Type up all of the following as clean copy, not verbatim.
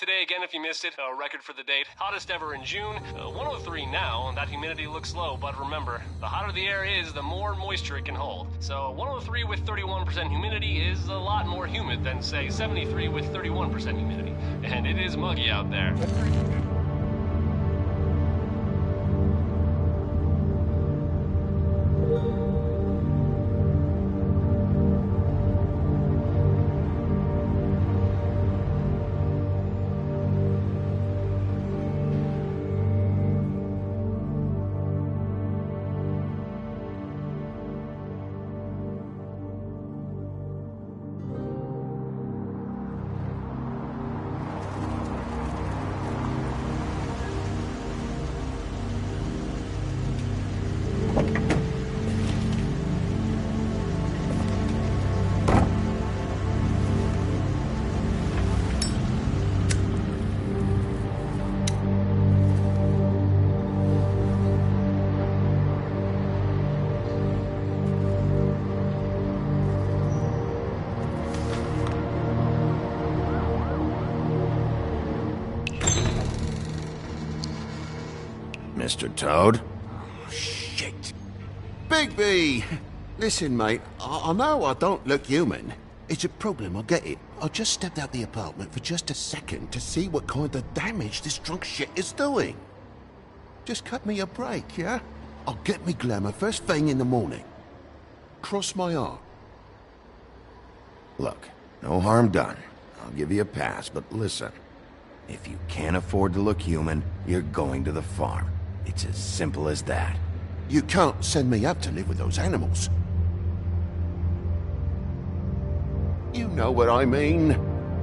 Today again if you missed it, a record for the date, hottest ever in June, 103 now, and that humidity looks low, but remember, the hotter the air is, the more moisture it can hold. So 103 with 31% humidity is a lot more humid than, say, 73 with 31% humidity, and it is muggy out there. Mr. Toad? Oh, shit. Bigby! Listen, mate, I know I don't look human. It's a problem, I get it. I just stepped out the apartment for just a second to see what kind of damage this drunk shit is doing. Just cut me a break, yeah? I'll get me glamour first thing in the morning. Cross my heart. Look, no harm done. I'll give you a pass, but listen. If you can't afford to look human, you're going to the farm. It's as simple as that. You can't send me up to live with those animals. You know what I mean.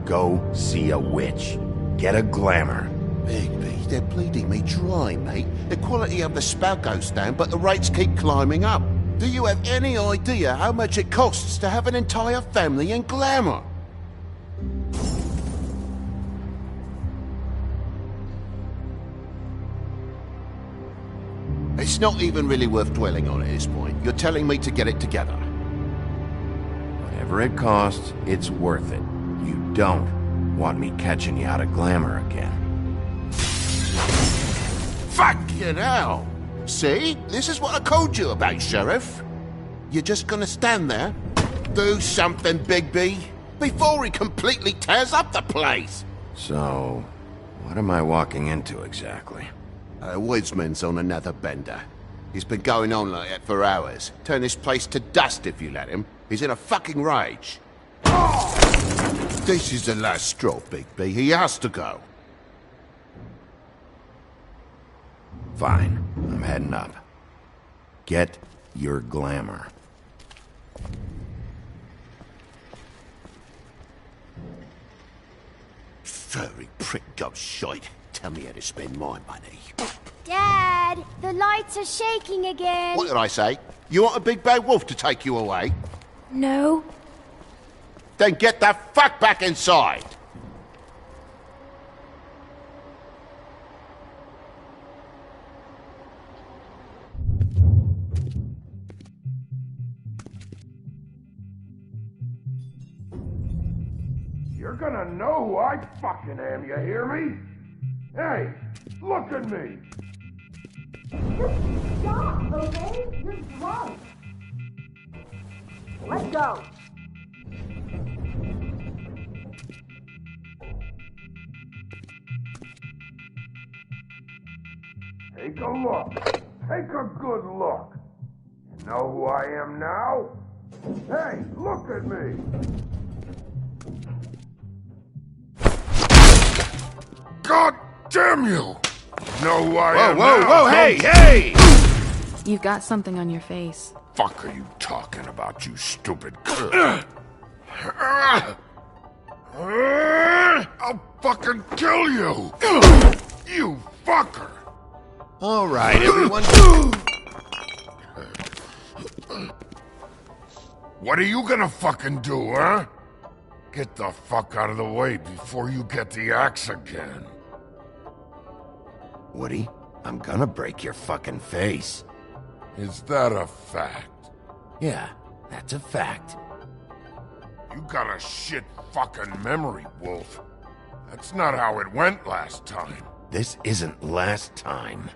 Go see a witch. Get a glamour. Bigby, they're bleeding me dry, mate. The quality of the spout goes down, but the rates keep climbing up. Do you have any idea how much it costs to have an entire family in glamour? It's not even really worth dwelling on at this point. You're telling me to get it together. Whatever it costs, it's worth it. You don't want me catching you out of glamour again. Fucking hell! See? This is what I called you about, Sheriff. You're just gonna stand there? Do something, Bigby, before he completely tears up the place! So, what am I walking into exactly? Woodsman's on another bender. He's been going on like that for hours. Turn this place to dust if you let him. He's in a fucking rage. This is the last straw, Bigby. He has to go. Fine. I'm heading up. Get your glamour. Furry prick goes shite. Tell me how to spend my money. Dad, the lights are shaking again. What did I say? You want a big bad wolf to take you away? No. Then get the fuck back inside! You're gonna know who I fucking am, you hear me? Hey, look at me! Just stop, okay? You're drunk. Let's go. Take a look. Take a good look. You know who I am now? Hey, look at me! God damn you! Know who I am now? Whoa, hey! You've got something on your face. Fuck are you talking about, you stupid girl? I'll fucking kill you! You fucker! All right, everyone. What are you gonna fucking do, huh? Get the fuck out of the way before you get the axe again. Woody, I'm gonna break your fucking face. Is that a fact? Yeah, that's a fact. You got a shit fucking memory, Wolf. That's not how it went last time. This isn't last time.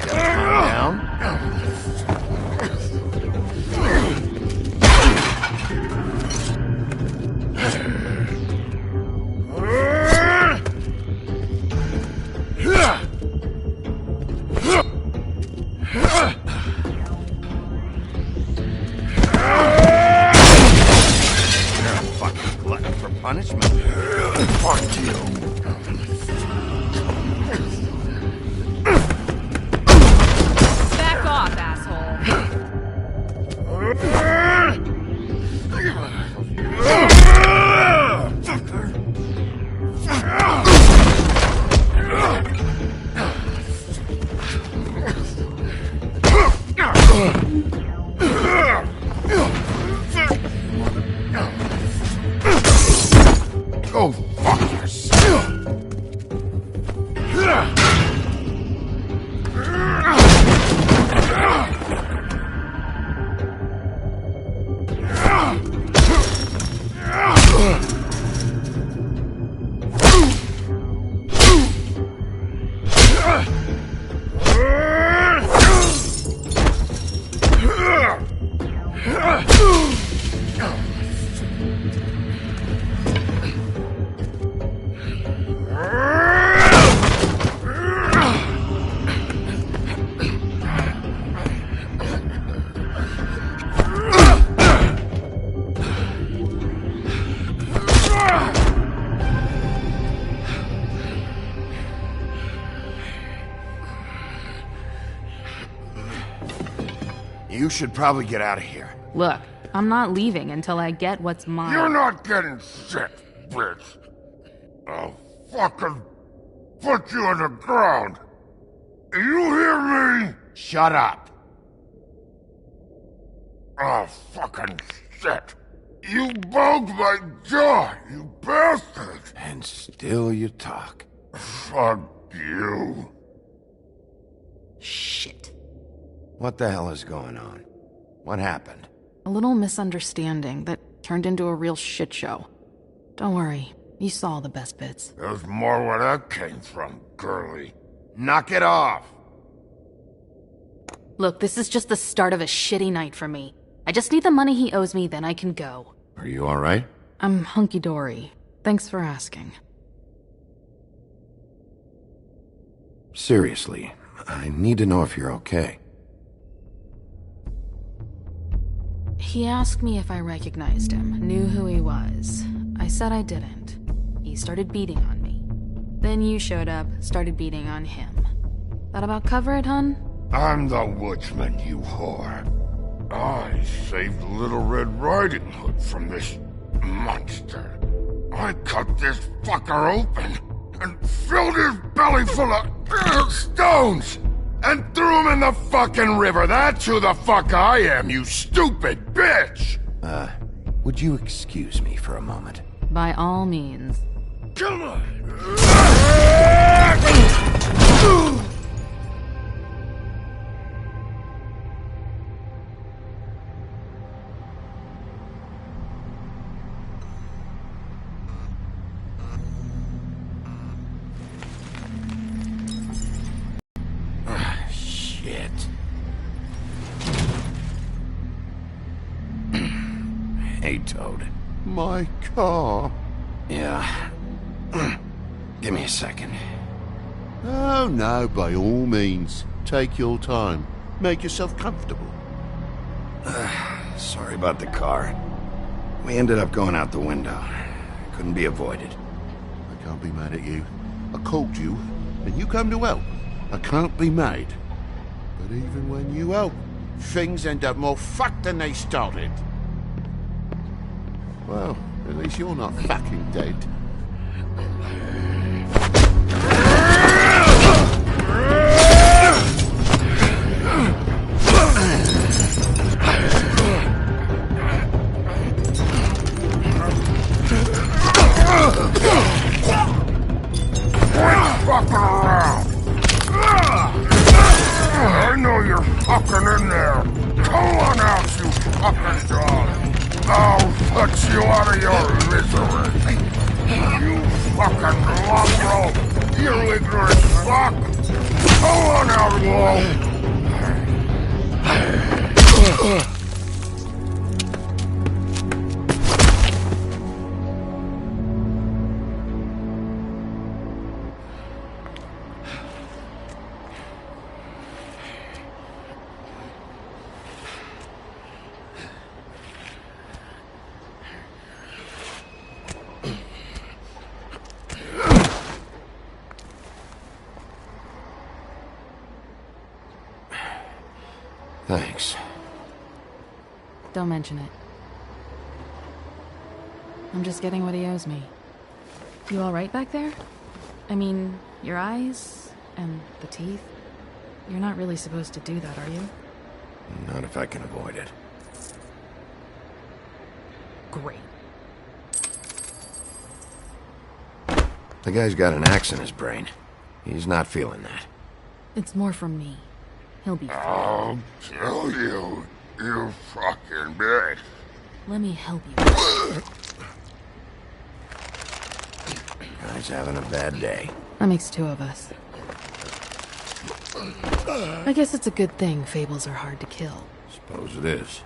Down. Punishment. Fuck you. Back off, asshole. Go fuck yourself. You should probably get out of here. Look, I'm not leaving until I get what's mine. You're not getting shit, bitch. I'll fucking put you on the ground. You hear me? Shut up. Oh, fucking shit. You bugged my jaw, you bastard. And still you talk. Fuck you. Shit. What the hell is going on? What happened? A little misunderstanding that turned into a real shit show. Don't worry, you saw the best bits. There's more where that came from, girly. Knock it off! Look, this is just the start of a shitty night for me. I just need the money he owes me, then I can go. Are you alright? I'm hunky-dory. Thanks for asking. Seriously, I need to know if you're okay. He asked me if I recognized him, knew who he was. I said I didn't. He started beating on me. Then you showed up, started beating on him. That about cover it, hun? I'm the woodsman, you whore. I saved Little Red Riding Hood from this monster. I cut this fucker open and filled his belly full of stones and threw him in the fucking river. That's who the fuck I am, you stupid bitch! Would you excuse me for a moment? By all means. Come on! Shit. Hey, Toad. My car? Yeah. Give me a second. Oh, no, by all means. Take your time. Make yourself comfortable. Sorry about the car. We ended up going out the window. Couldn't be avoided. I can't be mad at you. I called you, and you come to help. I can't be mad. But even when you help, things end up more fucked than they started. Well, at least you're not fucking dead. You ignorant fuck! Go on, outlaw! Thanks. Don't mention it. I'm just getting what he owes me. You alright back there? I mean, your eyes and the teeth? You're not really supposed to do that, are you? Not if I can avoid it. Great. The guy's got an axe in his brain. He's not feeling that. It's more from me. He'll be fine. I'll kill you, you fucking bitch. Let me help you. Guy's having a bad day. That makes two of us. I guess it's a good thing fables are hard to kill. Suppose it is.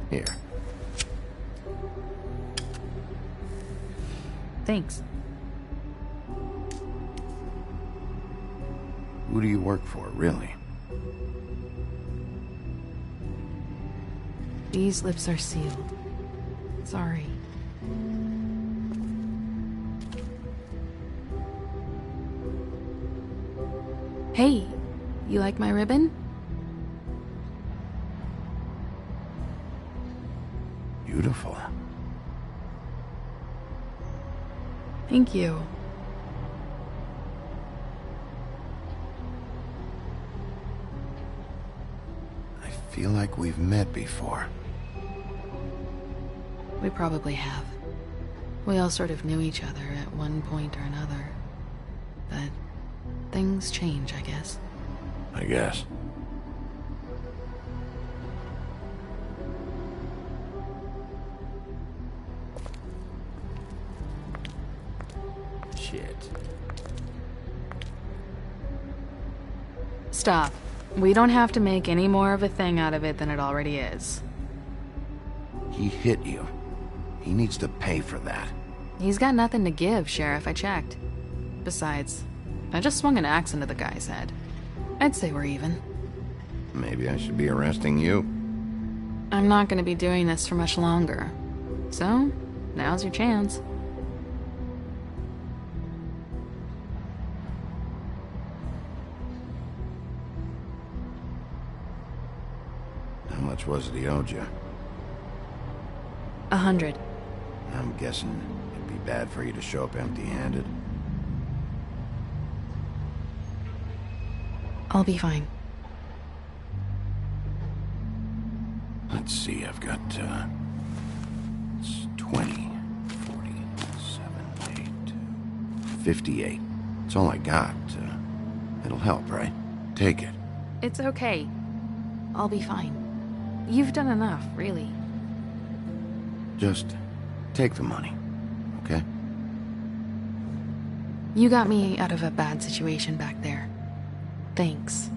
Here. Thanks. Who do you work for, really? These lips are sealed. Sorry. Hey, you like my ribbon? Beautiful. Thank you. I feel like we've met before. We probably have. We all sort of knew each other at one point or another. But things change, I guess. I guess. Shit. Stop. We don't have to make any more of a thing out of it than it already is. He hit you. He needs to pay for that. He's got nothing to give, Sheriff. I checked. Besides, I just swung an axe into the guy's head. I'd say we're even. Maybe I should be arresting you. I'm not going to be doing this for much longer. So, now's your chance. How much was it he owed you? 100. I'm guessing it'd be bad for you to show up empty-handed. I'll be fine. Let's see, I've got, it's 20, 40, 58. That's all I got. It'll help, right? Take it. It's okay. I'll be fine. You've done enough, really. Just take the money, okay? You got me out of a bad situation back there. Thanks.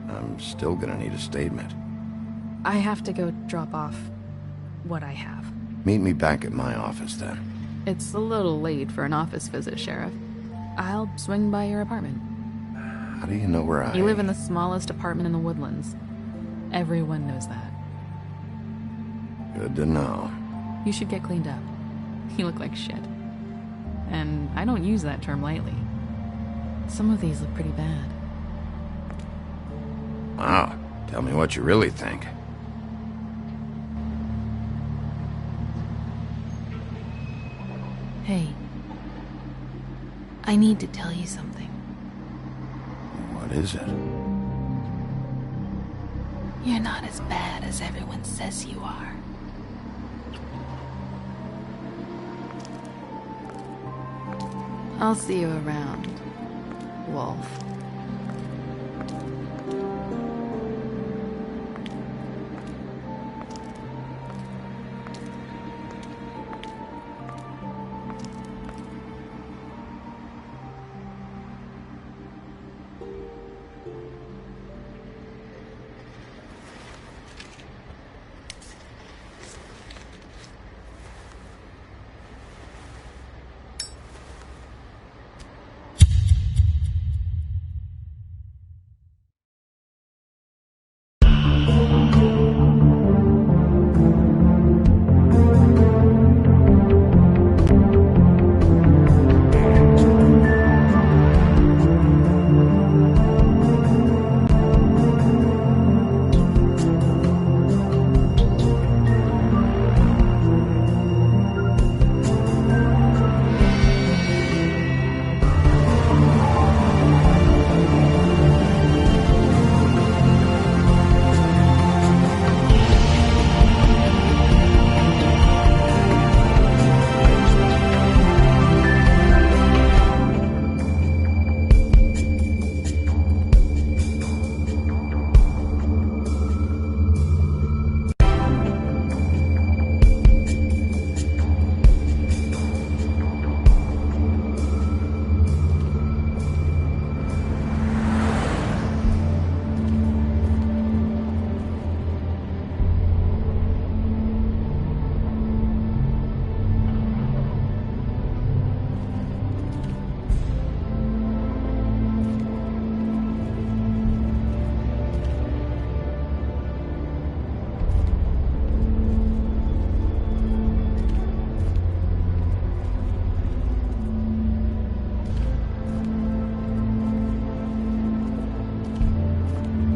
I'm still gonna need a statement. I have to go drop off what I have. Meet me back at my office, then. It's a little late for an office visit, Sheriff. I'll swing by your apartment. How do you know where I... You live in the smallest apartment in the Woodlands. Everyone knows that. Good to know. You should get cleaned up. You look like shit. And I don't use that term lightly. Some of these look pretty bad. Wow. Tell me what you really think. Hey. I need to tell you something. What is it? You're not as bad as everyone says you are. I'll see you around, Wolf.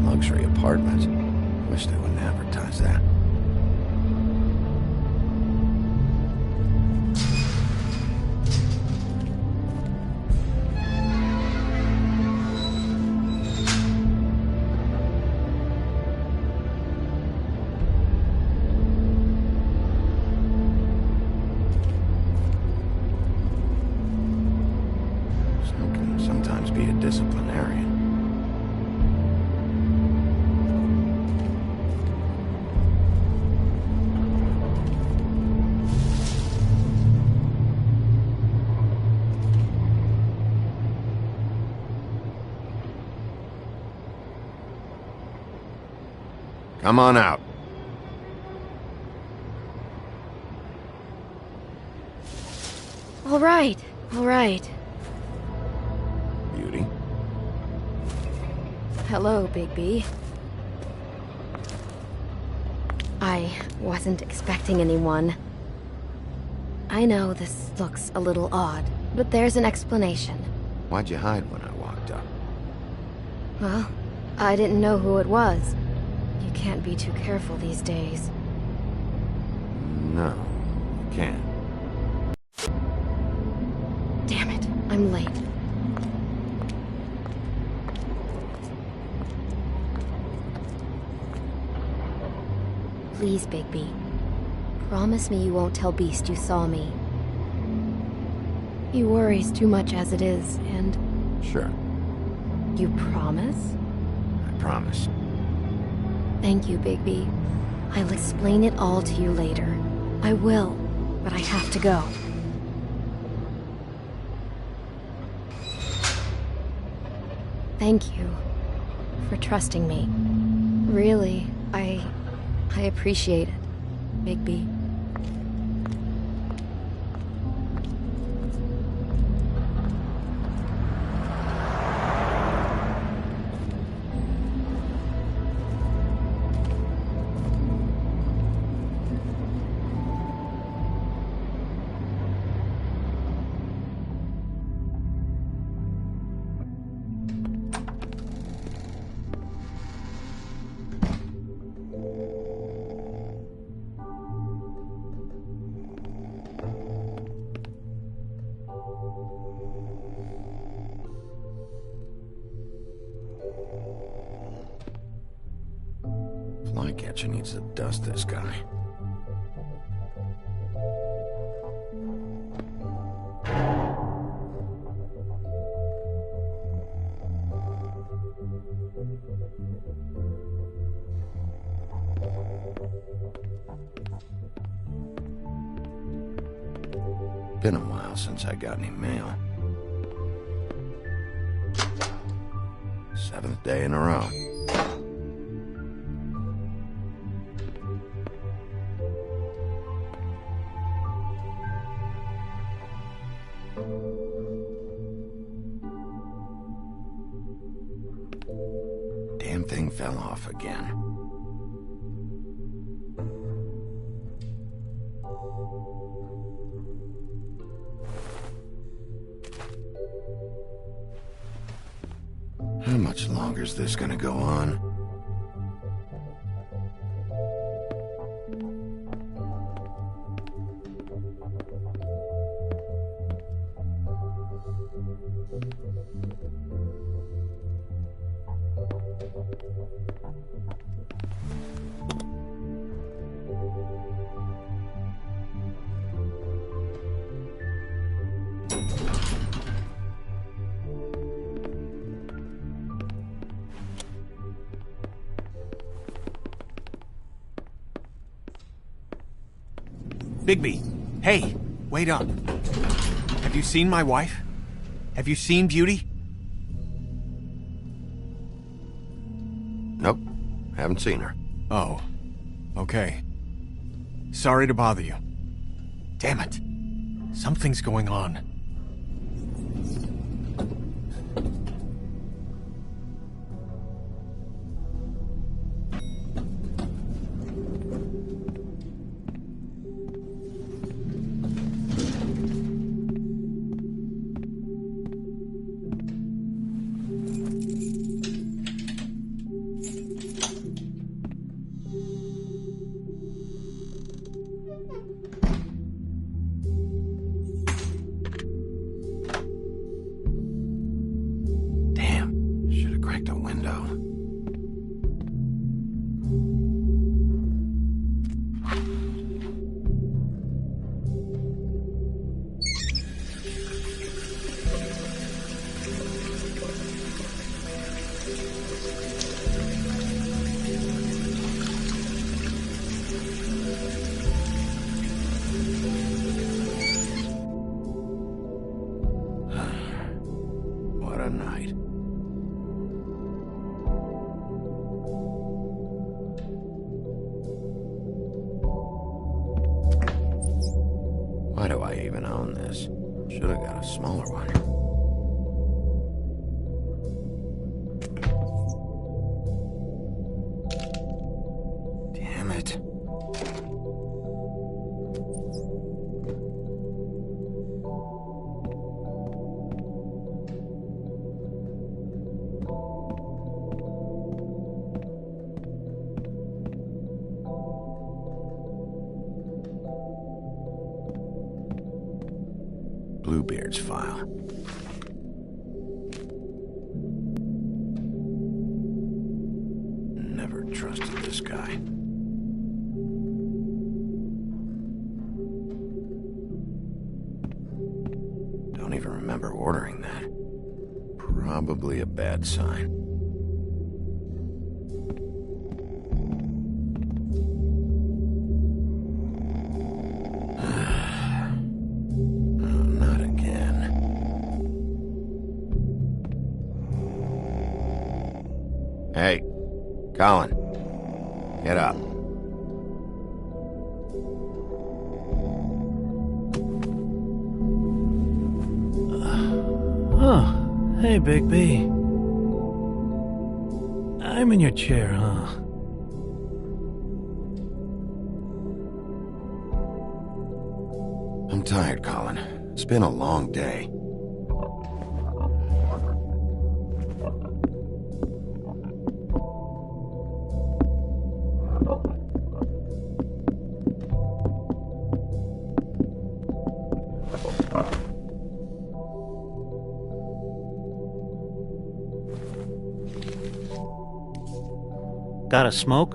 Luxury apartment. Wish they wouldn't advertise that. Snow can sometimes be a disciplinarian. Come on out. All right, all right. Beauty. Hello, Bigby. I wasn't expecting anyone. I know this looks a little odd, but there's an explanation. Why'd you hide when I walked up? Well, I didn't know who it was. You can't be too careful these days. No, you can't. Damn it, I'm late. Please, Bigby. Promise me you won't tell Beast you saw me. He worries too much as it is, and... Sure, You promise? I promise. Thank you, Bigby. I'll explain it all to you later. I will, but I have to go. Thank you for trusting me. Really, I appreciate it, Bigby. Flycatcher needs to dust this guy. Been a while since I got any mail. 7th day in a row. Damn thing fell off again. How much longer is this gonna go on? Bigby, hey, wait up. Have you seen my wife? Have you seen Beauty? Nope, haven't seen her. Oh, okay. Sorry to bother you. Damn it. Something's going on. Why do I even own this? Should have got a smaller one. Damn it. Bluebeard's file. Never trusted this guy. Don't even remember ordering that. Probably a bad sign. Hey, Colin, get up. Hey, Big B. I'm in your chair, huh? I'm tired, Colin. It's been a long day. Got a smoke?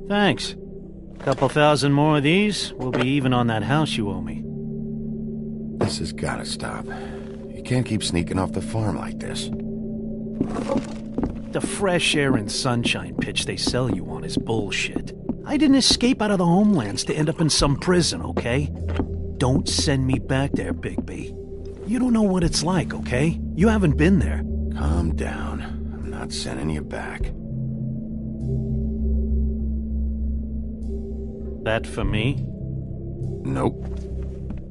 Thanks. Couple thousand more of these, we'll be even on that house you owe me. This has gotta stop. You can't keep sneaking off the farm like this. The fresh air and sunshine pitch they sell you on is bullshit. I didn't escape out of the homelands to end up in some prison, okay? Don't send me back there, Bigby. You don't know what it's like, okay? You haven't been there. Calm down. I'm not sending you back. That for me? Nope.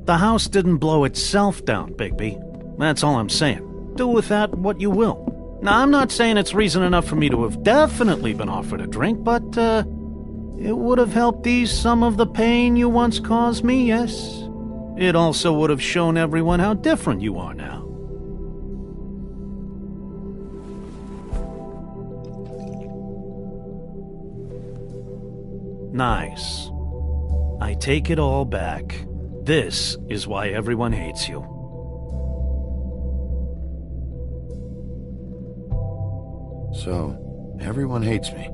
The house didn't blow itself down, Bigby. That's all I'm saying. Do with that what you will. Now, I'm not saying it's reason enough for me to have definitely been offered a drink, but, it would have helped ease some of the pain you once caused me, yes? It also would have shown everyone how different you are now. Nice. I take it all back. This is why everyone hates you. So, everyone hates me.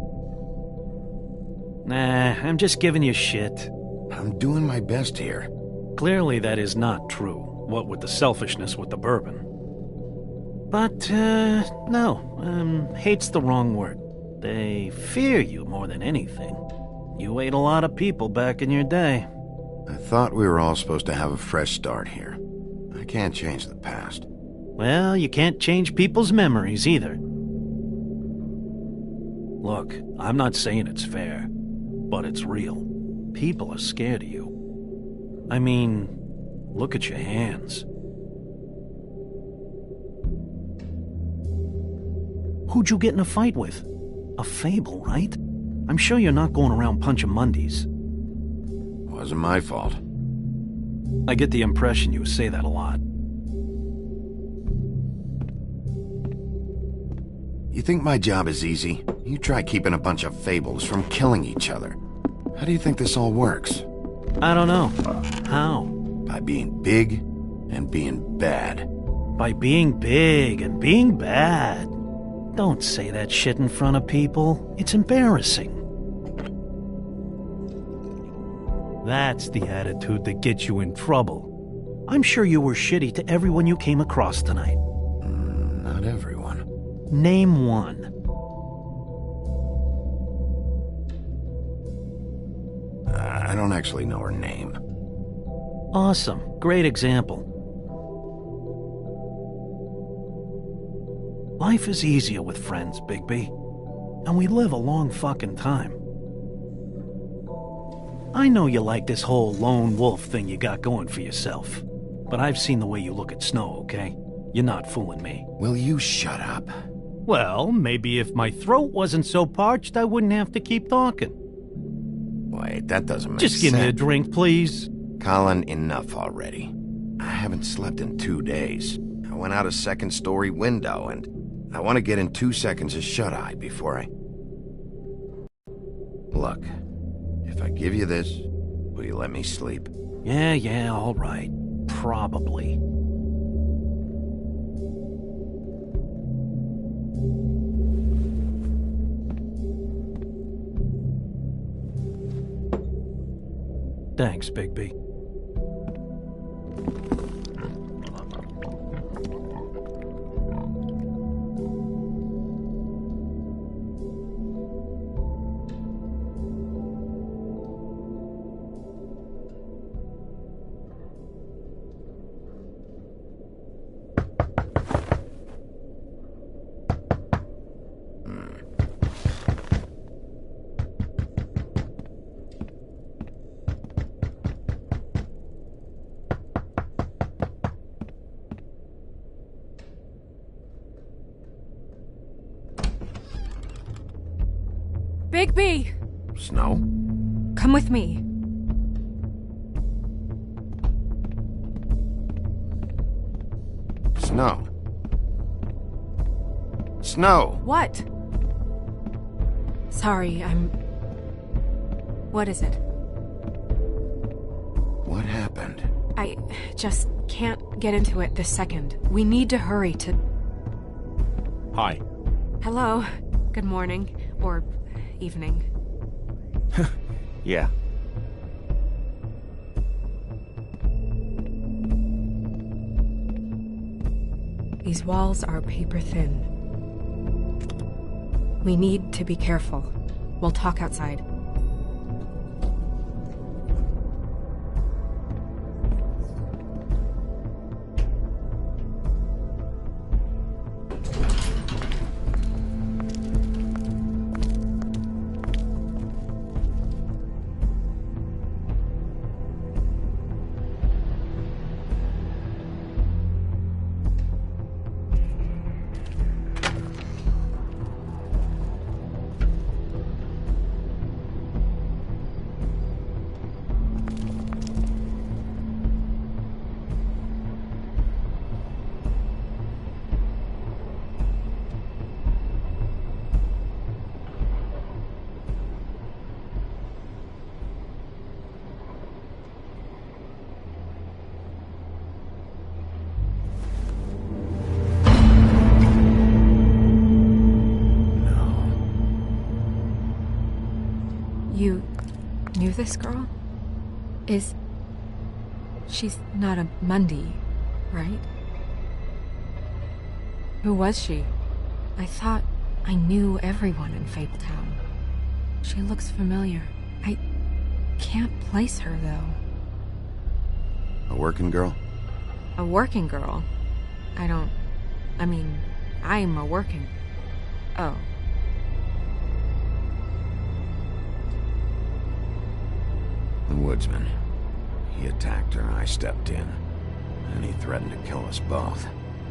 Nah, I'm just giving you shit. I'm doing my best here. Clearly that is not true, what with the selfishness with the bourbon. But, no, hate's the wrong word. They fear you more than anything. You ate a lot of people back in your day. I thought we were all supposed to have a fresh start here. I can't change the past. Well, you can't change people's memories either. Look, I'm not saying it's fair, but it's real. People are scared of you. I mean, look at your hands. Who'd you get in a fight with? A fable, right? I'm sure you're not going around punching Mondays. Wasn't my fault. I get the impression you say that a lot. You think my job is easy? You try keeping a bunch of fables from killing each other. How do you think this all works? I don't know. How? By being big and being bad. By being big and being bad. Don't say that shit in front of people. It's embarrassing. That's the attitude that gets you in trouble. I'm sure you were shitty to everyone you came across tonight. Not everyone. Name one. I don't actually know her name. Awesome. Great example. Life is easier with friends, Bigby. And we live a long fucking time. I know you like this whole lone wolf thing you got going for yourself. But I've seen the way you look at Snow, okay? You're not fooling me. Will you shut up? Well, maybe if my throat wasn't so parched, I wouldn't have to keep talking. Wait, that doesn't make sense. Just give me a drink, please. Colin, enough already. I haven't slept in 2 days. I went out a second-story window, and I want to get in 2 seconds of shut-eye before I... Look, if I give you this, will you let me sleep? Yeah, all right. Probably. Thanks, Bigby. Bigby! Snow? Come with me. Snow. Snow! What? Sorry, What is it? What happened? I just can't get into it this second. We need to hurry to... Hi. Hello. Good morning. Or evening. Yeah. These walls are paper thin. We need to be careful. We'll talk outside. You knew this girl? She's not a Mundy, right? Who was she? I thought I knew everyone in Fabletown. She looks familiar. I can't place her, though. A working girl? A working girl? I'm a working... Oh. The woodsman. He attacked her, I stepped in. And he threatened to kill us both.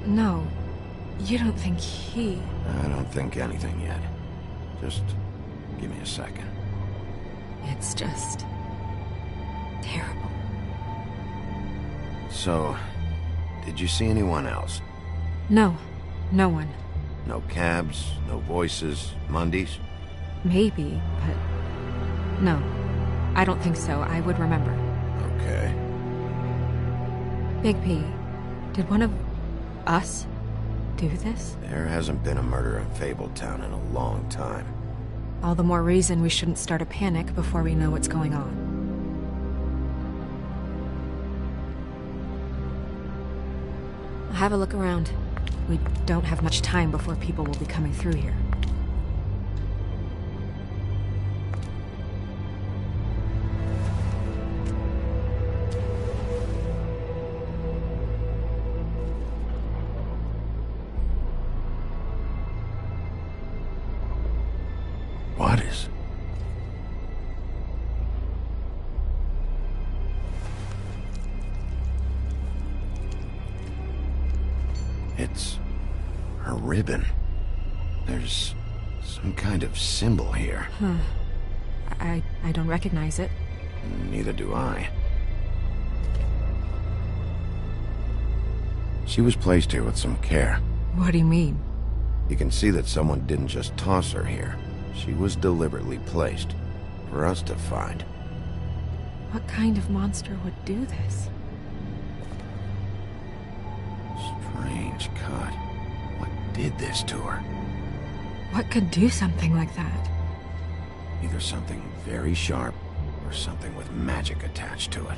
No. You don't think he... I don't think anything yet. Just give me a second. It's just... terrible. So, did you see anyone else? No. No one. No cabs, no voices, Mundies? Maybe, but... no. I don't think so. I would remember. Okay. Big P, did one of us do this? There hasn't been a murder in Fabletown in a long time. All the more reason we shouldn't start a panic before we know what's going on. I'll have a look around. We don't have much time before people will be coming through here. What is? It's her ribbon. There's some kind of symbol here. Huh. I don't recognize it. Neither do I. She was placed here with some care. What do you mean? You can see that someone didn't just toss her here. She was deliberately placed for us to find. What kind of monster would do this? Strange cut. What did this to her? What could do something like that? Either something very sharp or something with magic attached to it.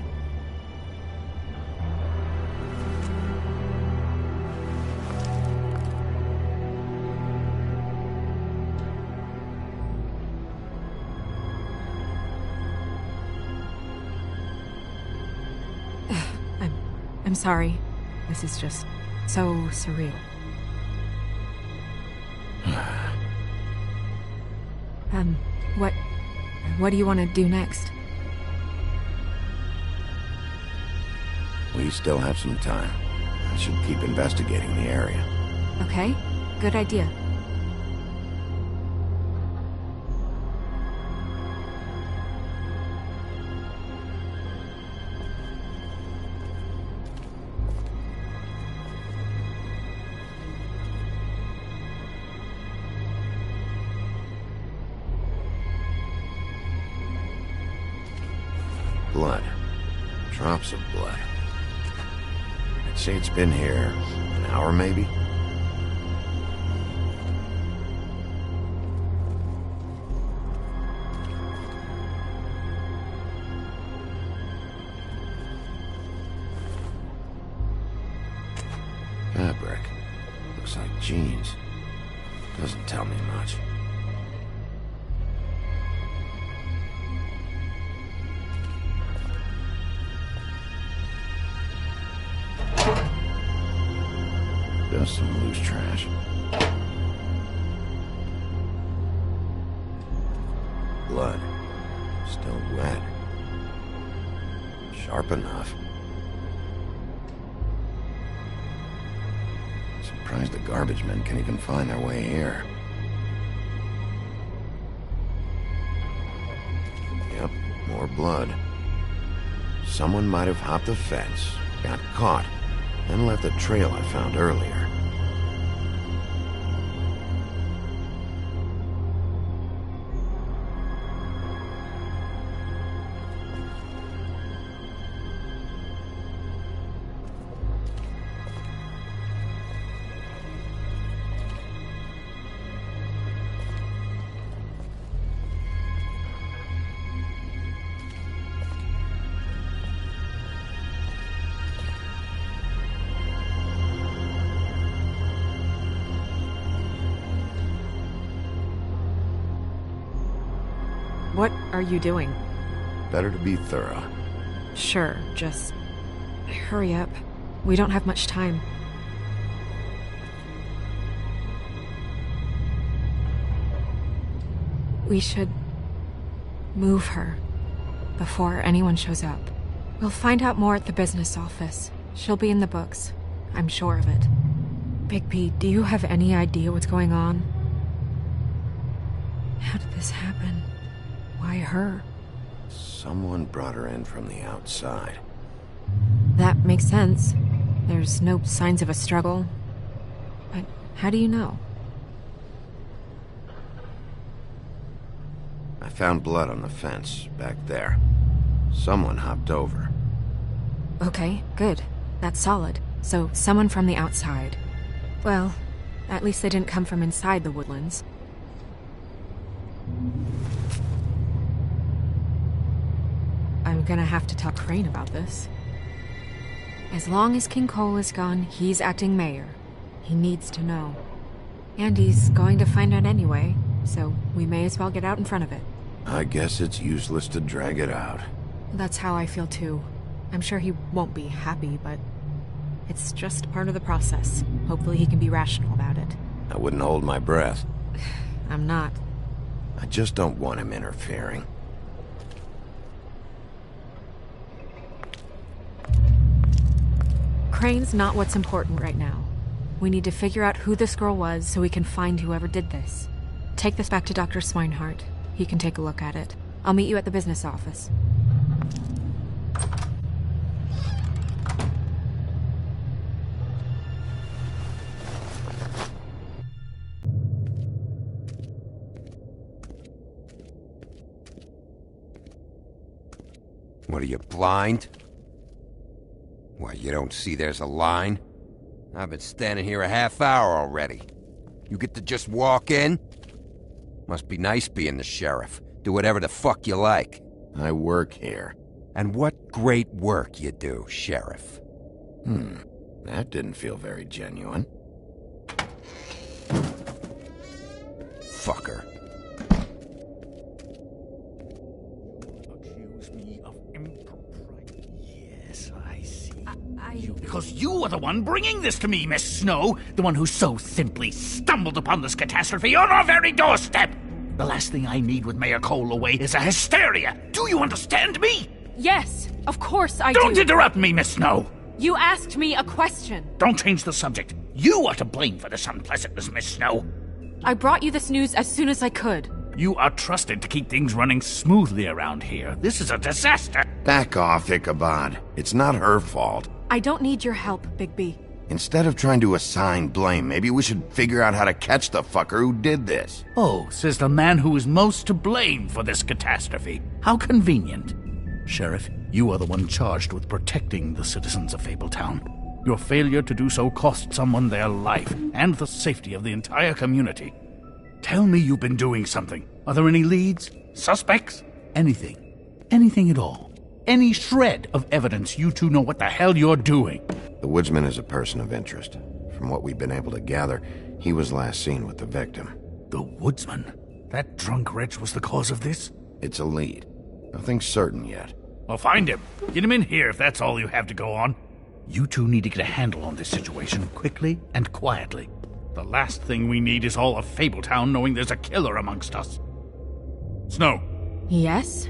I'm sorry. This is just so surreal. What do you want to do next? We still have some time. I should keep investigating the area. Okay, good idea. Blood. Drops of blood. I'd say it's been here an hour, maybe? fabric. Looks like jeans. Doesn't tell me much. Just some loose trash. Blood. Still wet. Sharp enough. Surprised the garbage men can even find their way here. Yep, more blood. Someone might have hopped the fence, got caught, and left the trail I found earlier. What are you doing? Better to be thorough. Sure, just hurry up. We don't have much time. We should move her before anyone shows up. We'll find out more at the business office. She'll be in the books. I'm sure of it. Bigby, do you have any idea what's going on? How did this happen? Why her? Someone brought her in from the outside. That makes sense. There's no signs of a struggle. But how do you know? I found blood on the fence, back there. Someone hopped over. Okay, good. That's solid. So, someone from the outside. Well, at least they didn't come from inside the woodlands. I'm gonna have to tell Crane about this. As long as King Cole is gone, he's acting mayor. He needs to know. And he's going to find out anyway, so we may as well get out in front of it. I guess it's useless to drag it out. That's how I feel too. I'm sure he won't be happy, but it's just part of the process. Hopefully he can be rational about it. I wouldn't hold my breath. I'm not. I just don't want him interfering. Crane's not what's important right now. We need to figure out who this girl was so we can find whoever did this. Take this back to Dr. Swinehart. He can take a look at it. I'll meet you at the business office. What are you, blind? Why, you don't see there's a line? I've been standing here a half hour already. You get to just walk in? Must be nice being the sheriff. Do whatever the fuck you like. I work here. And what great work you do, Sheriff. That didn't feel very genuine. Fucker. Accuse me of impropriety. Yes, I see. Because you are the one bringing this to me, Miss Snow. The one who so simply stumbled upon this catastrophe on our very doorstep. The last thing I need with Mayor Cole away is a hysteria. Do you understand me? Yes, of course I do. Don't interrupt me, Miss Snow. You asked me a question. Don't change the subject. You are to blame for this unpleasantness, Miss Snow. I brought you this news as soon as I could. You are trusted to keep things running smoothly around here. This is a disaster. Back off, Ichabod. It's not her fault. I don't need your help, Bigby. Instead of trying to assign blame, maybe we should figure out how to catch the fucker who did this. Oh, says the man who is most to blame for this catastrophe. How convenient. Sheriff, you are the one charged with protecting the citizens of Fabletown. Your failure to do so cost someone their life and the safety of the entire community. Tell me you've been doing something. Are there any leads? Suspects? Anything. Anything at all. Any shred of evidence you two know what the hell you're doing. The woodsman is a person of interest. From what we've been able to gather, he was last seen with the victim. The woodsman? That drunk wretch was the cause of this? It's a lead. Nothing's certain yet. Well, find him. Get him in here if that's all you have to go on. You two need to get a handle on this situation quickly and quietly. The last thing we need is all of Fabletown knowing there's a killer amongst us. Snow. Yes?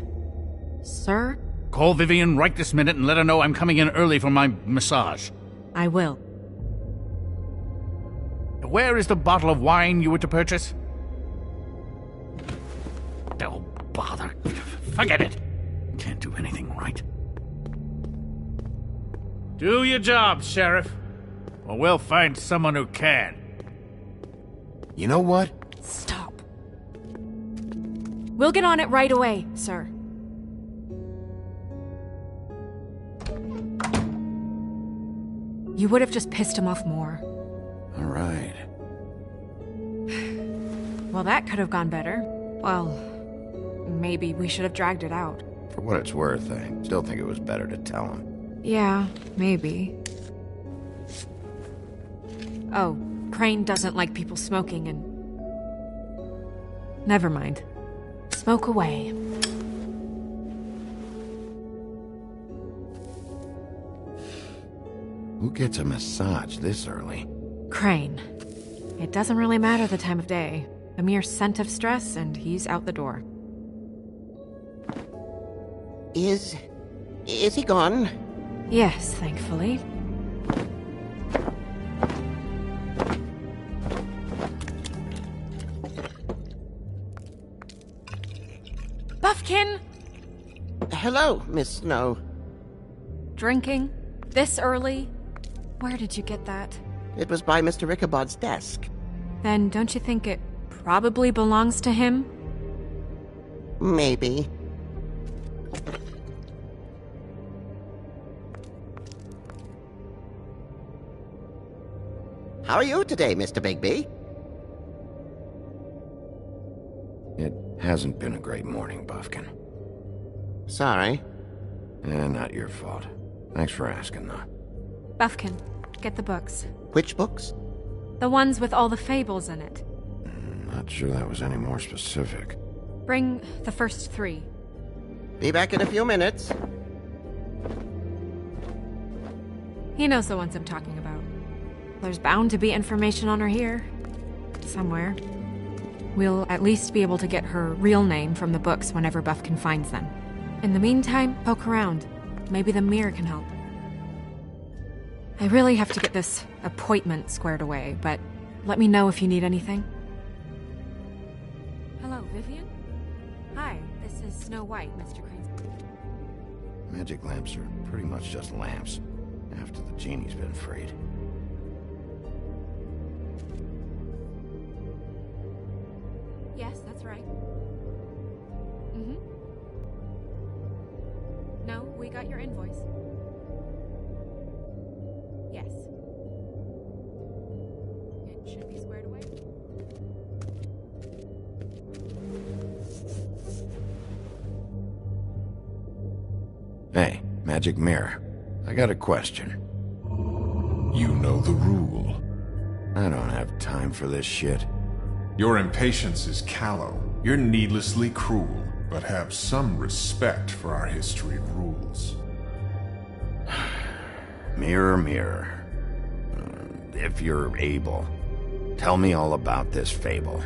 Sir? Call Vivian right this minute and let her know I'm coming in early for my massage. I will. Where is the bottle of wine you were to purchase? Oh, bother. Forget it. Can't do anything right. Do your job, Sheriff. Or we'll find someone who can. You know what? Stop. We'll get on it right away, sir. You would have just pissed him off more. All right. Well, that could have gone better. Well, maybe we should have dragged it out. For what it's worth, I still think it was better to tell him. Yeah, maybe. Oh, Crane doesn't like people smoking and... Never mind. Smoke away. Who gets a massage this early? Crane. It doesn't really matter the time of day. A mere scent of stress and he's out the door. Is he gone? Yes, thankfully. Buffkin! Hello, Miss Snow. Drinking? This early? Where did you get that? It was by Mr. Ichabod's desk. Then don't you think it probably belongs to him? Maybe. How are you today, Mr. Bigby? It hasn't been a great morning, Buffkin. Sorry. Not your fault. Thanks for asking, though. Buffkin, get the books. Which books? The ones with all the fables in it. Not sure that was any more specific. Bring the first 3. Be back in a few minutes. He knows the ones I'm talking about. There's bound to be information on her here. Somewhere. We'll at least be able to get her real name from the books whenever Buffkin finds them. In the meantime, poke around. Maybe the mirror can help. I really have to get this appointment squared away, but let me know if you need anything. Hello, Vivian? Hi, this is Snow White, Mr. Crane's. Magic lamps are pretty much just lamps, after the genie's been freed. Yes, that's right. Mm-hmm. No, we got your invoice. Yes. It should be squared away. Hey, Magic Mirror. I got a question. You know the rule. I don't have time for this shit. Your impatience is callow. You're needlessly cruel, but have some respect for our history and rules. Mirror, mirror. If you're able, tell me all about this fable.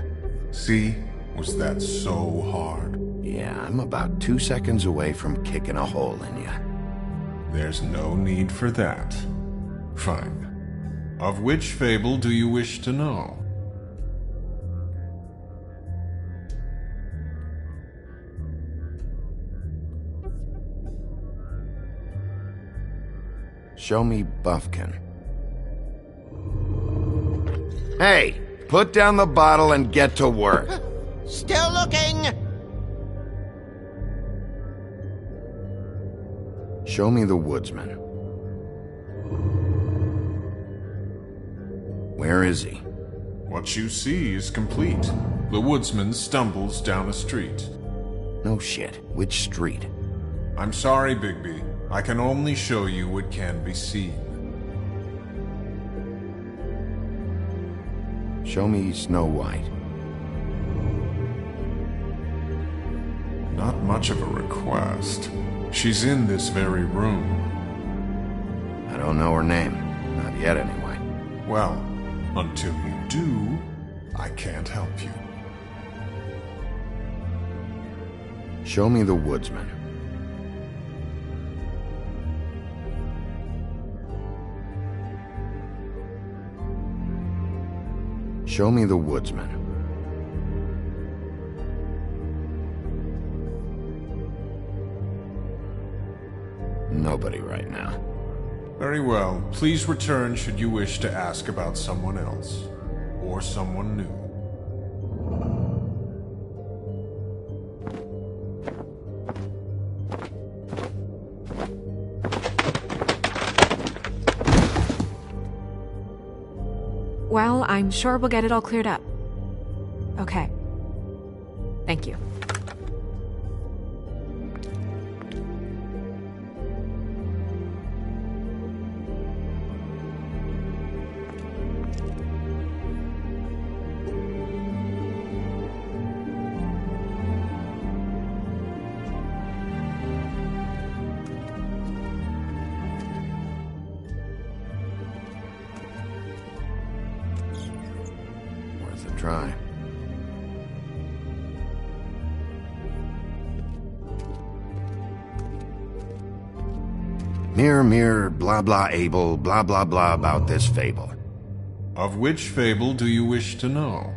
See? Was that so hard? Yeah, I'm about 2 seconds away from kicking a hole in you. There's no need for that. Fine. Of which fable do you wish to know? Show me Buffkin. Hey, put down the bottle and get to work. Still looking! Show me the woodsman. Where is he? What you see is complete. The woodsman stumbles down a street. No shit. Which street? I'm sorry, Bigby. I can only show you what can be seen. Show me Snow White. Not much of a request. She's in this very room. I don't know her name. Not yet, anyway. Well, until you do, I can't help you. Show me the Woodsman. Show me the Woodsman. Nobody right now. Very well. Please return should you wish to ask about someone else. Or someone new. Well, I'm sure we'll get it all cleared up. Okay. Thank you. Try. Mirror, mirror, blah blah able, blah blah blah about this fable. Of which fable do you wish to know?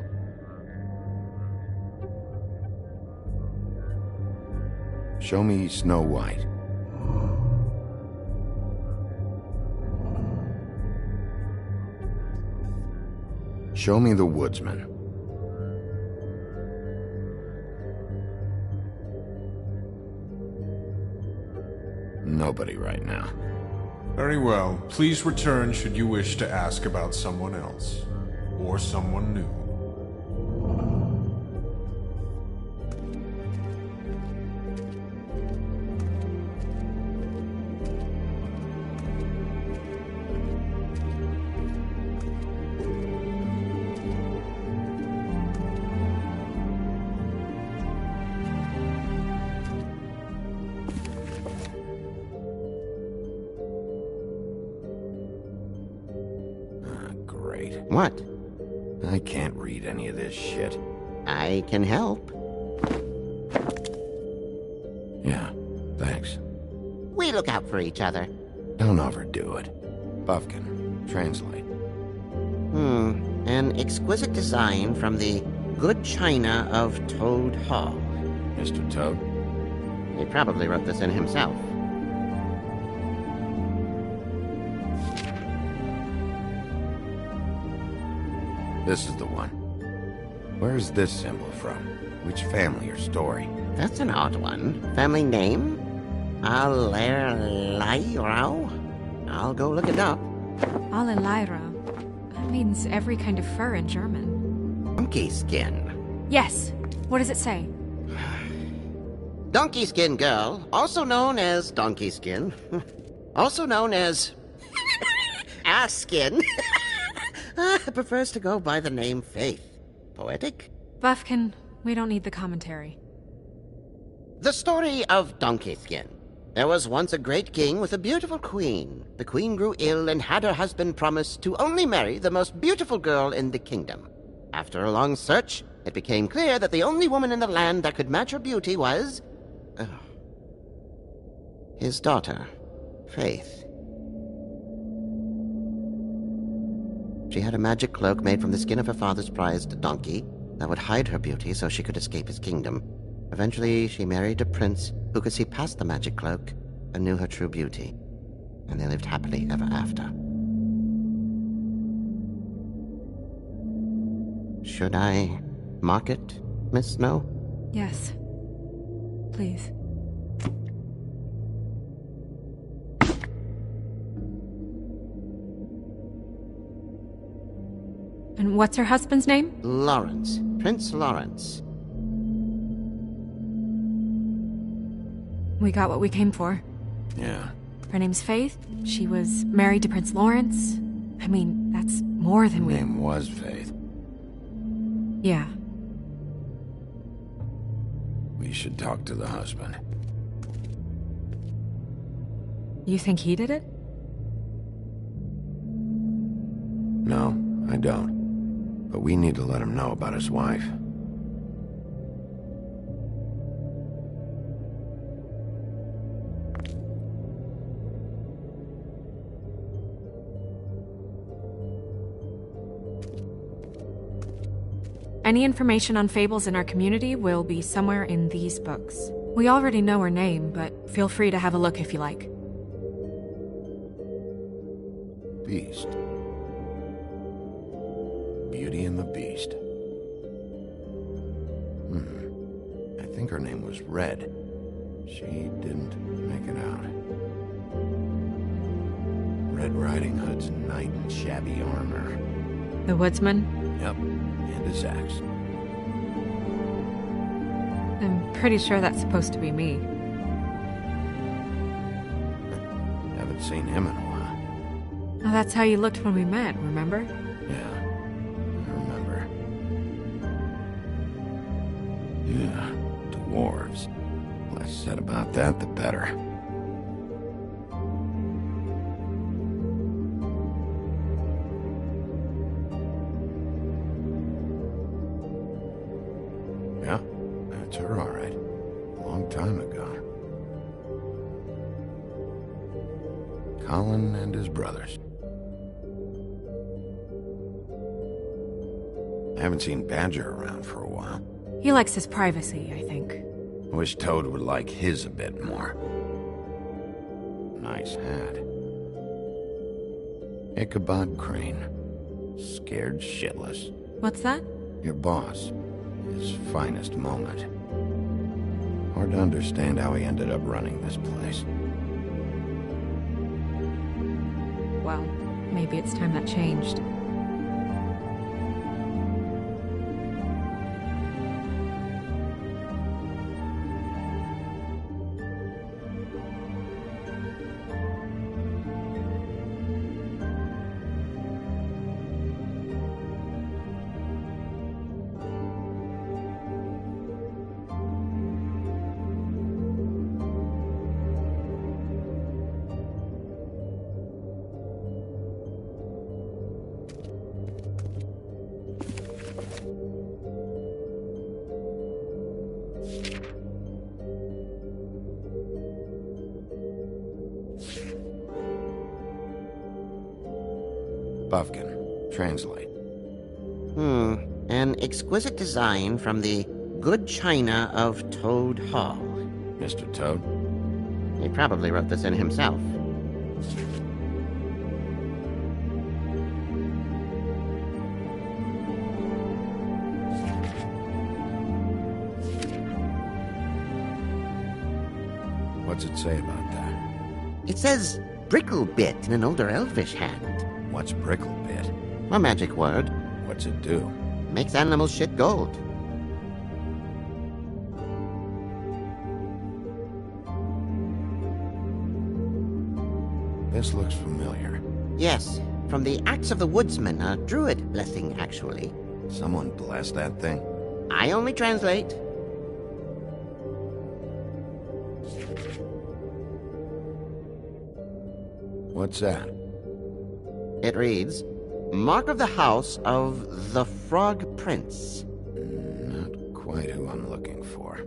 Show me Snow White. Show me the Woodsman. Nobody right now. Very well. Please return should you wish to ask about someone else. Or someone new. What? I can't read any of this shit. I can help. Yeah, thanks. We look out for each other. Don't overdo it. Buffkin, translate. An exquisite design from the good china of Toad Hall. Mr. Toad? He probably wrote this in himself. This is the one. Where's this symbol from? Which family or story? That's an odd one. Family name? Allerleirauh? I'll go look it up. Allerleirauh. That means every kind of fur in German. Donkey skin. Yes. What does it say? Donkey skin girl, also known as donkey skin. Also known as ass skin. Prefers to go by the name Faith. Poetic? Buffkin, we don't need the commentary. The story of Donkey Skin. There was once a great king with a beautiful queen. The queen grew ill and had her husband promise to only marry the most beautiful girl in the kingdom. After a long search, it became clear that the only woman in the land that could match her beauty was... his daughter, Faith. She had a magic cloak made from the skin of her father's prized donkey that would hide her beauty so she could escape his kingdom. Eventually, she married a prince who could see past the magic cloak and knew her true beauty. And they lived happily ever after. Should I mark it, Miss Snow? Yes. Please. And what's her husband's name? Lawrence. Prince Lawrence. We got what we came for. Yeah. Her name's Faith. She was married to Prince Lawrence. I mean, that's more than Her we... name was Faith. Yeah. We should talk to the husband. You think he did it? No, I don't. But we need to let him know about his wife. Any information on fables in our community will be somewhere in these books. We already know her name, but feel free to have a look if you like. Beast. Beauty and the Beast. I think her name was Red. She didn't make it out. Red Riding Hood's knight in shabby armor. The woodsman? Yep, and his axe. I'm pretty sure that's supposed to be me. Haven't seen him in a while. Well, that's how you looked when we met, remember? Yeah, I remember. Yeah, dwarves. Less said about that, the better. Yeah, that's her, all right. A long time ago. Colin and his brothers. I haven't seen Badger around for a while. He likes his privacy, I think. Wish Toad would like his a bit more. Nice hat. Ichabod Crane. Scared shitless. What's that? Your boss. His finest moment. Hard to understand how he ended up running this place. Well, maybe it's time that changed. Bufkin, translate. An exquisite design from the good china of Toad Hall. Mr. Toad? He probably wrote this in himself. What's it say about that? It says Bricklebit in an older elvish hand. What's Bricklebit? A magic word. What's it do? Makes animals shit gold. This looks familiar. Yes, from the Axe of the Woodsman, a druid blessing, actually. Someone blessed that thing? I only translate. What's that? It reads, Mark of the House of the Frog Prince. Not quite who I'm looking for.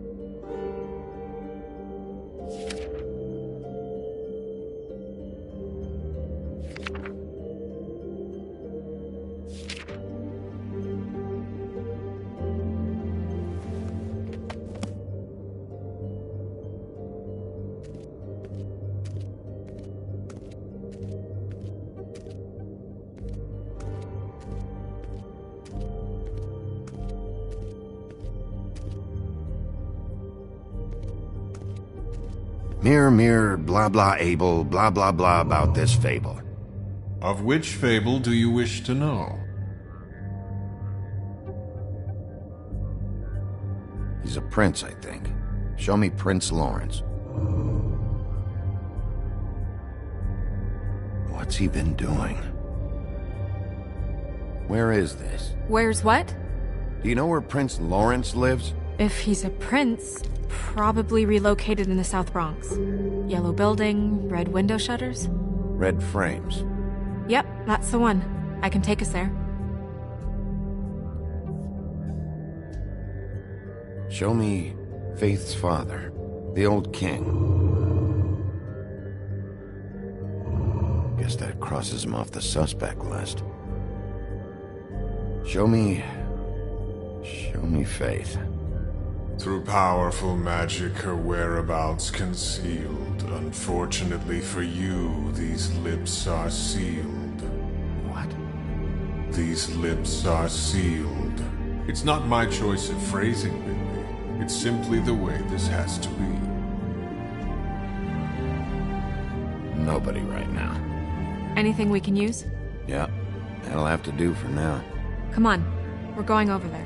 Mirror, blah blah able, blah blah blah about this fable. Of which fable do you wish to know? He's a prince, I think. Show me Prince Lawrence. What's he been doing? Where is this? Where's what? Do you know where Prince Lawrence lives? If he's a prince, probably relocated in the South Bronx. Yellow building, red window shutters? Red frames. Yep, that's the one. I can take us there. Show me Faith's father, the old king. Guess that crosses him off the suspect list. Show me Faith. Through powerful magic, her whereabouts concealed. Unfortunately for you, these lips are sealed. What? These lips are sealed. It's not my choice of phrasing, Bigby. It's simply the way this has to be. Nobody right now. Anything we can use? Yeah, that'll have to do for now. Come on, we're going over there.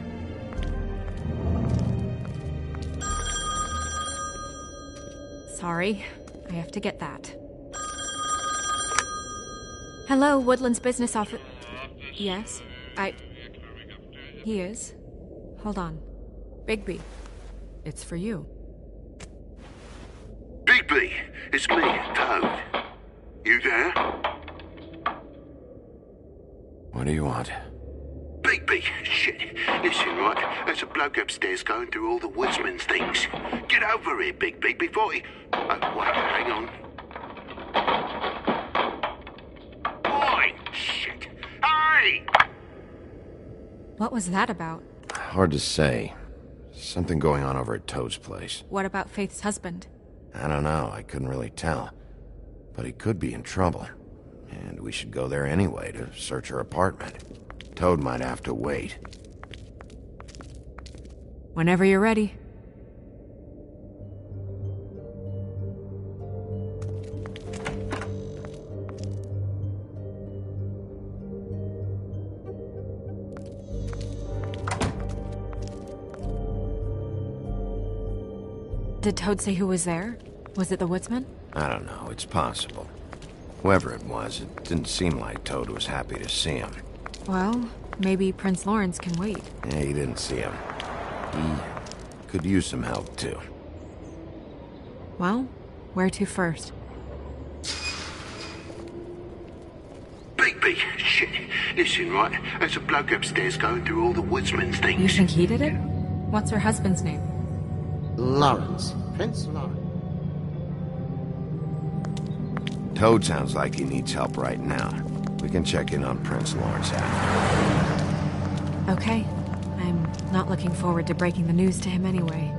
Sorry, I have to get that. Hello, Woodland's business office. Yes, He is. Hold on. Bigby, it's for you. Bigby, it's me, Toad. You there? What do you want? Bigby, shit. Listen, right, there's a bloke upstairs going through all the woodsman's things. Get over here, Bigby, before he... Oh, wait, hang on. Oi, shit. Hey! What was that about? Hard to say. Something going on over at Toad's place. What about Faith's husband? I don't know, I couldn't really tell. But he could be in trouble. And we should go there anyway to search her apartment. Toad might have to wait. Whenever you're ready. Did Toad say who was there? Was it the woodsman? I don't know, it's possible. Whoever it was, it didn't seem like Toad was happy to see him. Well, maybe Prince Lawrence can wait. Yeah, he didn't see him. He could use some help, too. Well, where to first? Bigby, shit. Listen, right, there's a bloke upstairs going through all the woodsman's things. You think he did it? What's her husband's name? Lawrence. Prince Lawrence. Toad sounds like he needs help right now. We can check in on Prince Lawrence after. Okay. I'm not looking forward to breaking the news to him anyway.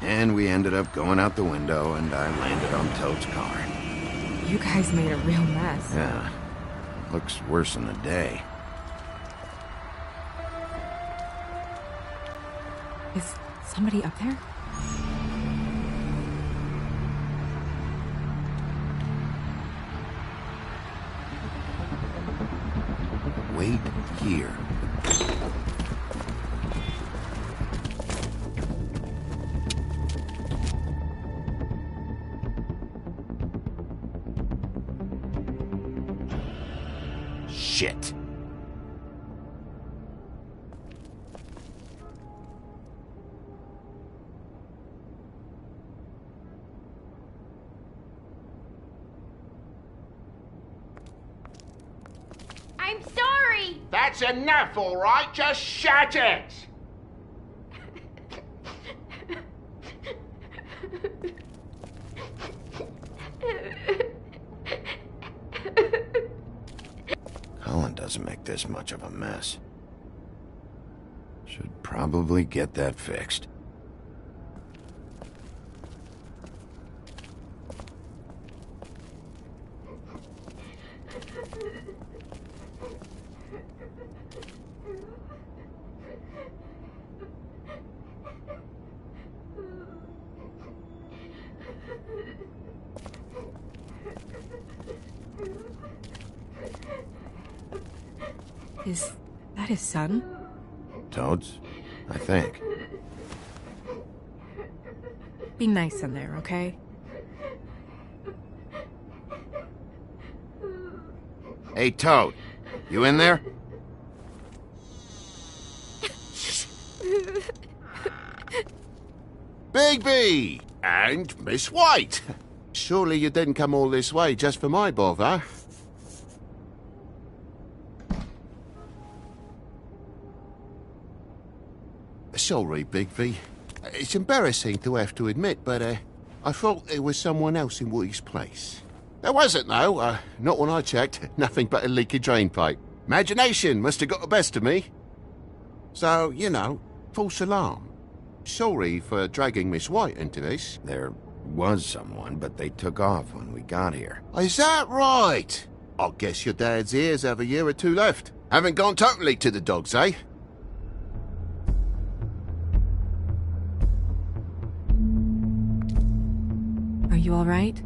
And we ended up going out the window, and I landed on Toad's car. You guys made a real mess. Yeah. Looks worse in the day. Is somebody up there? Wait here. Shit. I'm sorry! That's enough, all right? Just shut it! Colin doesn't make this much of a mess. Should probably get that fixed. Is that his son? Toad's? I think. Be nice in there, okay? Hey, Toad. You in there? Bigby! And Miss White! Surely you didn't come all this way just for my bother? Sorry, Bigby. It's embarrassing to have to admit, but I thought there was someone else in Woody's place. There wasn't, though. Not when I checked. Nothing but a leaky drain pipe. Imagination must have got the best of me. So, you know, false alarm. Sorry for dragging Miss White into this. There was someone, but they took off when we got here. Is that right? I guess your dad's ears have a year or two left. Haven't gone totally to the dogs, eh? Are you alright?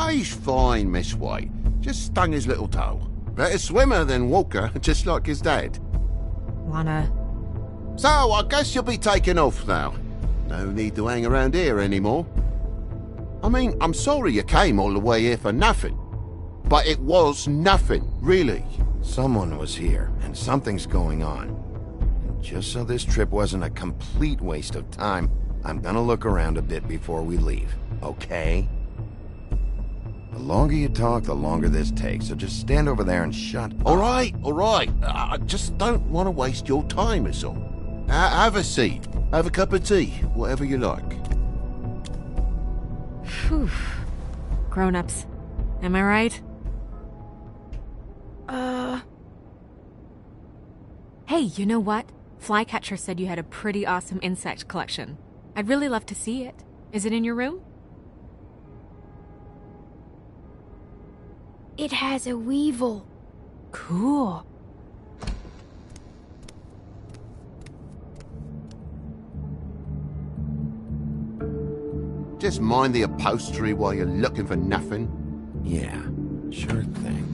He's fine, Miss White. Just stung his little toe. Better swimmer than walker, just like his dad. Wanna... So, I guess you'll be taking off now. No need to hang around here anymore. I mean, I'm sorry you came all the way here for nothing. But it was nothing, really. Someone was here, and something's going on. And just so this trip wasn't a complete waste of time, I'm gonna look around a bit before we leave, okay? The longer you talk, the longer this takes, so just stand over there and shut up. All right. I just don't want to waste your time, is all. Have a seat. Have a cup of tea. Whatever you like. Phew. Grown-ups. Am I right? Hey, you know what? Flycatcher said you had a pretty awesome insect collection. I'd really love to see it. Is it in your room? It has a weevil. Cool. Just mind the upholstery while you're looking for nothing. Yeah, sure thing.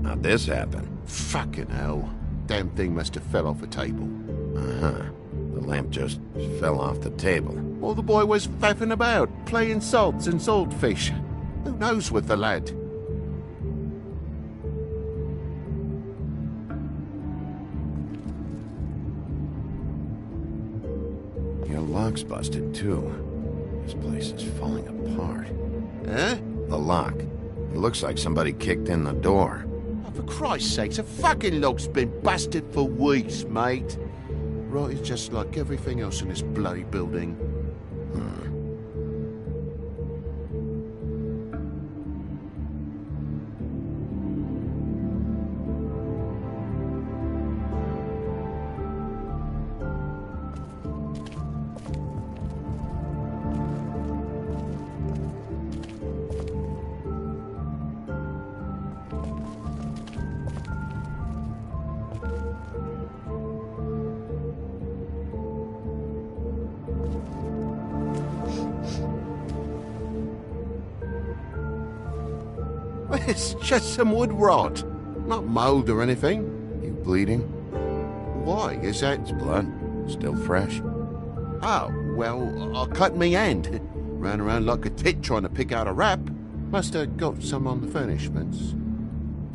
How'd this happen? Fucking hell. Damn thing must have fell off a table. Uh-huh. The lamp just fell off the table. Well, the boy was faffing about, playing salts and saltfish. Who knows with the lad? Your lock's busted, too. This place is falling apart. Eh? The lock. It looks like somebody kicked in the door. For Christ's sakes, a fucking lock's been busted for weeks, mate. Right, it's just like everything else in this bloody building. It's just some wood rot. Not mold or anything. You bleeding? Why? Is that... It's blood. Still fresh. Oh, well, I cut me hand. Ran around like a tit trying to pick out a wrap. Must have got some on the furnishments.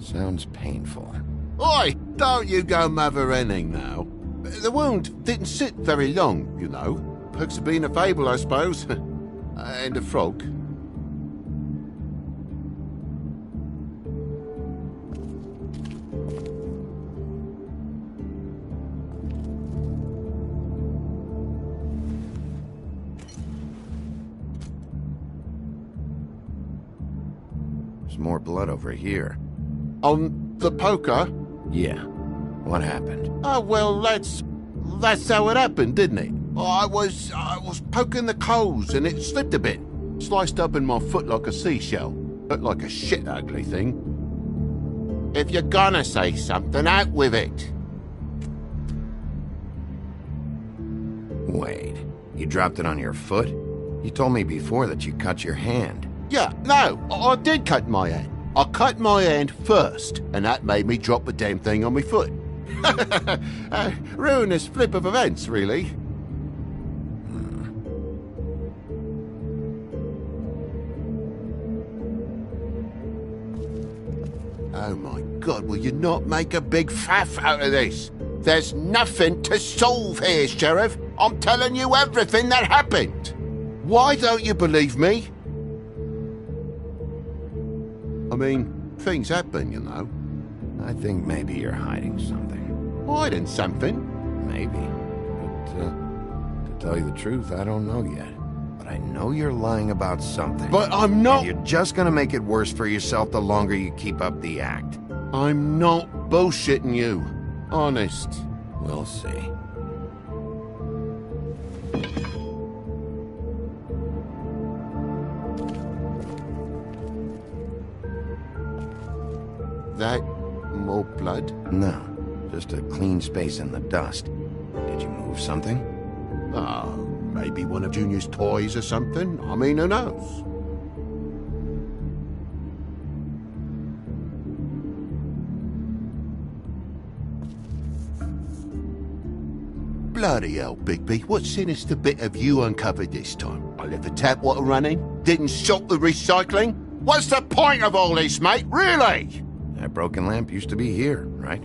Sounds painful. Oi! Don't you go mother-henning now. The wound didn't sit very long, you know. Perks of being a fable, I suppose. And a frog. More blood over here. On the poker? Yeah. What happened? Oh, well, that's how it happened, didn't it? I was poking the coals and it slipped a bit. Sliced up in my foot like a seashell. Looked like a shit ugly thing. If you're gonna say something, out with it. Wait. You dropped it on your foot? You told me before that you cut your hand. Yeah, no, I did cut my hand. I cut my hand first, and that made me drop the damn thing on my foot. Ruinous flip of events, really. Oh my God, will you not make a big faff out of this? There's nothing to solve here, Sheriff. I'm telling you everything that happened. Why don't you believe me? I mean, things happen, you know. I think maybe you're hiding something. Hiding something? Maybe. But, to tell you the truth, I don't know yet. But I know you're lying about something. But I'm not... And you're just gonna make it worse for yourself the longer you keep up the act. I'm not bullshitting you. Honest. We'll see. That more blood? No, just a clean space in the dust. Did you move something? Oh, maybe one of Junior's toys or something. I mean, who knows? Bloody hell, Bigby. What sinister bit have you uncovered this time? I left the tap water running? Didn't stop the recycling? What's the point of all this, mate? Really? That broken lamp used to be here, right?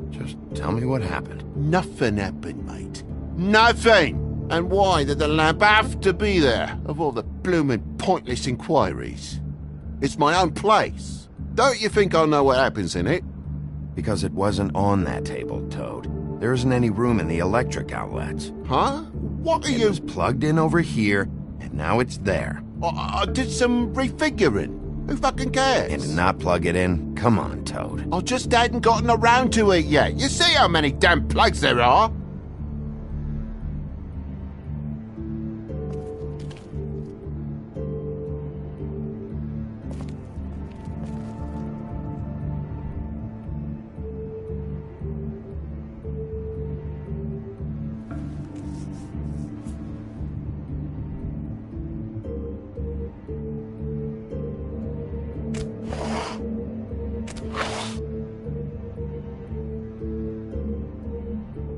Just tell me what happened. Nothing happened, mate. Nothing! And why did the lamp have to be there, of all the bloomin' pointless inquiries? It's my own place. Don't you think I'll know what happens in it? Because it wasn't on that table, Toad. There isn't any room in the electric outlets. Huh? What are you... It was plugged in over here, and now it's there. I did some refiguring. Who fucking cares? And not plug it in? Come on, Toad. I just hadn't gotten around to it yet. You see how many damn plugs there are?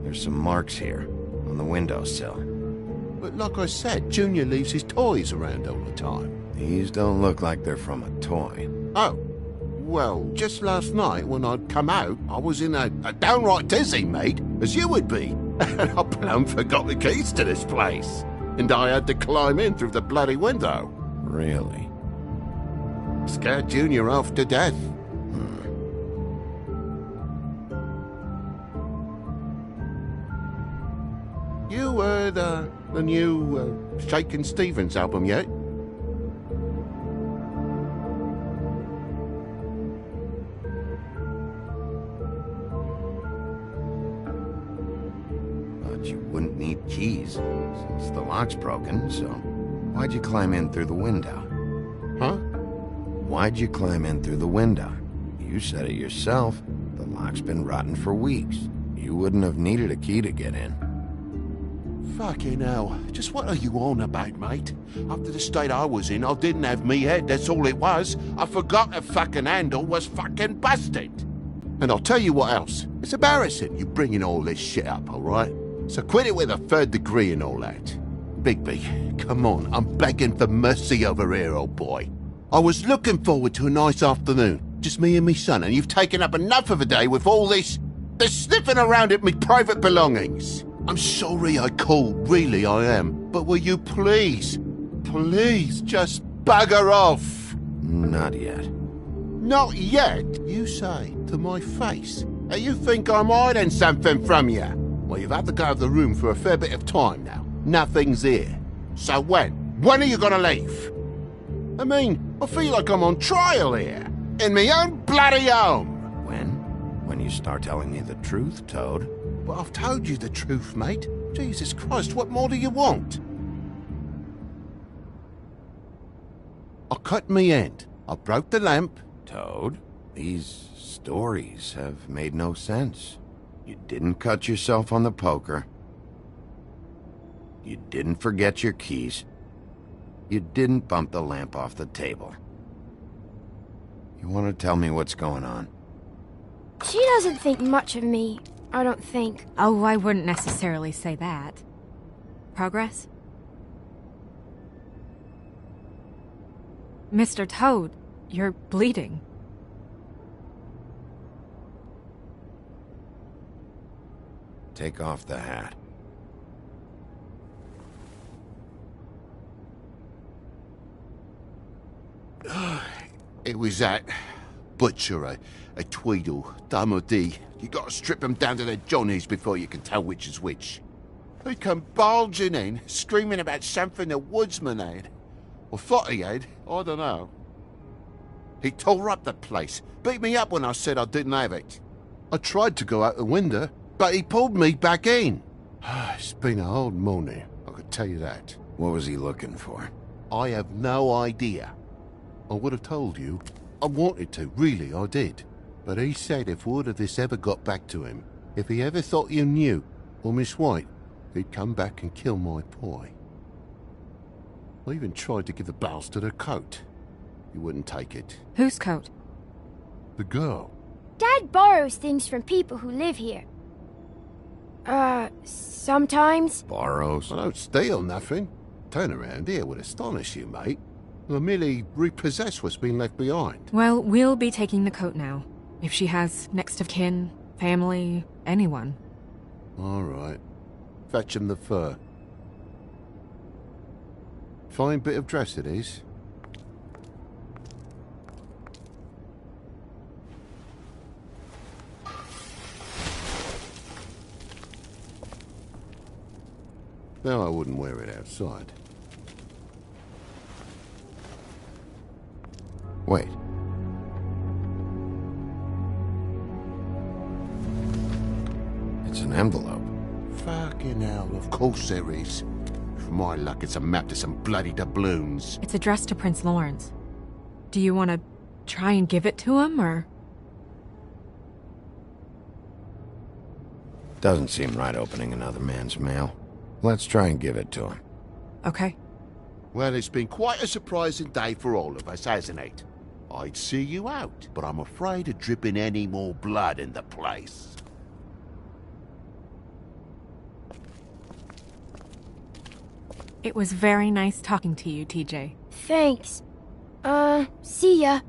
There's some marks here, on the windowsill. But like I said, Junior leaves his toys around all the time. These don't look like they're from a toy. Oh. Well, just last night when I'd come out, I was in a downright dizzy, mate, as you would be. And I plumb forgot the keys to this place. And I had to climb in through the bloody window. Really? Scared Junior off to death. You heard the new Shakin' Stevens album yet? But you wouldn't need keys, since the lock's broken, so why'd you climb in through the window? Huh? Why'd you climb in through the window? You said it yourself. The lock's been rotten for weeks. You wouldn't have needed a key to get in. Fucking hell. Just what are you on about, mate? After the state I was in, I didn't have me head, that's all it was. I forgot the fucking handle was fucking busted. And I'll tell you what else. It's embarrassing you bringing all this shit up, alright? So quit it with a 3rd degree and all that. Bigby, come on, I'm begging for mercy over here, old boy. I was looking forward to a nice afternoon, just me and me son, and you've taken up enough of a day with all this sniffing around at me private belongings. I'm sorry I called, really I am. But will you please just bugger off? Not yet. Not yet, you say, to my face. Now you think I'm hiding something from you? Well, you've had to go out of the room for a fair bit of time now. Nothing's here. So when? When are you gonna leave? I mean, I feel like I'm on trial here. In my own bloody home. When? When you start telling me the truth, Toad. But I've told you the truth, mate. Jesus Christ, what more do you want? I cut me end. I broke the lamp. Toad, these stories have made no sense. You didn't cut yourself on the poker. You didn't forget your keys. You didn't bump the lamp off the table. You want to tell me what's going on? She doesn't think much of me, I don't think. Oh, I wouldn't necessarily say that. Progress? Mr. Toad, you're bleeding. Take off the hat. It was that butcher, a Tweedle, Dum or D. You gotta strip them down to their johnnies before you can tell which is which. He come bulging in, screaming about something the woodsman had. Or thought he had, I don't know. He tore up the place, beat me up when I said I didn't have it. I tried to go out the window, but he pulled me back in. It's been a hard morning, I could tell you that. What was he looking for? I have no idea. I would have told you. I wanted to, really, I did. But he said if word of this ever got back to him, if he ever thought you knew, or Miss White, he'd come back and kill my boy. I even tried to give the bastard a coat. He wouldn't take it. Whose coat? The girl. Dad borrows things from people who live here. Sometimes. Borrows? I don't steal nothing. Turn around here would astonish you, mate. I merely repossess what's been left behind. Well, we'll be taking the coat now. If she has next of kin, family, anyone. All right. Fetch him the fur. Fine bit of dress it is. No, I wouldn't wear it outside. Wait. It's an envelope. Fucking hell, of course there is. For my luck, it's a map to some bloody doubloons. It's addressed to Prince Lawrence. Do you want to try and give it to him, or...? Doesn't seem right opening another man's mail. Let's try and give it to him. Okay. Well, it's been quite a surprising day for all of us, hasn't it? I'd see you out, but I'm afraid of dripping any more blood in the place. It was very nice talking to you, TJ. Thanks. See ya.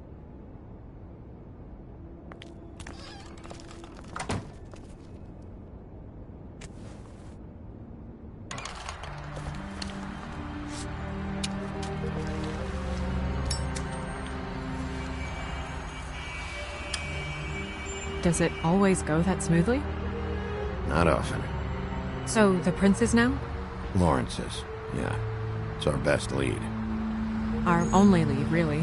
Does it always go that smoothly? Not often. So, the prince's now? Lawrence's, yeah. It's our best lead. Our only lead, really.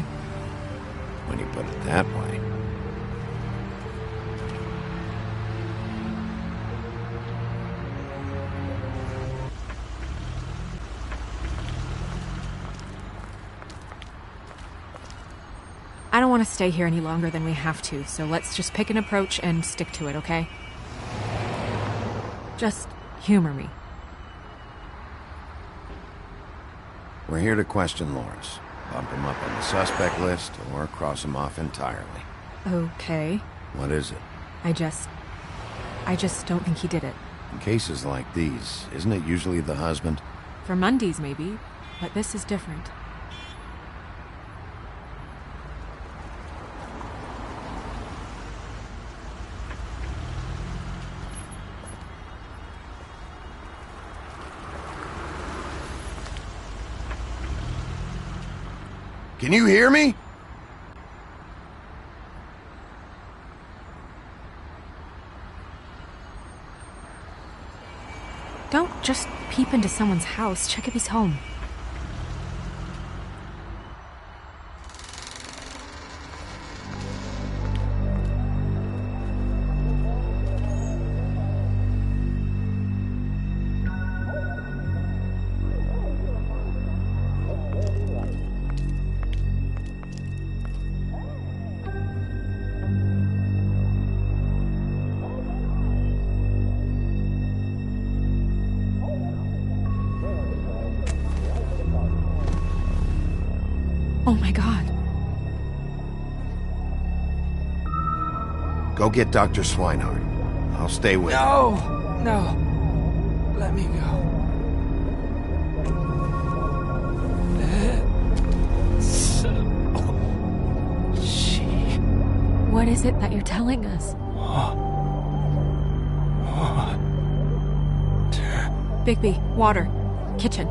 When you put it that way. I don't want to stay here any longer than we have to, so let's just pick an approach and stick to it, okay? Just humor me. We're here to question Lawrence. Bump him up on the suspect list, or cross him off entirely. Okay. What is it? I just don't think he did it. In cases like these, isn't it usually the husband? For Mondays, maybe, but this is different. Can you hear me? Don't just peep into someone's house. Check if he's home. Oh my god. Go get Dr. Swinehart. I'll stay with you. No! Let me go. What is it that you're telling us? Bigby, water. Kitchen.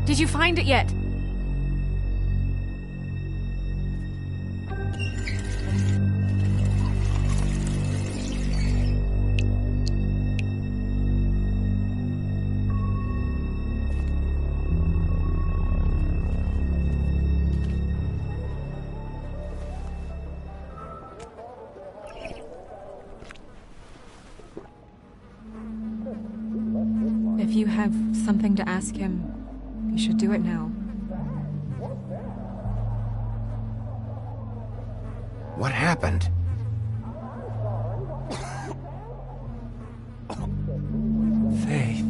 Did you find it yet? If you have something to ask him, you should do it now. What happened? Faith.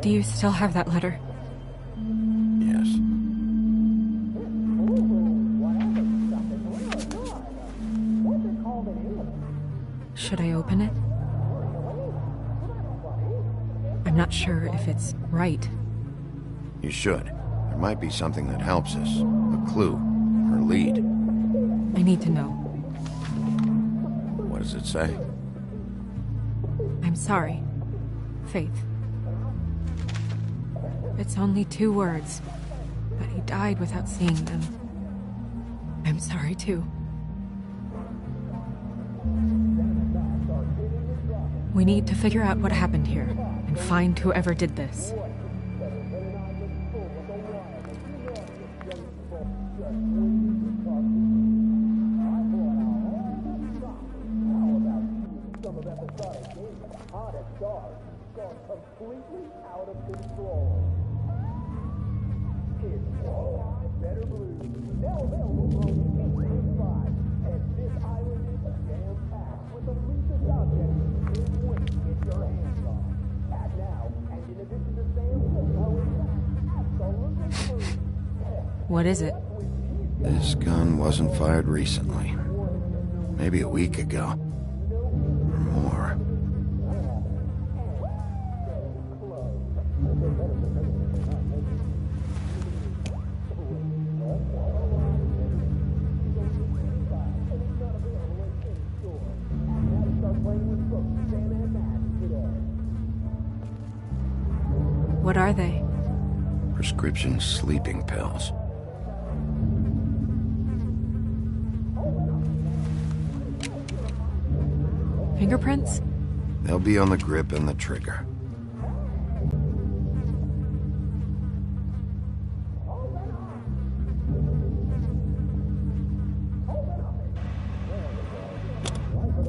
Do you still have that letter? Yes. Should I open it? I'm not sure if it's right. You should. There might be something that helps us. A clue. Or lead. I need to know. What does it say? I'm sorry. Faith. It's only 2 words, but he died without seeing them. I'm sorry too. We need to figure out what happened here, and find whoever did this. What is it? This gun wasn't fired recently. Maybe a week ago. Or more. What are they? Prescription sleeping pills. Fingerprints? They'll be on the grip and the trigger.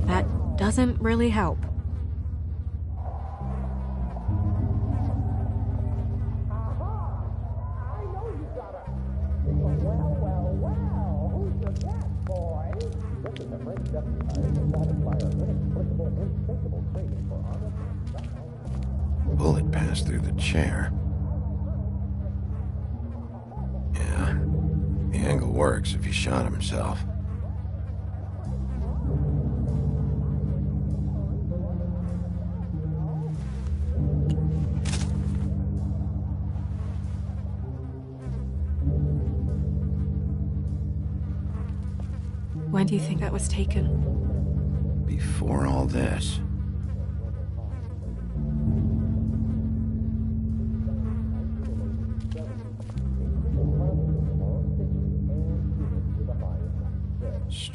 That doesn't really help. Bullet passed through the chair. Yeah, the angle works if he shot himself. When do you think that was taken? Before all this.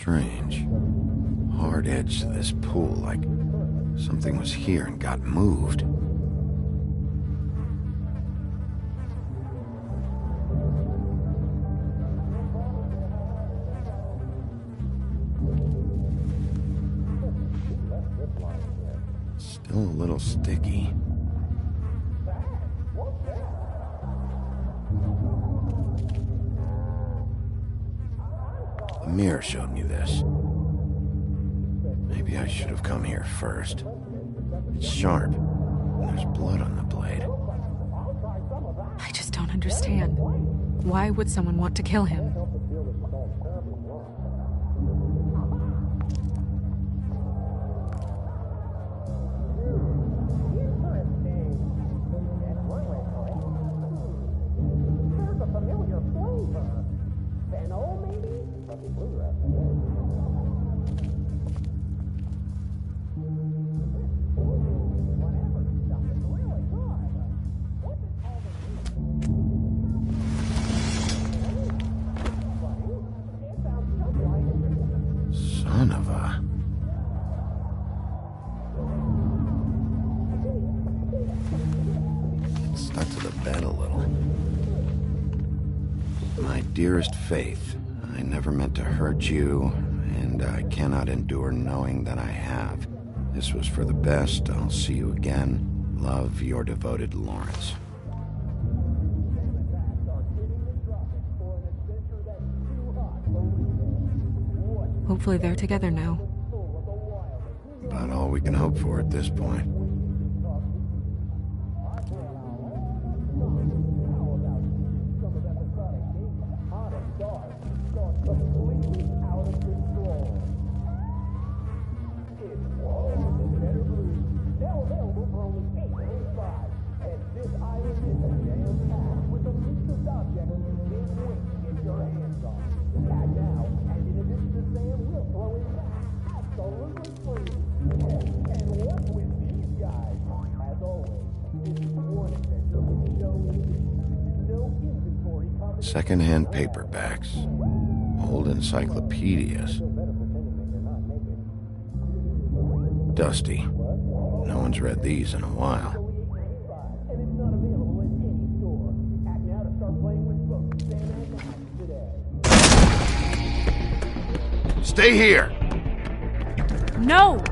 Strange. Hard edge to this pool, like something was here and got moved. Still a little sticky. The mirror showed me this. Maybe I should have come here first. It's sharp, and there's blood on the blade. I just don't understand. Why would someone want to kill him? Son of a... It's stuck to the bed a little. My dearest Faith, I never meant to hurt you, and I cannot endure knowing that I have. This was for the best. I'll see you again. Love, your devoted Lawrence. Hopefully they're together now. About all we can hope for at this point. Second-hand paperbacks, old encyclopedias. Dusty. No one's read these in a while. Stay here! No!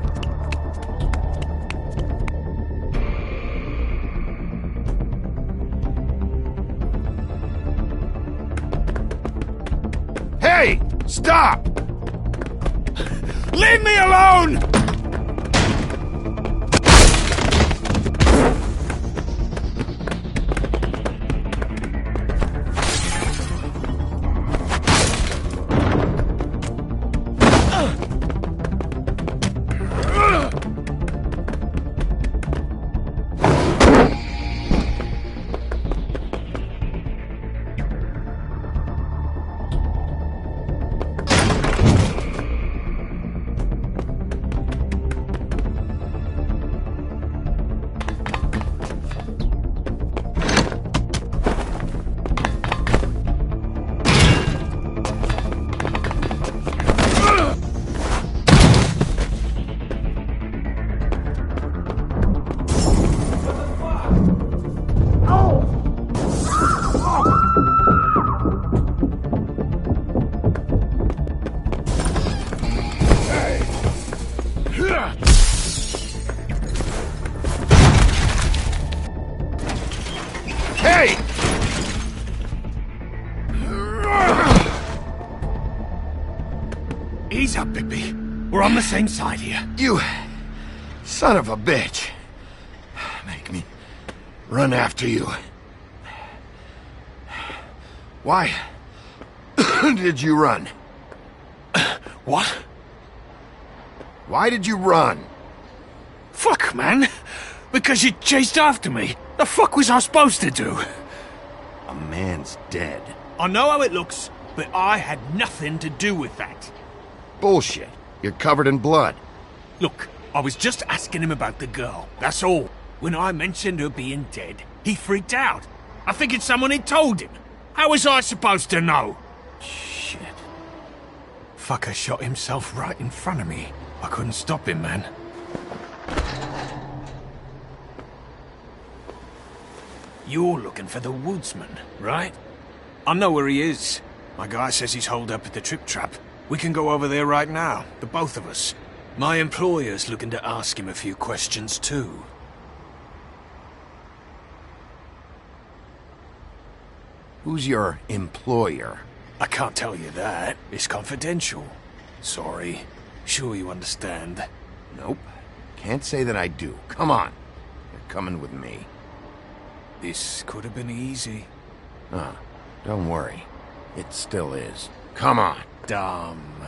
Hey! Stop! Leave me alone! Ease up, Bigby. We're on the same side here. You son of a bitch. Make me run after you. Why did you run? What? Why did you run? Fuck, man. Because you chased after me. The fuck was I supposed to do? A man's dead. I know how it looks, but I had nothing to do with that. Bullshit. You're covered in blood. Look, I was just asking him about the girl, that's all. When I mentioned her being dead, he freaked out. I figured someone had told him. How was I supposed to know? Shit. fucker shot himself right in front of me. I couldn't stop him, man. You're looking for the woodsman, right? I know where he is. My guy says he's holed up at the Trip Trap. We can go over there right now, the both of us. My employer's looking to ask him a few questions, too. Who's your employer? I can't tell you that. It's confidential. Sorry. Sure you understand. Nope. Can't say that I do. Come on. You're coming with me. This could have been easy. Don't worry. It still is. Come on. Dumb.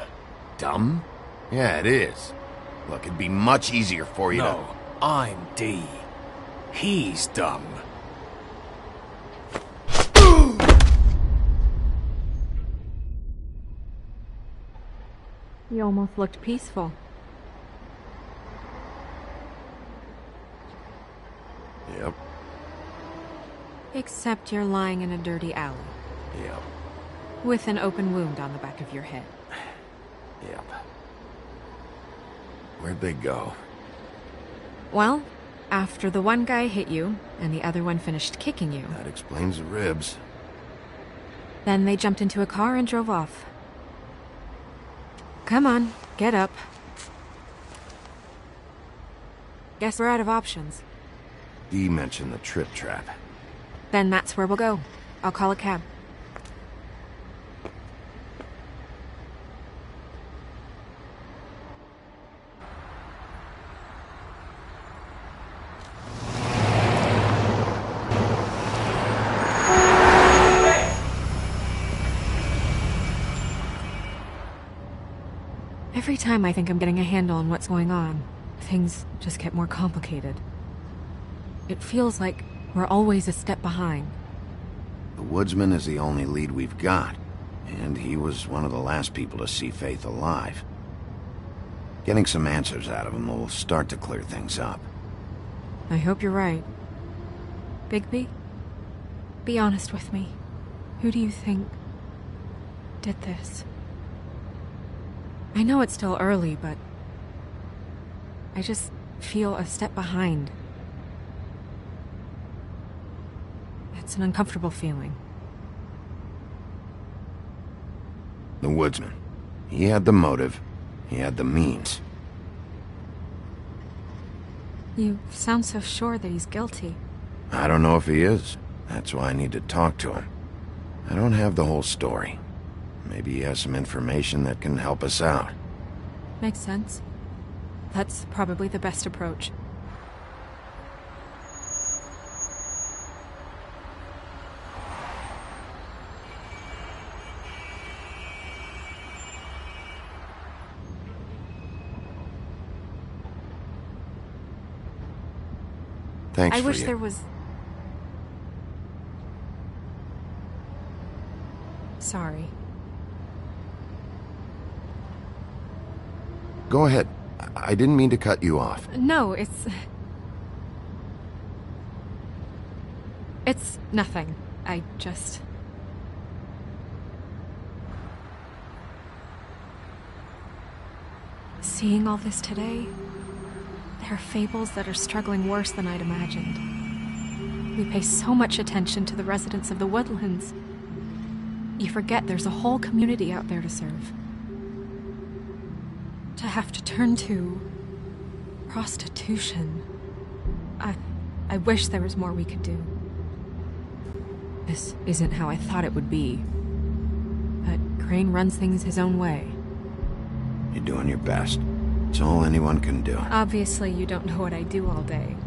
Dumb? Yeah, it is. Look, it'd be much easier for you to... No, I'm D. He's dumb. You almost looked peaceful. Yep. Except you're lying in a dirty alley. Yep. With an open wound on the back of your head. Yep. Where'd they go? Well, after the one guy hit you, and the other one finished kicking you... That explains the ribs. Then they jumped into a car and drove off. Come on, get up. Guess we're out of options. Dee mentioned the Trip Trap. Then that's where we'll go. I'll call a cab. Every time I think I'm getting a handle on what's going on, things just get more complicated. It feels like we're always a step behind. The woodsman is the only lead we've got, and he was one of the last people to see Faith alive. Getting some answers out of him will start to clear things up. I hope you're right. Bigby, be honest with me. Who do you think did this? I know it's still early, but I just feel a step behind. It's an uncomfortable feeling. The woodsman. He had the motive. He had the means. You sound so sure that he's guilty. I don't know if he is. That's why I need to talk to him. I don't have the whole story. Maybe he has some information that can help us out. Makes sense. That's probably the best approach. Thanks I for wish you. there was... Sorry. Go ahead. I didn't mean to cut you off. No, it's nothing. I just... Seeing all this today, there are fables that are struggling worse than I'd imagined. We pay so much attention to the residents of the woodlands. You forget there's a whole community out there to serve. To have to turn to prostitution. I wish there was more we could do. This isn't how I thought it would be. But Crane runs things his own way. You're doing your best. It's all anyone can do. Obviously, you don't know what I do all day.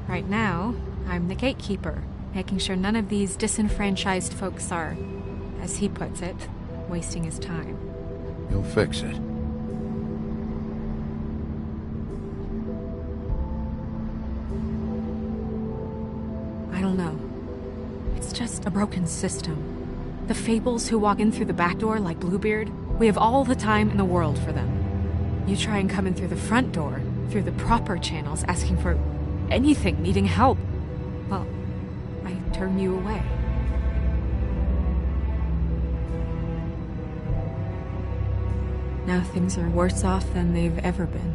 Right now, I'm the gatekeeper, making sure none of these disenfranchised folks are, as he puts it, wasting his time. You'll fix it. I don't know. It's just a broken system. The fables who walk in through the back door like Bluebeard, we have all the time in the world for them. You try and come in through the front door, through the proper channels, asking for anything, needing help. Well, I turn you away. Now things are worse off than they've ever been.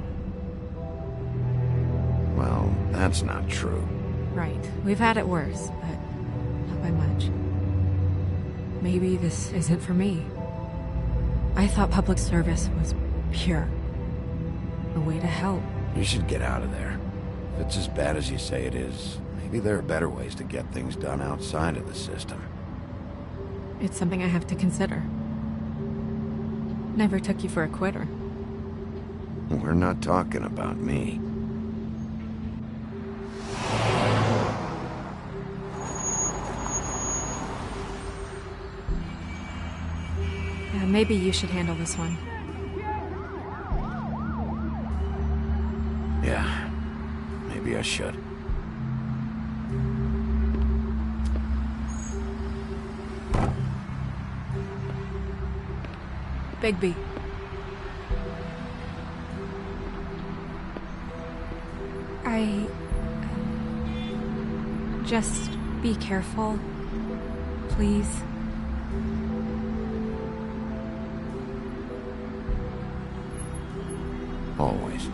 Well, that's not true. Right. We've had it worse, but not by much. Maybe this isn't for me. I thought public service was pure. A way to help. You should get out of there. If it's as bad as you say it is, maybe there are better ways to get things done outside of the system. It's something I have to consider. Never took you for a quitter. We're not talking about me. Maybe you should handle this one. Yeah, maybe I should. Bigby. Just be careful, please. Always.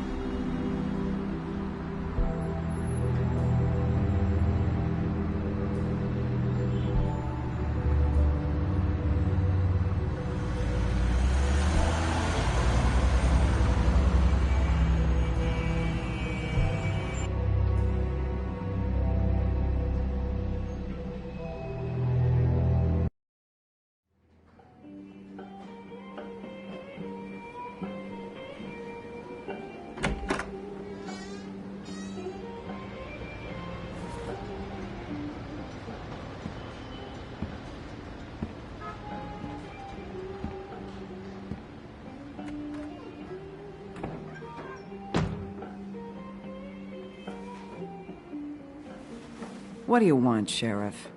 What do you want, Sheriff?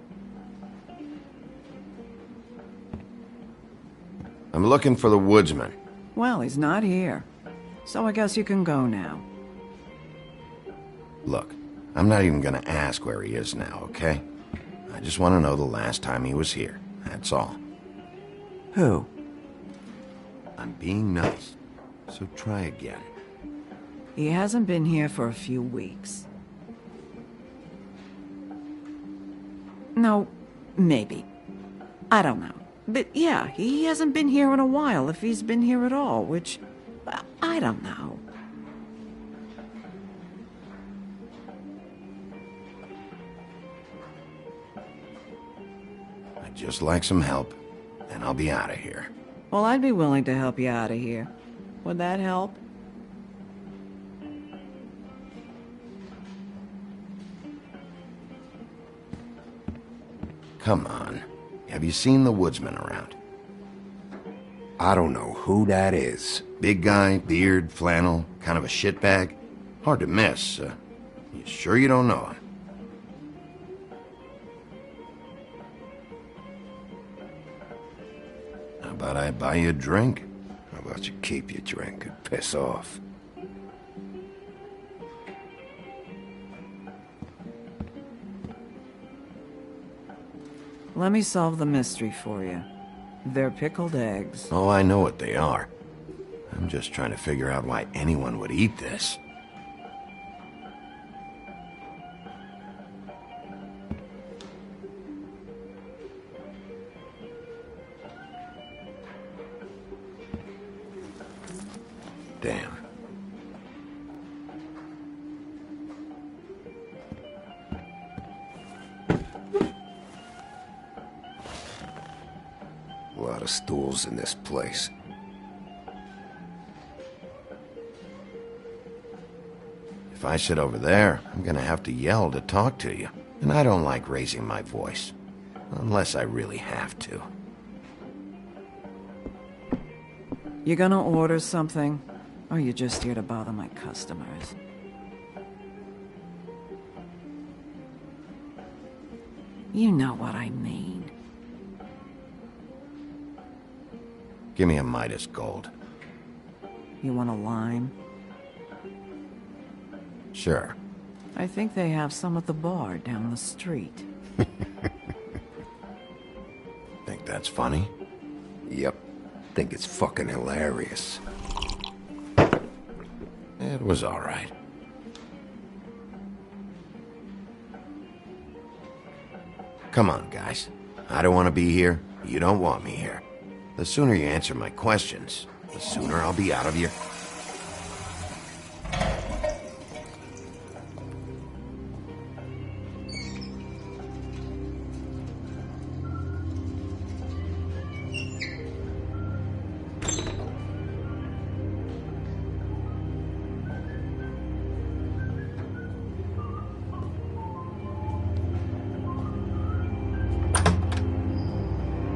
I'm looking for the woodsman. Well, he's not here. So I guess you can go now. Look, I'm not even gonna ask where he is now, okay? I just want to know the last time he was here. That's all. Who? I'm being nice, so try again. He hasn't been here for a few weeks. No, maybe. I don't know. But yeah, he hasn't been here in a while, if he's been here at all, which... I don't know. I'd just like some help, and I'll be out of here. Well, I'd be willing to help you out of here. Would that help? Come on. Have you seen the woodsman around? I don't know who that is. Big guy, beard, flannel, kind of a shitbag. Hard to miss. You sure you don't know him? How about I buy you a drink? How about you keep your drink and piss off? Let me solve the mystery for you. They're pickled eggs. Oh, I know what they are. I'm just trying to figure out why anyone would eat this. Damn. A lot of stools in this place. If I sit over there, I'm gonna have to yell to talk to you. And I don't like raising my voice. Unless I really have to. You gonna order something? Or you just here to bother my customers? You know what I mean. Give me a Midas Gold. You want a lime? Sure. I think they have some at the bar down the street. Think that's funny? Yep. Think it's fucking hilarious. It was all right. Come on, guys. I don't want to be here. You don't want me here. The sooner you answer my questions, the sooner I'll be out of your...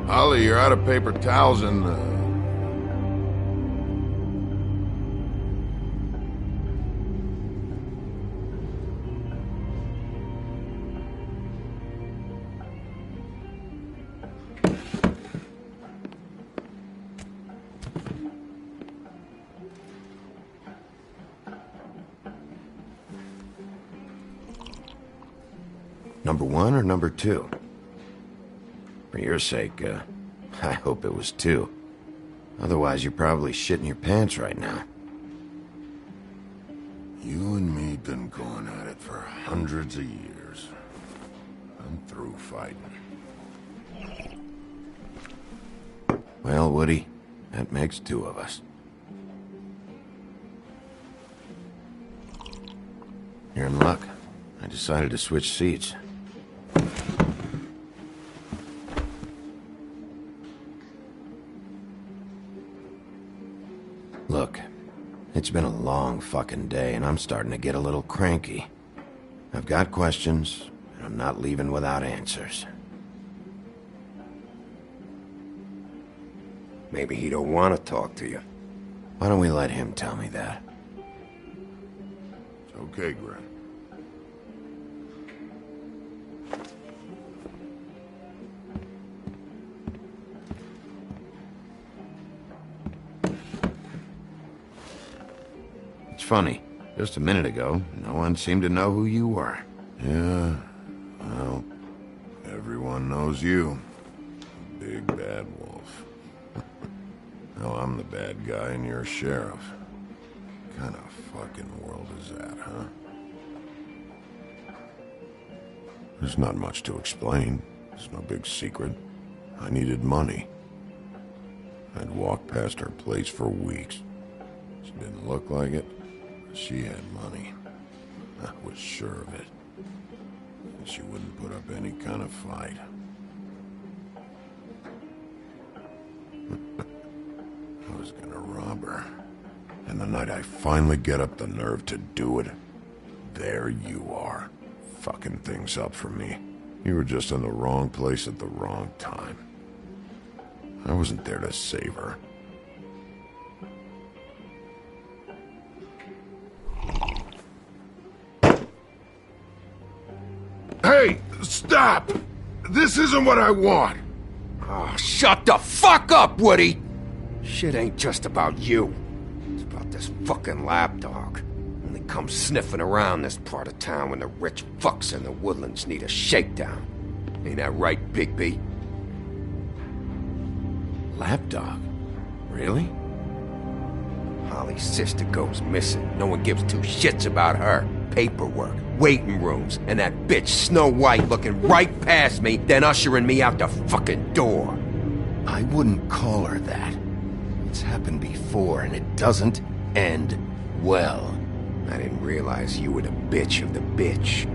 Ollie, you're out of paper towels and, Number 1 or number 2? For your sake, I hope it was 2. Otherwise, you're probably shitting your pants right now. You and me been going at it for hundreds of years. I'm through fighting. Well, Woody, that makes 2 of us. You're in luck. I decided to switch seats. Look, it's been a long fucking day, and I'm starting to get a little cranky. I've got questions, and I'm not leaving without answers. Maybe he don't want to talk to you. Why don't we let him tell me that? It's okay, Gren. It's funny. Just a minute ago, no one seemed to know who you were. Yeah, well, everyone knows you. Big bad wolf. Now I'm the bad guy and you're sheriff. What kind of fucking world is that, huh? There's not much to explain. It's no big secret. I needed money. I'd walked past her place for weeks. She didn't look like it. She had money. I was sure of it. And she wouldn't put up any kind of fight. I was gonna rob her. And the night I finally get up the nerve to do it, there you are, fucking things up for me. You were just in the wrong place at the wrong time. I wasn't there to save her. Hey, stop! This isn't what I want! Oh, shut the fuck up, Woody! Shit ain't just about you. It's about this fucking lapdog. Only comes sniffing around this part of town when the rich fucks in the woodlands need a shakedown. Ain't that right, Bigby? Lapdog? Really? Holly's sister goes missing. No one gives 2 shits about her. Paperwork, waiting rooms, and that bitch Snow White looking right past me, then ushering me out the fucking door. I wouldn't call her that. It's happened before, and it doesn't end well. I didn't realize you were the bitch of the bitch.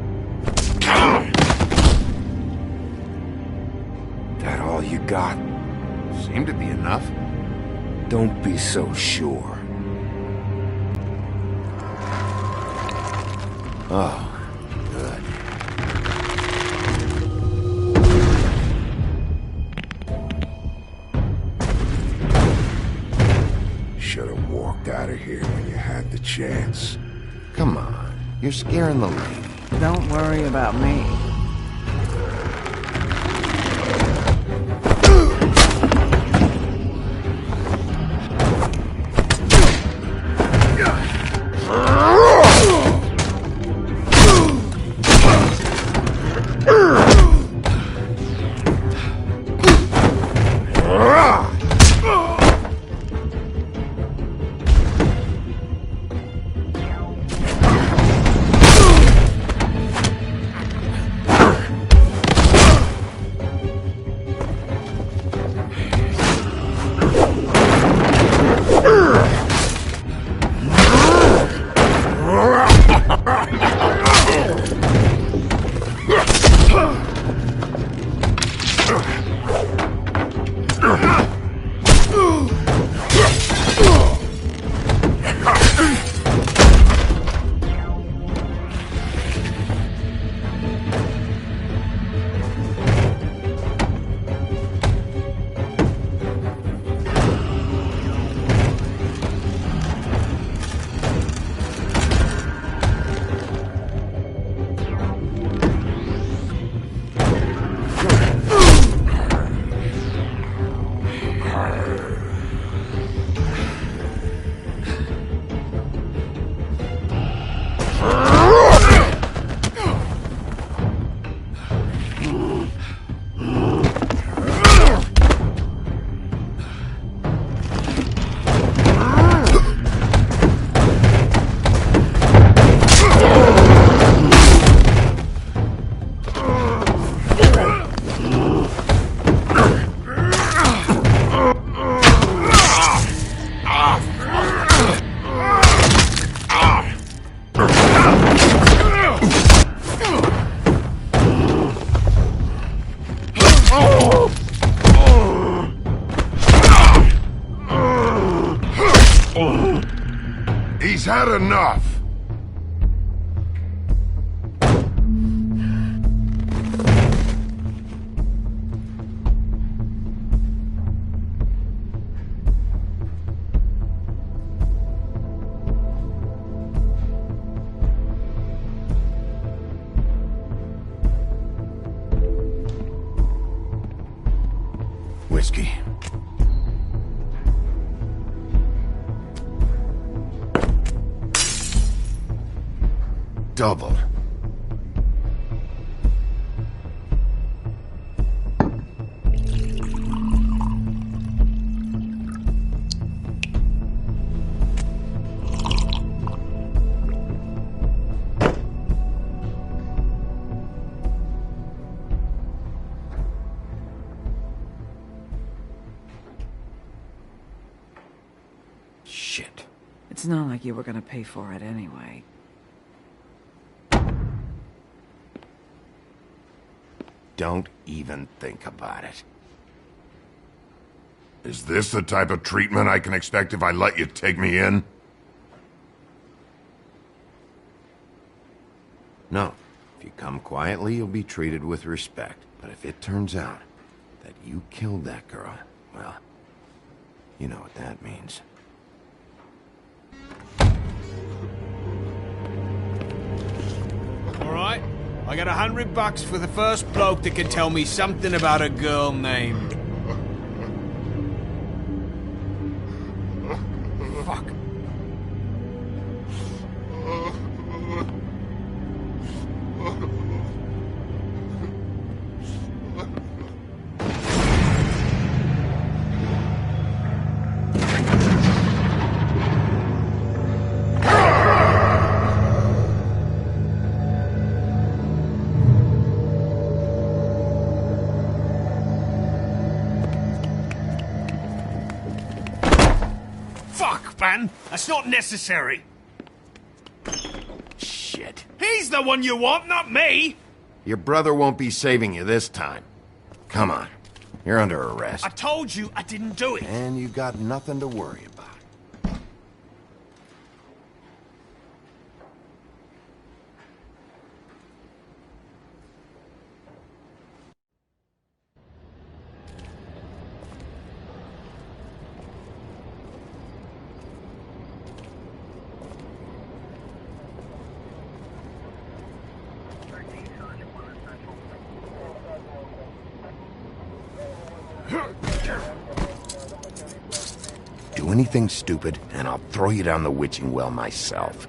That all you got? Seemed to be enough. Don't be so sure. Oh, good. Should have walked out of here when you had the chance. Come on, you're scaring the lady. Don't worry about me. He's had enough. Whiskey. Double. Shit. It's not like you were gonna pay for it anyway. Don't even think about it. Is this the type of treatment I can expect if I let you take me in? No. If you come quietly, you'll be treated with respect. But if it turns out that you killed that girl, well, you know what that means. Alright, I got $100 for the first bloke that can tell me something about a girl named... Fuck. Man, that's not necessary. Shit. He's the one you want, not me. Your brother won't be saving you this time. Come on. You're under arrest. I told you I didn't do it. And you got nothing to worry about. Do anything stupid, and I'll throw you down the witching well myself.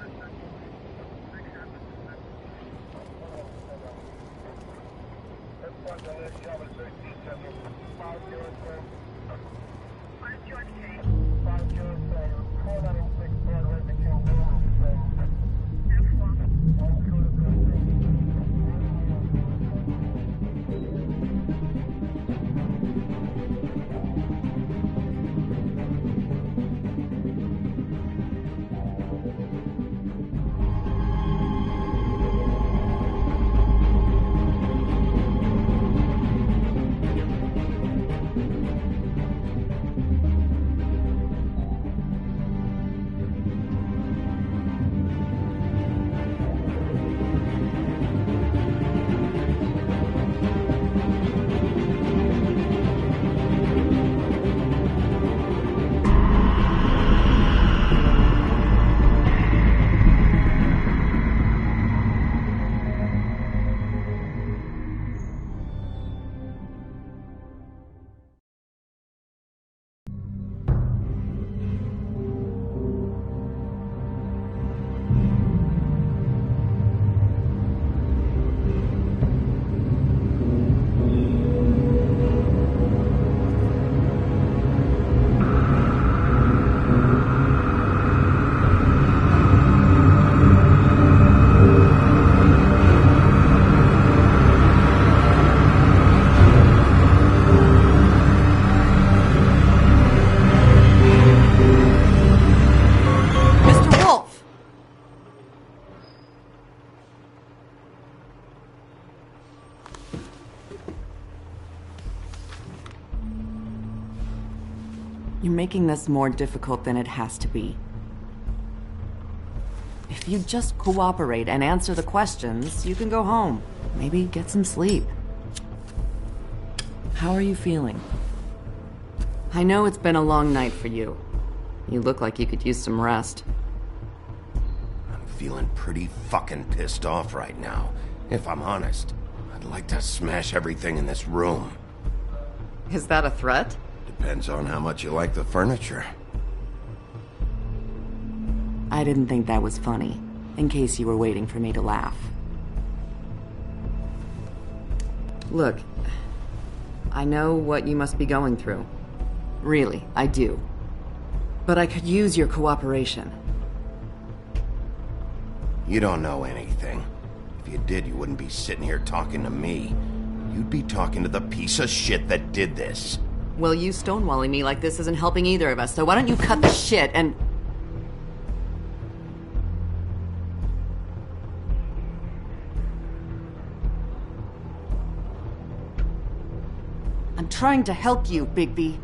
You're making this more difficult than it has to be. If you just cooperate and answer the questions, you can go home. Maybe get some sleep. How are you feeling? I know it's been a long night for you. You look like you could use some rest. I'm feeling pretty fucking pissed off right now, if I'm honest. I'd like to smash everything in this room. Is that a threat? Depends on how much you like the furniture. I didn't think that was funny, in case you were waiting for me to laugh. Look, I know what you must be going through. Really, I do. But I could use your cooperation. You don't know anything. If you did, you wouldn't be sitting here talking to me. You'd be talking to the piece of shit that did this. Well, you stonewalling me like this isn't helping either of us, so why don't you cut the shit and... I'm trying to help you, Bigby.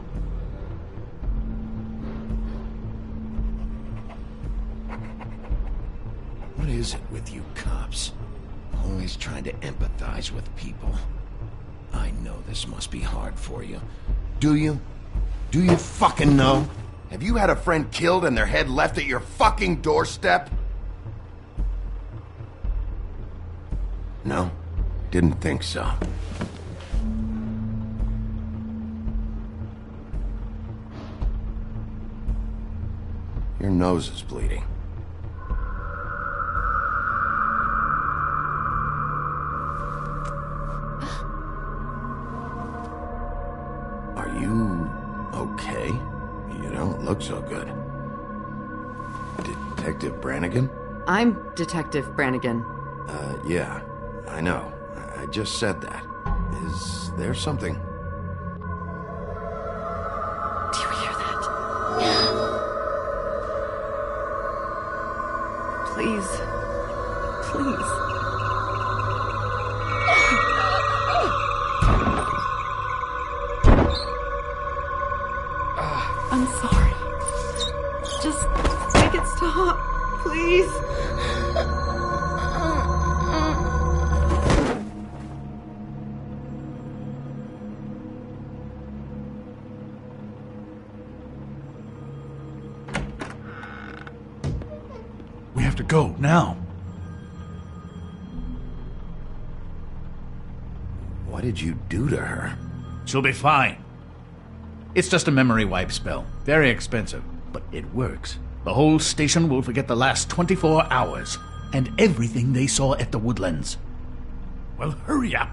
What is it with you cops? Always trying to empathize with people. I know this must be hard for you. Do you? Do you fucking know? Have you had a friend killed and their head left at your fucking doorstep? No? Didn't think so. Your nose is bleeding. Are you okay? You don't look so good. Detective Brannigan? I'm Detective Brannigan. Yeah, I know. I just said that. Is there something? Do you hear that? Please. Please. I'm sorry. Just make it stop, please. We have to go, now. What did you do to her? She'll be fine. It's just a memory wipe spell. Very expensive, but it works. The whole station will forget the last 24 hours, and everything they saw at the Woodlands. Well, hurry up.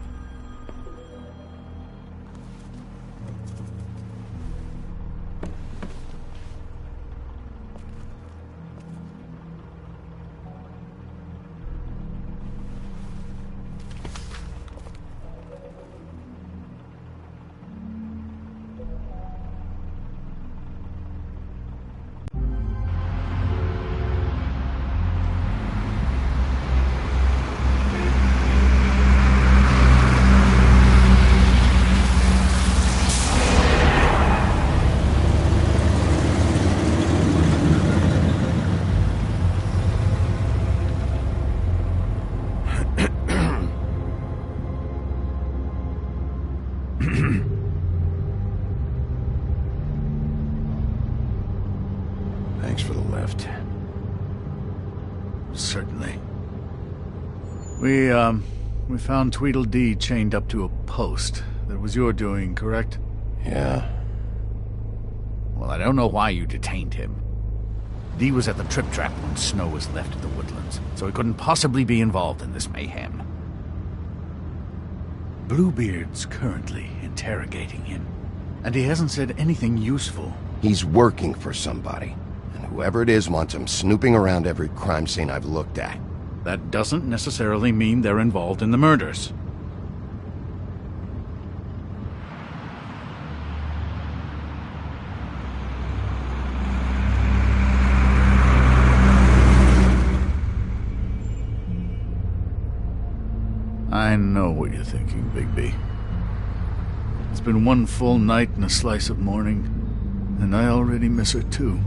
Thanks for the lift. Certainly. We found Tweedledee chained up to a post. That was your doing, correct? Yeah. Well, I don't know why you detained him. Dee was at the trip trap when Snow was left at the Woodlands, so he couldn't possibly be involved in this mayhem. Bluebeard's currently interrogating him, and he hasn't said anything useful. He's working for somebody, and whoever it is wants him snooping around every crime scene I've looked at. That doesn't necessarily mean they're involved in the murders. I know what you're thinking, Bigby. It's been one full night and a slice of morning, and I already miss her too.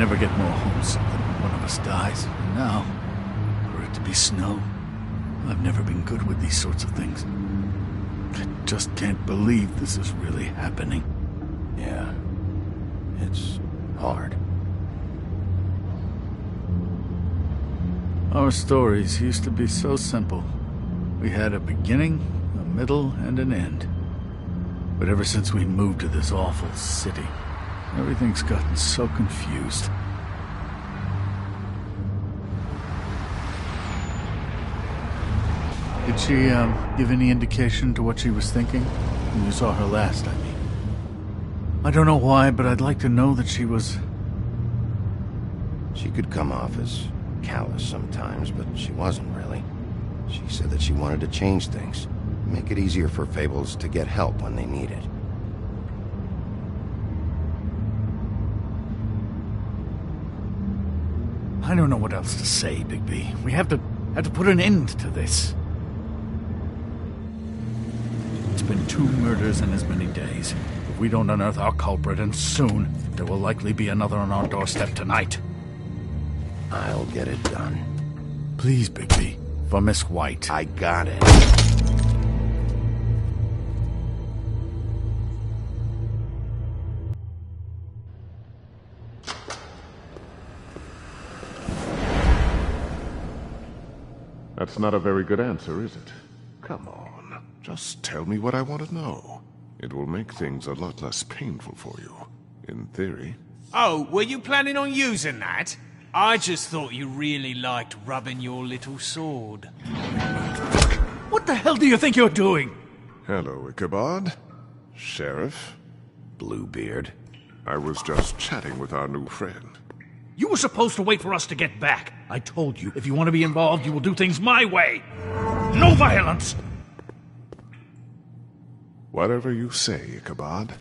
never get more homesick than when one of us dies. And now, for it to be snow, I've never been good with these sorts of things. I just can't believe this is really happening. Yeah, it's hard. Our stories used to be so simple. We had a beginning, a middle, and an end. But ever since we moved to this awful city, everything's gotten so confused. Did she, give any indication to what she was thinking? When you saw her last, I mean. I don't know why, but I'd like to know that she was... She could come off as callous sometimes, but she wasn't really. She said that she wanted to change things, make it easier for Fables to get help when they need it. I don't know what else to say, Bigby. We have to put an end to this. It's been 2 murders in as many days. If we don't unearth our culprit, and soon, there will likely be another on our doorstep tonight. I'll get it done. Please, Bigby. For Miss White. I got it. That's not a very good answer, is it? Come on, just tell me what I want to know. It will make things a lot less painful for you, in theory. Oh, were you planning on using that? I just thought you really liked rubbing your little sword. What the hell do you think you're doing? Hello, Ichabod. Sheriff? Bluebeard. I was just chatting with our new friend. You were supposed to wait for us to get back. I told you, if you want to be involved, you will do things my way. No violence! Whatever you say, Ichabod.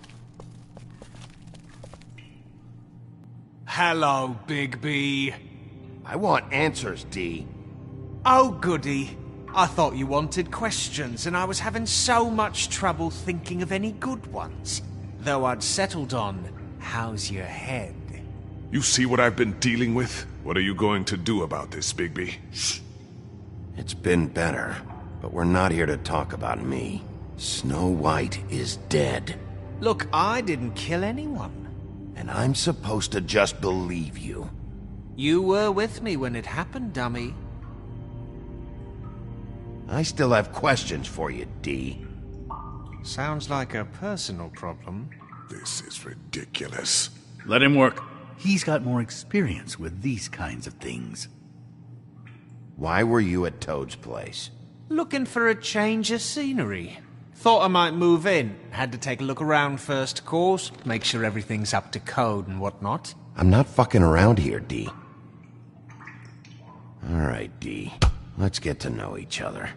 Hello, Bigby. I want answers, D. Oh, goody. I thought you wanted questions, and I was having so much trouble thinking of any good ones. Though I'd settled on, how's your head? You see what I've been dealing with? What are you going to do about this, Bigby? Shh. It's been better, but we're not here to talk about me. Snow White is dead. Look, I didn't kill anyone. And I'm supposed to just believe you. You were with me when it happened, dummy. I still have questions for you, D. Sounds like a personal problem. This is ridiculous. Let him work. He's got more experience with these kinds of things. Why were you at Toad's place? Looking for a change of scenery. Thought I might move in. Had to take a look around first, of course. Make sure everything's up to code and whatnot. I'm not fucking around here, D. Alright, D. Let's get to know each other.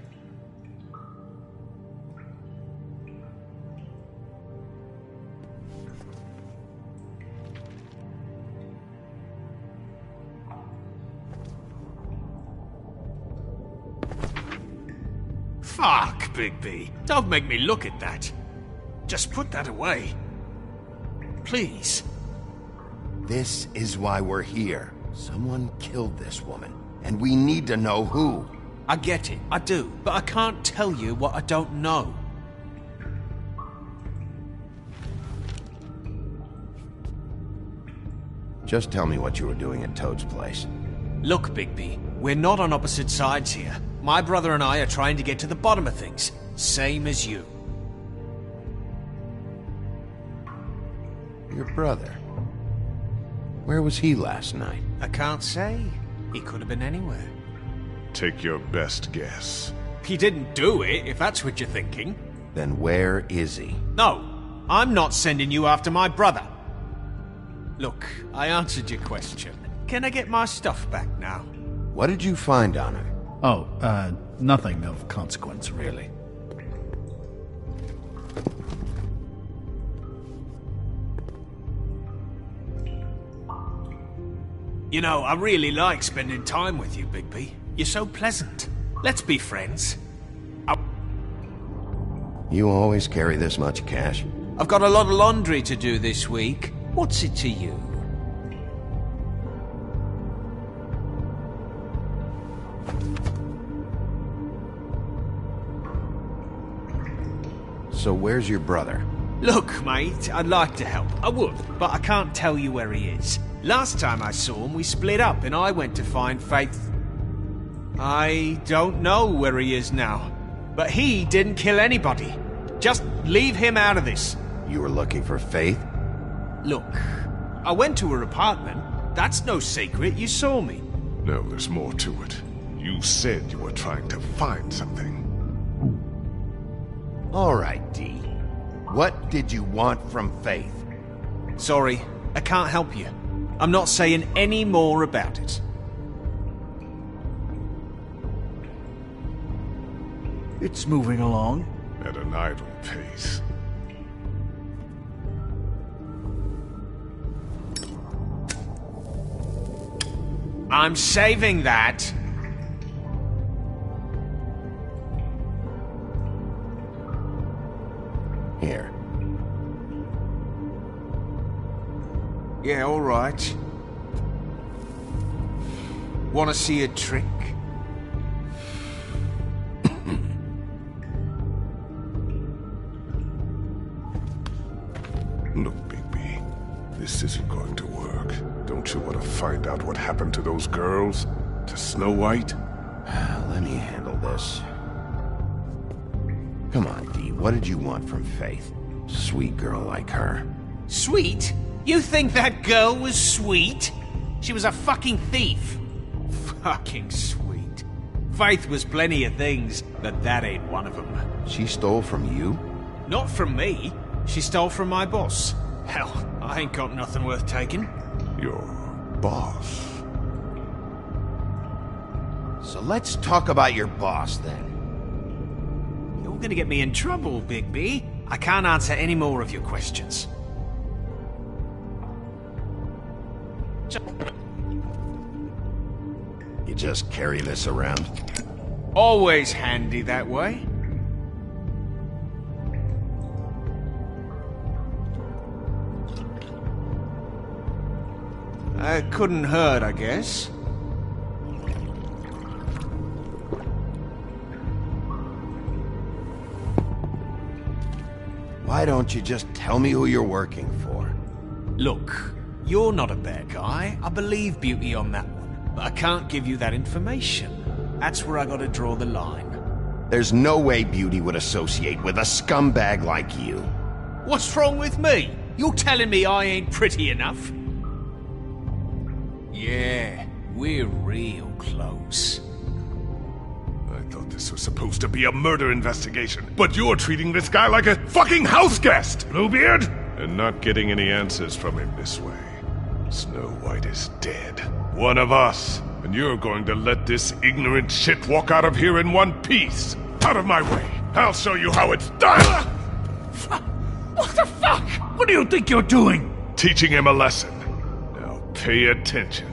Fuck, Bigby. Don't make me look at that. Just put that away. Please. This is why we're here. Someone killed this woman, and we need to know who. I get it, I do, but I can't tell you what I don't know. Just tell me what you were doing at Toad's place. Look, Bigby, we're not on opposite sides here. My brother and I are trying to get to the bottom of things. Same as you. Your brother? Where was he last night? I can't say. He could have been anywhere. Take your best guess. He didn't do it, if that's what you're thinking. Then where is he? No, I'm not sending you after my brother. Look, I answered your question. Can I get my stuff back now? What did you find on her? Oh, nothing of consequence, really. You know, I really like spending time with you, Bigby. You're so pleasant. Let's be friends. You always carry this much cash? I've got a lot of laundry to do this week. What's it to you? So where's your brother? Look, mate, I'd like to help. I would, but I can't tell you where he is. Last time I saw him, we split up and I went to find Faith. I don't know where he is now, but he didn't kill anybody. Just leave him out of this. You were looking for Faith? Look, I went to her apartment. That's no secret. You saw me. No, there's more to it. You said you were trying to find something. All right, D. What did you want from Faith? Sorry, I can't help you. I'm not saying any more about it. It's moving along. At an idle pace. I'm saving that. Here. Yeah, all right. Want to see a trick? Look, Bigby, this isn't going to work. Don't you want to find out what happened to those girls? To Snow White? Let me handle this. Come on, D. What did you want from Faith? Sweet girl like her. Sweet? You think that girl was sweet? She was a fucking thief. Fucking sweet. Faith was plenty of things, but that ain't one of them. She stole from you? Not from me. She stole from my boss. Hell, I ain't got nothing worth taking. Your boss? So let's talk about your boss, then. You're gonna get me in trouble, Bigby. I can't answer any more of your questions. You just carry this around? Always handy that way. Couldn't hurt, I guess. Why don't you just tell me who you're working for? Look, you're not a bad guy. I believe Beauty on that one. But I can't give you that information. That's where I gotta draw the line. There's no way Beauty would associate with a scumbag like you. What's wrong with me? You're telling me I ain't pretty enough? Yeah, we're real close. I thought this was supposed to be a murder investigation, but you're treating this guy like a fucking house guest, Bluebeard! And not getting any answers from him this way. Snow White is dead. One of us. And you're going to let this ignorant shit walk out of here in one piece. Out of my way. I'll show you how it's done! What the fuck? What do you think you're doing? Teaching him a lesson. Now pay attention.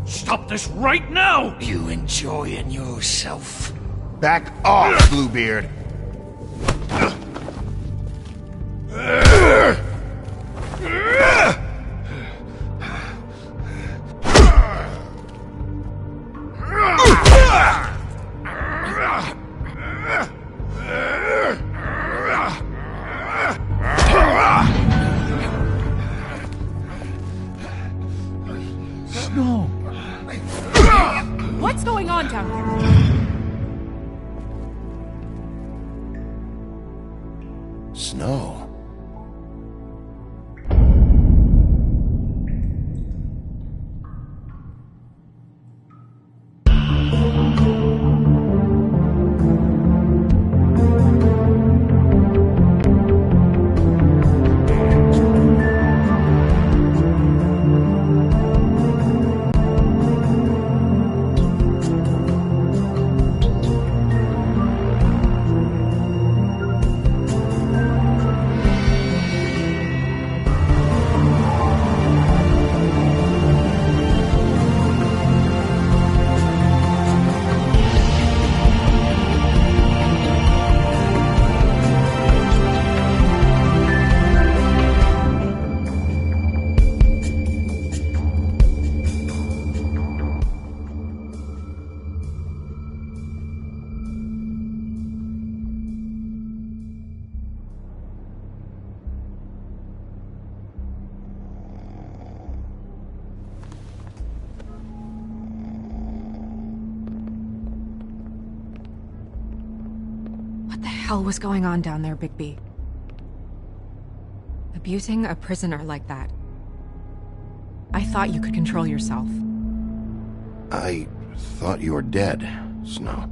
Stop this right now! You enjoying yourself? Back off, Bluebeard! Snow! What's going on down here? Snow. hell was going on down there, Bigby? Abusing a prisoner like that. I thought you could control yourself. I thought you were dead, Snow.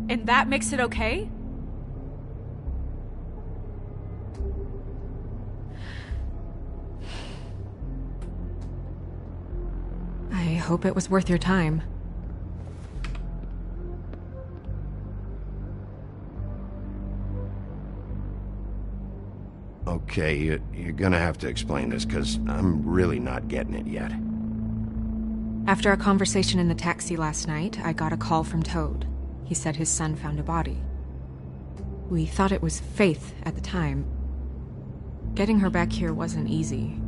And that makes it okay? I hope it was worth your time. Okay, you're gonna have to explain this, because I'm really not getting it yet. After a conversation in the taxi last night, I got a call from Toad. He said his son found a body. We thought it was Faith at the time. Getting her back here wasn't easy,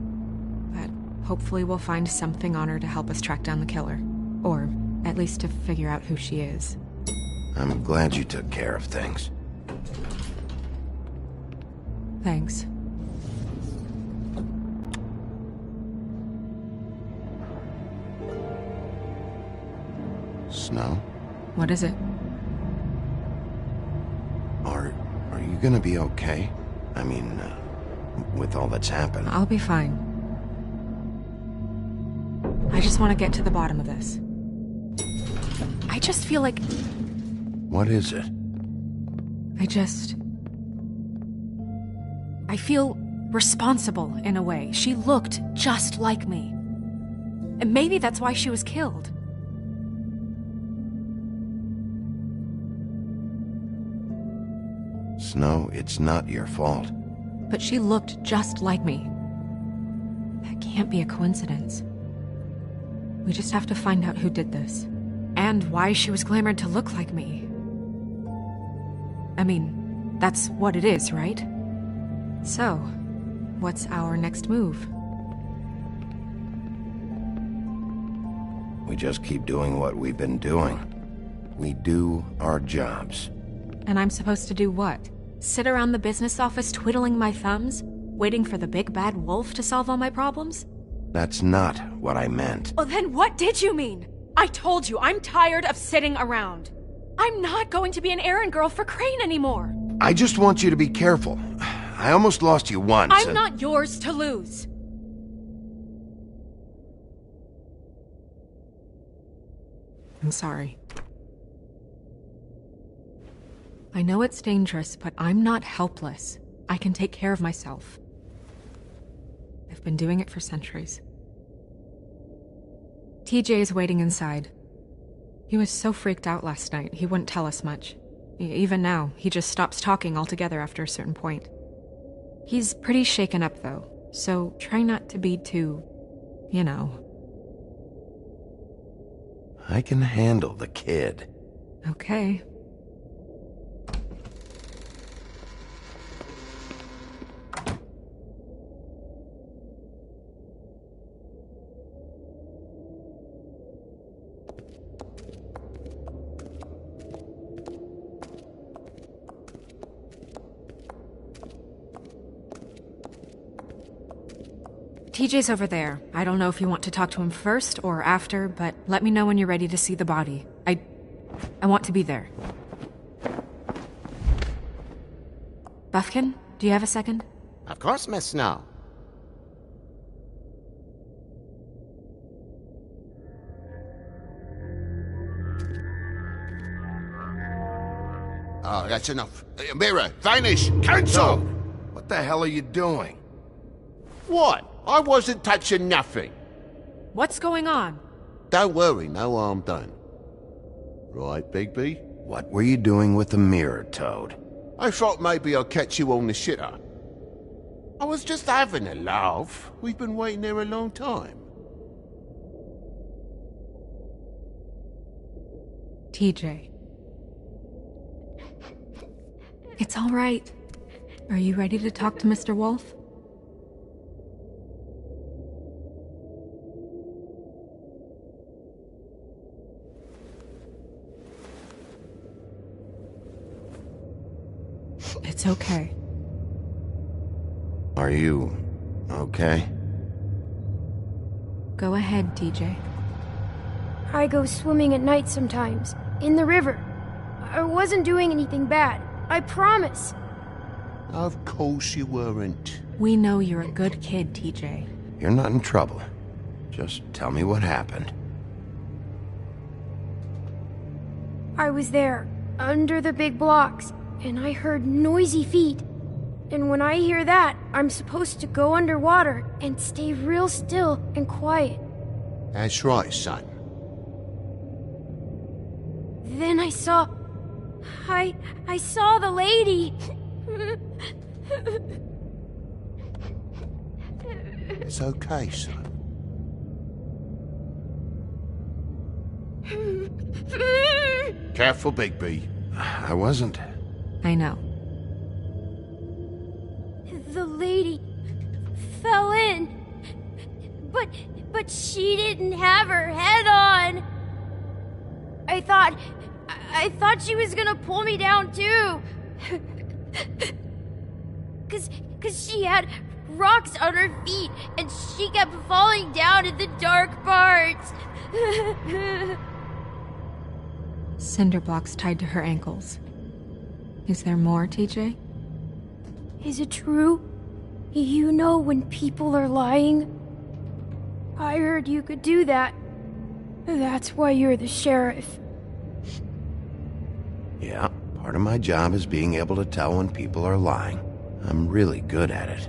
but hopefully we'll find something on her to help us track down the killer. Or at least to figure out who she is. I'm glad you took care of things. Thanks. Snow? What is it? Are you gonna be okay? I mean, with all that's happened. I'll be fine. I just want to get to the bottom of this. I just feel like... What is it? I feel responsible in a way. She looked just like me. And maybe that's why she was killed. Snow, it's not your fault. But she looked just like me. That can't be a coincidence. We just have to find out who did this. And why she was glamored to look like me. I mean, that's what it is, right? So, what's our next move? We just keep doing what we've been doing. We do our jobs. And I'm supposed to do what? Sit around the business office twiddling my thumbs, waiting for the big bad wolf to solve all my problems? That's not what I meant. Well, then what did you mean? I told you, I'm tired of sitting around. I'm not going to be an errand girl for Crane anymore. I just want you to be careful. I almost lost you once. I'm not yours to lose. I'm sorry. I know it's dangerous, but I'm not helpless. I can take care of myself. I've been doing it for centuries. TJ is waiting inside. He was so freaked out last night, he wouldn't tell us much. Even now, he just stops talking altogether after a certain point. He's pretty shaken up, though, so try not to be too, you know. I can handle the kid. Okay. TJ's over there. I don't know if you want to talk to him first or after, but let me know when you're ready to see the body. I want to be there. Buffkin, do you have a second? Of course, Miss Snow. Oh, that's enough. Mirror, vanish, cancel! What the hell are you doing? What? I wasn't touching nothing. What's going on? Don't worry, no harm done. Right, Bigby? What were you doing with the mirror, Toad? I thought maybe I'd catch you on the shitter. I was just having a laugh. We've been waiting there a long time. TJ. It's all right. Are you ready to talk to Mr. Wolf? It's okay. Are you okay? Go ahead, TJ. I go swimming at night sometimes, in the river. I wasn't doing anything bad. I promise. Of course you weren't. We know you're a good kid, TJ. You're not in trouble. Just tell me what happened. I was there, under the big blocks, and I heard noisy feet. And when I hear that, I'm supposed to go underwater and stay real still and quiet. That's right, son. Then I saw the lady. It's okay, son. Careful, Bigby. I wasn't. I know. The lady fell in. But she didn't have her head on. I thought she was gonna pull me down too. Cause she had rocks on her feet and she kept falling down in the dark parts. Cinder blocks tied to her ankles. Is there more, TJ? Is it true? You know when people are lying? I heard you could do that. That's why you're the sheriff. Yeah, part of my job is being able to tell when people are lying. I'm really good at it.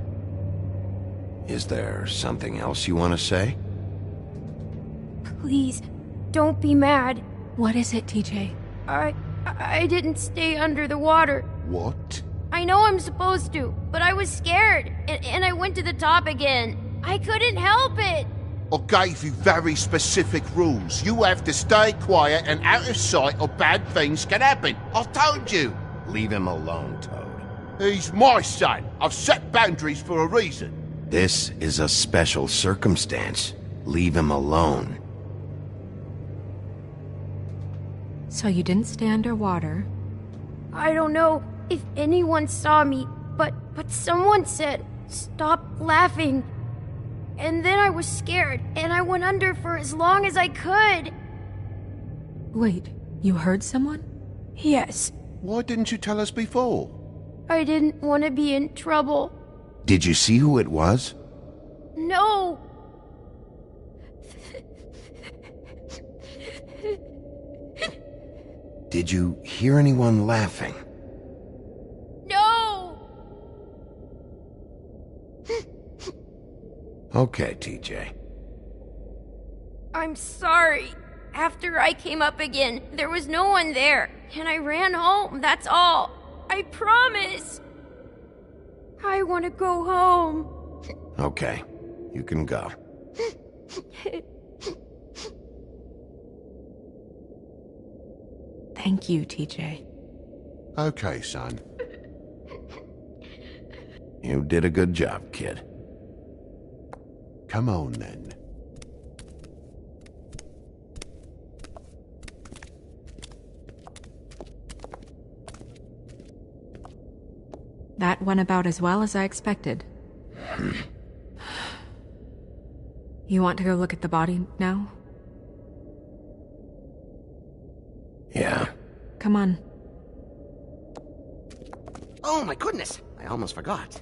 Is there something else you want to say? Please, don't be mad. What is it, TJ? I didn't stay under the water. What? I know I'm supposed to, but I was scared, and I went to the top again. I couldn't help it. I gave you very specific rules. You have to stay quiet and out of sight or bad things can happen. I've told you. Leave him alone, Toad. He's my son. I've set boundaries for a reason. This is a special circumstance. Leave him alone. So you didn't stay underwater? I don't know if anyone saw me, but someone said, "Stop laughing." And then I was scared, and I went under for as long as I could. Wait, you heard someone? Yes. Why didn't you tell us before? I didn't want to be in trouble. Did you see who it was? No. Did you hear anyone laughing? No. Okay, TJ. I'm sorry. After I came up again, there was no one there, and I ran home, that's all. I promise. I want to go home. Okay, you can go. Thank you, TJ. Okay, son. You did a good job, kid. Come on, then. That went about as well as I expected. You want to go look at the body now? Yeah. Come on. Oh my goodness, I almost forgot.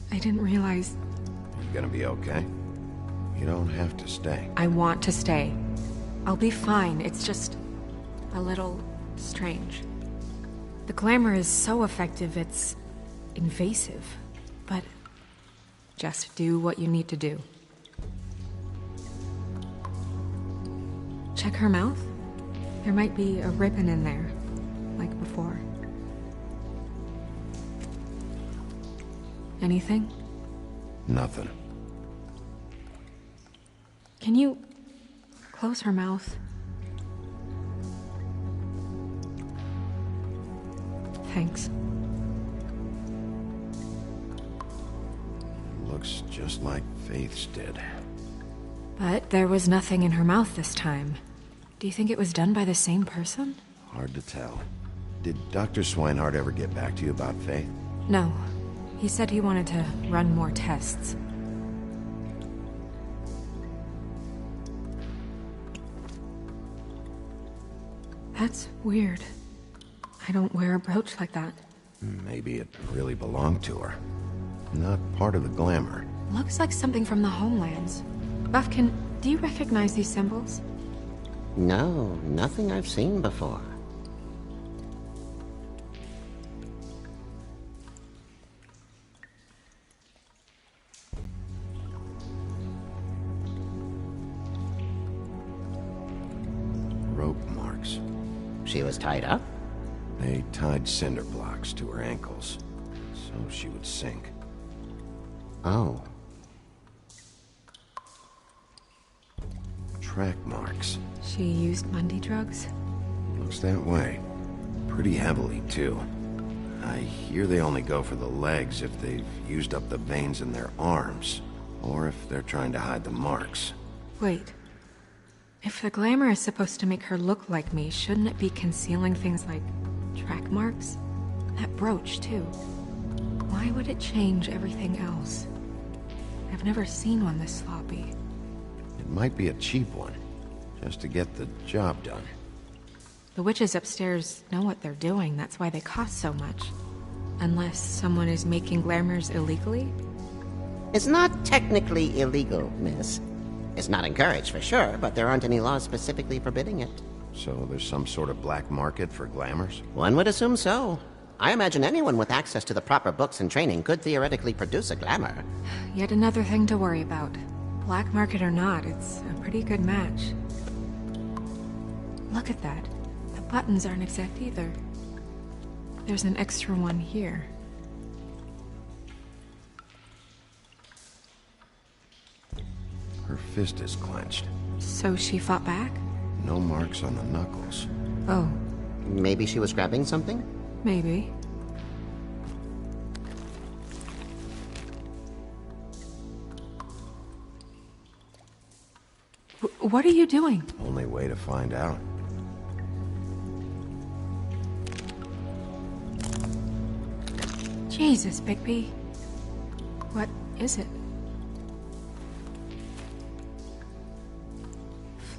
I didn't realize... You gonna be okay? You don't have to stay. I want to stay. I'll be fine. It's just... a little... strange. The glamour is so effective, it's... invasive. But... just do what you need to do. Check her mouth. There might be a ribbon in there, like before. Anything? Nothing. Can you close her mouth? Thanks. Looks just like Faith's did. But there was nothing in her mouth this time. Do you think it was done by the same person? Hard to tell. Did Dr. Swinehart ever get back to you about Faith? No. He said he wanted to run more tests. That's weird. I don't wear a brooch like that. Maybe it really belonged to her. Not part of the glamour. Looks like something from the homelands. Buffkin, do you recognize these symbols? No, nothing I've seen before. Rope marks. She was tied up? They tied cinder blocks to her ankles, so she would sink. Oh. Track marks. She used Mundy drugs? Looks that way. Pretty heavily, too. I hear they only go for the legs if they've used up the veins in their arms, or if they're trying to hide the marks. Wait. If the glamour is supposed to make her look like me, shouldn't it be concealing things like track marks? That brooch, too. Why would it change everything else? I've never seen one this sloppy. It might be a cheap one, just to get the job done. The witches upstairs know what they're doing, that's why they cost so much. Unless someone is making glamours illegally? It's not technically illegal, miss. It's not encouraged for sure, but there aren't any laws specifically forbidding it. So there's some sort of black market for glamours? One would assume so. I imagine anyone with access to the proper books and training could theoretically produce a glamour. Yet another thing to worry about. Black market or not, it's a pretty good match. Look at that. The buttons aren't exact either. There's an extra one here. Her fist is clenched. So she fought back? No marks on the knuckles. Oh. Maybe she was grabbing something? Maybe. What are you doing? Only way to find out. Jesus, Bigby. What is it?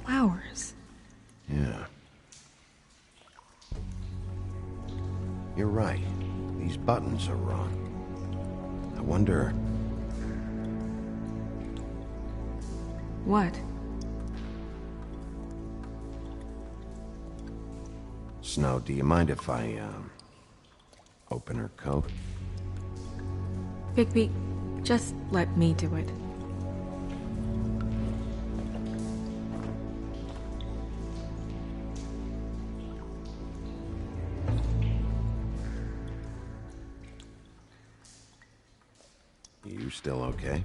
Flowers. Yeah. You're right. These buttons are wrong. I wonder... What? Snow, do you mind if I, open her coat? Bigby, just let me do it. You still okay?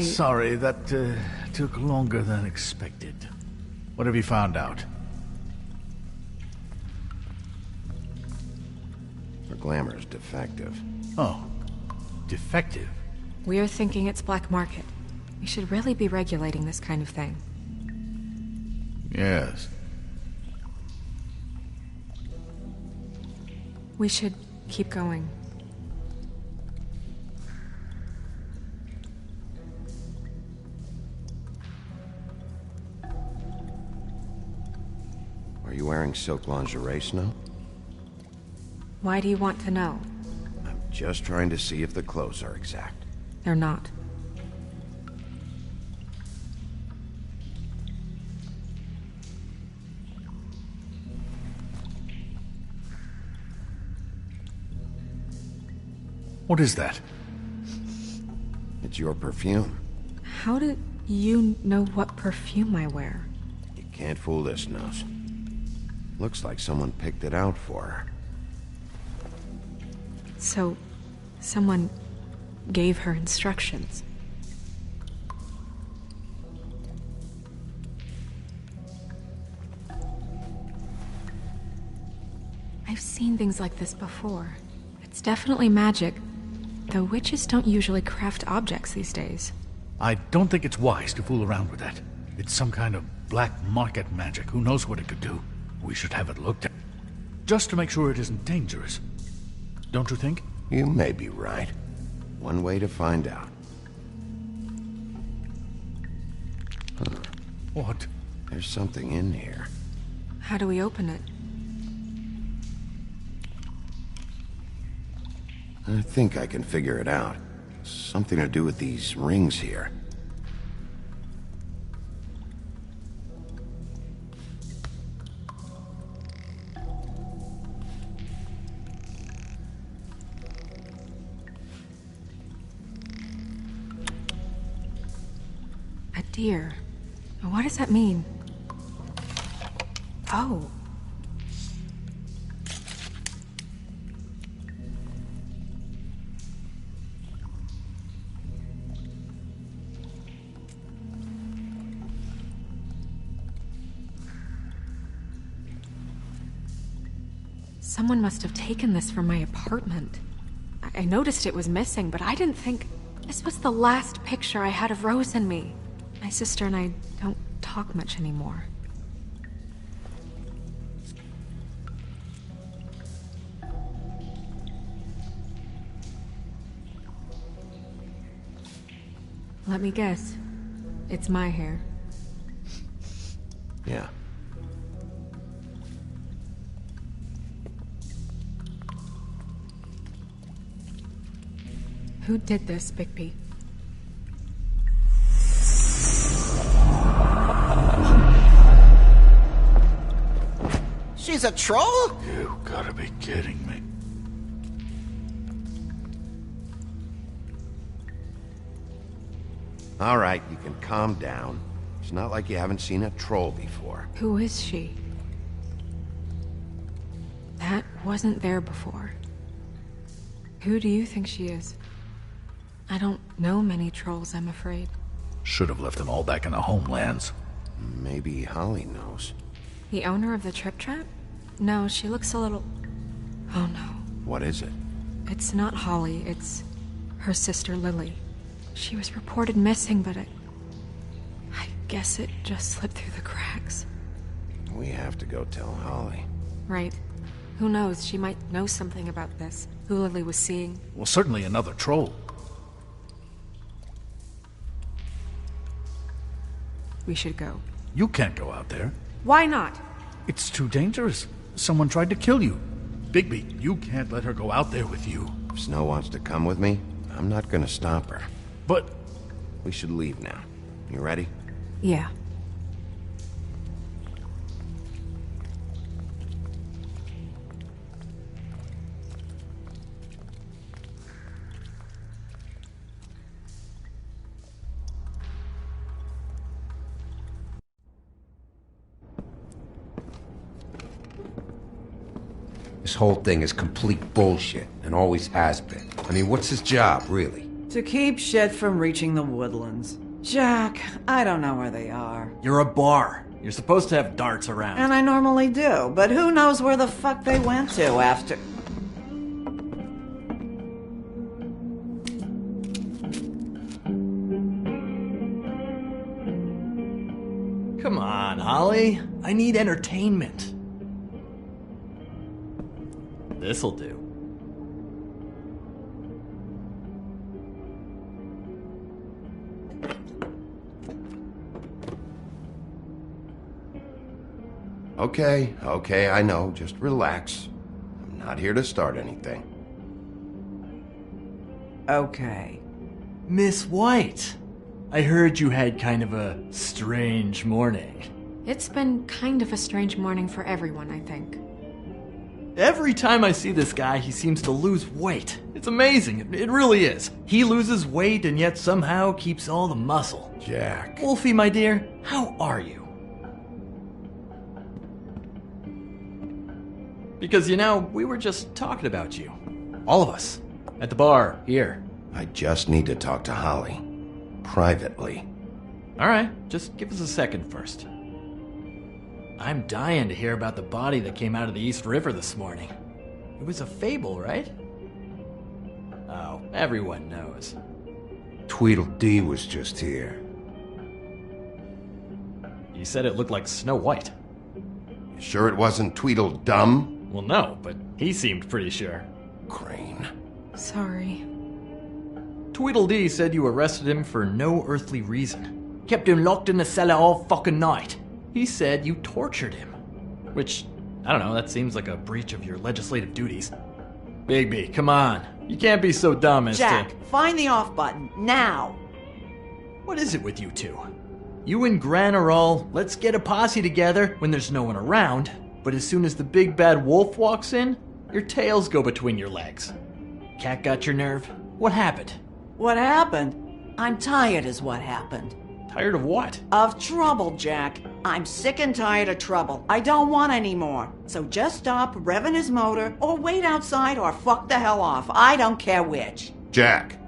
Sorry, that took longer than expected. What have you found out? Her glamour is defective. Oh, defective? We're thinking it's black market. We should really be regulating this kind of thing. Yes. We should keep going. Are you wearing silk lingerie, Snow? Why do you want to know? I'm just trying to see if the clothes are exact. They're not. What is that? It's your perfume. How did You know what perfume I wear. You can't fool this nose. Looks like someone picked it out for her. So, someone gave her instructions. I've seen things like this before. It's definitely magic, though witches don't usually craft objects these days. I don't think it's wise to fool around with that. It's some kind of black market magic. Who knows what it could do? We should have it looked at. Just to make sure it isn't dangerous. Don't you think? You may be right. One way to find out. Huh. What? There's something in here. How do we open it? I think I can figure it out. Something to do with these rings here. A deer. What does that mean? Oh. Someone must have taken this from my apartment. I noticed it was missing, but I didn't think... This was the last picture I had of Rose and me. My sister and I don't talk much anymore. Let me guess. It's my hair. Yeah. Who did this, Bigby? She's a troll? You gotta be kidding me. All right, you can calm down. It's not like you haven't seen a troll before. Who is she? That wasn't there before. Who do you think she is? I don't know many trolls, I'm afraid. Should have left them all back in the homelands. Maybe Holly knows. The owner of the Trip Trap? No, she looks a little... Oh no. What is it? It's not Holly, it's her sister Lily. She was reported missing, but I guess it just slipped through the cracks. We have to go tell Holly. Right. Who knows, she might know something about this. Who Lily was seeing. Well, certainly another troll. We should go. You can't go out there. Why not? It's too dangerous. Someone tried to kill you. Bigby, you can't let her go out there with you. If Snow wants to come with me, I'm not gonna stop her. But... We should leave now. You ready? Yeah. This whole thing is complete bullshit, and always has been. I mean, what's his job, really? To keep shit from reaching the woodlands. Jack, I don't know where they are. You're a bar. You're supposed to have darts around. And I normally do, but who knows where the fuck they went to after... Come on, Holly. I need entertainment. This'll do. Okay, I know. Just relax. I'm not here to start anything. Okay. Miss White, I heard you had kind of a strange morning. It's been kind of a strange morning for everyone, I think. Every time I see this guy, he seems to lose weight. It's amazing. It really is. He loses weight and yet somehow keeps all the muscle. Jack. Wolfie, my dear, how are you? Because, you know, we were just talking about you. All of us. At the bar, here. I just need to talk to Holly. Privately. Alright, just give us a second first. I'm dying to hear about the body that came out of the East River this morning. It was a fable, right? Oh, everyone knows. Tweedledee was just here. He said it looked like Snow White. You sure it wasn't Tweedledum? Well, no, but he seemed pretty sure. Crane. Sorry. Tweedledee said you arrested him for no earthly reason. Kept him locked in the cellar all fucking night. He said you tortured him. Which, I don't know, that seems like a breach of your legislative duties. Bigby, come on. You can't be so dumb as Jack, to... find the off button, now! What is it with you two? You and Gran are all, let's get a posse together when there's no one around, but as soon as the big bad wolf walks in, your tails go between your legs. Cat got your nerve? What happened? What happened? I'm tired is what happened. Tired of what? Of trouble, Jack. I'm sick and tired of trouble. I don't want any more. So just stop revving his motor, or wait outside, or fuck the hell off. I don't care which. Jack.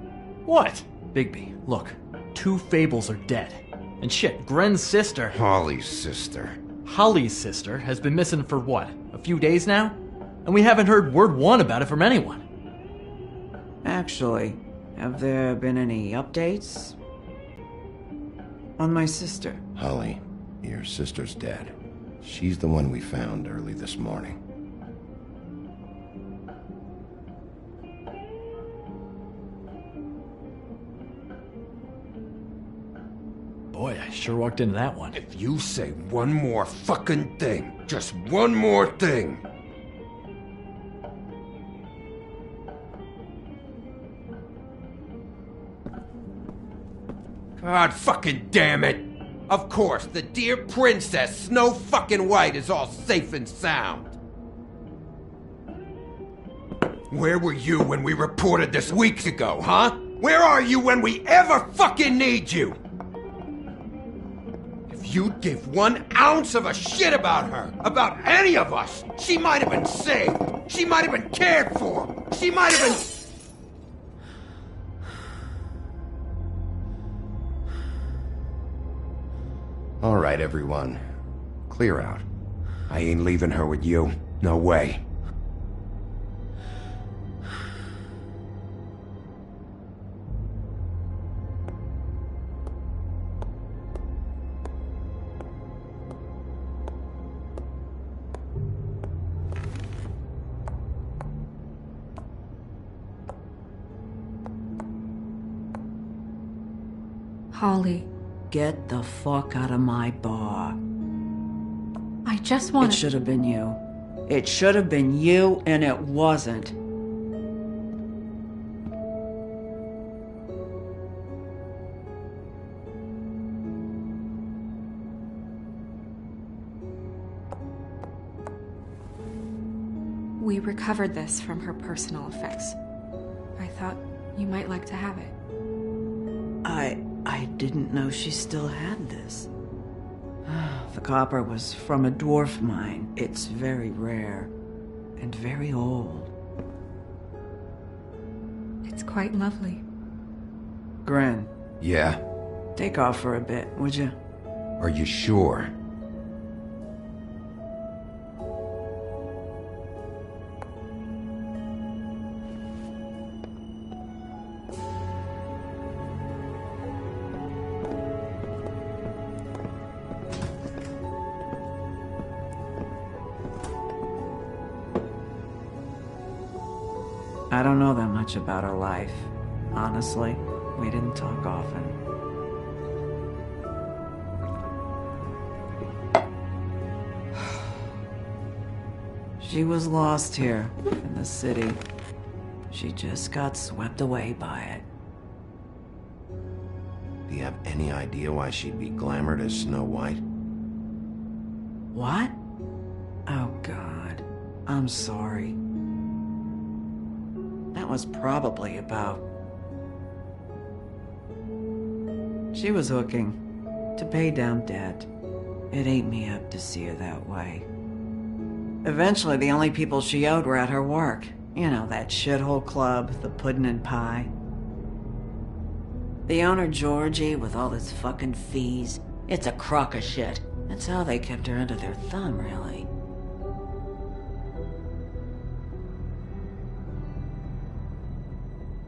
What? Bigby, look. 2 fables are dead. And shit, Gren's sister... Holly's sister. Holly's sister has been missing for what? A few days now? And we haven't heard word one about it from anyone. Actually, have there been any updates? On my sister. Holly, your sister's dead. She's the one we found early this morning. Boy, I sure walked into that one. If you say one more fucking thing, just one more thing. God fucking damn it! Of course, the dear princess, Snow fucking White, is all safe and sound. Where were you when we reported this weeks ago, huh? Where are you when we ever fucking need you? If you'd give 1 ounce of a shit about her, about any of us, she might have been saved. She might have been cared for. She might have been... All right, everyone. Clear out. I ain't leaving her with you. No way. Holly. Get the fuck out of my bar. I just want It should have been you. It should have been you, and it wasn't. We recovered this from her personal effects. I thought you might like to have it. I didn't know she still had this. The copper was from a dwarf mine. It's very rare and very old. It's quite lovely. Gren. Yeah? Take off for a bit, would you? Are you sure? I don't know that much about her life. Honestly, we didn't talk often. She was lost here, in the city. She just got swept away by it. Do you have any idea why she'd be glamored as Snow White? What? Oh, God. I'm sorry. That was probably about... She was hooking to pay down debt. It ate me up to see her that way. Eventually, the only people she owed were at her work. You know, that shithole club, the Puddin' and Pie. The owner, Georgie, with all his fucking fees, it's a crock of shit. That's how they kept her under their thumb, really.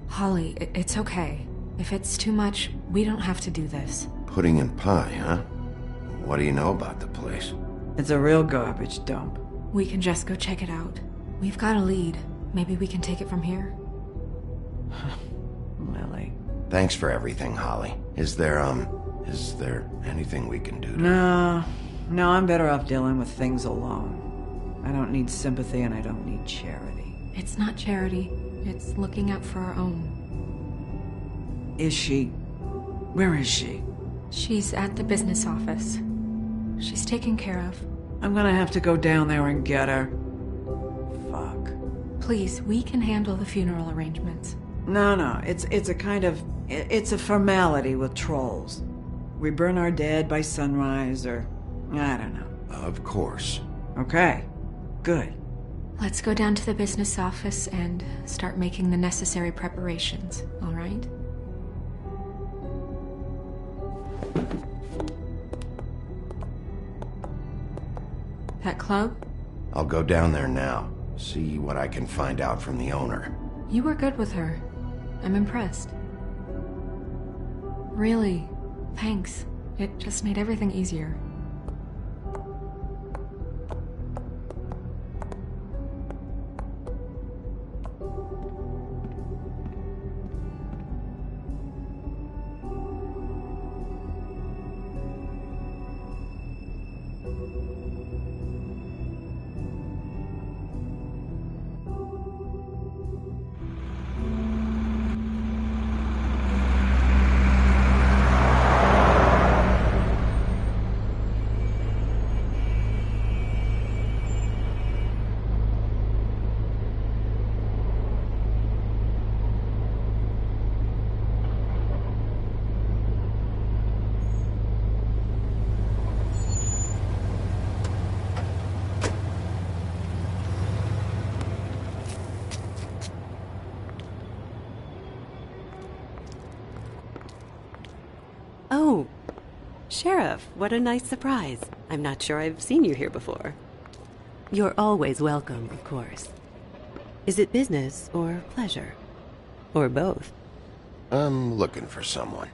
Holly, it's okay. If it's too much, we don't have to do this. Pudding and pie, huh? What do you know about the place? It's a real garbage dump. We can just go check it out. We've got a lead. Maybe we can take it from here. Lily. Thanks for everything, Holly. Is there anything we can do to... No, I'm better off dealing with things alone. I don't need sympathy and I don't need charity. It's not charity. It's looking out for our own. Is she? Where is she? She's at the business office. She's taken care of. I'm gonna have to go down there and get her. Fuck. Please, we can handle the funeral arrangements. No, it's a kind of... It's a formality with trolls. We burn our dead by sunrise, or... I don't know. Of course. Okay. Good. Let's go down to the business office and start making the necessary preparations, all right? That club? I'll go down there now. See what I can find out from the owner. You were good with her. I'm impressed. Really, thanks. It just made everything easier. Oh, Sheriff, what a nice surprise. I'm not sure I've seen you here before. You're always welcome, of course. Is it business or pleasure? Or both? I'm looking for someone.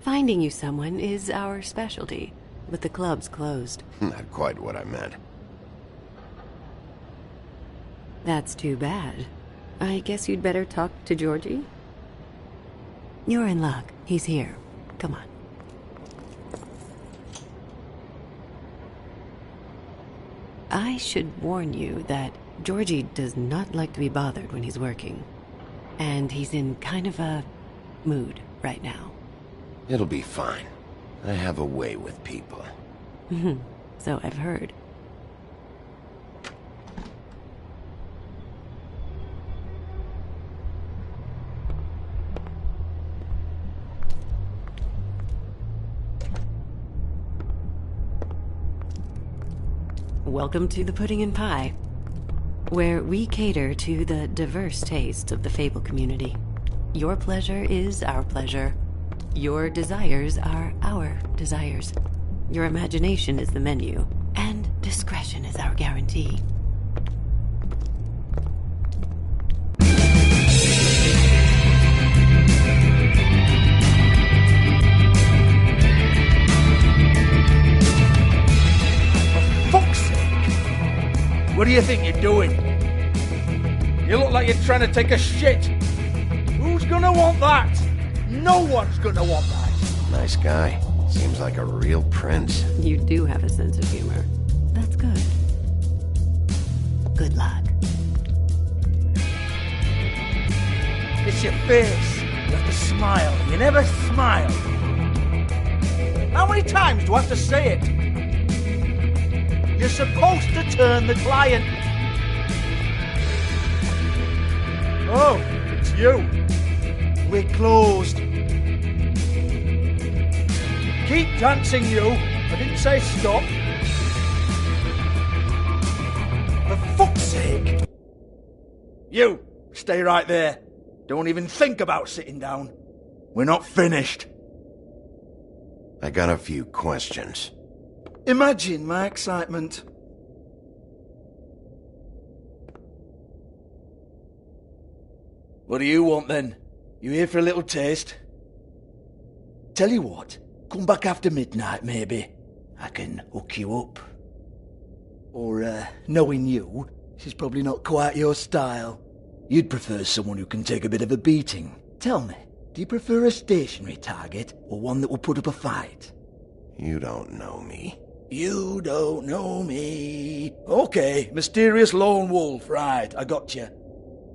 Finding you someone is our specialty, but the club's closed. Not quite what I meant. That's too bad. I guess you'd better talk to Georgie? You're in luck. He's here. Come on. I should warn you that Georgie does not like to be bothered when he's working. And he's in kind of a mood right now. It'll be fine. I have a way with people. So I've heard. Welcome to the Pudding and Pie, where we cater to the diverse tastes of the Fable community. Your pleasure is our pleasure. Your desires are our desires. Your imagination is the menu, and discretion is our guarantee. What do you think you're doing? You look like you're trying to take a shit. Who's gonna want that? No one's gonna want that. Nice guy. Seems like a real prince. You do have a sense of humor. That's good. Good luck. It's your face. You have to smile. You never smile. How many times do I have to say it? You're supposed to turn the client. Oh, it's you. We're closed. Keep dancing, you. I didn't say stop. For fuck's sake. You, stay right there. Don't even think about sitting down. We're not finished. I got a few questions. Imagine my excitement. What do you want then? You here for a little taste? Tell you what, come back after midnight maybe. I can hook you up. Or, knowing you, this is probably not quite your style. You'd prefer someone who can take a bit of a beating. Tell me, do you prefer a stationary target or one that will put up a fight? You don't know me. You don't know me. Okay, mysterious lone wolf, right, I got you.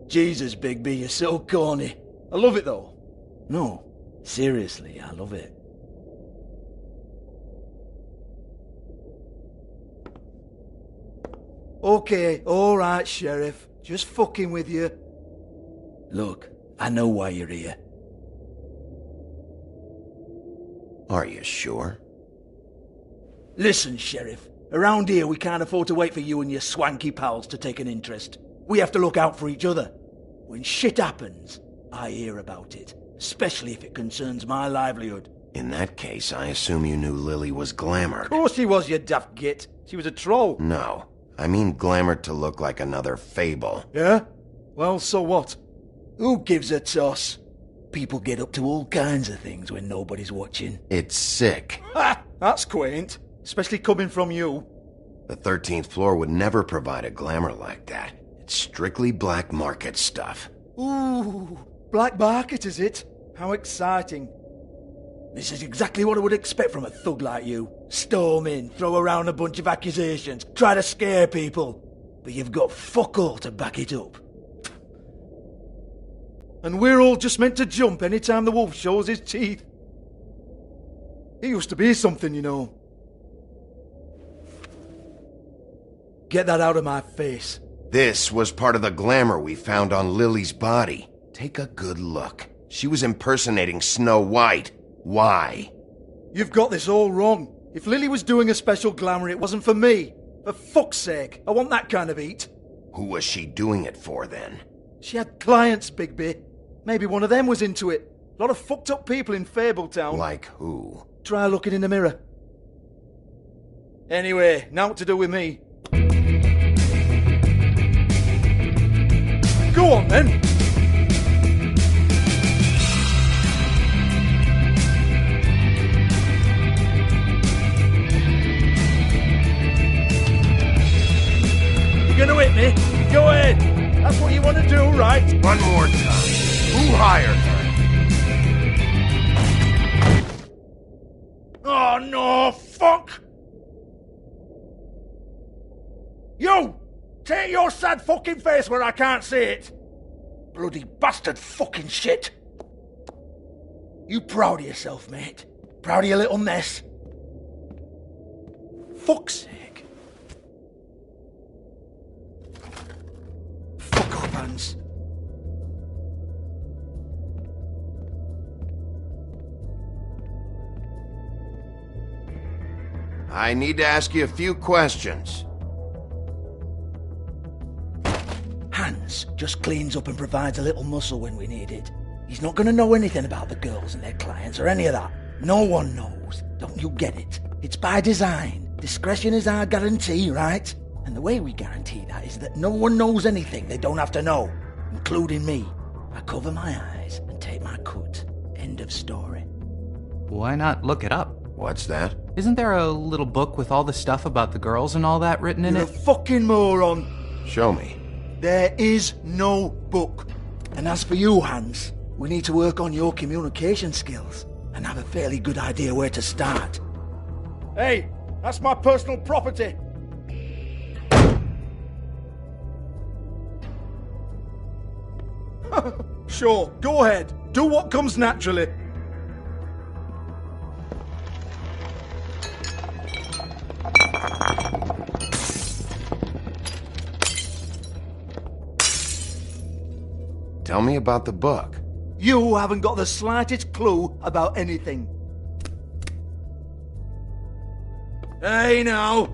Jesus, Bigby, you're so corny. I love it though. No, seriously, I love it. Okay, alright, Sheriff. Just fucking with you. Look, I know why you're here. Are you sure? Listen, Sheriff. Around here we can't afford to wait for you and your swanky pals to take an interest. We have to look out for each other. When shit happens, I hear about it. Especially if it concerns my livelihood. In that case, I assume you knew Lily was glamored. Of course she was, you daft git. She was a troll. No. I mean glamored to look like another fable. Yeah? Well, so what? Who gives a toss? People get up to all kinds of things when nobody's watching. It's sick. Ha! That's quaint. Especially coming from you. The 13th floor would never provide a glamour like that. It's strictly black market stuff. Ooh, black market is it? How exciting. This is exactly what I would expect from a thug like you. Storm in, throw around a bunch of accusations, try to scare people. But you've got fuck all to back it up. And we're all just meant to jump any time the wolf shows his teeth. He used to be something, you know. Get that out of my face. This was part of the glamour we found on Lily's body. Take a good look. She was impersonating Snow White. Why? You've got this all wrong. If Lily was doing a special glamour, it wasn't for me. For fuck's sake, I want that kind of eat. Who was she doing it for, then? She had clients, Bigby. Maybe one of them was into it. A lot of fucked up people in Fabletown. Like who? Try looking in the mirror. Anyway, now what to do with me. Go on, then. You're gonna hit me? Go ahead. That's what you want to do, right? One more time. Who hired her? Oh, no, fuck! You! Take your sad fucking face where I can't see it! Bloody bastard fucking shit! You proud of yourself, mate? Proud of your little mess? Fuck's sake. Fuck up, Hans. I need to ask you a few questions. Hans just cleans up and provides a little muscle when we need it. He's not gonna know anything about the girls and their clients or any of that. No one knows. Don't you get it? It's by design. Discretion is our guarantee, right? And the way we guarantee that is that no one knows anything they don't have to know, including me. I cover my eyes and take my cut. End of story. Why not look it up? What's that? Isn't there a little book with all the stuff about the girls and all that written in You're it? a fucking moron. Show me. There is no book. And as for you, Hans, we need to work on your communication skills and have a fairly good idea where to start. Hey, that's my personal property. Sure, go ahead. Do what comes naturally. Tell me about the book. You haven't got the slightest clue about anything. Hey, now!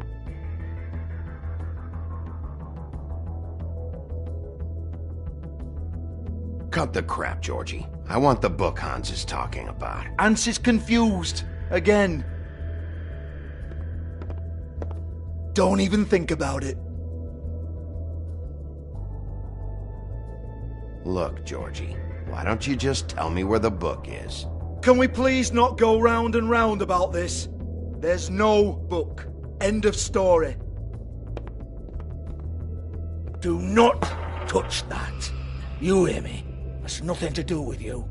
Cut the crap, Georgie. I want the book Hans is talking about. Hans is confused. Again. Don't even think about it. Look, Georgie, why don't you just tell me where the book is? Can we please not go round and round about this? There's no book. End of story. Do not touch that. You hear me? That's nothing to do with you.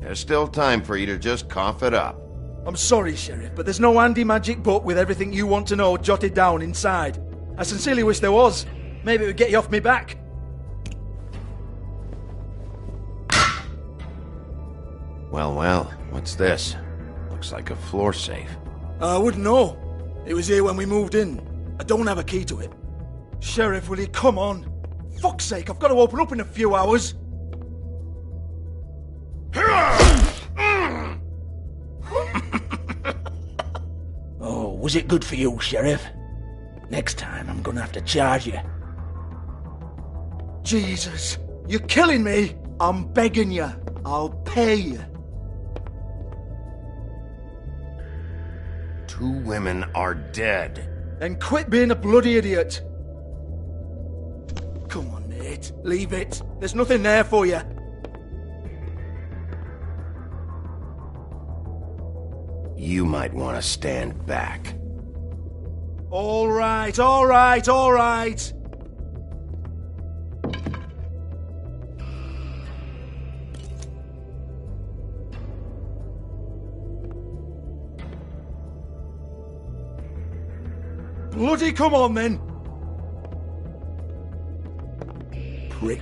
There's still time for you to just cough it up. I'm sorry, Sheriff, but there's no handy magic book with everything you want to know jotted down inside. I sincerely wish there was. Maybe it would get you off me back. Well, what's this? Looks like a floor safe. I wouldn't know. It was here when we moved in. I don't have a key to it. Sheriff, will you come on? Fuck's sake, I've got to open up in a few hours. Oh, was it good for you, Sheriff? Next time I'm gonna have to charge you. Jesus, you're killing me. I'm begging you. I'll pay you. 2 women are dead. Then quit being a bloody idiot. Come on, mate. Leave it. There's nothing there for you. You might want to stand back. All right, all right, all right. Bloody come on, then. Prick.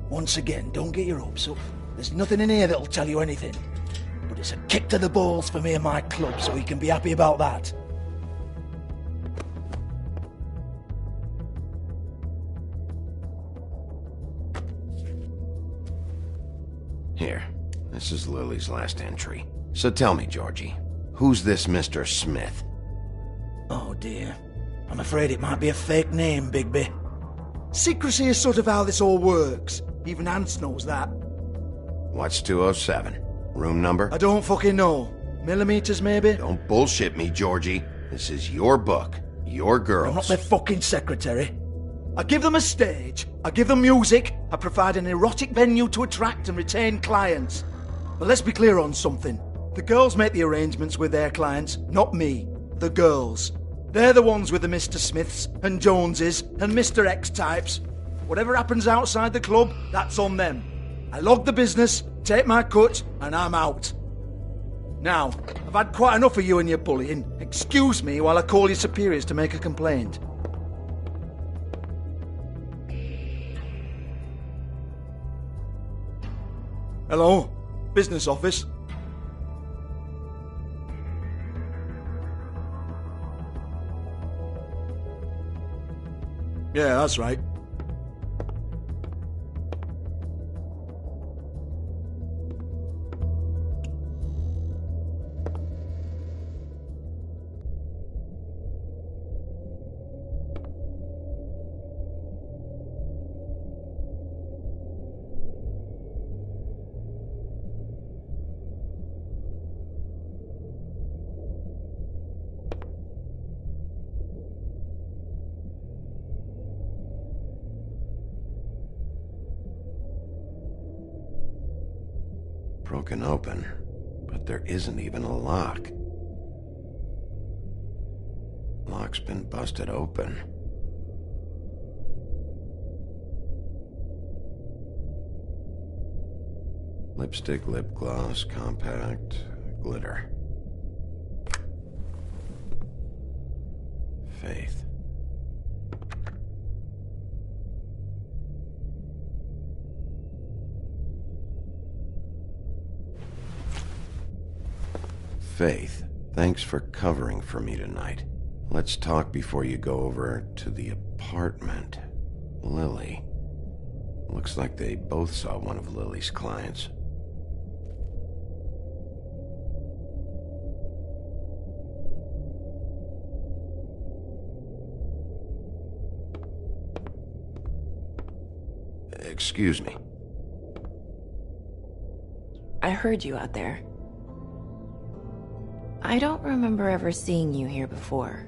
Once again, don't get your hopes up. There's nothing in here that'll tell you anything. But it's a kick to the balls for me and my club, so you can be happy about that. Here, this is Lily's last entry. So tell me, Georgie, who's this Mr. Smith? Oh dear. I'm afraid it might be a fake name, Bigby. Secrecy is sort of how this all works. Even Hans knows that. What's 207? Room number? I don't fucking know. Millimeters, maybe? Don't bullshit me, Georgie. This is your book. Your girls. I'm not their fucking secretary. I give them a stage. I give them music. I provide an erotic venue to attract and retain clients. But let's be clear on something. The girls make the arrangements with their clients, not me. The girls. They're the ones with the Mr. Smiths and Joneses and Mr. X types. Whatever happens outside the club, that's on them. I log the business, take my cut, and I'm out. Now, I've had quite enough of you and your bullying. Excuse me while I call your superiors to make a complaint. Hello? Business office? Yeah, that's right. Broken open, but there isn't even a lock. Lock's been busted open. Lipstick, lip gloss, compact, glitter. Faith. Faith, thanks for covering for me tonight. Let's talk before you go over to the apartment. Lily. Looks like they both saw one of Lily's clients. Excuse me. I heard you out there. I don't remember ever seeing you here before.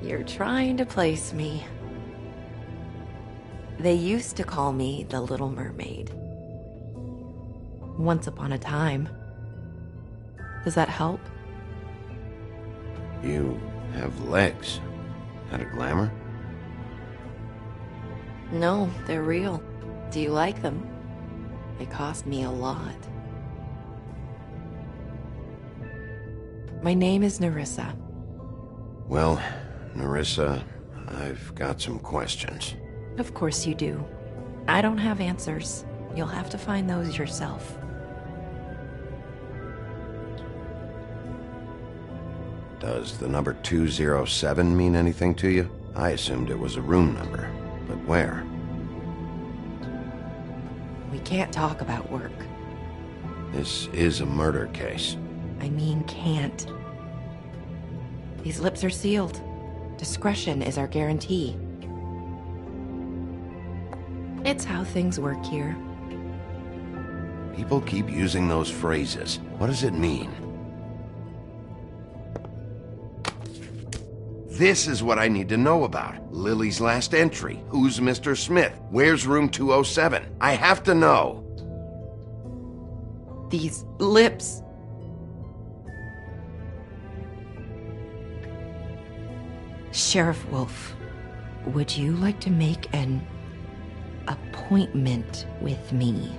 You're trying to place me. They used to call me the Little Mermaid. Once upon a time. Does that help? You have legs. That a glamour? No, they're real. Do you like them? They cost me a lot. My name is Nerissa. Well, Nerissa, I've got some questions. Of course you do. I don't have answers. You'll have to find those yourself. Does the number 207 mean anything to you? I assumed it was a room number, but where? We can't talk about work. This is a murder case. I mean can't. These lips are sealed. Discretion is our guarantee. It's how things work here. People keep using those phrases. What does it mean? This is what I need to know about. Lily's last entry. Who's Mr. Smith? Where's room 207? I have to know. These lips. Sheriff Wolf, would you like to make an appointment with me?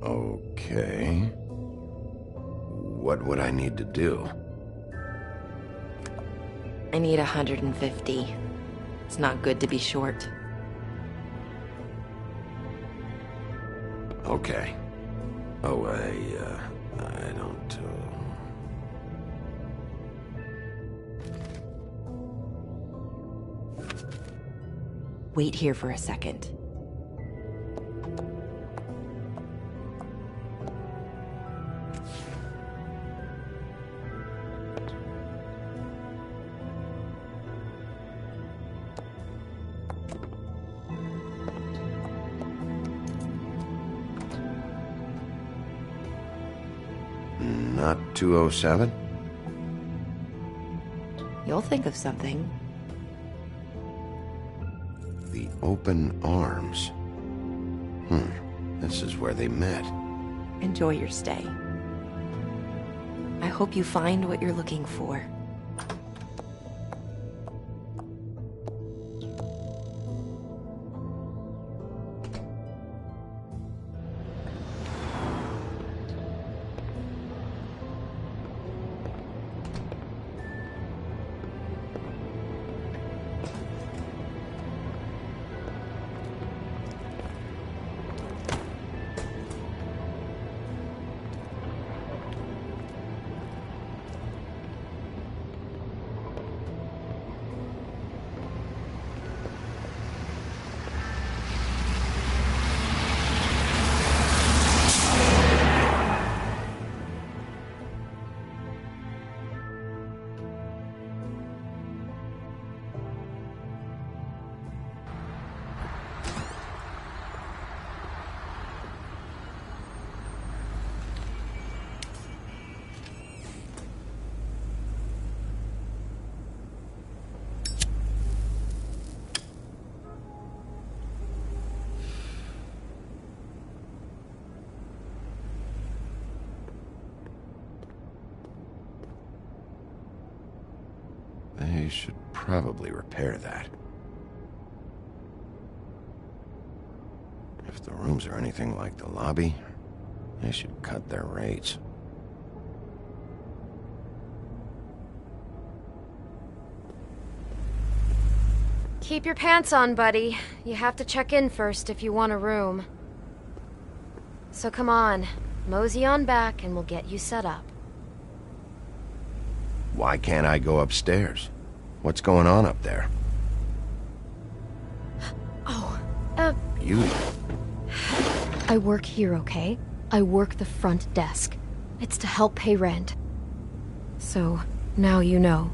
Okay. What would I need to do? I need 150. It's not good to be short. Okay. Oh, I don't, Wait here for a second. Not 207? You'll think of something. The open arms. This is where they met. Enjoy your stay. I hope you find what you're looking for. They should probably repair that. If the rooms are anything like the lobby, they should cut their rates. Keep your pants on, buddy. You have to check in first if you want a room. So come on, mosey on back and we'll get you set up. Why can't I go upstairs? What's going on up there? Oh, Beauty. I work here, okay? I work the front desk. It's to help pay rent. So, now you know.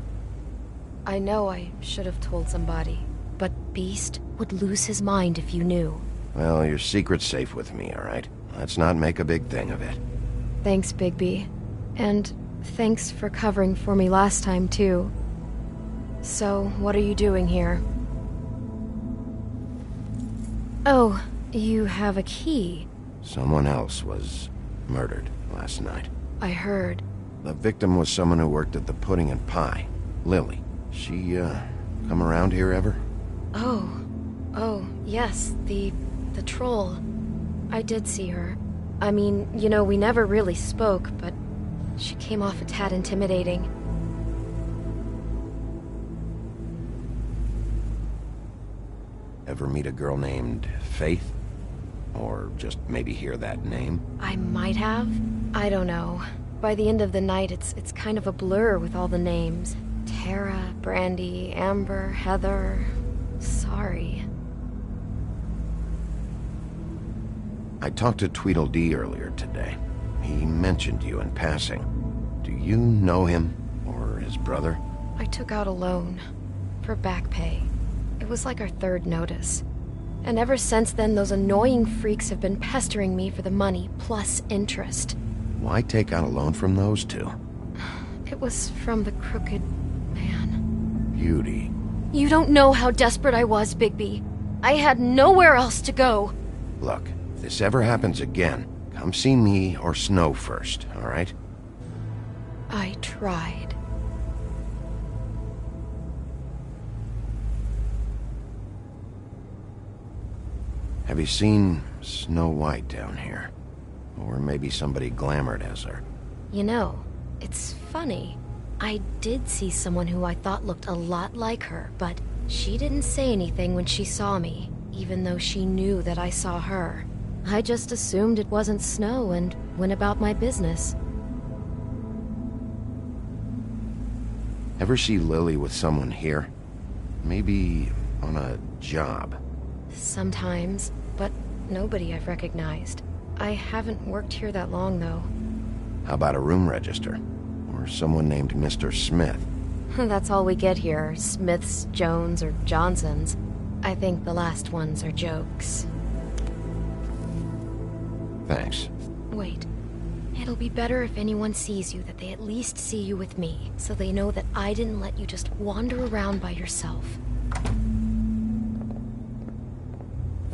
I know I should have told somebody, but Beast would lose his mind if you knew. Well, your secret's safe with me, alright? Let's not make a big thing of it. Thanks, Bigby. And thanks for covering for me last time, too. So, what are you doing here? Oh, you have a key. Someone else was murdered last night. I heard. The victim was someone who worked at the Pudding and Pie. Lily. She, come around here ever? Oh, yes, the troll. I did see her. I mean, you know, we never really spoke, but she came off a tad intimidating. Ever meet a girl named Faith? Or just maybe hear that name? I might have. I don't know. By the end of the night, it's kind of a blur with all the names. Tara, Brandy, Amber, Heather... Sorry. I talked to Tweedledee earlier today. He mentioned you in passing. Do you know him? Or his brother? I took out a loan. For back pay. It was like our third notice. And ever since then, those annoying freaks have been pestering me for the money, plus interest. Why take out a loan from those two? It was from the crooked man. Beauty. You don't know how desperate I was, Bigby. I had nowhere else to go. Look, if this ever happens again, come see me or Snow first, alright? I tried. Have you seen Snow White down here? Or maybe somebody glamored as her? You know, it's funny. I did see someone who I thought looked a lot like her, but she didn't say anything when she saw me, even though she knew that I saw her. I just assumed it wasn't Snow and went about my business. Ever see Lily with someone here? Maybe on a job? Sometimes, but nobody I've recognized. I haven't worked here that long, though. How about a room register? Or someone named Mr. Smith? That's all we get here, Smiths, Jones, or Johnsons. I think the last ones are jokes. Thanks. Wait. It'll be better if anyone sees you that they at least see you with me, so they know that I didn't let you just wander around by yourself.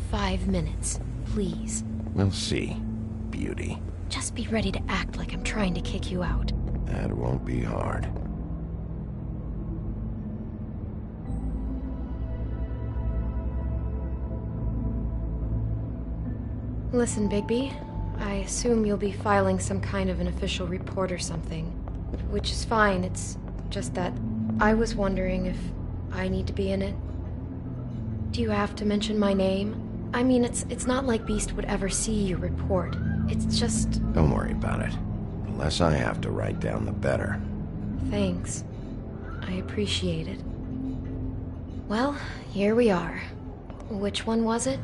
5 minutes, please. We'll see, Beauty. Just be ready to act like I'm trying to kick you out. That won't be hard. Listen, Bigby. I assume you'll be filing some kind of an official report or something. Which is fine, it's just that I was wondering if I need to be in it. Do you have to mention my name? I mean, it's not like Beast would ever see your report. It's just... Don't worry about it. The less I have to write down, the better. Thanks. I appreciate it. Well, here we are. Which one was it?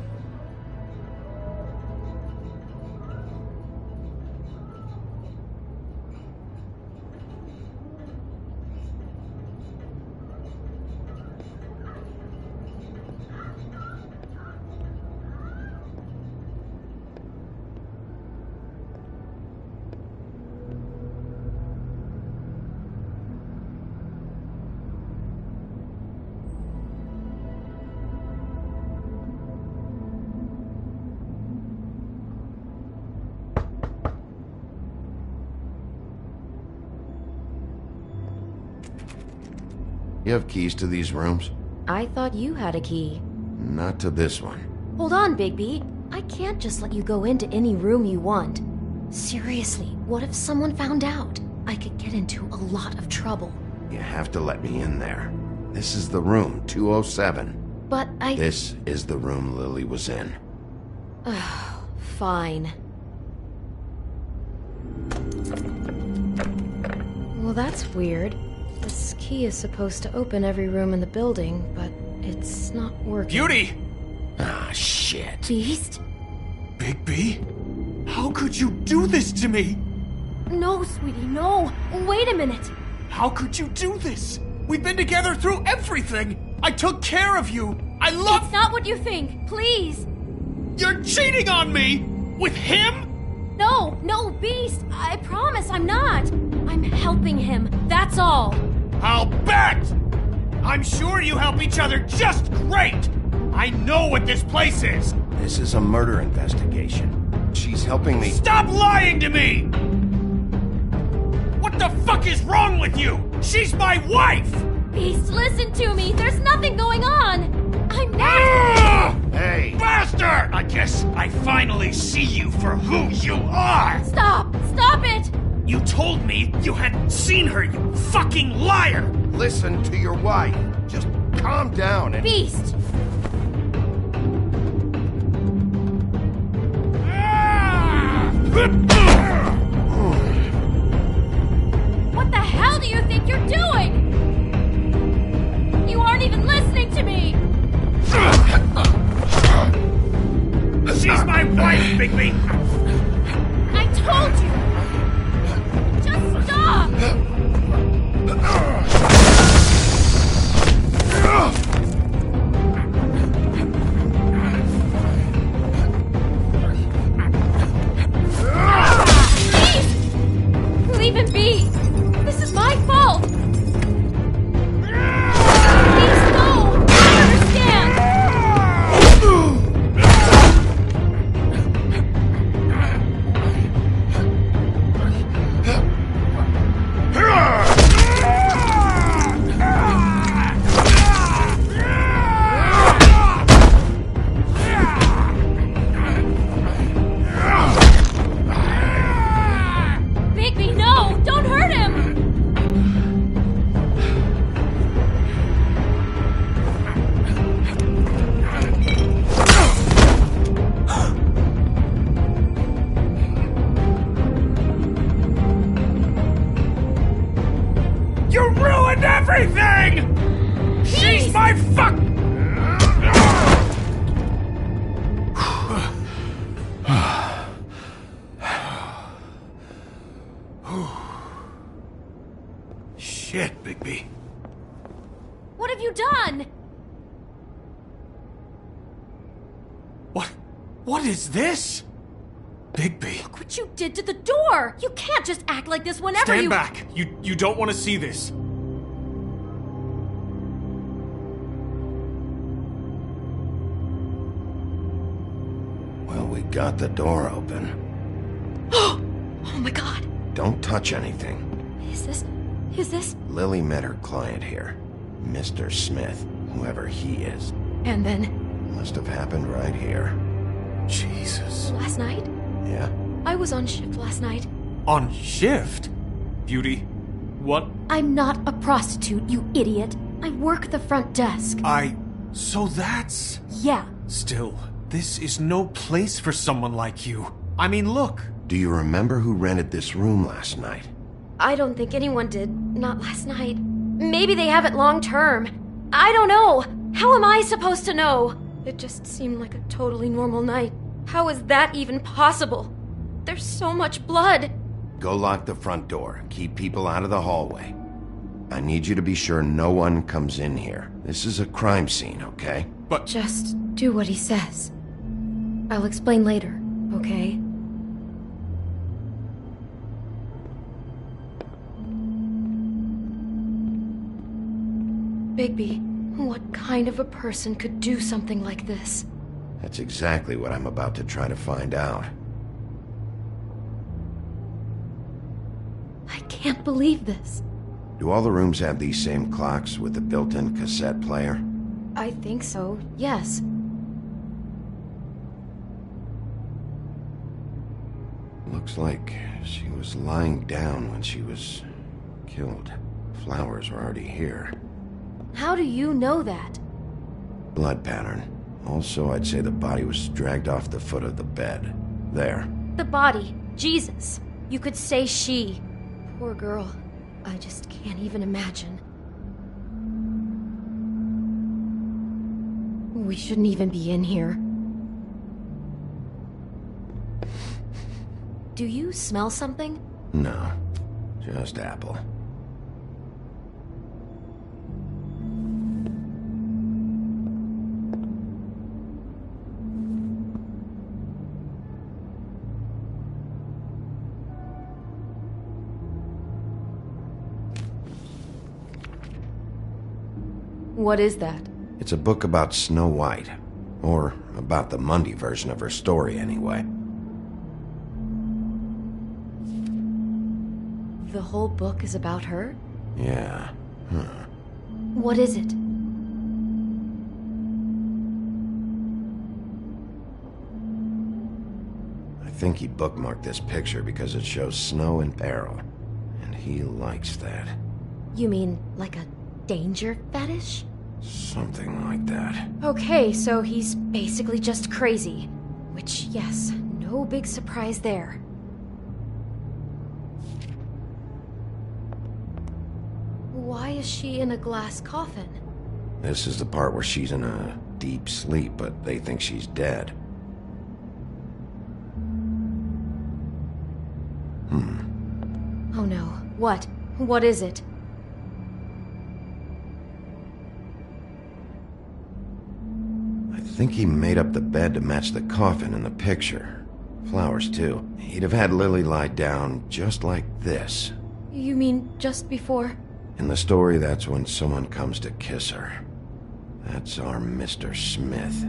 You have keys to these rooms? I thought you had a key. Not to this one. Hold on, Bigby. I can't just let you go into any room you want. Seriously, what if someone found out? I could get into a lot of trouble. You have to let me in there. This is the room, 207. But I... This is the room Lily was in. Fine. Well, that's weird. This key is supposed to open every room in the building, but it's not working. Beauty! Ah, shit. Beast? Bigby? How could you do this to me? No, sweetie, no. Wait a minute. How could you do this? We've been together through everything. I took care of you. I love... It's not what you think. Please. You're cheating on me! With him? No, Beast. I promise I'm not. I'm helping him. That's all. I'll bet! I'm sure you help each other just great! I know what this place is! This is a murder investigation. She's helping me... Stop lying to me! What the fuck is wrong with you? She's my wife! Beast, listen to me. There's nothing going on. I'm not... Hey! Bastard! I guess I finally see you for who you are! Stop! Stop it! You told me you hadn't seen her, you fucking liar! Listen to your wife. Just calm down and... Beast! What the hell do you think you're doing? You aren't even listening to me! She's my wife, Bigby! I told you! Just stop! Please! Leave him be! This is my fault! Please, no! I understand! Bigby, no! Don't hurt him! You ruined everything! She's my fuck... Shit, Bigby. What have you done? What is this? Bigby. Look what you did to the door! You can't just act like this whenever Stand you... back! You don't want to see this. Well, we got the door open. Oh my god. Don't touch anything. Is this? Lily met her client here. Mr. Smith, whoever he is. And then? Must have happened right here. Jesus. Last night? Yeah? I was on shift last night. On shift? Beauty, what? I'm not a prostitute, you idiot. I work the front desk. So that's... Yeah. Still, this is no place for someone like you. I mean, look. Do you remember who rented this room last night? I don't think anyone did. Not last night. Maybe they have it long term. I don't know. How am I supposed to know? It just seemed like a totally normal night. How is that even possible? There's so much blood. Go lock the front door. Keep people out of the hallway. I need you to be sure no one comes in here. This is a crime scene, okay? But... Just do what he says. I'll explain later, okay? Bigby, what kind of a person could do something like this? That's exactly what I'm about to try to find out. I can't believe this. Do all the rooms have these same clocks with the built-in cassette player? I think so, yes. Looks like she was lying down when she was killed. Flowers were already here. How do you know that? Blood pattern. Also, I'd say the body was dragged off the foot of the bed. There. The body. Jesus. You could say she. Poor girl. I just can't even imagine. We shouldn't even be in here. Do you smell something? No. Just apple. What is that? It's a book about Snow White. Or about the Mundy version of her story, anyway. The whole book is about her? Yeah. Huh. What is it? I think he bookmarked this picture because it shows snow in peril. And he likes that. You mean like a danger fetish? Something like that. Okay, so he's basically just crazy. Which, yes, no big surprise there. Why is she in a glass coffin? This is the part where she's in a deep sleep, but they think she's dead. Oh no. What? What is it? I think he made up the bed to match the coffin in the picture. Flowers, too. He'd have had Lily lie down just like this. You mean just before? In the story, that's when someone comes to kiss her. That's our Mr. Smith.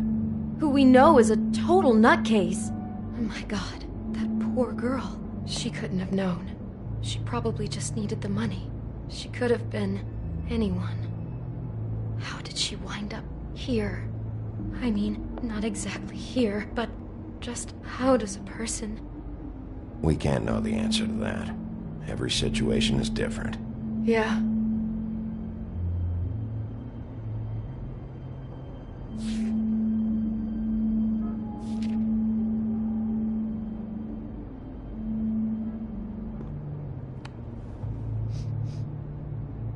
Who we know is a total nutcase. Oh my god, that poor girl. She couldn't have known. She probably just needed the money. She could have been anyone. How did she wind up here? I mean, not exactly here, but just how does a person... We can't know the answer to that. Every situation is different. Yeah.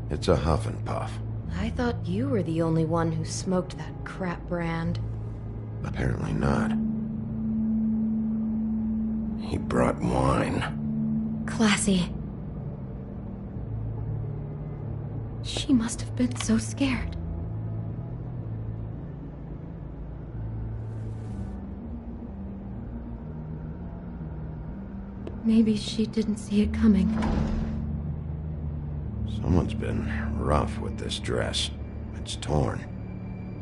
It's a huff and puff. I thought you were the only one who smoked that crap brand. Apparently not. He brought wine. Classy. She must have been so scared. Maybe she didn't see it coming. Someone's been rough with this dress. It's torn.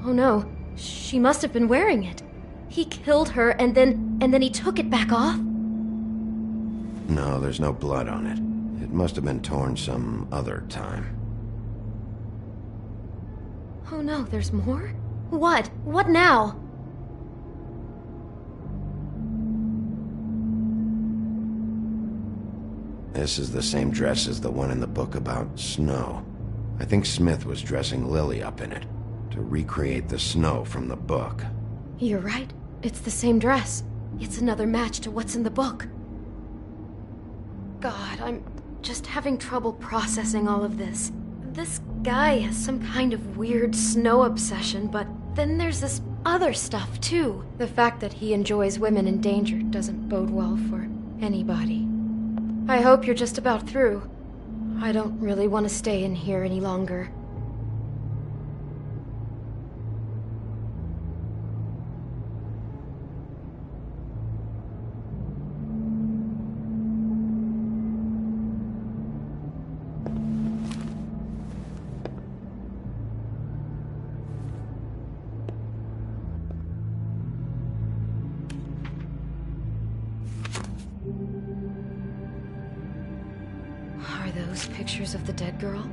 Oh no, she must have been wearing it. He killed her and then he took it back off? No, there's no blood on it. It must have been torn some other time. Oh no, there's more? What? What now? This is the same dress as the one in the book about snow. I think Smith was dressing Lily up in it, to recreate the snow from the book. You're right. It's the same dress. It's another match to what's in the book. God, I'm just having trouble processing all of this. This guy has some kind of weird snow obsession, but then there's this other stuff, too. The fact that he enjoys women in danger doesn't bode well for anybody. I hope you're just about through. I don't really want to stay in here any longer. Are those pictures of the dead girl?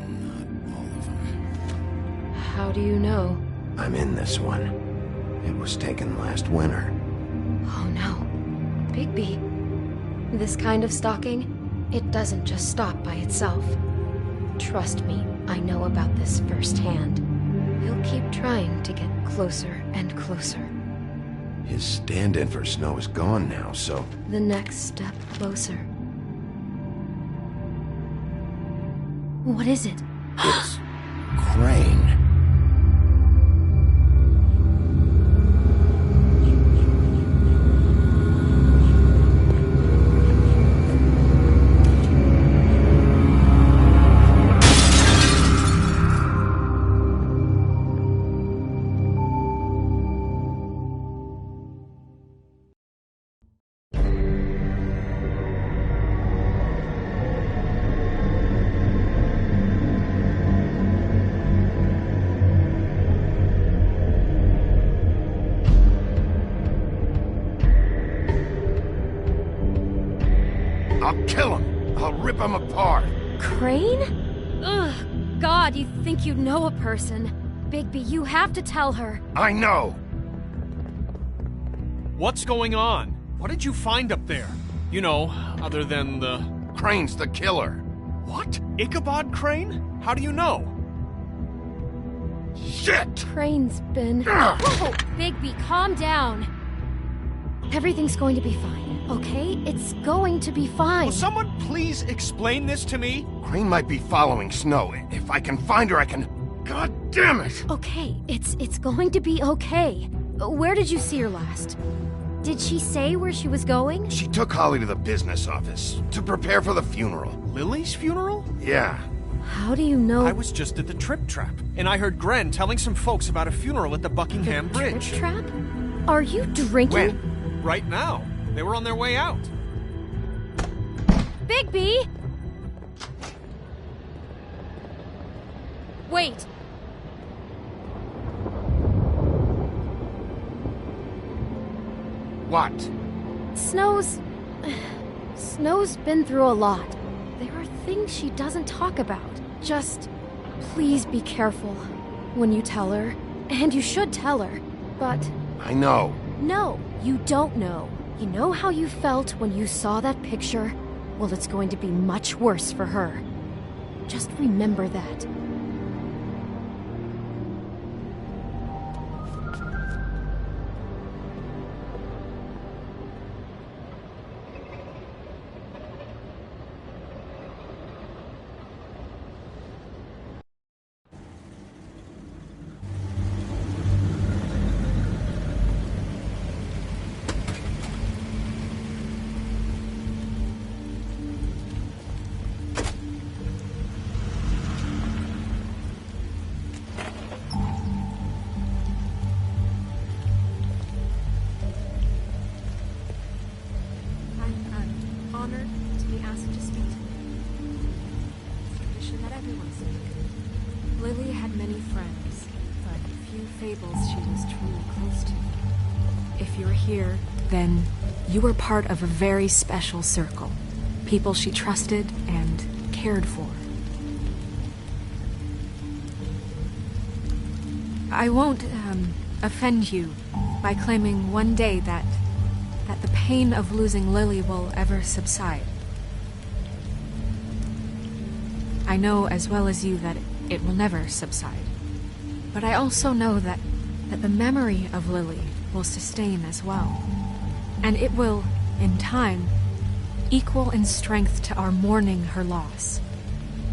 Not all of them. How do you know? I'm in this one. It was taken last winter. Oh no. Bigby. This kind of stalking, it doesn't just stop by itself. Trust me, I know about this firsthand. trying to get closer and closer. His stand-in for Snow is gone now, so... The next step closer. What is it? It's... Crane. I'll kill him. I'll rip him apart. Crane? Ugh, God, you think you know a person. Bigby, you have to tell her. I know. What's going on? What did you find up there? You know, other than the... Crane's the killer. What? Ichabod Crane? How do you know? Shit! Crane's been... Whoa, Bigby, calm down. Everything's going to be fine, okay? It's going to be fine. Will someone please explain this to me? Crane might be following Snow. If I can find her, I can... God damn it! Okay, it's going to be okay. Where did you see her last? Did she say where she was going? She took Holly to the business office to prepare for the funeral. Lily's funeral? Yeah. How do you know? I was just at the Trip Trap, and I heard Gren telling some folks about a funeral at the Buckingham Bridge. Trip Trap? Are you drinking? When? Right now. They were on their way out. Bigby! Wait. What? Snow's been through a lot. There are things she doesn't talk about. Just, please be careful when you tell her. And you should tell her, but... I know. No, you don't know. You know how you felt when you saw that picture? Well, it's going to be much worse for her. Just remember that. Lily had many friends, but few fables she was truly close to. If you're here, then you were part of a very special circle. People she trusted and cared for. I won't offend you by claiming one day that the pain of losing Lily will ever subside. I know as well as you that it will never subside. But I also know that the memory of Lily will sustain as well. And it will, in time, equal in strength to our mourning her loss.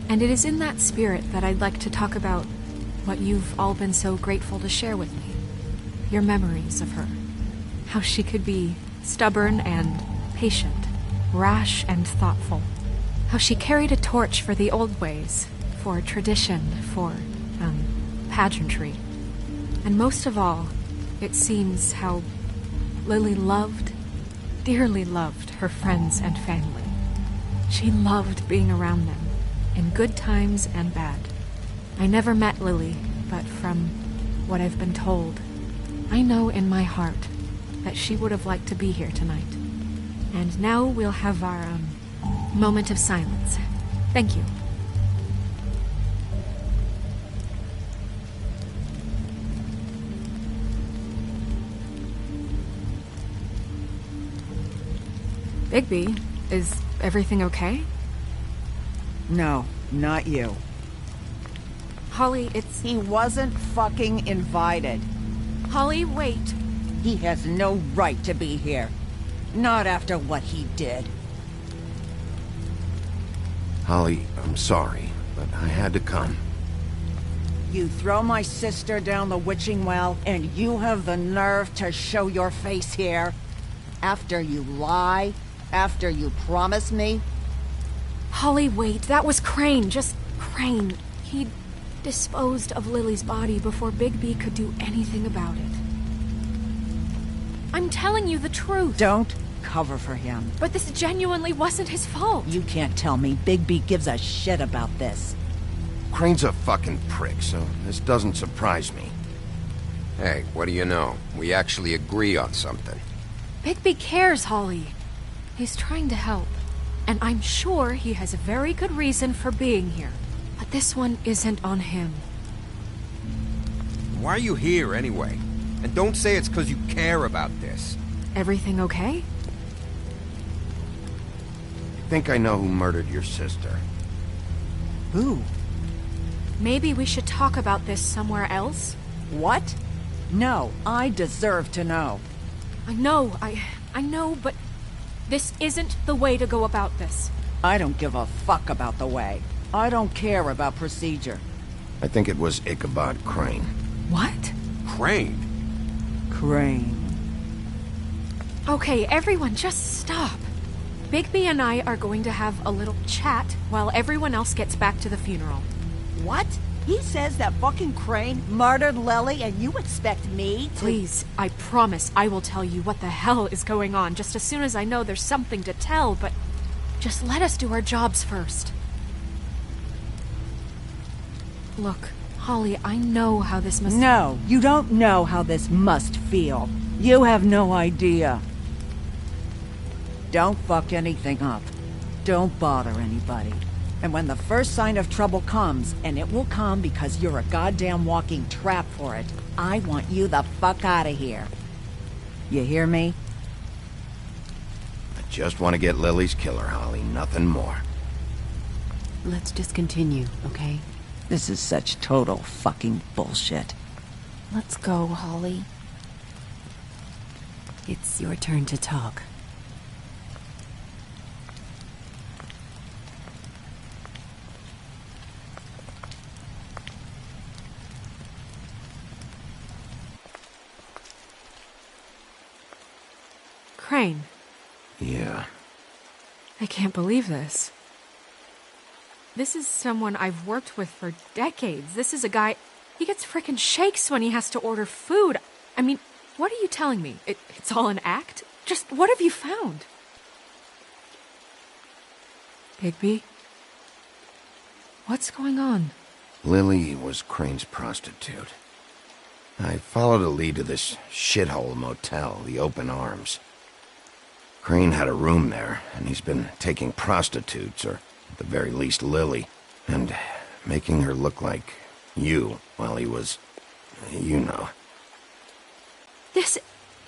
And it is in that spirit that I'd like to talk about what you've all been so grateful to share with me. Your memories of her. How she could be stubborn and patient, rash and thoughtful. How she carried a torch for the old ways, for tradition, for, pageantry. And most of all, it seems how Lily loved, dearly loved her friends and family. She loved being around them, in good times and bad. I never met Lily, but from what I've been told, I know in my heart that she would have liked to be here tonight. And now we'll have our, moment of silence. Thank you. Bigby, is everything okay? No, not you. Holly, it's... He wasn't fucking invited. Holly, wait. He has no right to be here. Not after what he did. Holly, I'm sorry, but I had to come. You throw my sister down the witching well, and you have the nerve to show your face here? After you lie? After you promise me? Holly, wait. That was Crane. Just Crane. He disposed of Lily's body before Bigby could do anything about it. I'm telling you the truth. Don't cover for him. But this genuinely wasn't his fault. You can't tell me Bigby gives a shit about this. Crane's a fucking prick, so this doesn't surprise me. Hey, what do you know? We actually agree on something. Bigby cares, Holly. He's trying to help. And I'm sure he has a very good reason for being here. But this one isn't on him. Why are you here, anyway? And don't say it's because you care about this. Everything okay? I think I know who murdered your sister. Who? Maybe we should talk about this somewhere else? What? No, I deserve to know. I know, but this isn't the way to go about this. I don't give a fuck about the way. I don't care about procedure. I think it was Ichabod Crane. What? Crane? Crane. Okay, everyone, just stop. Bigby and I are going to have a little chat while everyone else gets back to the funeral. What? He says that fucking Crane murdered Lily and you expect me to... Please, I promise I will tell you what the hell is going on just as soon as I know there's something to tell, but just let us do our jobs first. Look, Holly, I know how this must... No, you don't know how this must feel. You have no idea. Don't fuck anything up. Don't bother anybody. And when the first sign of trouble comes, and it will come because you're a goddamn walking trap for it, I want you the fuck out of here. You hear me? I just want to get Lily's killer, Holly, nothing more. Let's just continue, okay? This is such total fucking bullshit. Let's go, Holly. It's your turn to talk. Crane. Yeah. I can't believe this. This is someone I've worked with for decades. This is a guy... He gets frickin' shakes when he has to order food. I mean, what are you telling me? It's all an act? Just what have you found? Bigby? What's going on? Lily was Crane's prostitute. I followed a lead to this shithole motel, the Open Arms. Crane had a room there, and he's been taking prostitutes, or at the very least Lily, and making her look like you while he was, you know. This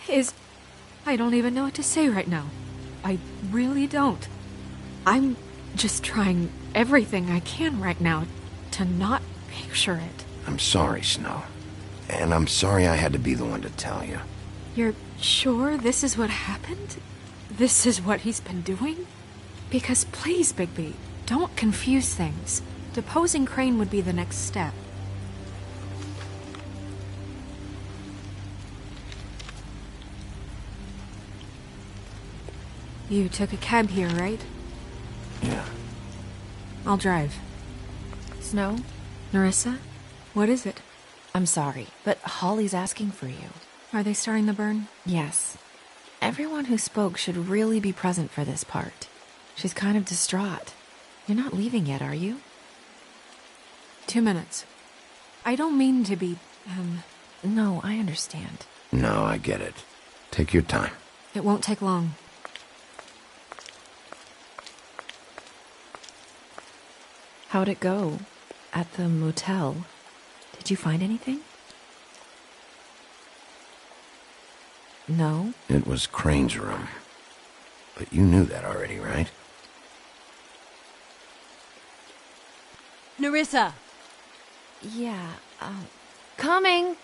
is... I don't even know what to say right now. I really don't. I'm just trying everything I can right now to not picture it. I'm sorry, Snow. And I'm sorry I had to be the one to tell you. You're sure this is what happened? This is what he's been doing? Because please, Bigby, don't confuse things. Deposing Crane would be the next step. You took a cab here, right? Yeah. I'll drive. Snow? Nerissa? What is it? I'm sorry, but Holly's asking for you. Are they starting the burn? Yes. Everyone who spoke should really be present for this part. She's kind of distraught. You're not leaving yet, are you? 2 minutes. I don't mean to be, No, I understand. No, I get it. Take your time. It won't take long. How'd it go? At the motel? Did you find anything? No? It was Crane's room. But you knew that already, right? Nerissa! Yeah, coming.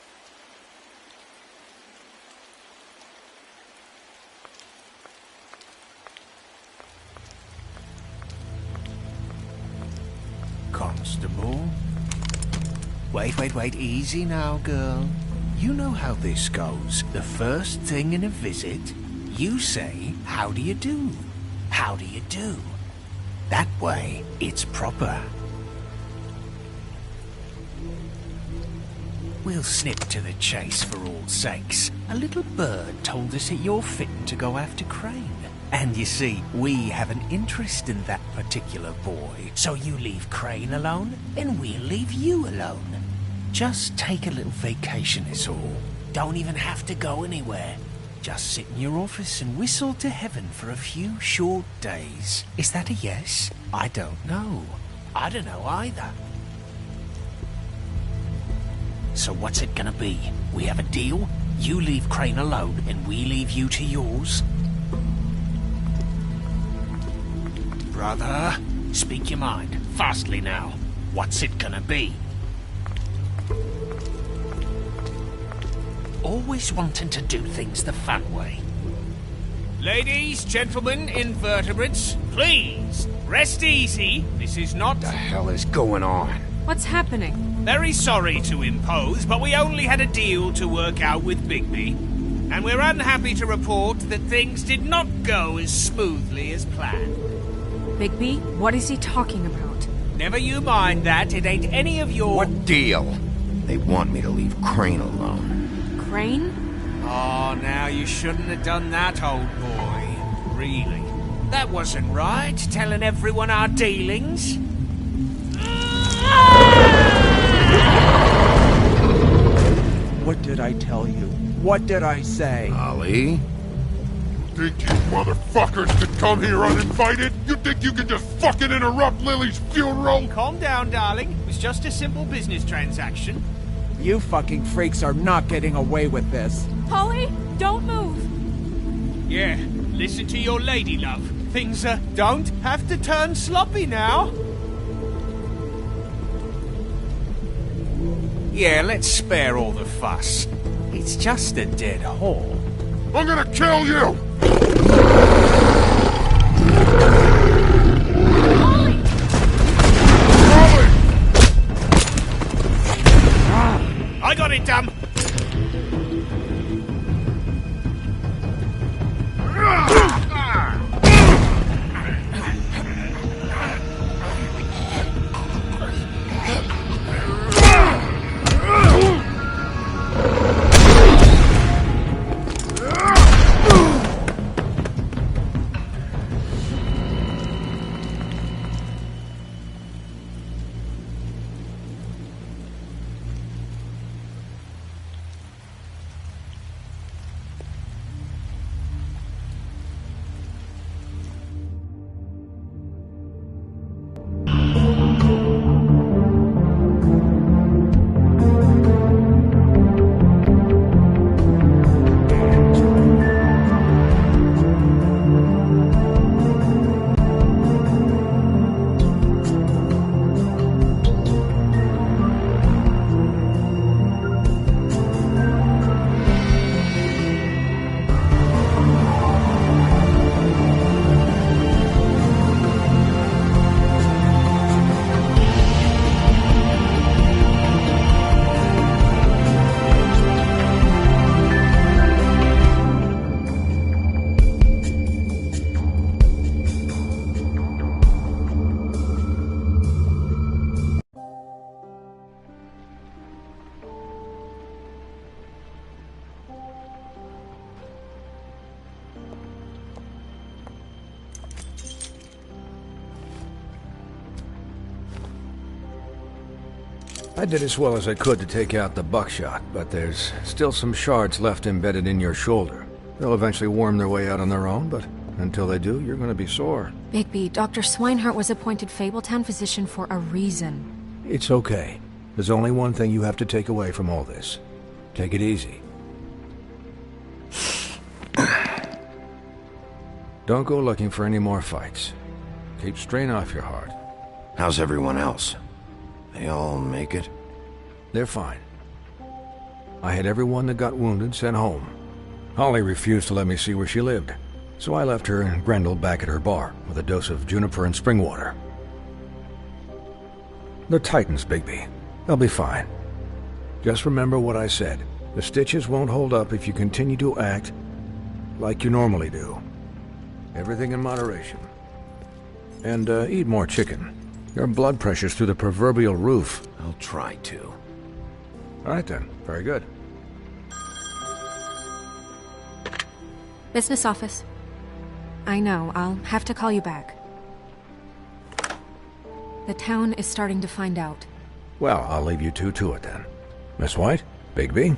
Constable? Wait, easy now, girl. You know how this goes. The first thing in a visit, you say, how do you do? How do you do? That way, it's proper. We'll snip to the chase for all sakes. A little bird told us that you're fitting to go after Crane. And you see, we have an interest in that particular boy. So you leave Crane alone, and we'll leave you alone. Just take a little vacation is all. Don't even have to go anywhere. Just sit in your office and whistle to heaven for a few short days. Is that a yes? I don't know. I don't know either. So what's it gonna be? We have a deal? You leave Crane alone, and we leave you to yours? Brother, speak your mind. Fastly now. What's it gonna be? Always wanting to do things the fun way. Ladies, gentlemen, invertebrates, please, rest easy. This is not... What the hell is going on? What's happening? Very sorry to impose, but we only had a deal to work out with Bigby. And we're unhappy to report that things did not go as smoothly as planned. Bigby, what is he talking about? Never you mind that, it ain't any of your... What deal? They want me to leave Crane alone. Crane? Oh, now you shouldn't have done that, old boy. Really. That wasn't right, telling everyone our dealings. What did I tell you? What did I say? Ollie? Think you motherfuckers could come here uninvited? You think you can just fucking interrupt Lily's funeral? Calm down, darling. It was just a simple business transaction. You fucking freaks are not getting away with this. Polly, don't move. Yeah, listen to your lady, love. Things don't have to turn sloppy now. Yeah, let's spare all the fuss. It's just a dead whore. I'm gonna kill you! I got it, damn! I did as well as I could to take out the buckshot, but there's still some shards left embedded in your shoulder. They'll eventually worm their way out on their own, but until they do, you're gonna be sore. Bigby, Dr. Swinehart was appointed Fabletown physician for a reason. It's okay. There's only one thing you have to take away from all this. Take it easy. Don't go looking for any more fights. Keep strain off your heart. How's everyone else? They all make it? They're fine. I had everyone that got wounded sent home. Holly refused to let me see where she lived, so I left her and Grendel back at her bar with a dose of juniper and spring water. They're Titans, Bigby. They'll be fine. Just remember what I said. The stitches won't hold up if you continue to act like you normally do. Everything in moderation. And eat more chicken. Your blood pressure's through the proverbial roof. I'll try to. All right then. Very good. Business office. I know, I'll have to call you back. The town is starting to find out. Well, I'll leave you two to it then. Miss White, Bigby.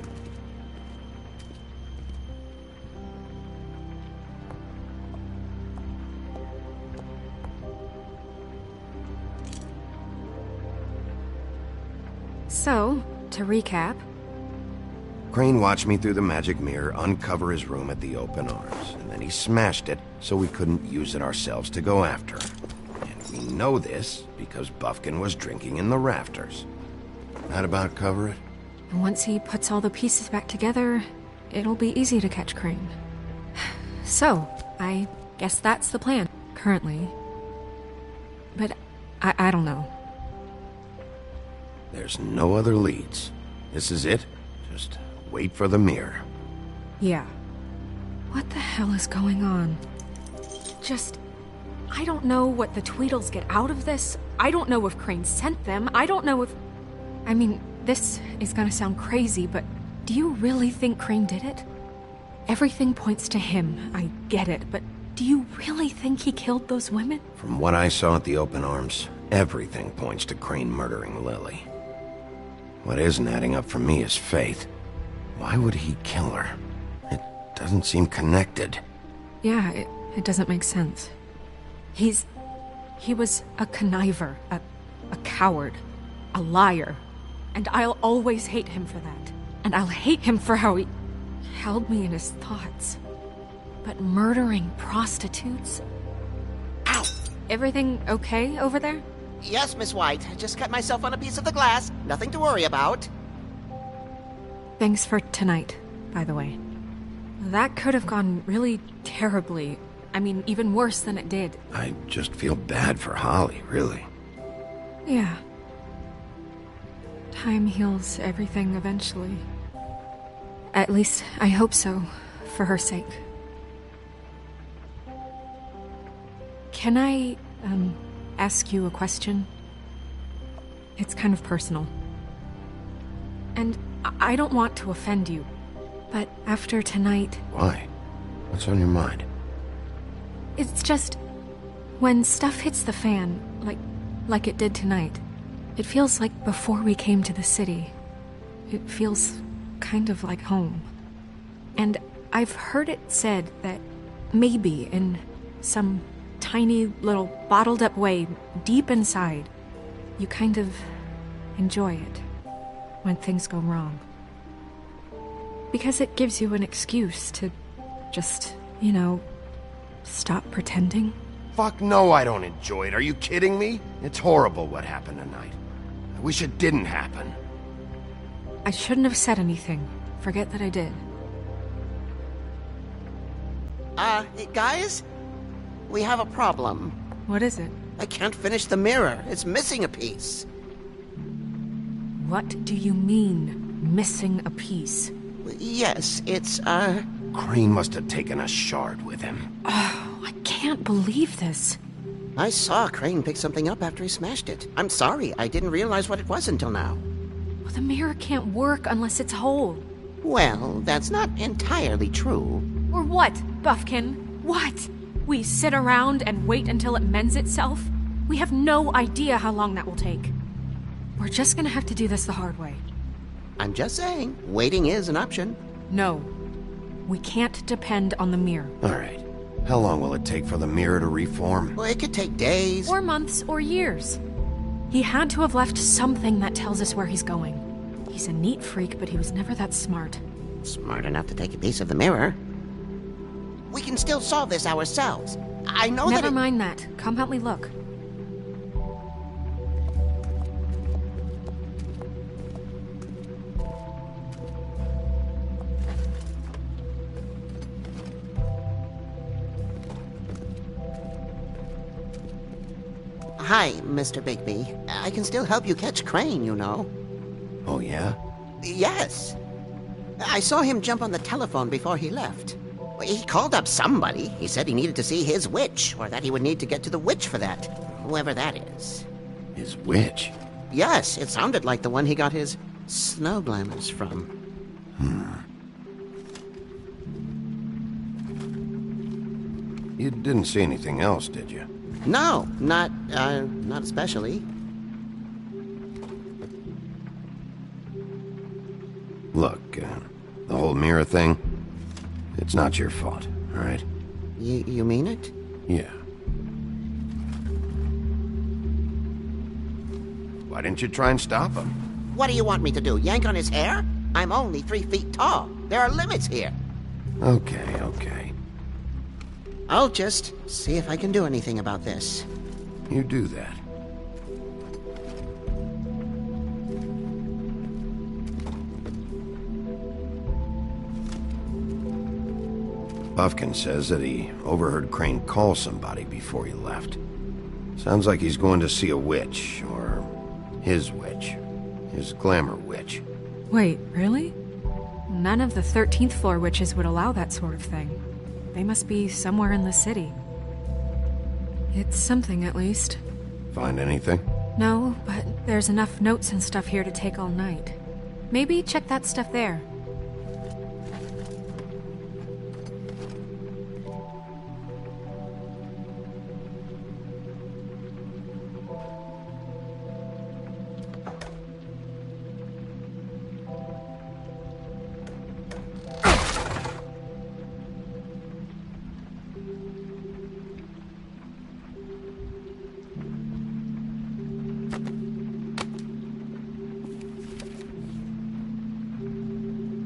So, to recap... Crane watched me through the magic mirror uncover his room at the open arms, and then he smashed it so we couldn't use it ourselves to go after him. And we know this because Buffkin was drinking in the rafters. That about cover it? And once he puts all the pieces back together, it'll be easy to catch Crane. So, I guess that's the plan, currently. But I don't know. There's no other leads. This is it. Just wait for the mirror. Yeah. What the hell is going on? I don't know what the Tweedles get out of this. I don't know if Crane sent them. I don't know if... I mean, this is gonna sound crazy, but do you really think Crane did it? Everything points to him. I get it, but do you really think he killed those women? From what I saw at the open arms, everything points to Crane murdering Lily. What isn't adding up for me is Faith. Why would he kill her? It doesn't seem connected. Yeah, it doesn't make sense. He was a conniver, a coward, a liar. And I'll always hate him for that. And I'll hate him for how he held me in his thoughts. But murdering prostitutes? Ow! Everything okay over there? Yes, Miss White. I just cut myself on a piece of the glass. Nothing to worry about. Thanks for tonight, by the way. That could have gone really terribly. I mean, even worse than it did. I just feel bad for Holly, really. Yeah. Time heals everything eventually. At least, I hope so, for her sake. Can I, ask you a question? It's kind of personal. And I don't want to offend you, but after tonight... Why? What's on your mind? It's just... when stuff hits the fan, like it did tonight, it feels like before we came to the city. It feels kind of like home. And I've heard it said that maybe in some tiny little bottled up way deep inside, you kind of enjoy it when things go wrong. Because it gives you an excuse to just, stop pretending. Fuck no, I don't enjoy it. Are you kidding me? It's horrible what happened tonight. I wish it didn't happen. I shouldn't have said anything. Forget that I did. Guys? We have a problem. What is it? I can't finish the mirror. It's missing a piece. What do you mean, missing a piece? Yes, it's, Crane must have taken a shard with him. Oh, I can't believe this. I saw Crane pick something up after he smashed it. I'm sorry, I didn't realize what it was until now. Well, the mirror can't work unless it's whole. Well, that's not entirely true. Or what, Buffkin? What? We sit around and wait until it mends itself? We have no idea how long that will take. We're just gonna have to do this the hard way. I'm just saying, waiting is an option. No. We can't depend on the mirror. All right. How long will it take for the mirror to reform? Well, it could take days. Or months, or years. He had to have left something that tells us where he's going. He's a neat freak, but he was never that smart. Smart enough to take a piece of the mirror. We can still solve this ourselves. I know Never mind that. Come help me look. Hi, Mr. Bigby. I can still help you catch Crane, you know. Oh, yeah? Yes. I saw him jump on the telephone before he left. He called up somebody. He said he needed to see his witch, or that he would need to get to the witch for that. Whoever that is. His witch? Yes, it sounded like the one he got his snow glamours from. You didn't see anything else, did you? No, not especially. Look, the whole mirror thing, it's not your fault, all right? You mean it? Yeah. Why didn't you try and stop him? What do you want me to do, yank on his hair? I'm only 3 feet tall. There are limits here. Okay, okay. I'll just see if I can do anything about this. You do that. Buffkin says that he overheard Crane call somebody before he left. Sounds like he's going to see a witch, or his witch. His glamour witch. Wait, really? None of the 13th floor witches would allow that sort of thing. They must be somewhere in the city. It's something, at least. Find anything? No, but there's enough notes and stuff here to take all night. Maybe check that stuff there.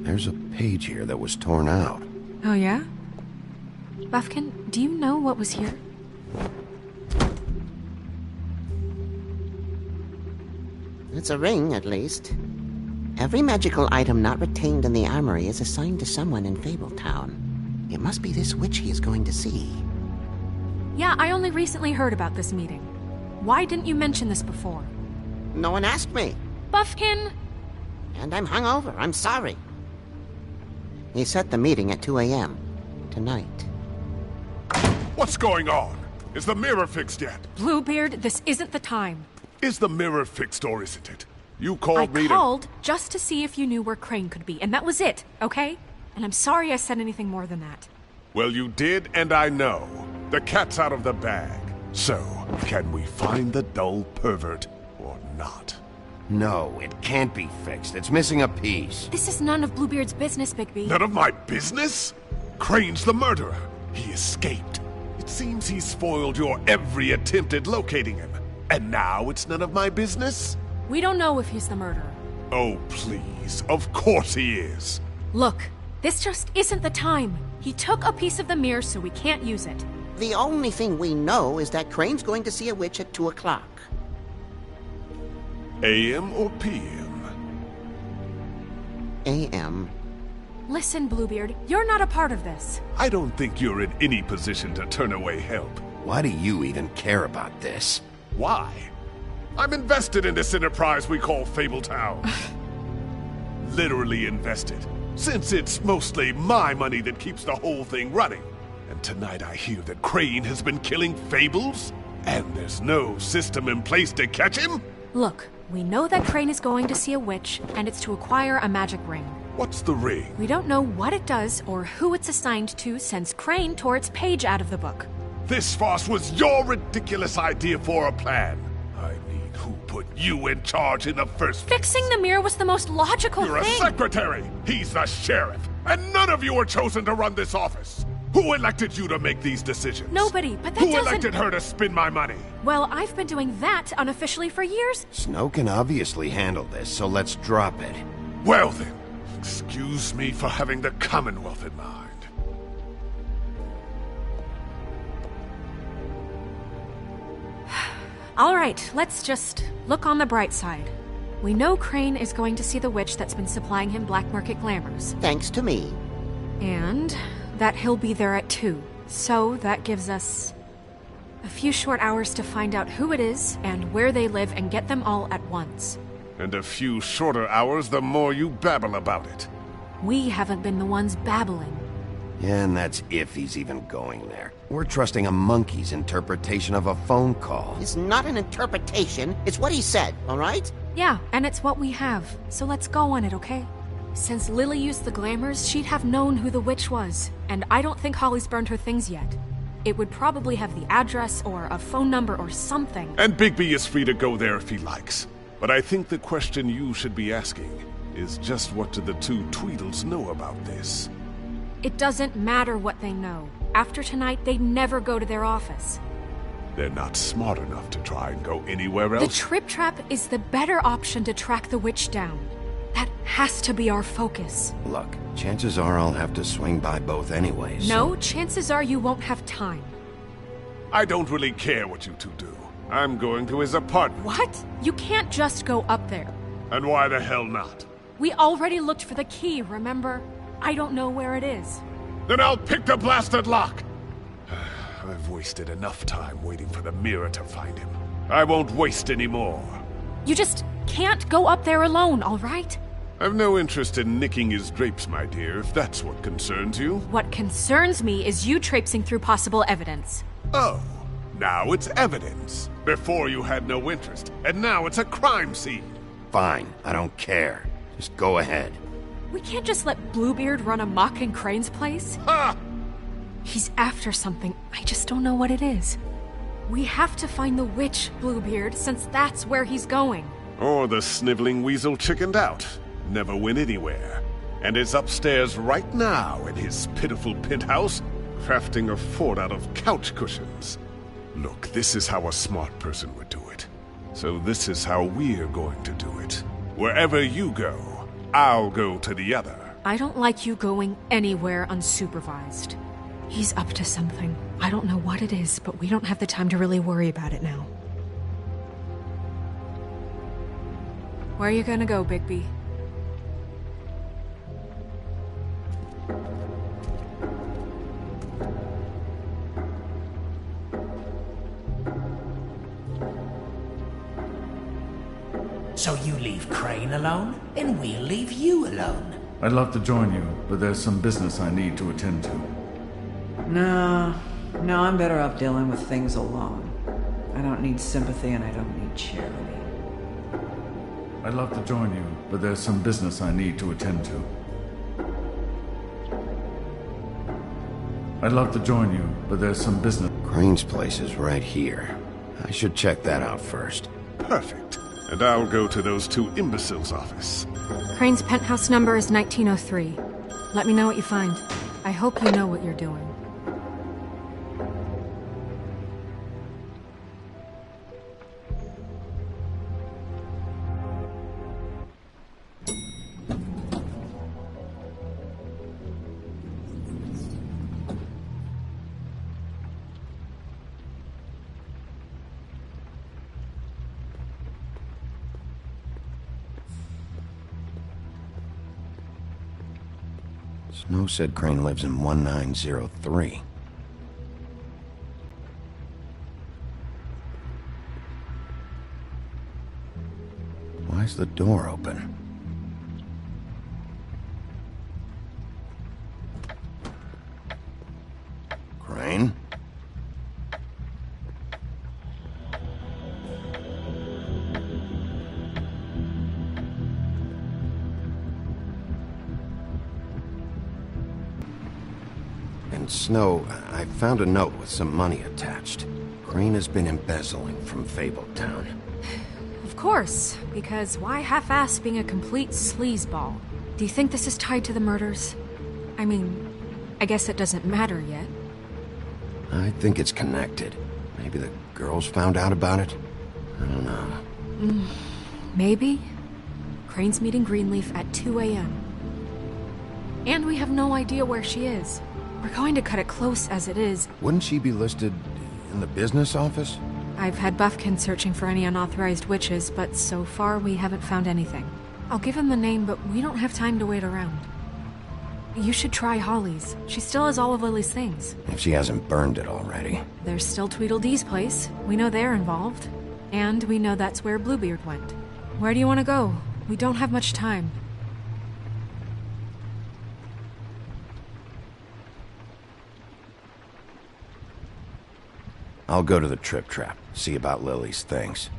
There's a page here that was torn out. Oh, yeah? Buffkin, do you know what was here? It's a ring, at least. Every magical item not retained in the armory is assigned to someone in Fabletown. It must be this witch he is going to see. Yeah, I only recently heard about this meeting. Why didn't you mention this before? No one asked me. Buffkin! And I'm hungover. I'm sorry. He set the meeting at 2 a.m. tonight. What's going on? Is the mirror fixed yet? Bluebeard, this isn't the time. Is the mirror fixed or isn't it? You called me I called just to see if you knew where Crane could be, and that was it, okay? And I'm sorry I said anything more than that. Well, you did, and I know. The cat's out of the bag. So, can we find the dull pervert or not? No, it can't be fixed. It's missing a piece. This is none of Bluebeard's business, Bigby. None of my business? Crane's the murderer. He escaped. It seems he spoiled your every attempt at locating him. And now it's none of my business? We don't know if he's the murderer. Oh, please. Of course he is. Look, this just isn't the time. He took a piece of the mirror, so we can't use it. The only thing we know is that Crane's going to see a witch at 2 o'clock. AM or PM? AM. Listen, Bluebeard, you're not a part of this. I don't think you're in any position to turn away help. Why do you even care about this? Why? I'm invested in this enterprise we call Fabletown. Literally invested, since it's mostly my money that keeps the whole thing running. And tonight I hear that Crane has been killing fables, and there's no system in place to catch him? Look, we know that Crane is going to see a witch, and it's to acquire a magic ring. What's the ring? We don't know what it does or who it's assigned to since Crane tore its page out of the book. This farce was your ridiculous idea for a plan. I mean, who put you in charge in the first place? Fixing the mirror was the most logical You're thing. a secretary! He's the sheriff! And none of you were chosen to run this office! Who elected you to make these decisions? Nobody, but that Who doesn't... elected her to spend my money? Well, I've been doing that unofficially for years. Snow can obviously handle this, so let's drop it. Well then, excuse me for having the Commonwealth in mind. All right, let's just look on the bright side. We know Crane is going to see the witch that's been supplying him black market glamours. Thanks to me. And that he'll be there at 2. So that gives us A few short hours to find out who it is and where they live and get them all at once. And a few shorter hours the more you babble about it. We haven't been the ones babbling. Yeah, and that's if he's even going there. We're trusting a monkey's interpretation of a phone call. It's not an interpretation, it's what he said, alright? Yeah, and it's what we have, so let's go on it, okay? Since Lily used the glamours, she'd have known who the witch was, and I don't think Holly's burned her things yet. It would probably have the address or a phone number or something. And Bigby is free to go there if he likes. But I think the question you should be asking is just what do the two Tweedles know about this? It doesn't matter what they know. After tonight, they'd never go to their office. They're not smart enough to try and go anywhere else. The Trip Trap is the better option to track the witch down. That has to be our focus. Look, chances are I'll have to swing by both anyways. No, chances are you won't have time. I don't really care what you two do. I'm going to his apartment. What? You can't just go up there. And why the hell not? We already looked for the key, remember? I don't know where it is. Then I'll pick the blasted lock! I've wasted enough time waiting for the mirror to find him. I won't waste any more. You just can't go up there alone, all right? I've no interest in nicking his drapes, my dear, if that's what concerns you. What concerns me is you traipsing through possible evidence. Oh, now it's evidence. Before you had no interest, and now it's a crime scene. Fine, I don't care. Just go ahead. We can't just let Bluebeard run amok in Crane's place. Ha! He's after something, I just don't know what it is. We have to find the witch, Bluebeard, since that's where he's going. Or the sniveling weasel chickened out. Never went anywhere. And is upstairs right now in his pitiful penthouse, crafting a fort out of couch cushions. Look, this is how a smart person would do it. So this is how we're going to do it. Wherever you go, I'll go to the other. I don't like you going anywhere unsupervised. He's up to something. I don't know what it is, but we don't have the time to really worry about it now. Where are you gonna go, Bigby? So you leave Crane alone, and we'll leave you alone. I'd love to join you, but there's some business I need to attend to. No, I'm better off dealing with things alone. I don't need sympathy and I don't need charity. I'd love to join you, but there's some business I need to attend to. I'd love to join you, but there's some business. Crane's place is right here. I should check that out first. Perfect. And I'll go to those two imbeciles' office. Crane's penthouse number is 1903. Let me know what you find. I hope you know what you're doing. Snow said Crane lives in 1903. Why's the door open? Crane? Snow, I found a note with some money attached. Crane has been embezzling from Fabletown. Of course, because why half-ass being a complete sleazeball? Do you think this is tied to the murders? I mean, I guess it doesn't matter yet. I think it's connected. Maybe the girls found out about it? I don't know. Maybe? Crane's meeting Greenleaf at 2 a.m. And we have no idea where she is. We're going to cut it close as it is. Wouldn't she be listed in the business office? I've had Buffkin searching for any unauthorized witches, but so far we haven't found anything. I'll give him the name, but we don't have time to wait around. You should try Holly's. She still has all of Lily's things. If she hasn't burned it already. There's still Tweedledee's place. We know they're involved. And we know that's where Bluebeard went. Where do you want to go? We don't have much time. I'll go to the Trip Trap, see about Lily's things.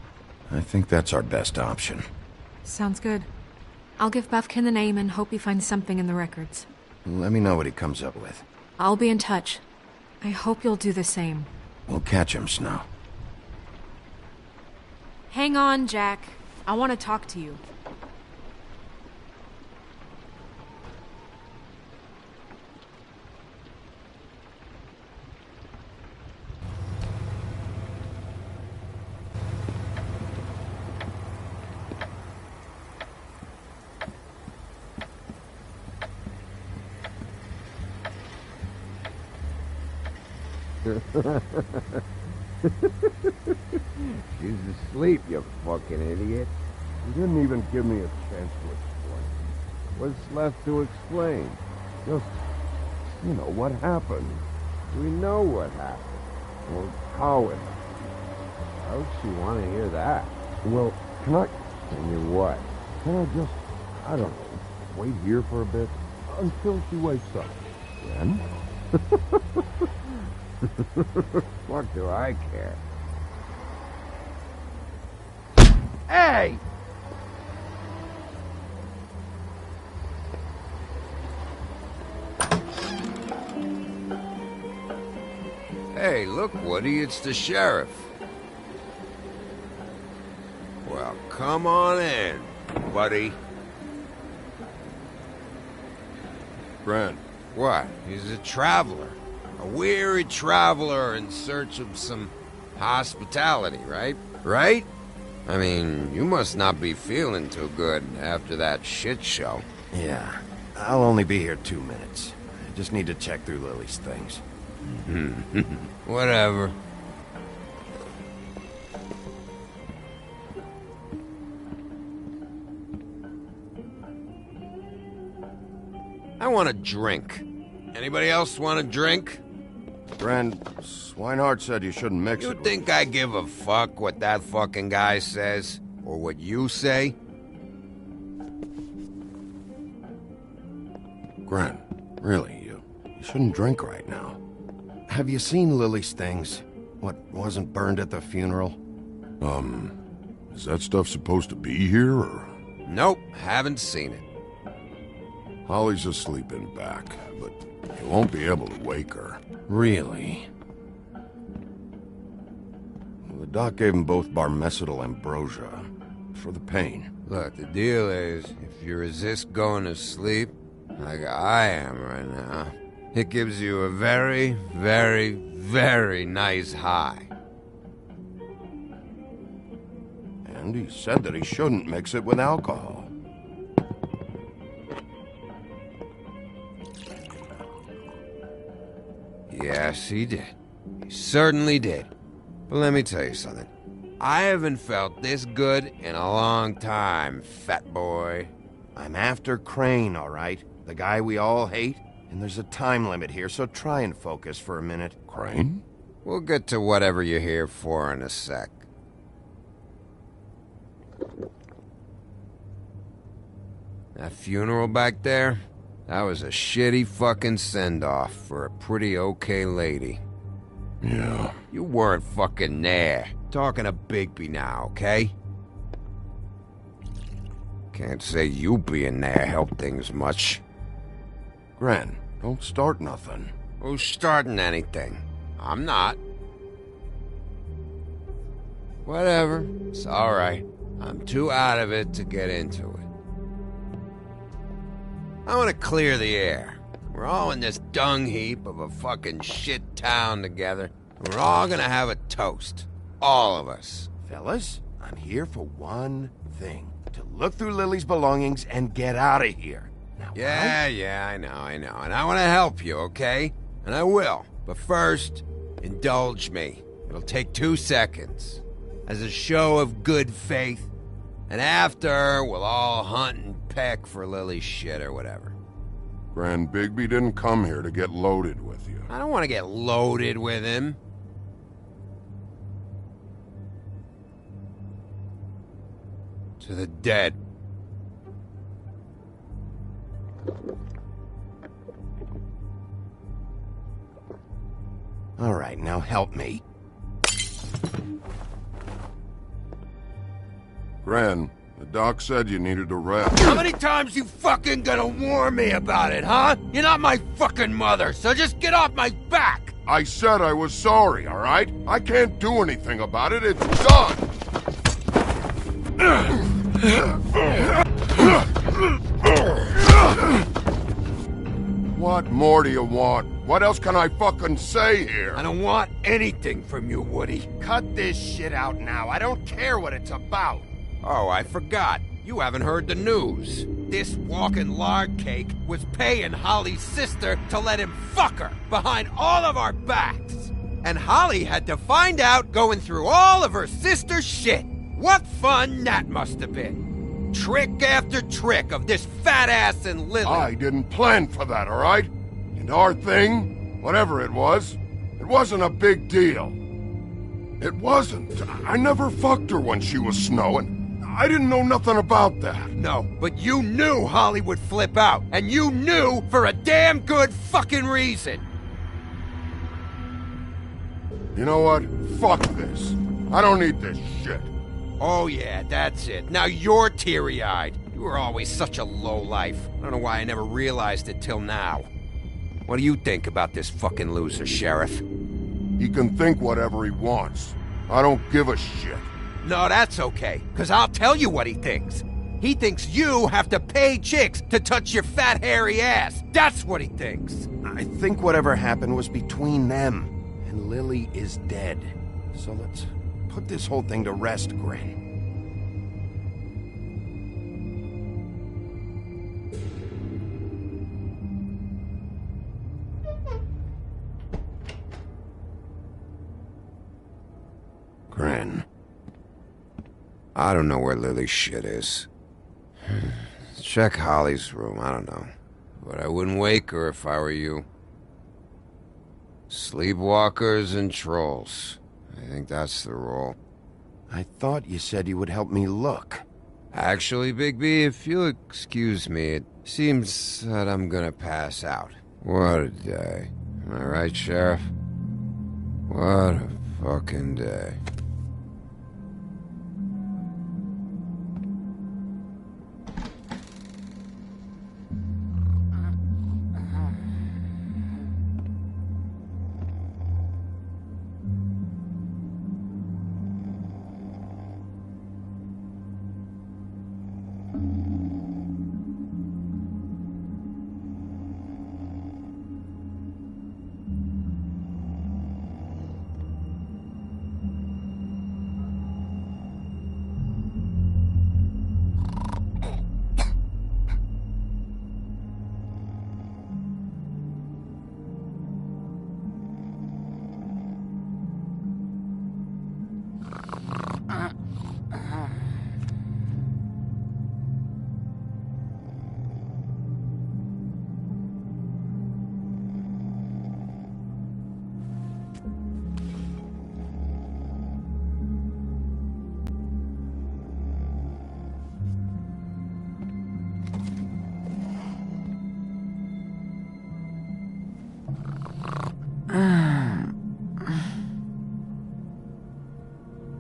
I think that's our best option. Sounds good. I'll give Buffkin the name and hope he finds something in the records. Let me know what he comes up with. I'll be in touch. I hope you'll do the same. We'll catch him, Snow. Hang on, Jack. I want to talk to you. She's asleep, you fucking idiot. You didn't even give me a chance to explain. What's left to explain? Just, you know, what happened. We know what happened. Or how it happened. How'd she want to hear that? Well, can I... Can you what? Can I just, I don't know, wait here for a bit? Until she wakes up. Then? What do I care? Hey! Hey, look, Woody, it's the sheriff. Well, come on in, buddy. Brent. What? He's a traveler. A weary traveler in search of some hospitality, right? Right? I mean, you must not be feeling too good after that shit show. Yeah. I'll only be here 2 minutes. I just need to check through Lily's things. Whatever. I want a drink. Anybody else want a drink? Brent, Swinehart said you shouldn't mix it. You think I give a fuck what that fucking guy says? Or what you say? Grant, really, you shouldn't drink right now. Have you seen Lily's things? What wasn't burned at the funeral? Is that stuff supposed to be here, or...? Nope, haven't seen it. Holly's asleep in back, but you won't be able to wake her. Really? The doc gave them both barmecidal ambrosia for the pain. Look, the deal is, if you resist going to sleep, like I am right now, it gives you a very, very, very nice high. And he said that he shouldn't mix it with alcohol. Yes, he did. He certainly did. But let me tell you something. I haven't felt this good in a long time, fat boy. I'm after Crane, all right? The guy we all hate? And there's a time limit here, so try and focus for a minute. Crane? We'll get to whatever you're here for in a sec. That funeral back there? That was a shitty fucking send-off for a pretty okay lady. Yeah. You weren't fucking there. Talking to Bigby now, okay? Can't say you being there helped things much. Gren, don't start nothing. Who's starting anything? I'm not. Whatever. It's alright. I'm too out of it to get into it. I want to clear the air. We're all in this dung heap of a fucking shit town together. We're all gonna have a toast. All of us. Fellas, I'm here for one thing. To look through Lily's belongings and get out of here. Now, Yeah, I know. And I want to help you, okay? And I will. But first, indulge me. It'll take 2 seconds. As a show of good faith. And after, we'll all hunt and peck for Lily's shit or whatever. Grand Bigby didn't come here to get loaded with you. I don't want to get loaded with him. To the dead. All right, now help me. Gran, the doc said you needed a rest. How many times you fucking gonna warn me about it, huh? You're not my fucking mother, so just get off my back! I said I was sorry, all right? I can't do anything about it. It's done. What more do you want? What else can I fucking say here? I don't want anything from you, Woody. Cut this shit out now. I don't care what it's about. Oh, I forgot. You haven't heard the news. This walking lard cake was paying Holly's sister to let him fuck her behind all of our backs. And Holly had to find out going through all of her sister's shit. What fun that must have been. Trick after trick of this fat ass and Lily. I didn't plan for that, all right? And our thing, whatever it wasn't a big deal. It wasn't. I never fucked her when she was snowing. I didn't know nothing about that. No, but you knew Holly would flip out. And you knew for a damn good fucking reason. You know what? Fuck this. I don't need this shit. Oh yeah, that's it. Now you're teary-eyed. You were always such a lowlife. I don't know why I never realized it till now. What do you think about this fucking loser, Sheriff? He can think whatever he wants. I don't give a shit. No, that's okay, because I'll tell you what he thinks. He thinks you have to pay chicks to touch your fat, hairy ass. That's what he thinks. I think whatever happened was between them. And Lily is dead. So let's put this whole thing to rest, Gren. Gren. I don't know where Lily's shit is. Check Holly's room, I don't know. But I wouldn't wake her if I were you. Sleepwalkers and trolls. I think that's the rule. I thought you said you would help me look. Actually, Bigby, if you'll excuse me, it seems that I'm gonna pass out. What a day. Am I right, Sheriff? What a fucking day.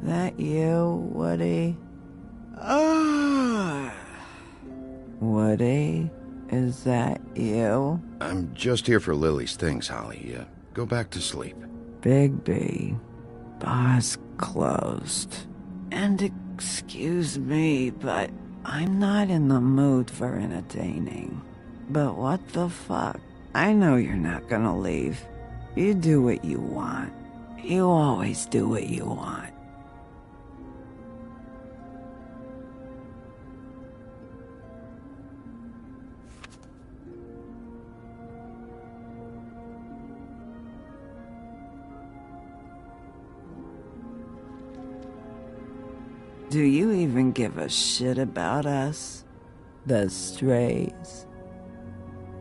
That you, Woody? Woody? Is that you? I'm just here for Lily's things, Holly. Go back to sleep. Bigby. Bar's closed. And excuse me, but I'm not in the mood for entertaining. But what the fuck? I know you're not gonna leave. You do what you want. You always do what you want. Do you even give a shit about us? The strays?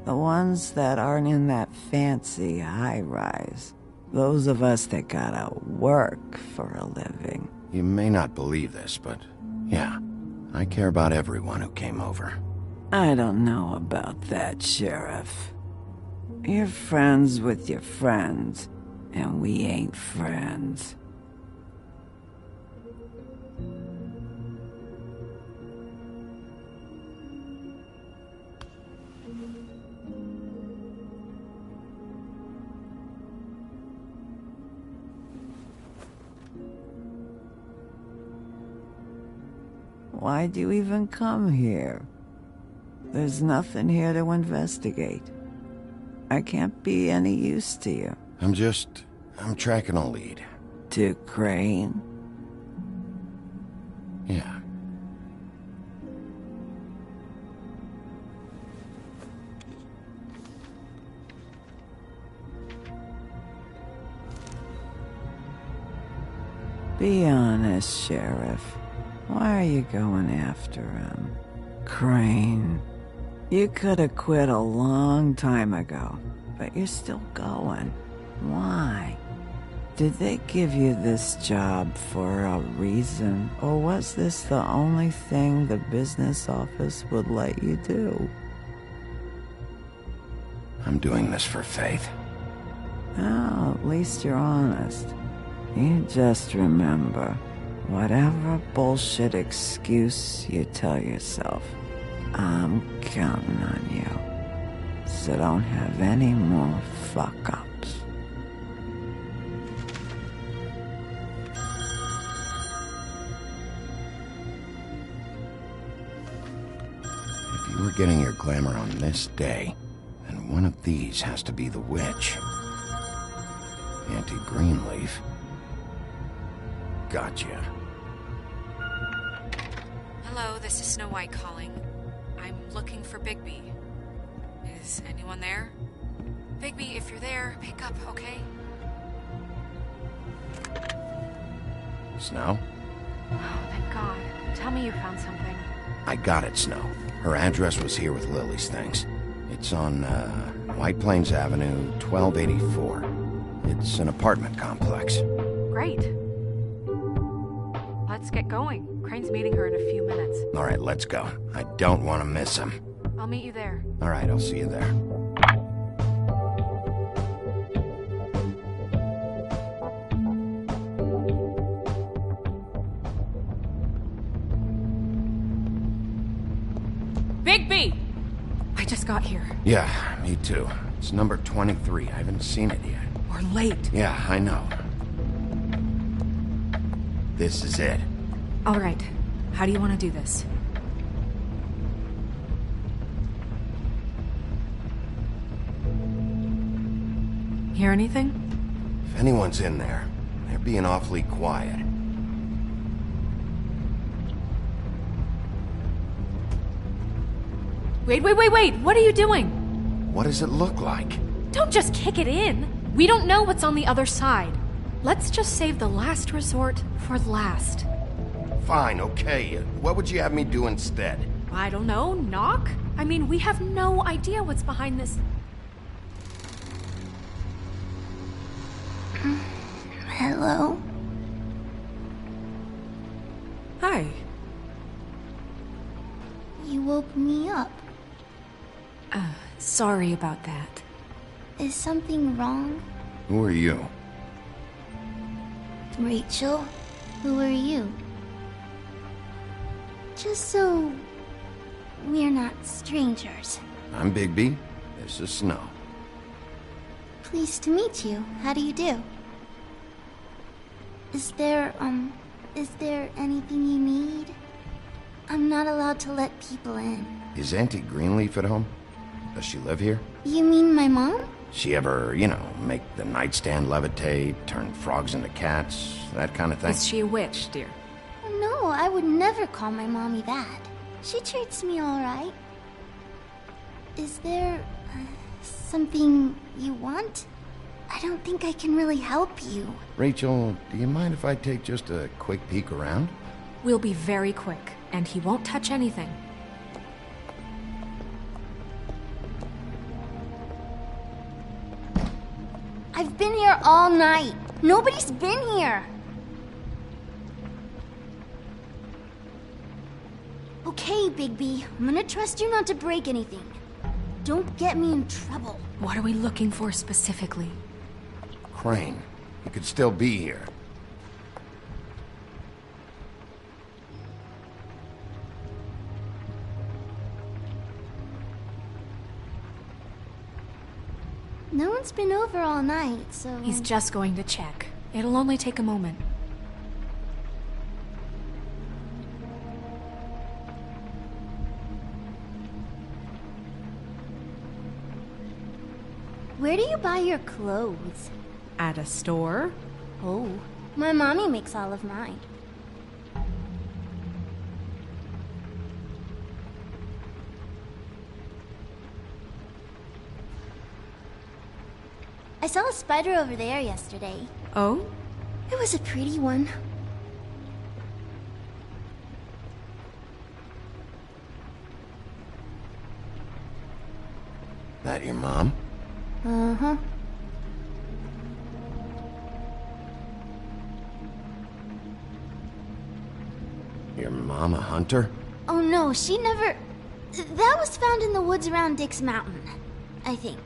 The ones that aren't in that fancy high-rise. Those of us that gotta work for a living. You may not believe this, but yeah, I care about everyone who came over. I don't know about that, Sheriff. You're friends with your friends, and we ain't friends. Why'd you even come here? There's nothing here to investigate. I can't be any use to you. I'm tracking a lead. To Crane? Yeah. Be honest, Sheriff. Why are you going after him? Crane. You could have quit a long time ago, but you're still going. Why? Did they give you this job for a reason, or was this the only thing the business office would let you do? I'm doing this for Faith. Oh, at least you're honest. You just remember, whatever bullshit excuse you tell yourself, I'm counting on you. So don't have any more fuck-ups. If you were getting your glamour on this day, then one of these has to be the witch. Auntie Greenleaf. Gotcha. Hello, this is Snow White calling. I'm looking for Bigby. Is anyone there? Bigby, if you're there, pick up, okay? Snow? Oh, thank God. Tell me you found something. I got it, Snow. Her address was here with Lily's things. It's on, White Plains Avenue, 1284. It's an apartment complex. Great. Let's get going. Crane's meeting her in a few minutes. All right, let's go. I don't want to miss him. I'll meet you there. All right, I'll see you there. Bigby! I just got here. Yeah, me too. It's number 23. I haven't seen it yet. We're late. Yeah, I know. This is it. All right. How do you want to do this? Hear anything? If anyone's in there, they're being awfully quiet. Wait! What are you doing? What does it look like? Don't just kick it in. We don't know what's on the other side. Let's just save the last resort for last. Fine, okay. What would you have me do instead? I don't know. Knock? I mean, we have no idea what's behind this. Hello? Hi. You woke me up. Sorry about that. Is something wrong? Who are you? Rachel? Who are you? Just so we're not strangers. I'm Bigby. This is Snow. Pleased to meet you. How do you do? Is there anything you need? I'm not allowed to let people in. Is Auntie Greenleaf at home? Does she live here? You mean my mom? She ever, make the nightstand levitate, turn frogs into cats, that kind of thing? Is she a witch, dear? No, I would never call my mommy that. She treats me all right. Is there something you want? I don't think I can really help you. Rachel, do you mind if I take just a quick peek around? We'll be very quick, and he won't touch anything. I've been here all night. Nobody's been here. Okay, Bigby. I'm gonna trust you not to break anything. Don't get me in trouble. What are we looking for specifically? Crane, he could still be here. No one's been over all night, so... He's just going to check. It'll only take a moment. Where do you buy your clothes? At a store? Oh, my mommy makes all of mine. I saw a spider over there yesterday. Oh? It was a pretty one. That your mom? Uh-huh. Your mom a hunter? Oh no, she never... That was found in the woods around Dick's Mountain, I think.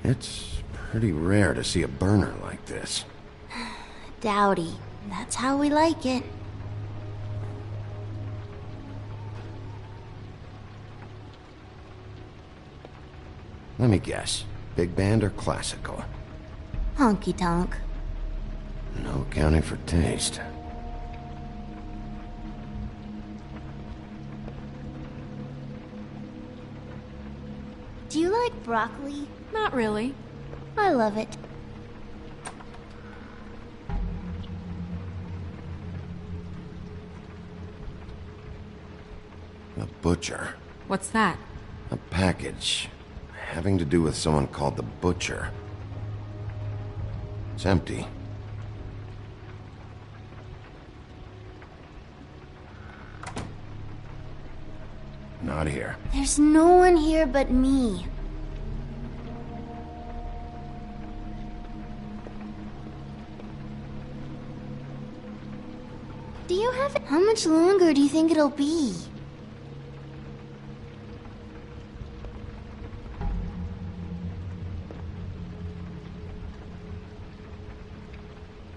It's pretty rare to see a burner like this. Dowdy. That's how we like it. Let me guess. Big band or classical? Honky tonk. No accounting for taste. Do you like broccoli? Not really. I love it. A butcher. What's that? A package. Having to do with someone called the Butcher. It's empty. Not here. There's no one here but me. Do you have... How much longer do you think it'll be?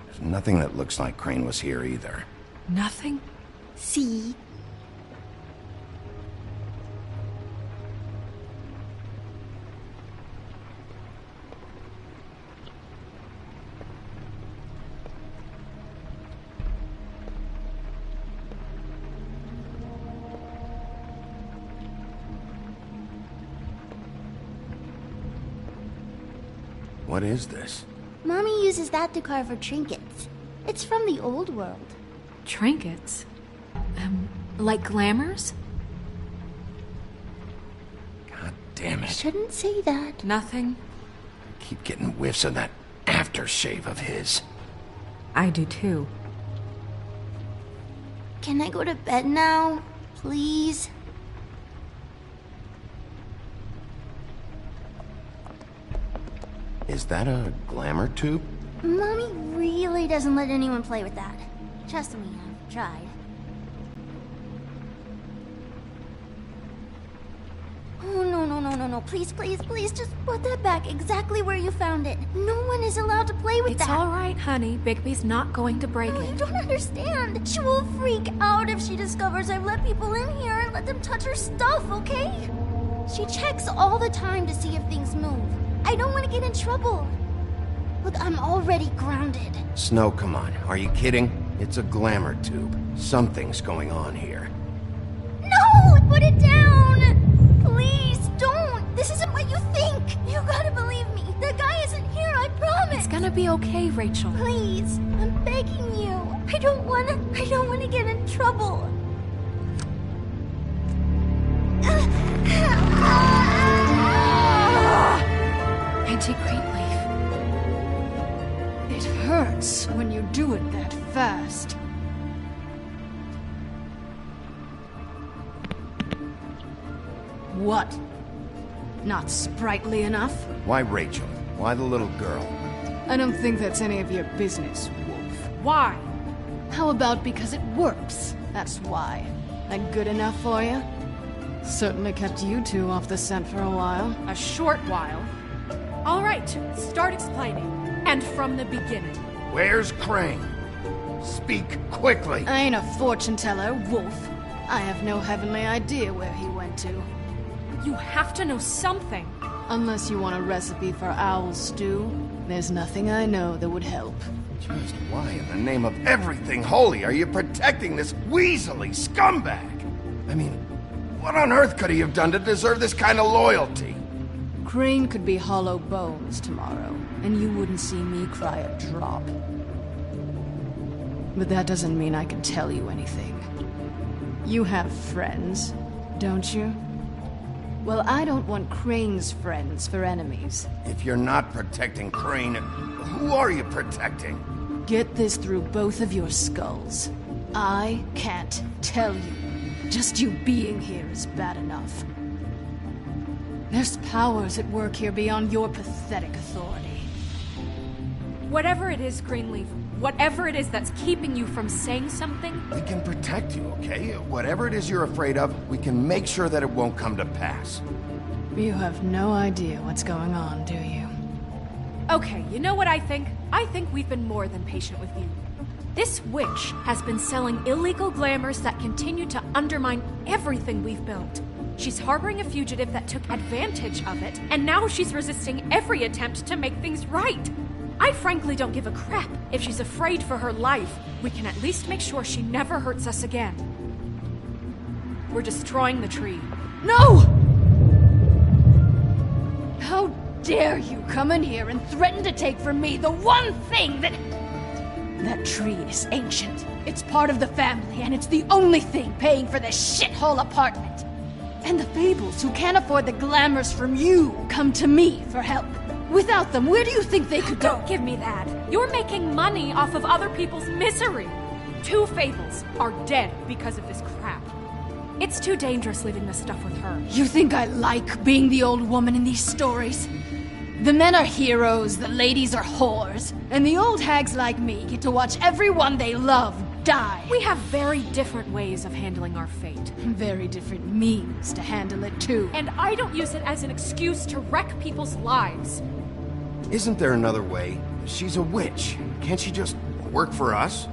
There's nothing that looks like Crane was here either. Nothing? See? What is this? Mommy uses that to carve her trinkets. It's from the old world. Trinkets? Like glamours? God damn it. Shouldn't say that. Nothing. I keep getting whiffs of that aftershave of his. I do too. Can I go to bed now? Please? Is that a glamour tube? Mommy really doesn't let anyone play with that. Trust me, I've tried. Oh, no. Please, just put that back exactly where you found it. No one is allowed to play with that. It's all right, honey. Bigby's not going to break it. You don't understand. She will freak out if she discovers I've let people in here and let them touch her stuff, okay? She checks all the time to see if things move. I don't want to get in trouble. Look, I'm already grounded. Snow, come on. Are you kidding? It's a glamour tube. Something's going on here. No! Put it down! Please, don't! This isn't what you think! You gotta believe me. The guy isn't here, I promise! It's gonna be okay, Rachel. Please, I'm begging you. I don't wanna get in trouble. Anti-Great Leaf. It hurts when you do it that fast. What? Not sprightly enough? Why Rachel? Why the little girl? I don't think that's any of your business, Wolf. Why? How about because it works? That's why. That good enough for you? Certainly kept you two off the scent for a while. A short while. All right, start explaining. And from the beginning. Where's Crane? Speak quickly. I ain't a fortune teller, Wolf. I have no heavenly idea where he went to. You have to know something. Unless you want a recipe for owl stew, there's nothing I know that would help. Just why in the name of everything holy are you protecting this weaselly scumbag? I mean, what on earth could he have done to deserve this kind of loyalty? Crane could be hollow bones tomorrow, and you wouldn't see me cry a drop. But that doesn't mean I can tell you anything. You have friends, don't you? Well, I don't want Crane's friends for enemies. If you're not protecting Crane, who are you protecting? Get this through both of your skulls. I can't tell you. Just you being here is bad enough. There's powers at work here beyond your pathetic authority. Whatever it is, Greenleaf, whatever it is that's keeping you from saying something... We can protect you, okay? Whatever it is you're afraid of, we can make sure that it won't come to pass. You have no idea what's going on, do you? Okay, you know what I think? I think we've been more than patient with you. This witch has been selling illegal glamours that continue to undermine everything we've built. She's harboring a fugitive that took advantage of it, and now she's resisting every attempt to make things right. I frankly don't give a crap if she's afraid for her life. We can at least make sure she never hurts us again. We're destroying the tree. No! How dare you come in here and threaten to take from me the one thing that... That tree is ancient. It's part of the family, and it's the only thing paying for this shithole apartment. And the Fables, who can't afford the glamours from you, come to me for help. Without them, where do you think they could go? Don't give me that. You're making money off of other people's misery. 2 Fables are dead because of this crap. It's too dangerous leaving this stuff with her. You think I like being the old woman in these stories? The men are heroes, the ladies are whores, and the old hags like me get to watch everyone they love die. We have very different ways of handling our fate. Very different means to handle it, too. And I don't use it as an excuse to wreck people's lives. Isn't there another way? She's a witch. Can't she just work for us?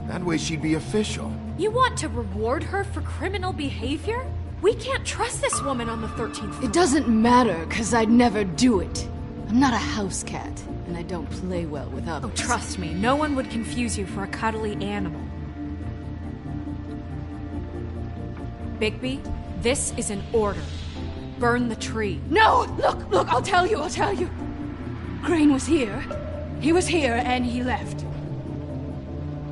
That way she'd be official. You want to reward her for criminal behavior? We can't trust this woman on the 13th floor. It doesn't matter, because I'd never do it. I'm not a house cat, and I don't play well with others. Oh, trust me, no one would confuse you for a cuddly animal. Bigby, this is an order. Burn the tree. No! Look, I'll tell you. Crane was here. He was here, and he left.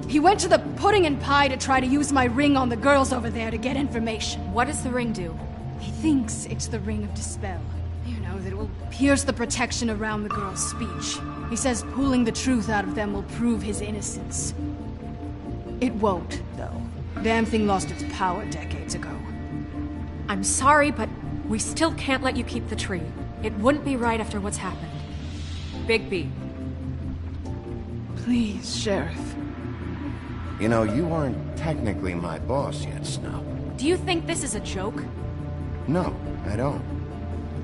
He went to the pudding and pie to try to use my ring on the girls over there to get information. What does the ring do? He thinks it's the ring of dispel. You know, that it will pierce the protection around the girls' speech. He says pulling the truth out of them will prove his innocence. It won't, though. Damn thing lost its power decades ago. I'm sorry, but we still can't let you keep the tree. It wouldn't be right after what's happened. Bigby. Please, Sheriff. You know, you aren't technically my boss yet, Snow. Do you think this is a joke? No, I don't.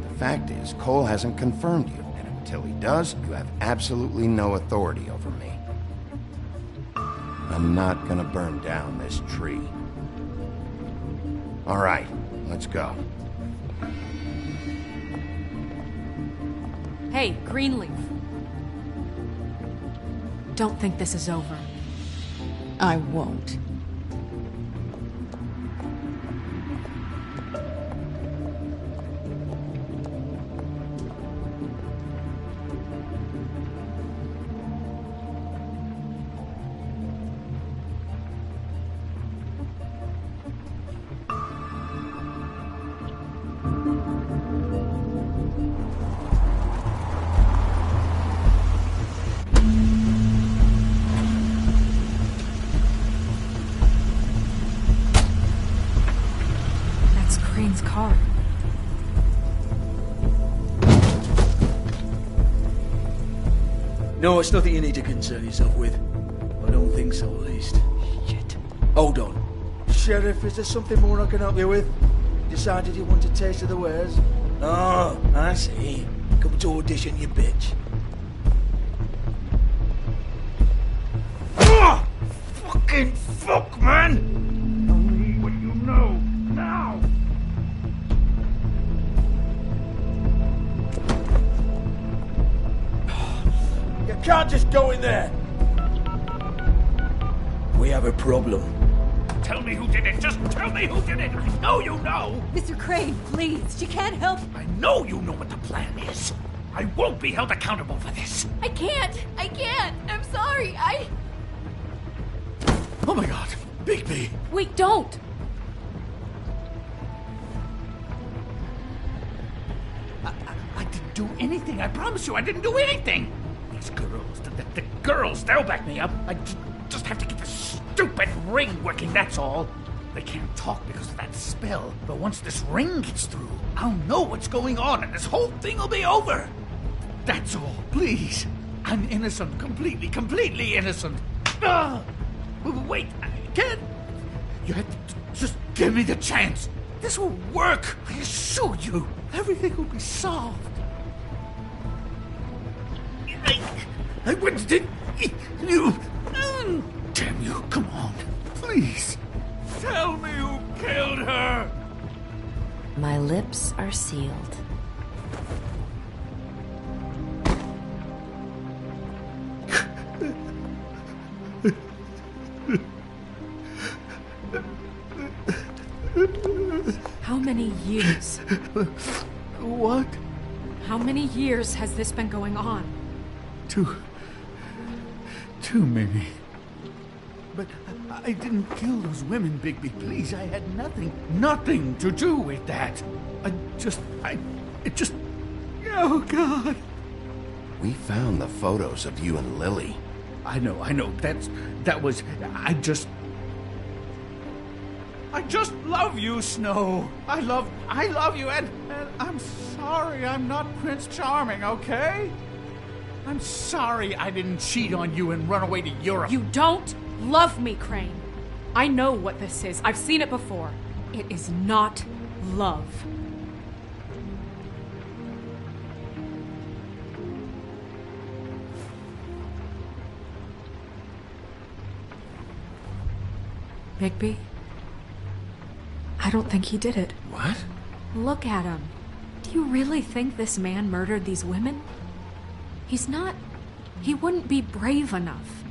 But the fact is, Cole hasn't confirmed you, and until he does, you have absolutely no authority over me. I'm not gonna burn down this tree. All right, let's go. Hey, Greenleaf. Don't think this is over. I won't. No, it's nothing you need to concern yourself with. I don't think so, at least. Shit. Hold on. Sheriff, is there something more I can help you with? Decided you want a taste of the wares? Oh, I see. Come to audition, you bitch. Oh! Fucking fuck, man! Tell me what you know, now! You can't just go in there! We have a problem. Tell me who did it! Just tell me who did it! I know you know! Mr. Crane, please, you can't help. I know you know what the plan is! I won't be held accountable for this! I can't! I'm sorry, Oh my god! Bigby! Wait, don't! I didn't do anything, I promise you, I didn't do anything! These girls, the girls, they'll back me up. I just have to get this stupid ring working, that's all. They can't talk because of that spell, but once this ring gets through, I'll know what's going on and this whole thing will be over. That's all, please. I'm innocent, completely innocent. Wait, I can't. You have to just give me the chance. This will work, I assure you. Everything will be solved. I wouldn't you. Damn you, come on. Please. Tell me who killed her. My lips are sealed. How many years? What? How many years has this been going on? Too many. But I didn't kill those women, Bigby. Please, I had nothing to do with that. Oh, God. We found the photos of you and Lily. I know. I just love you, Snow. I love you, and I'm sorry I'm not Prince Charming, okay? I'm sorry I didn't cheat on you and run away to Europe. You don't love me, Crane. I know what this is. I've seen it before. It is not love. Bigby? I don't think he did it. What? Look at him. Do you really think this man murdered these women? He wouldn't be brave enough.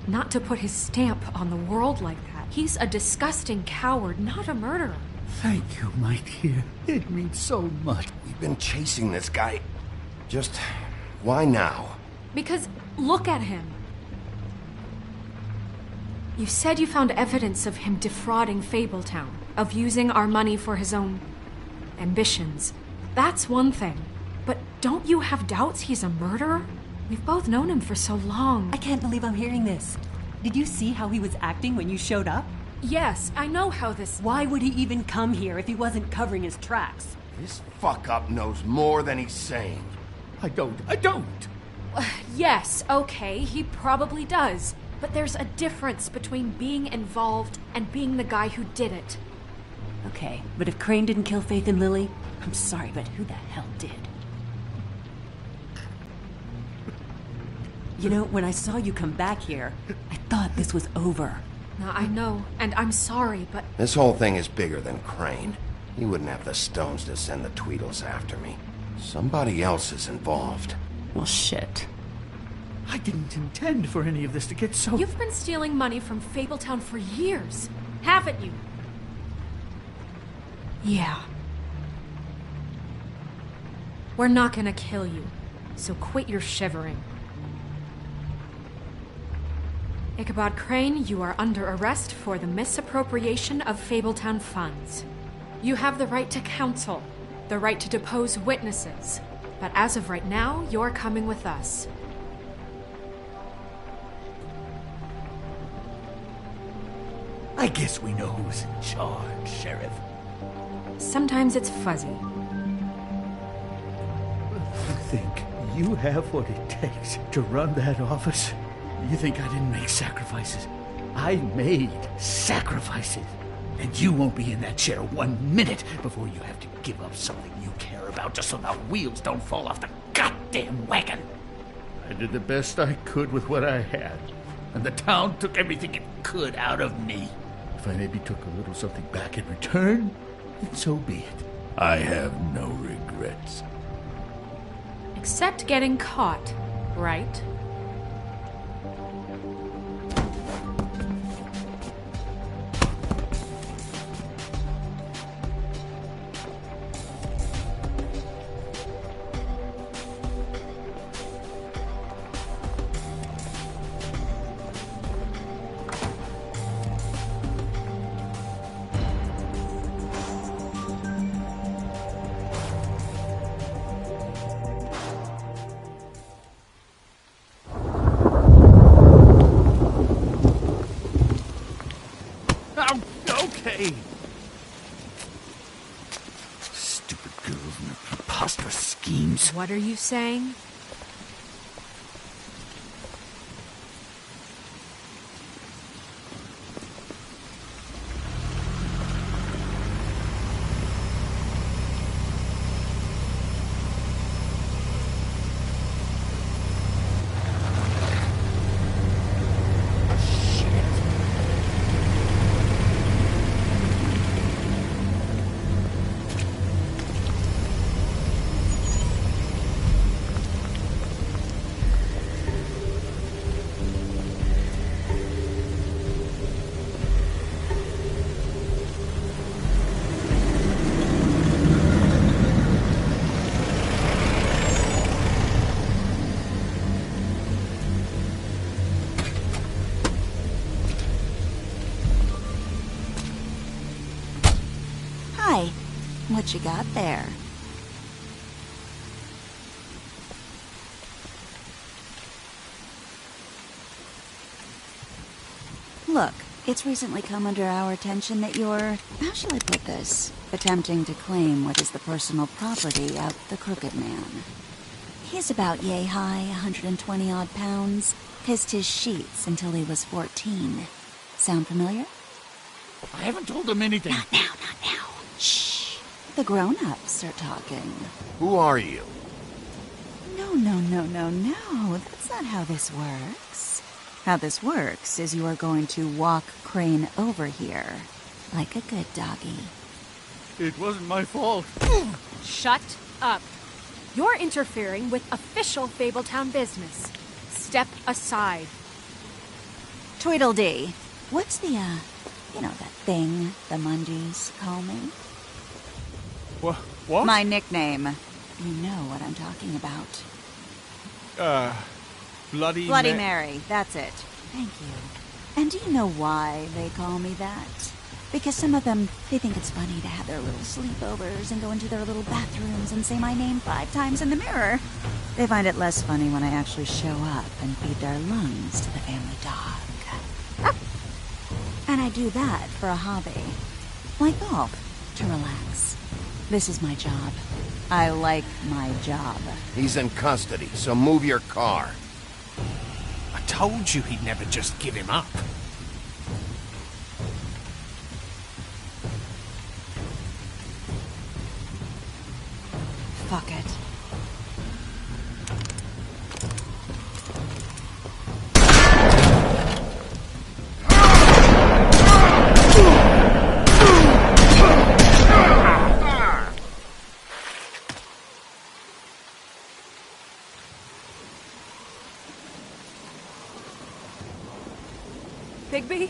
Not to put his stamp on the world like that. He's a disgusting coward, not a murderer. Thank you, my dear. It means so much. We've been chasing this guy. Just, why now? Because, look at him. You said you found evidence of him defrauding Fabletown, of using our money for his own ambitions. That's one thing. But don't you have doubts he's a murderer? We've both known him for so long. I can't believe I'm hearing this. Did you see how he was acting when you showed up? Yes, I know how this... Why would he even come here if he wasn't covering his tracks? This fuck-up knows more than he's saying. I don't. Yes, okay, he probably does. But there's a difference between being involved and being the guy who did it. Okay, but if Crane didn't kill Faith and Lily, I'm sorry, but who the hell did? You know, when I saw you come back here, I thought this was over. Now, I know, and I'm sorry, but... This whole thing is bigger than Crane. He wouldn't have the stones to send the Tweedles after me. Somebody else is involved. Well, shit. I didn't intend for any of this to get so... You've been stealing money from Fabletown for years, haven't you? Yeah. We're not gonna kill you, so quit your shivering. Ichabod Crane, you are under arrest for the misappropriation of Fabletown funds. You have the right to counsel, the right to depose witnesses, but as of right now, you're coming with us. I guess we know who's in charge, Sheriff. Sometimes it's fuzzy. You think you have what it takes to run that office? You think I didn't make sacrifices? I made sacrifices. And you won't be in that chair 1 minute before you have to give up something you care about just so the wheels don't fall off the goddamn wagon. I did the best I could with what I had, and the town took everything it could out of me. If I maybe took a little something back in return, then so be it. I have no regrets. Except getting caught, right? Stupid girls and their preposterous schemes. What are you saying? What you got there? Look, it's recently come under our attention that you're, how shall I put this, attempting to claim what is the personal property of the Crooked Man. He's about yay high, 120 odd pounds, kissed his sheets until he was 14. Sound familiar? I haven't told him anything. Not now. Shh. The grown-ups are talking. Who are you? No. That's not how this works. How this works is you are going to walk Crane over here. Like a good doggy. It wasn't my fault. Shut up. You're interfering with official Fabletown business. Step aside. Tweedledee. What's the, that thing the Mungies call me? What? My nickname. You know what I'm talking about. Bloody Mary. That's it. Thank you. And do you know why they call me that? Because some of them, they think it's funny to have their little sleepovers and go into their little bathrooms and say my name 5 times in the mirror. They find it less funny when I actually show up and feed their lungs to the family dog. And I do that for a hobby. Like golf, to relax. This is my job. I like my job. He's in custody, so move your car. I told you he'd never just give him up. Fuck it. Bigby?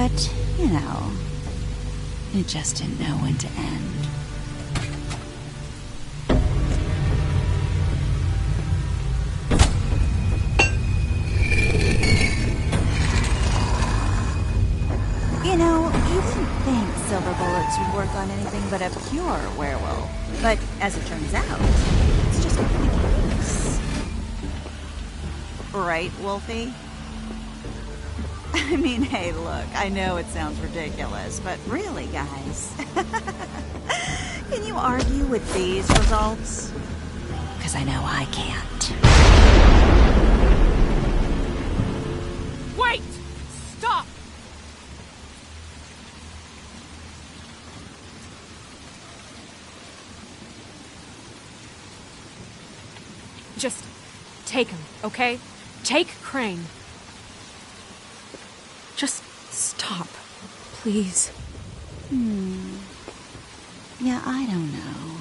But, you know, it just didn't know when to end. You know, you didn't think silver bullets would work on anything but a pure werewolf. But as it turns out, it's just not the case. Right, Wolfie? I mean, hey, look, I know it sounds ridiculous, but really, guys, can you argue with these results? Because I know I can't. Wait! Stop! Just take him, okay? Take Crane. Just stop, please. Yeah, I don't know.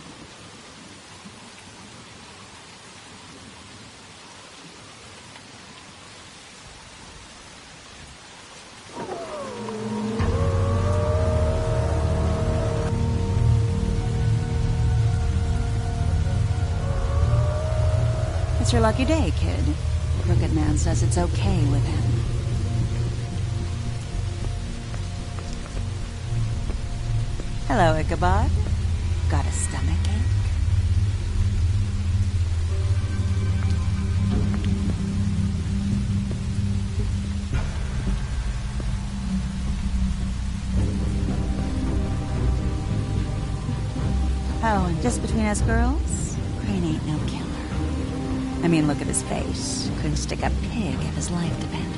It's your lucky day, kid. Crooked Man says it's okay with him. Hello, Ichabod. Got a stomachache? Oh, and just between us girls, Crane ain't no killer. I mean, look at his face. Couldn't stick a pig if his life depended.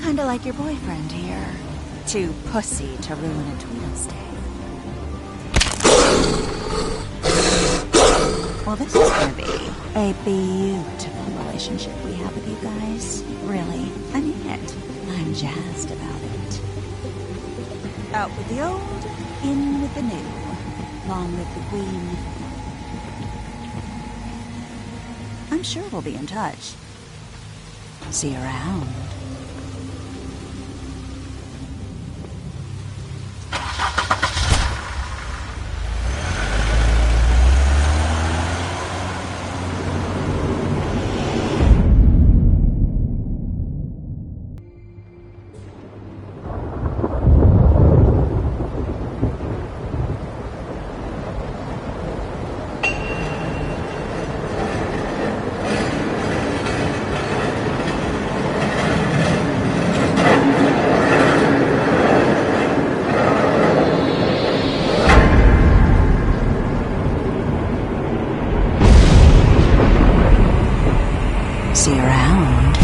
Kinda like your boyfriend here. Too pussy to ruin a Tweedle stay. Well, this is gonna be a beautiful relationship we have with you guys. Really, I mean it. I'm jazzed about it. Out with the old, in with the new. Long live the Queen. I'm sure we'll be in touch. See you around. See you around.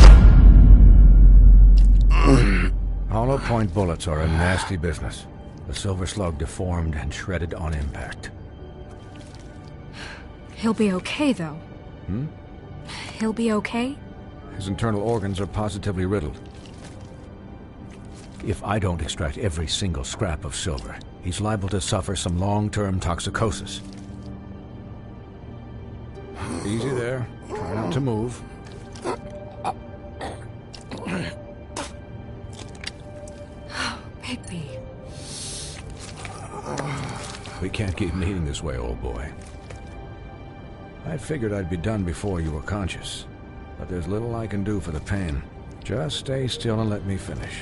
Hollow point bullets are a nasty business. The silver slug deformed and shredded on impact. He'll be okay, though. He'll be okay? His internal organs are positively riddled. If I don't extract every single scrap of silver, he's liable to suffer some long-term toxicosis. Easy there. Try not to move. Bigby. We can't keep meeting this way, old boy. I figured I'd be done before you were conscious, but there's little I can do for the pain. Just stay still and let me finish.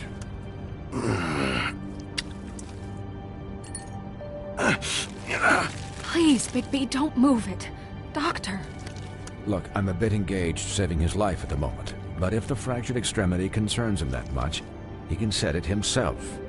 Please, Bigby, don't move it. Doctor. Look, I'm a bit engaged saving his life at the moment, but if the fractured extremity concerns him that much, he can set it himself.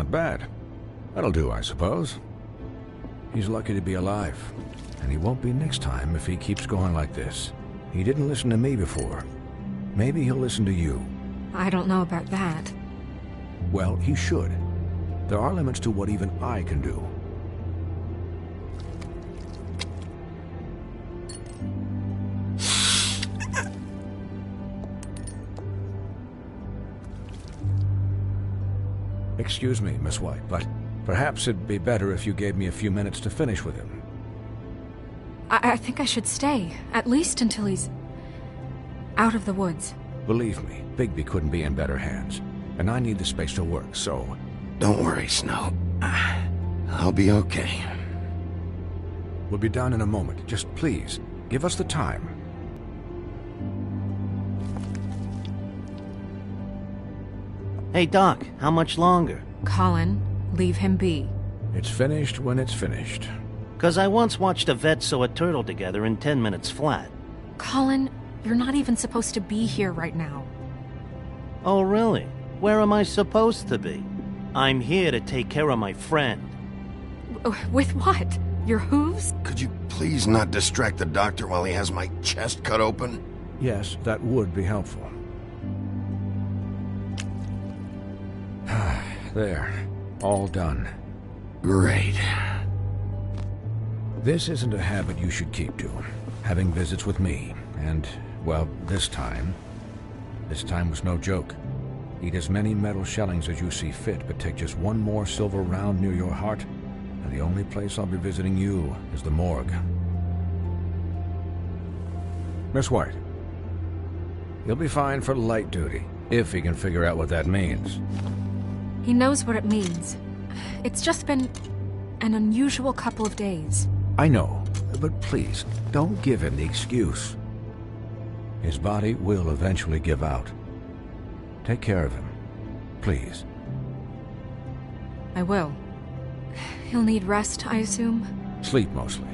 Not bad. That'll do, I suppose. He's lucky to be alive, and he won't be next time if he keeps going like this. He didn't listen to me before. Maybe he'll listen to you. I don't know about that. Well, he should. There are limits to what even I can do. Excuse me, Miss White, but perhaps it'd be better if you gave me a few minutes to finish with him. I think I should stay, at least until he's out of the woods. Believe me, Bigby couldn't be in better hands, and I need the space to work, so... Don't worry, Snow. I'll be okay. We'll be done in a moment. Just please, give us the time. Hey, Doc, how much longer? Colin, leave him be. It's finished when it's finished. 'Cause I once watched a vet sew a turtle together in 10 minutes flat. Colin, you're not even supposed to be here right now. Oh, really? Where am I supposed to be? I'm here to take care of my friend. With what? Your hooves? Could you please not distract the doctor while he has my chest cut open? Yes, that would be helpful. There. All done. Great. This isn't a habit you should keep to. Having visits with me. And, well, this time was no joke. Eat as many metal shellings as you see fit, but take just one more silver round near your heart, and the only place I'll be visiting you is the morgue. Miss White. He'll be fine for light duty, if he can figure out what that means. He knows what it means. It's just been an unusual couple of days. I know, but please, don't give him the excuse. His body will eventually give out. Take care of him, please. I will. He'll need rest, I assume? Sleep, mostly.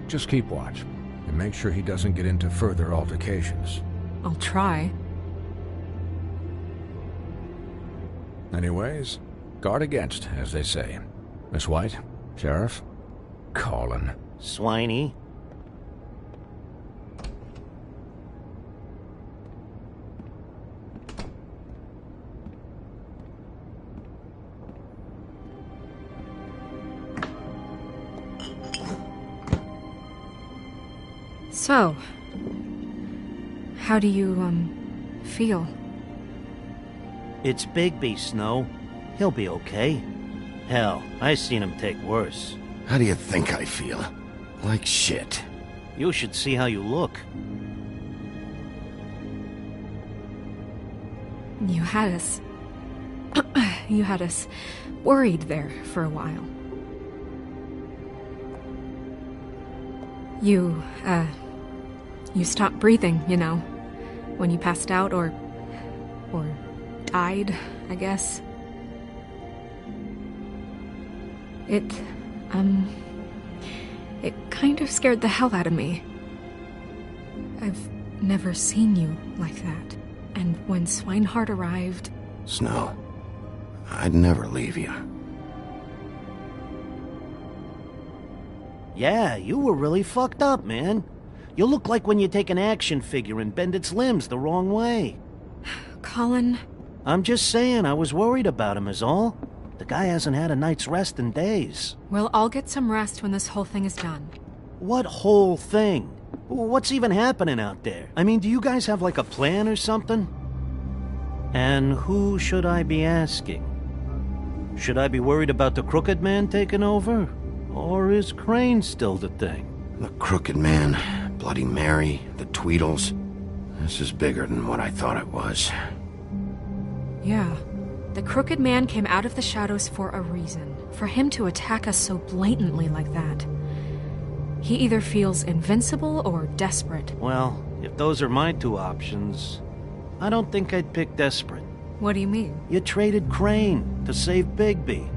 Just keep watch, and make sure he doesn't get into further altercations. I'll try. Anyways, guard against, as they say. Miss White, Sheriff, Colin. Swiney. So, how do you, feel? It's Bigby, Snow. He'll be okay. Hell, I seen him take worse. How do you think I feel? Like shit. You should see how you look. You had us... you had us worried there for a while. You stopped breathing, you know, when you passed out or died, I guess. It kind of scared the hell out of me. I've never seen you like that. And when Swinehart arrived... Snow, I'd never leave you. Yeah, you were really fucked up, man. You look like when you take an action figure and bend its limbs the wrong way. Colin... I'm just saying, I was worried about him is all. The guy hasn't had a night's rest in days. Well, I'll get some rest when this whole thing is done. What whole thing? What's even happening out there? I mean, do you guys have like a plan or something? And who should I be asking? Should I be worried about the Crooked Man taking over? Or is Crane still the thing? The Crooked Man, Bloody Mary, the Tweedles. This is bigger than what I thought it was. Yeah. The Crooked Man came out of the shadows for a reason. For him to attack us so blatantly like that. He either feels invincible or desperate. Well, if those are my two options, I don't think I'd pick desperate. What do you mean? You traded Crane to save Bigby.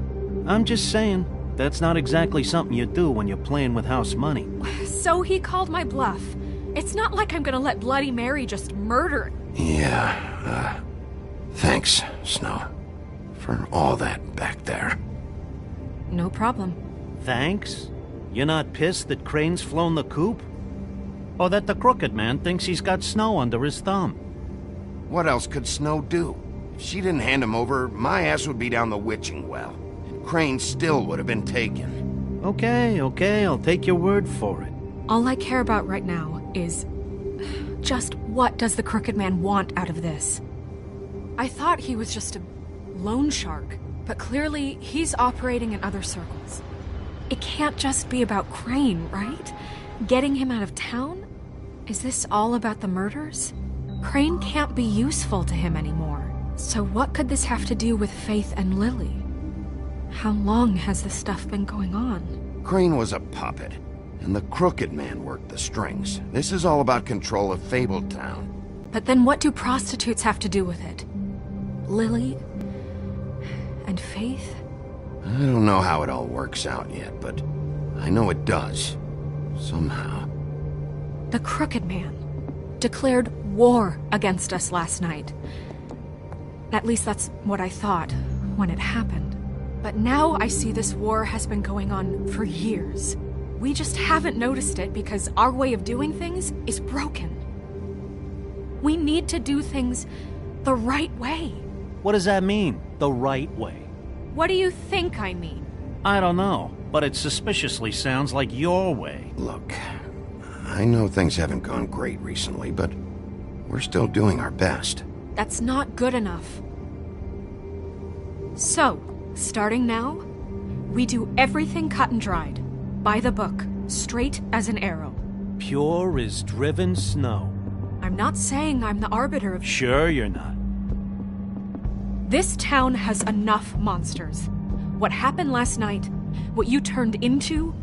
I'm just saying, that's not exactly something you do when you're playing with house money. So he called my bluff. It's not like I'm gonna let Bloody Mary just murder... Yeah, thanks, Snow. For all that back there. No problem. Thanks? You're not pissed that Crane's flown the coop? Or that the Crooked Man thinks he's got Snow under his thumb? What else could Snow do? If she didn't hand him over, my ass would be down the witching well. And Crane still would have been taken. Okay, I'll take your word for it. All I care about right now is... just what does the Crooked Man want out of this? I thought he was just a loan shark, but clearly he's operating in other circles. It can't just be about Crane, right? Getting him out of town? Is this all about the murders? Crane can't be useful to him anymore. So what could this have to do with Faith and Lily? How long has this stuff been going on? Crane was a puppet, and the Crooked Man worked the strings. This is all about control of Fabletown. But then what do prostitutes have to do with it? Lily? And Faith? I don't know how it all works out yet, but I know it does. Somehow. The Crooked Man declared war against us last night. At least that's what I thought when it happened. But now I see this war has been going on for years. We just haven't noticed it because our way of doing things is broken. We need to do things the right way. What does that mean, the right way? What do you think I mean? I don't know, but it suspiciously sounds like your way. Look, I know things haven't gone great recently, but we're still doing our best. That's not good enough. So, starting now, we do everything cut and dried. By the book, straight as an arrow. Pure as driven snow. I'm not saying I'm the arbiter of... Sure you're not. This town has enough monsters. What happened last night, what you turned into,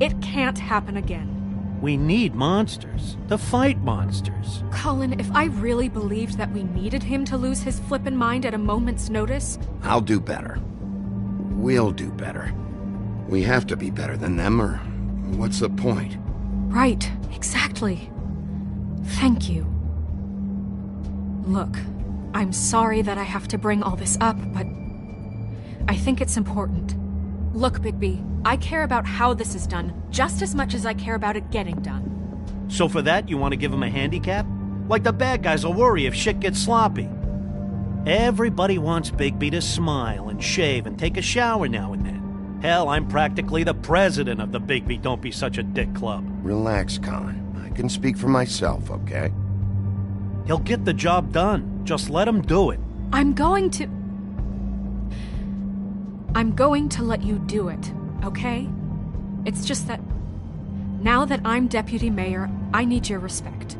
it can't happen again. We need monsters. To fight monsters. Colin, if I really believed that we needed him to lose his flippin' mind at a moment's notice... I'll do better. We'll do better. We have to be better than them, or what's the point? Right, exactly. Thank you. Look, I'm sorry that I have to bring all this up, but I think it's important. Look, Bigby, I care about how this is done just as much as I care about it getting done. So for that, you want to give him a handicap? Like the bad guys will worry if shit gets sloppy. Everybody wants Bigby to smile and shave and take a shower now and then. Hell, I'm practically the president of the Bigby Don't Be Such a Dick Club. Relax, Colin. I can speak for myself, okay? He'll get the job done. Just let him do it. I'm going to let you do it, okay? It's just that now that I'm deputy mayor, I need your respect.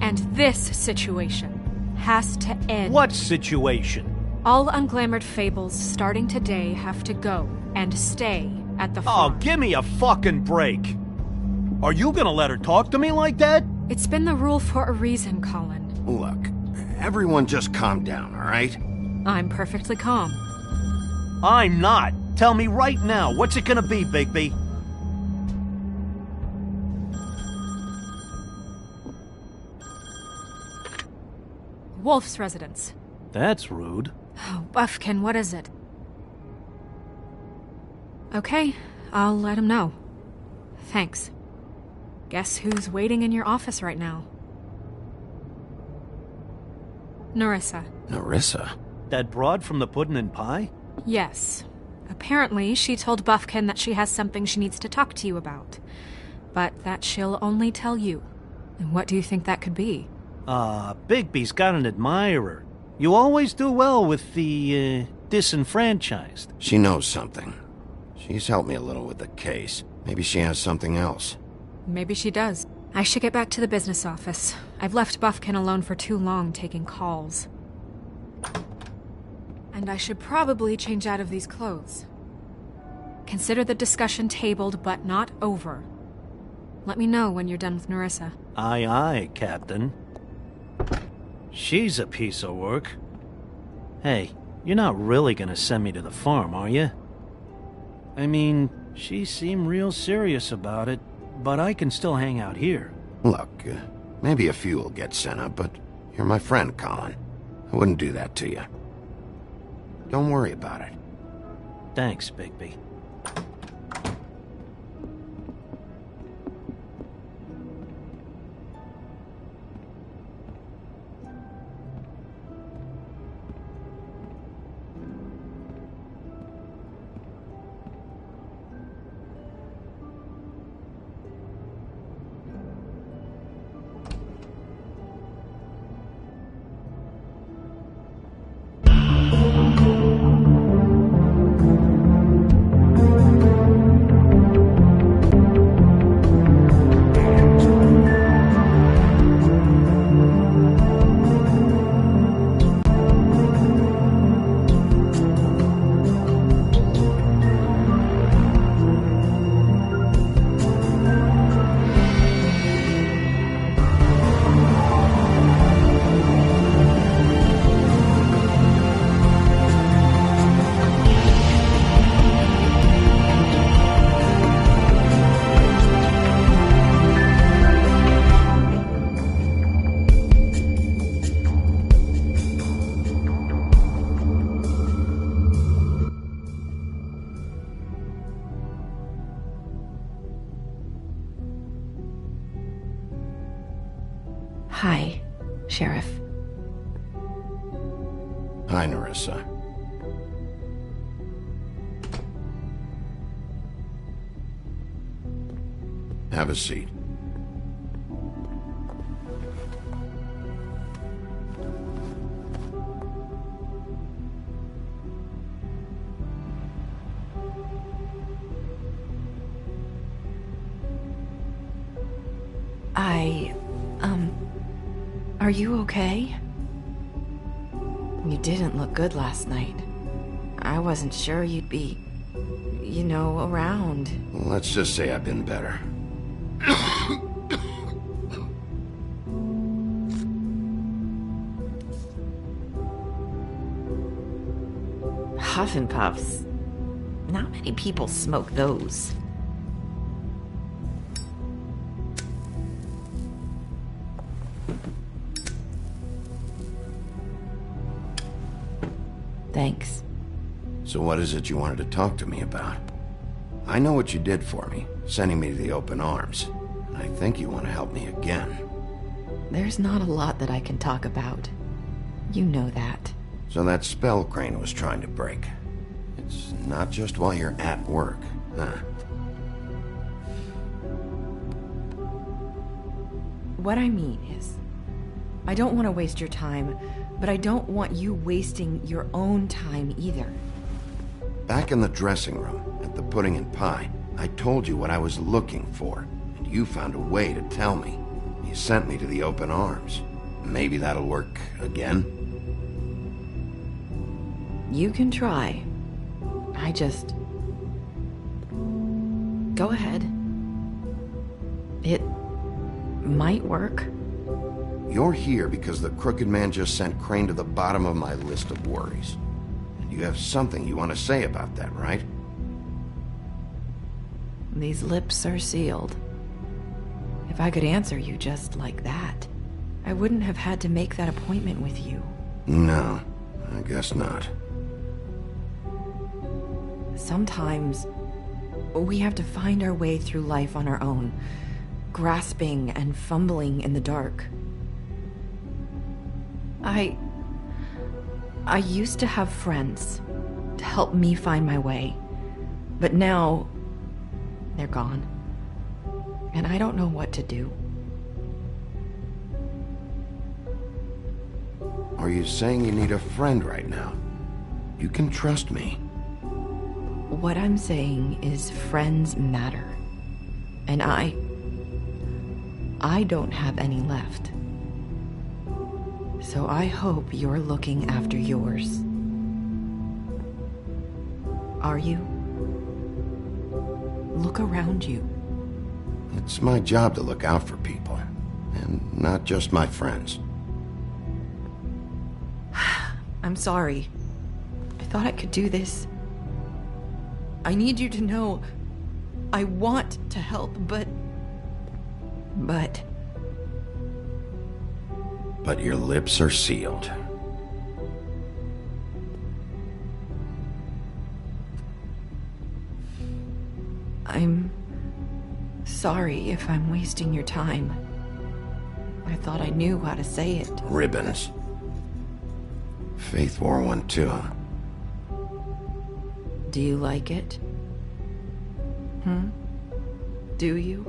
And this situation has to end. What situation? All unglamored fables starting today have to go and stay at the farm. Oh, give me a fucking break. Are you gonna let her talk to me like that? It's been the rule for a reason, Colin. Look, everyone just calm down, all right? I'm perfectly calm. I'm not. Tell me right now, what's it gonna be, Bigby? Wolf's residence. That's rude. Oh, Buffkin, what is it? Okay, I'll let him know. Thanks. Guess who's waiting in your office right now? Nerissa. Nerissa? That broad from the Puddin' and Pie? Yes. Apparently, she told Buffkin that she has something she needs to talk to you about. But that she'll only tell you. And what do you think that could be? Bigby's got an admirer. You always do well with the, disenfranchised. She knows something. She's helped me a little with the case. Maybe she has something else. Maybe she does. I should get back to the business office. I've left Buffkin alone for too long taking calls. And I should probably change out of these clothes. Consider the discussion tabled but not over. Let me know when you're done with Nerissa. Aye, aye, Captain. She's a piece of work. Hey, you're not really gonna send me to the farm, are you? I mean, she seemed real serious about it, but I can still hang out here. Look, maybe a few will get sent up, but you're my friend, Colin. I wouldn't do that to you. Don't worry about it. Thanks, Bigby. Hi, Sheriff. Hi, Nerissa. Have a seat. Are you okay? You didn't look good last night. I wasn't sure you'd be, you know, around. Let's just say I've been better. Huff and Puffs. Not many people smoke those. Thanks. So what is it you wanted to talk to me about? I know what you did for me, sending me to the open arms. And I think you want to help me again. There's not a lot that I can talk about. You know that. So that spell Crane was trying to break. It's not just while you're at work, huh? What I mean is, I don't want to waste your time, but I don't want you wasting your own time either. Back in the dressing room, at the Pudding and Pie, I told you what I was looking for, and you found a way to tell me. You sent me to the open arms. Maybe that'll work again? You can try. I just... Go ahead. It might work. You're here because the Crooked Man just sent Crane to the bottom of my list of worries. And you have something you want to say about that, right? These lips are sealed. If I could answer you just like that, I wouldn't have had to make that appointment with you. No, I guess not. Sometimes we have to find our way through life on our own, grasping and fumbling in the dark. I used to have friends to help me find my way, but now they're gone, and I don't know what to do. Are you saying you need a friend right now? You can trust me. What I'm saying is friends matter, and I don't have any left. So I hope you're looking after yours. Are you? Look around you. It's my job to look out for people, and not just my friends. I'm sorry. I thought I could do this. I need you to know I want to help, but your lips are sealed. I'm sorry if I'm wasting your time. I thought I knew how to say it. Ribbons. Faith wore one too. Do you like it? Do you?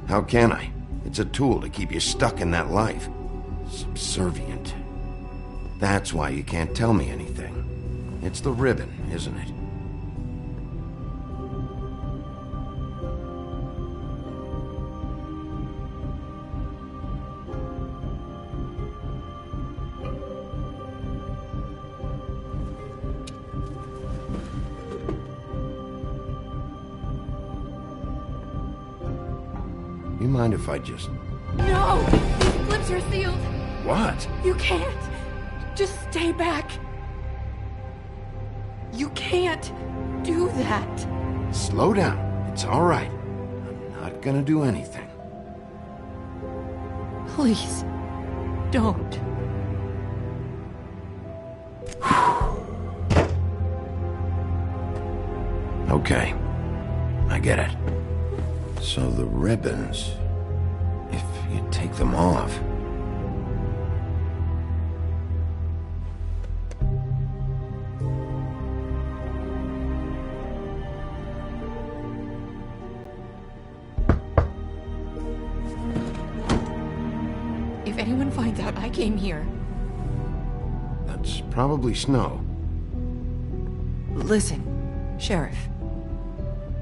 How can I? It's a tool to keep you stuck in that life. Subservient. That's why you can't tell me anything. It's the ribbon, isn't it? You mind if I just... No! These flips are sealed! What? You can't! Just stay back! You can't do that! Slow down. It's all right. I'm not gonna do anything. Please, don't. Okay. I get it. So the ribbons... if you take them off... If anyone finds out I came here... That's probably snow. Listen, Sheriff.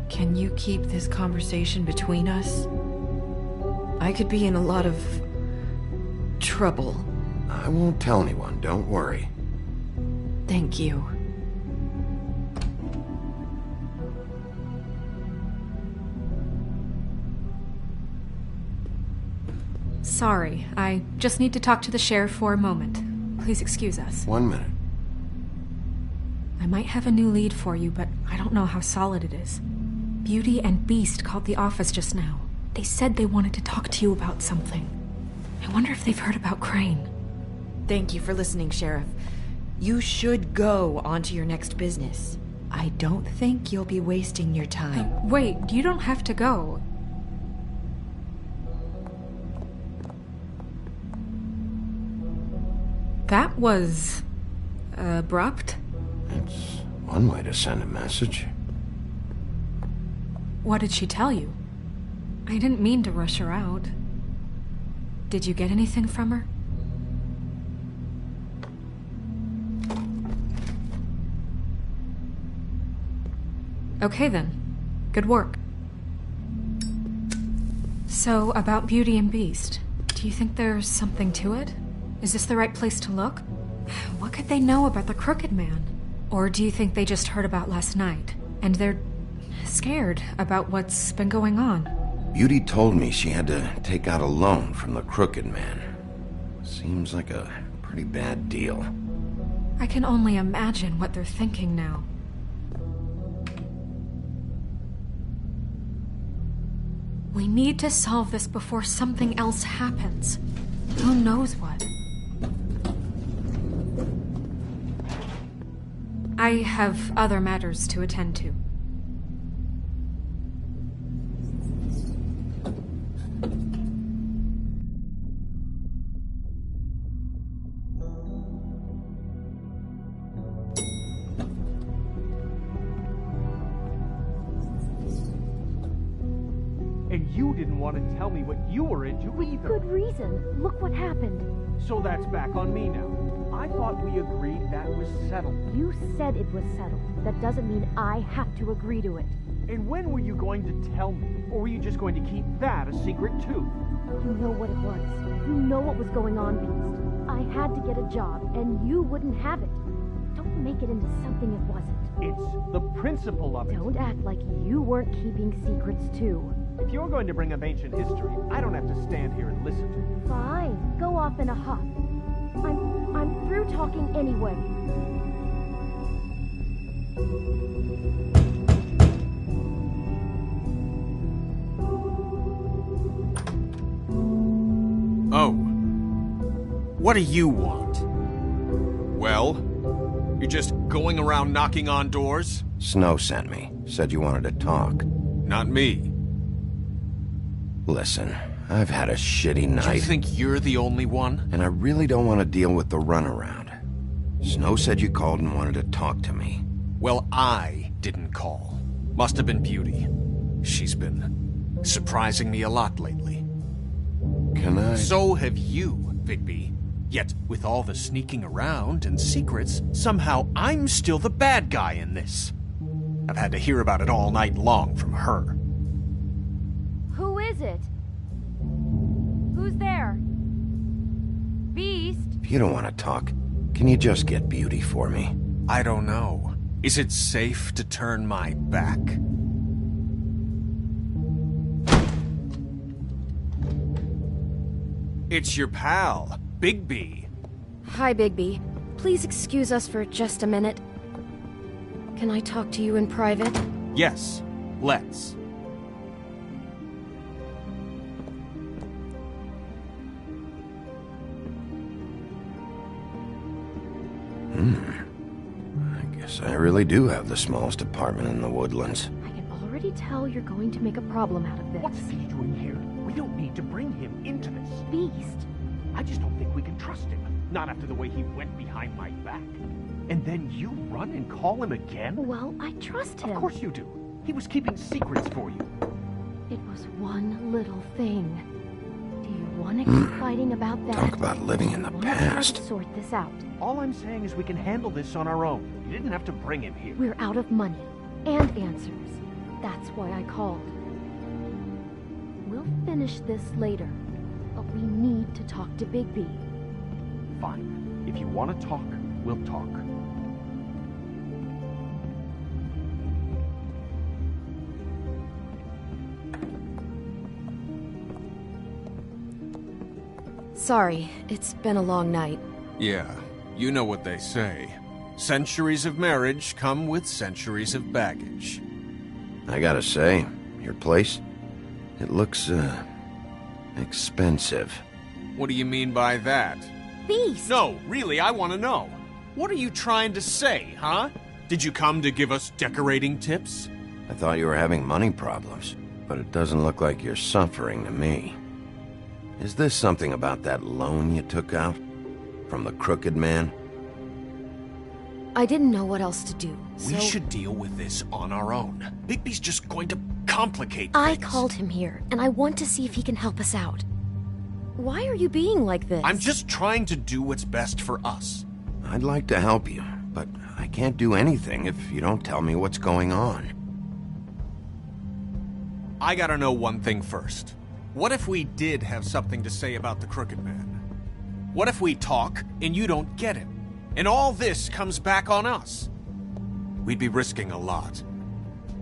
Can you keep this conversation between us? I could be in a lot of... trouble. I won't tell anyone, don't worry. Thank you. Sorry, I just need to talk to the sheriff for a moment. Please excuse us. 1 minute. I might have a new lead for you, but I don't know how solid it is. Beauty and Beast called the office just now. They said they wanted to talk to you about something. I wonder if they've heard about Crane. Thank you for listening, Sheriff. You should go on to your next business. I don't think you'll be wasting your time. Wait, you don't have to go. That was... abrupt? It's one way to send a message. What did she tell you? I didn't mean to rush her out. Did you get anything from her? Okay then. Good work. So, about Beauty and Beast, do you think there's something to it? Is this the right place to look? What could they know about the Crooked Man? Or do you think they just heard about last night, and they're scared about what's been going on? Beauty told me she had to take out a loan from the Crooked Man. Seems like a pretty bad deal. I can only imagine what they're thinking now. We need to solve this before something else happens. Who knows what? I have other matters to attend to. And you didn't want to tell me what you were into either. Good reason. Look what happened. So that's back on me now. I thought we agreed that was settled. You said it was settled. That doesn't mean I have to agree to it. And when were you going to tell me? Or were you just going to keep that a secret too? You know what it was. You know what was going on, Beast. I had to get a job, and you wouldn't have it. Don't make it into something it wasn't. It's the principle of it. Don't act like you weren't keeping secrets too. If you're going to bring up ancient history, I don't have to stand here and listen to you. Fine. Go off in a huff. I'm through talking anyway. Oh. What do you want? Well, you're just going around knocking on doors? Snow sent me. Said you wanted to talk. Not me. Listen, I've had a shitty night. You think you're the only one? And I really don't want to deal with the runaround. Snow said you called and wanted to talk to me. Well, I didn't call. Must have been Beauty. She's been surprising me a lot lately. Can I? So have you, Bigby. Yet, with all the sneaking around and secrets, somehow I'm still the bad guy in this. I've had to hear about it all night long from her. Who is it? Who's there? Beast? If you don't want to talk, can you just get Beauty for me? I don't know. Is it safe to turn my back? It's your pal, Bigby. Hi, Bigby. Please excuse us for just a minute. Can I talk to you in private? Yes, let's. I guess I really do have the smallest apartment in the woodlands. I can already tell you're going to make a problem out of this. What's he doing here? We don't need to bring him into this. Beast? I just don't think we can trust him. Not after the way he went behind my back. And then you run and call him again? Well, I trust him. Of course you do. He was keeping secrets for you. It was one little thing. Do you want to keep fighting about that? Talk about living in the past. Sort this out. All I'm saying is we can handle this on our own. You didn't have to bring him here. We're out of money and answers. That's why I called. We'll finish this later, but we need to talk to Bigby. Fine. If you want to talk, we'll talk. Sorry, it's been a long night. Yeah, you know what they say. Centuries of marriage come with centuries of baggage. I gotta say, your place, it looks, expensive. What do you mean by that? Beast! No, really, I want to know. What are you trying to say, huh? Did you come to give us decorating tips? I thought you were having money problems, but it doesn't look like you're suffering to me. Is this something about that loan you took out? From the crooked man? I didn't know what else to do, so... We should deal with this on our own. Bigby's just going to complicate things. I called him here, and I want to see if he can help us out. Why are you being like this? I'm just trying to do what's best for us. I'd like to help you, but I can't do anything if you don't tell me what's going on. I gotta know one thing first. What if we did have something to say about the Crooked Man? What if we talk and you don't get him? And all this comes back on us? We'd be risking a lot.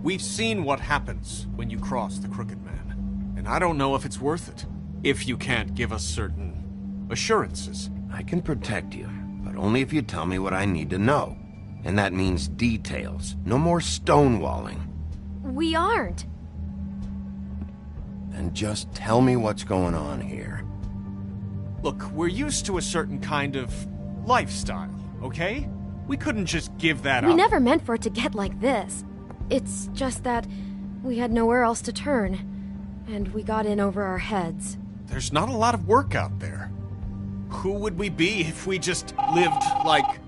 We've seen what happens when you cross the Crooked Man, and I don't know if it's worth it, if you can't give us certain assurances. I can protect you, but only if you tell me what I need to know. And that means details. No more stonewalling. We aren't. And just tell me what's going on here. Look, we're used to a certain kind of lifestyle, okay? We couldn't just give that up. We never meant for it to get like this. It's just that we had nowhere else to turn, and we got in over our heads. There's not a lot of work out there. Who would we be if we just lived like...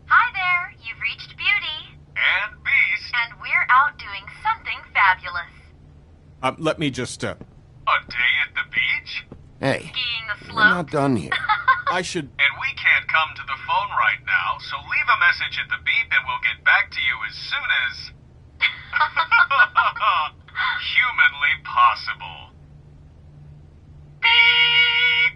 Hi there, you've reached Beauty. And Beast. And we're out doing something fabulous. Let me just, A day at the beach? Hey, Skiing the we're not done here. I should... And we can't come to the phone right now, so leave a message at the beep and we'll get back to you as soon as... humanly possible. Beep!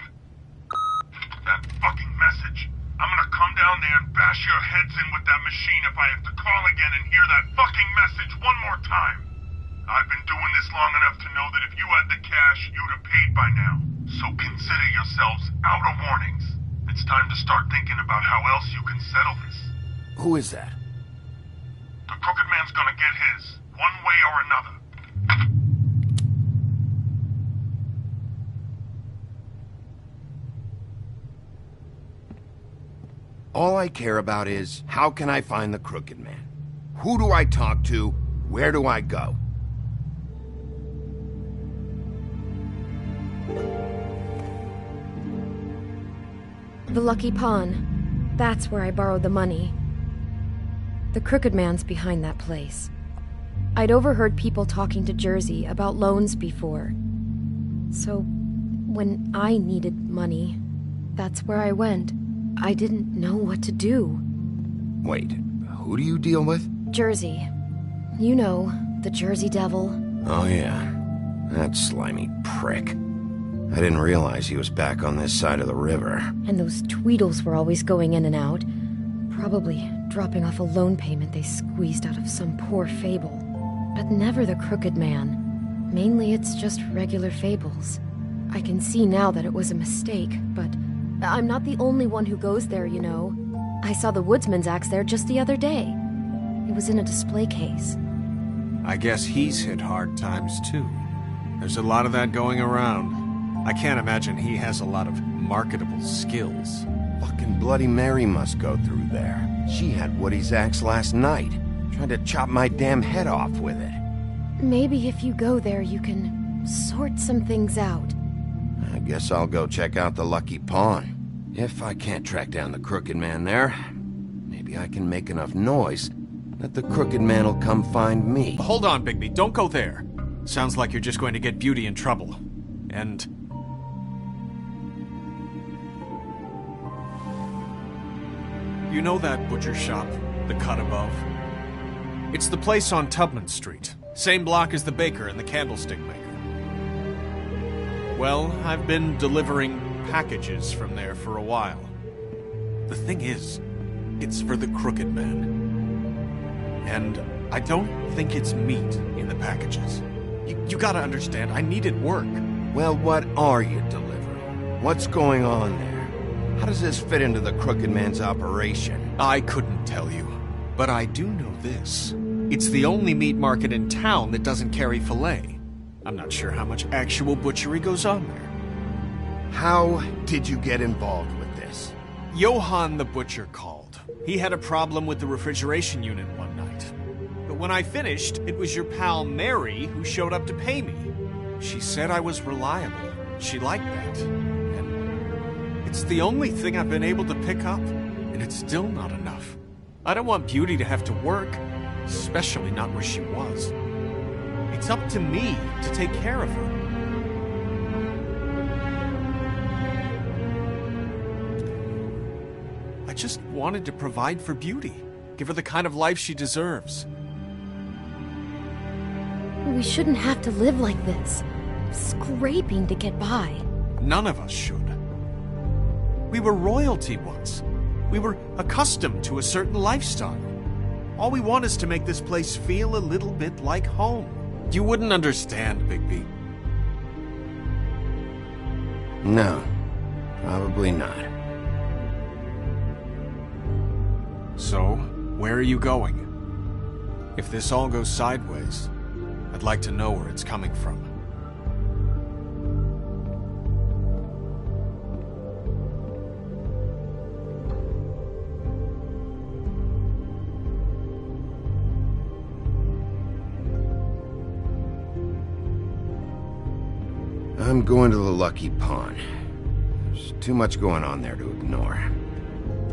That fucking message. I'm gonna come down there and bash your heads in with that machine if I have to call again and hear that fucking message one more time. I've been doing this long enough to know that if you had the cash, you'd have paid by now. So consider yourselves out of warnings. It's time to start thinking about how else you can settle this. Who is that? The Crooked Man's gonna get his, one way or another. All I care about is, how can I find the Crooked Man? Who do I talk to? Where do I go? The Lucky Pawn. That's where I borrowed the money. The Crooked Man's behind that place. I'd overheard people talking to Jersey about loans before. So, when I needed money, that's where I went. I didn't know what to do. Wait, who do you deal with? Jersey. You know, the Jersey Devil. Oh yeah, that slimy prick. I didn't realize he was back on this side of the river. And those Tweedles were always going in and out. Probably dropping off a loan payment they squeezed out of some poor fable. But never the Crooked Man. Mainly it's just regular fables. I can see now that it was a mistake, but I'm not the only one who goes there, you know. I saw the Woodsman's axe there just the other day. It was in a display case. I guess he's hit hard times too. There's a lot of that going around. I can't imagine he has a lot of marketable skills. Fucking Bloody Mary must go through there. She had Woody's axe last night. Tried to chop my damn head off with it. Maybe if you go there, you can sort some things out. I guess I'll go check out the Lucky Pawn. If I can't track down the Crooked Man there, maybe I can make enough noise that the Crooked Man will come find me. Hold on, Bigby. Don't go there. Sounds like you're just going to get Beauty in trouble. And... you know that butcher shop, the cut above? It's the place on Tubman Street. Same block as the baker and the candlestick maker. Well, I've been delivering packages from there for a while. The thing is, it's for the Crooked Man. And I don't think it's meat in the packages. You gotta understand, I needed work. Well, what are you delivering? What's going on there? How does this fit into the Crooked Man's operation? I couldn't tell you, but I do know this. It's the only meat market in town that doesn't carry filet. I'm not sure how much actual butchery goes on there. How did you get involved with this? Johann the butcher called. He had a problem with the refrigeration unit one night. But when I finished, it was your pal Mary who showed up to pay me. She said I was reliable. She liked that. And it's the only thing I've been able to pick up, and it's still not enough. I don't want Beauty to have to work, especially not where she was. It's up to me to take care of her. I just wanted to provide for Beauty, give her the kind of life she deserves. We shouldn't have to live like this, scraping to get by. None of us should. We were royalty once. We were accustomed to a certain lifestyle. All we want is to make this place feel a little bit like home. You wouldn't understand, Bigby. No, probably not. So, where are you going? If this all goes sideways, I'd like to know where it's coming from. I'm going to the Lucky Pawn. There's too much going on there to ignore.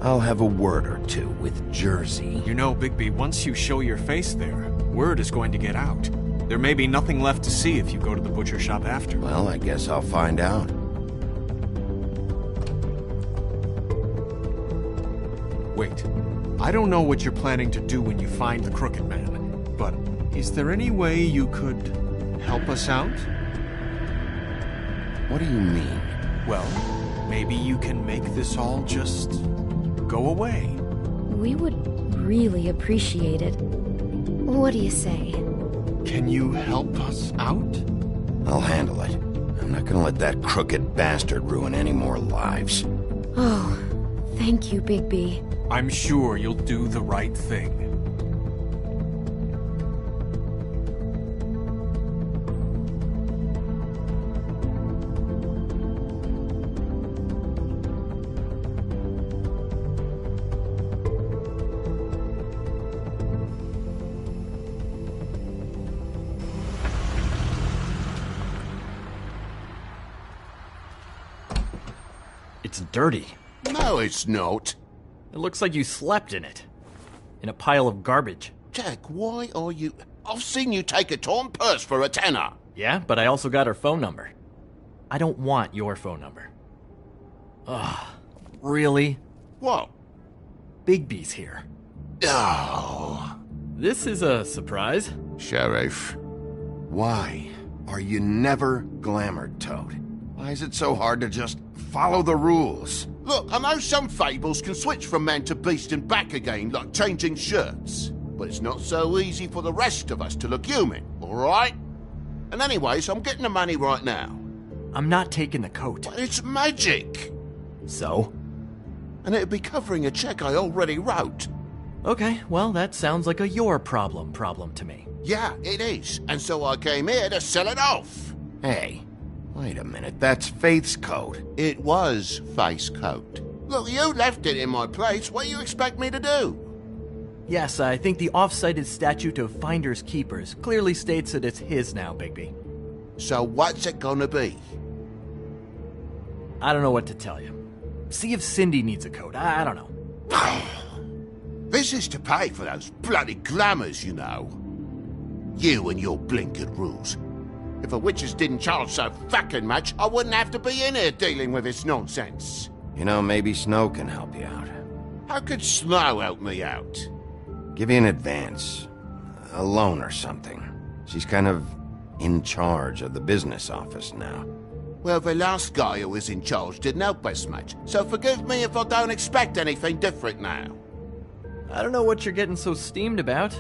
I'll have a word or two with Jersey. You know, Bigby, once you show your face there, word is going to get out. There may be nothing left to see if you go to the butcher shop after. Well, I guess I'll find out. Wait, I don't know what you're planning to do when you find the Crooked Man, but is there any way you could help us out? What do you mean? Well, maybe you can make this all just go away. We would really appreciate it. What do you say? Can you help us out? I'll handle it. I'm not gonna let that crooked bastard ruin any more lives. Oh, thank you, Bigby. I'm sure you'll do the right thing. It's dirty. No, it's not. It looks like you slept in it. In a pile of garbage. Jack, why are you... I've seen you take a torn purse for a tenner. Yeah, but I also got her phone number. I don't want your phone number. Ugh, really? What? Bigby's here. Oh. This is a surprise. Sheriff, why are you never glamored, Toad? Why is it so hard to just follow the rules? Look, I know some fables can switch from man to beast and back again, like changing shirts. But it's not so easy for the rest of us to look human, alright? And anyways, I'm getting the money right now. I'm not taking the coat. But it's magic! So? And it'd be covering a check I already wrote. Okay, well, that sounds like a your problem to me. Yeah, it is. And so I came here to sell it off. Hey, wait a minute. That's Faith's coat. It was Faith's coat. Look, you left it in my place. What do you expect me to do? Yes, I think the off-cited statute of Finders Keepers clearly states that it's his now, Bigby. So what's it gonna be? I don't know what to tell you. See if Cindy needs a coat. I don't know. This is to pay for those bloody glamours, you know. You and your blinkered rules. If the witches didn't charge so fucking much, I wouldn't have to be in here dealing with this nonsense. You know, maybe Snow can help you out. How could Snow help me out? Give you an advance. A loan or something. She's kind of in charge of the business office now. Well, the last guy who was in charge didn't help us much, so forgive me if I don't expect anything different now. I don't know what you're getting so steamed about.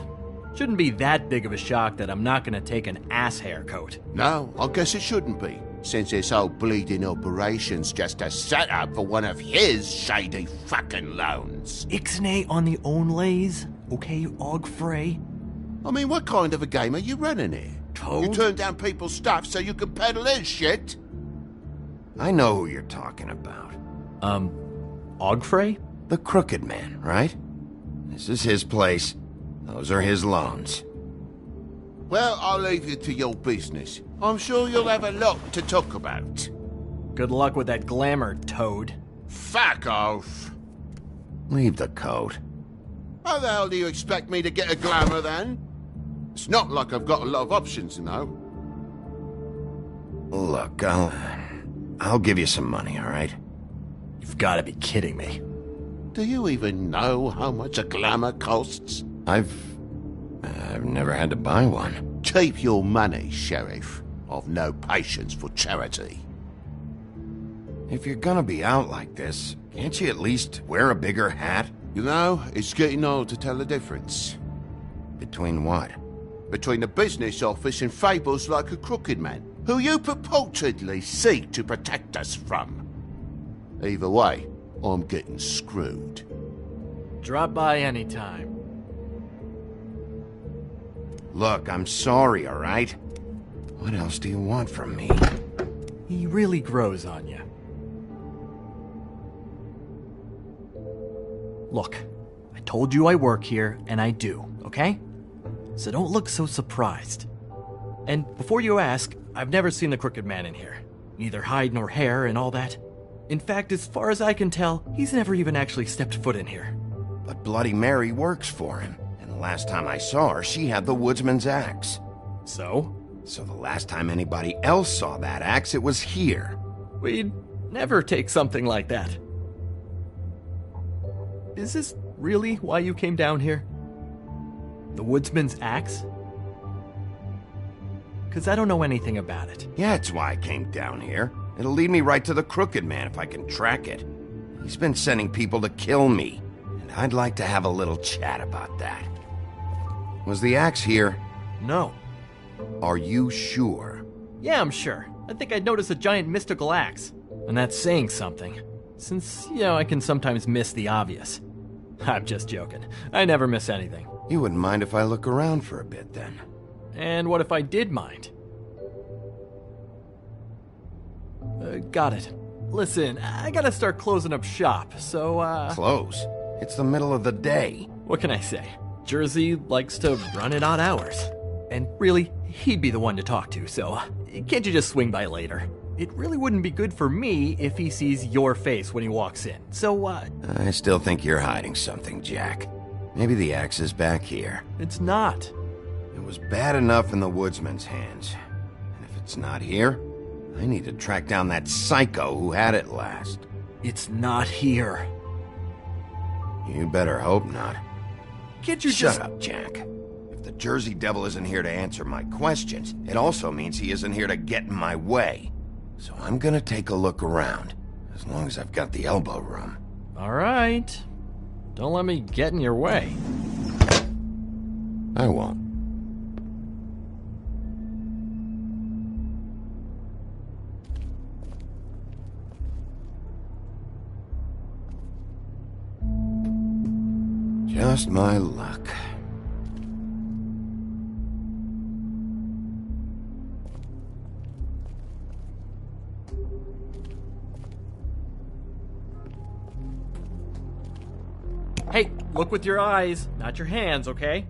Shouldn't be that big of a shock that I'm not gonna take an ass haircoat. No, I guess it shouldn't be, since this whole bleeding operation's just a setup for one of his shady fucking loans. Ixnay on the onlays, okay, Og Frey? I mean, what kind of a game are you running here? Toad? You turn down people's stuff so you can peddle his shit? I know who you're talking about. Og Frey? The Crooked Man, right? This is his place. Those are his loans. Well, I'll leave you to your business. I'm sure you'll have a lot to talk about. Good luck with that glamour, Toad. Fuck off! Leave the coat. How the hell do you expect me to get a glamour, then? It's not like I've got a lot of options, you know. Look, I'll give you some money, all right? You've got to be kidding me. Do you even know how much a glamour costs? I've never had to buy one. Keep your money, Sheriff. I've no patience for charity. If you're gonna be out like this, can't you at least wear a bigger hat? You know, it's getting old to tell the difference. Between what? Between the business office and fables like a Crooked Man, who you purportedly seek to protect us from. Either way, I'm getting screwed. Drop by anytime. Look, I'm sorry, all right? What else do you want from me? He really grows on you. Look, I told you I work here, and I do, okay? So don't look so surprised. And before you ask, I've never seen the Crooked Man in here. Neither hide nor hair and all that. In fact, as far as I can tell, he's never even actually stepped foot in here. But Bloody Mary works for him. And the last time I saw her, she had the woodsman's axe. So? So the last time anybody else saw that axe, it was here. We'd never take something like that. Is this really why you came down here? The woodsman's axe? Because I don't know anything about it. Yeah, it's why I came down here. It'll lead me right to the Crooked Man if I can track it. He's been sending people to kill me, and I'd like to have a little chat about that. Was the axe here? No. Are you sure? Yeah, I'm sure. I think I'd noticed a giant mystical axe. And that's saying something. Since, I can sometimes miss the obvious. I'm just joking. I never miss anything. You wouldn't mind if I look around for a bit, then? And what if I did mind? Got it. Listen, I gotta start closing up shop, so, Close? It's the middle of the day. What can I say? Jersey likes to run at odd hours. And really, he'd be the one to talk to, so can't you just swing by later? it really wouldn't be good for me if he sees your face when he walks in. So, I still think you're hiding something, Jack. Maybe the axe is back here. It's not. It was bad enough in the woodsman's hands. And if it's not here, I need to track down that psycho who had it last. It's not here. You better hope not. Can't you Shut up, Jack. If the Jersey Devil isn't here to answer my questions, it also means he isn't here to get in my way. So I'm gonna take a look around, as long as I've got the elbow room. All right. Don't let me get in your way. I won't. Just my luck. Hey, look with your eyes, not your hands, okay?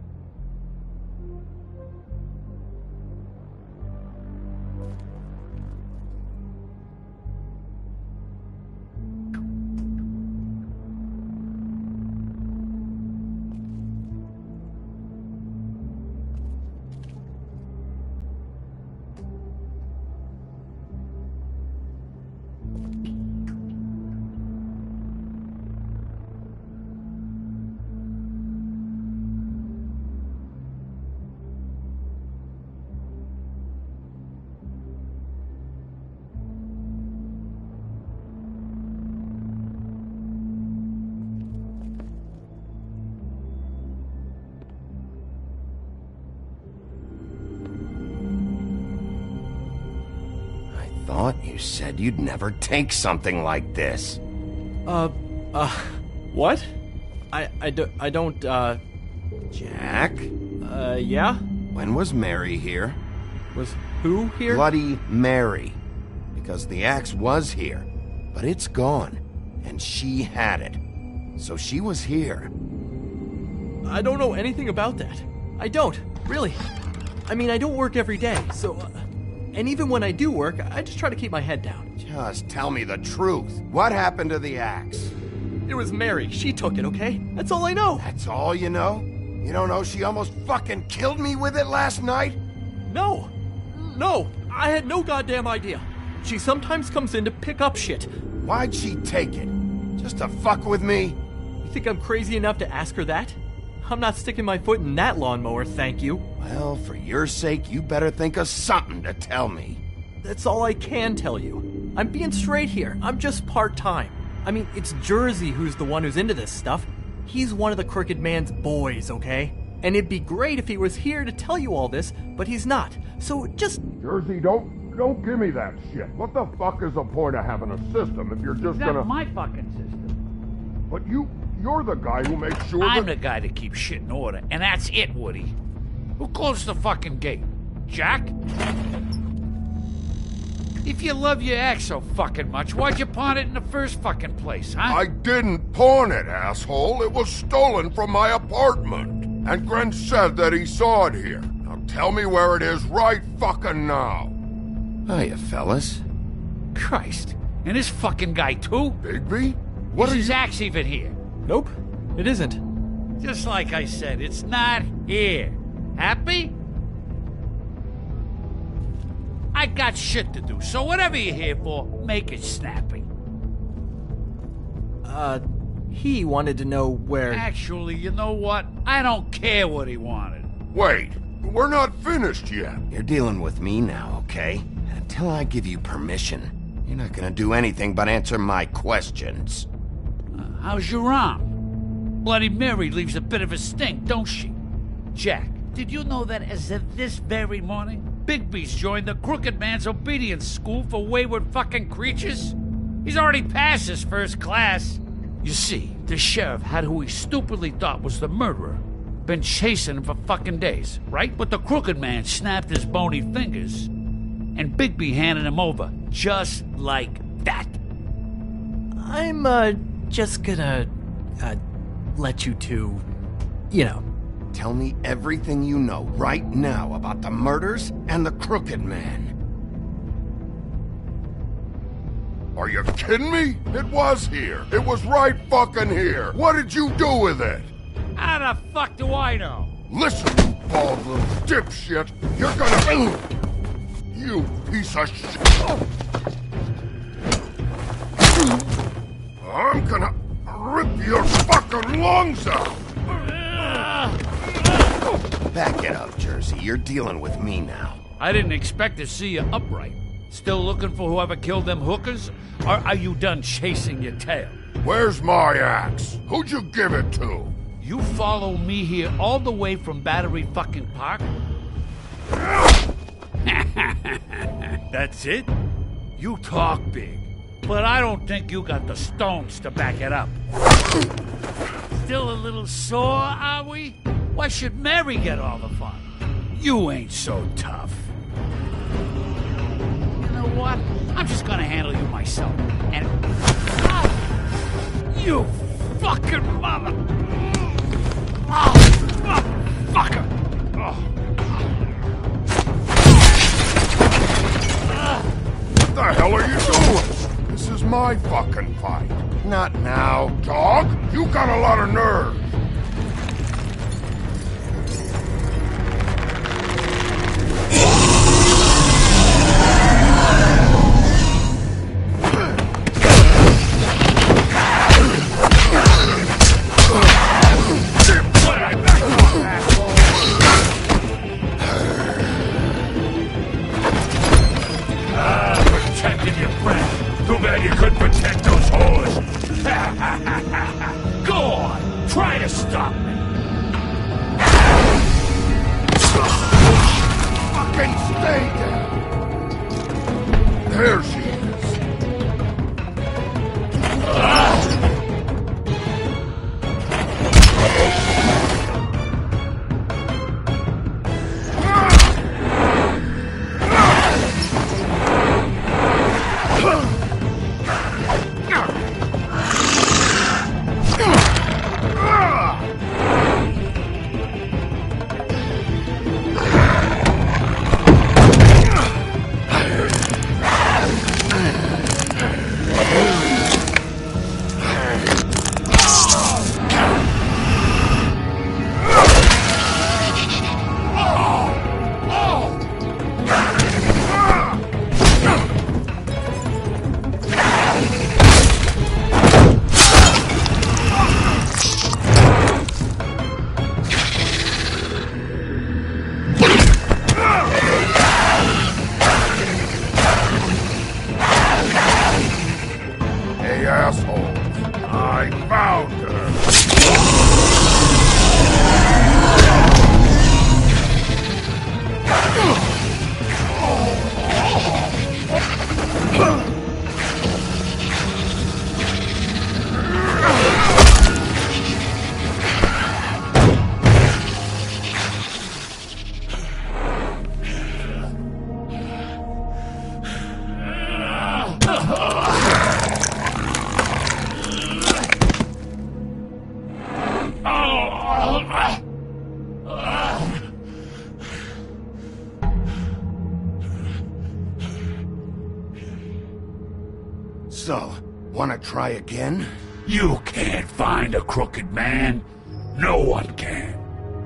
Thought you said you'd never take something like this. What? I don't, Jack? Yeah? When was Mary here? Was who here? Bloody Mary. Because the axe was here, but it's gone, and she had it. So she was here. I don't know anything about that. I don't, really. I mean, I don't work every day, so... And even when I do work, I just try to keep my head down. Just tell me the truth. What happened to the axe? It was Mary. She took it, okay? That's all I know. That's all you know? You don't know she almost fucking killed me with it last night? No. No. I had no goddamn idea. She sometimes comes in to pick up shit. Why'd she take it? Just to fuck with me? You think I'm crazy enough to ask her that? I'm not sticking my foot in that lawnmower, thank you. Well, for your sake, you better think of something to tell me. That's all I can tell you. I'm being straight here. I'm just part-time. I mean, it's Jersey who's the one who's into this stuff. He's one of the Crooked Man's boys, okay? And it'd be great if he was here to tell you all this, but he's not. So just... Jersey, don't give me that shit. What the fuck is the point of having a system if you're just gonna... That's my fucking system. But you're the guy who makes sure I'm the guy that keeps shit in order, and that's it, Woody. Who closed the fucking gate? Jack? If you love your ex so fucking much, why'd you pawn it in the first fucking place, huh? I didn't pawn it, asshole. It was stolen from my apartment. And Gren said that he saw it here. Now tell me where it is right fucking now. Hiya, fellas. Christ. And this fucking guy, too? Bigby? Is his axe even here? Nope, it isn't. Just like I said, it's not here. Happy? I got shit to do, so whatever you're here for, make it snappy. He wanted to know where... Actually, you know what? I don't care what he wanted. Wait, we're not finished yet. You're dealing with me now, okay? And until I give you permission, you're not gonna do anything but answer my questions. How's your arm? Bloody Mary leaves a bit of a stink, don't she? Jack, did you know that as of this very morning, Bigby's joined the Crooked Man's obedience school for wayward fucking creatures? He's already passed his first class. You see, the sheriff had who he stupidly thought was the murderer. Been chasing him for fucking days, right? But the Crooked Man snapped his bony fingers, and Bigby handed him over, just like that. I'm, just gonna, let you two, you know. Tell me everything you know right now about the murders and the Crooked Man. Are you kidding me? It was here. It was right fucking here. What did you do with it? How the fuck do I know? Listen, you bald little dipshit. You're gonna... You piece of shit. I'm gonna rip your fucking lungs out. Back it up, Jersey. You're dealing with me now. I didn't expect to see you upright. Still looking for whoever killed them hookers? Or are you done chasing your tail? Where's my axe? Who'd you give it to? You follow me here all the way from Battery fucking Park? That's it? You talk big, but I don't think you got the stones to back it up. Still a little sore, are we? Why should Mary get all the fun? You ain't so tough. You know what? I'm just gonna handle you myself. And... You fucking mother... fucker! What the hell are you doing? This is my fucking fight. Not now. Dog, you got a lot of nerve. So, wanna try again? You can't find a crooked man. No one can.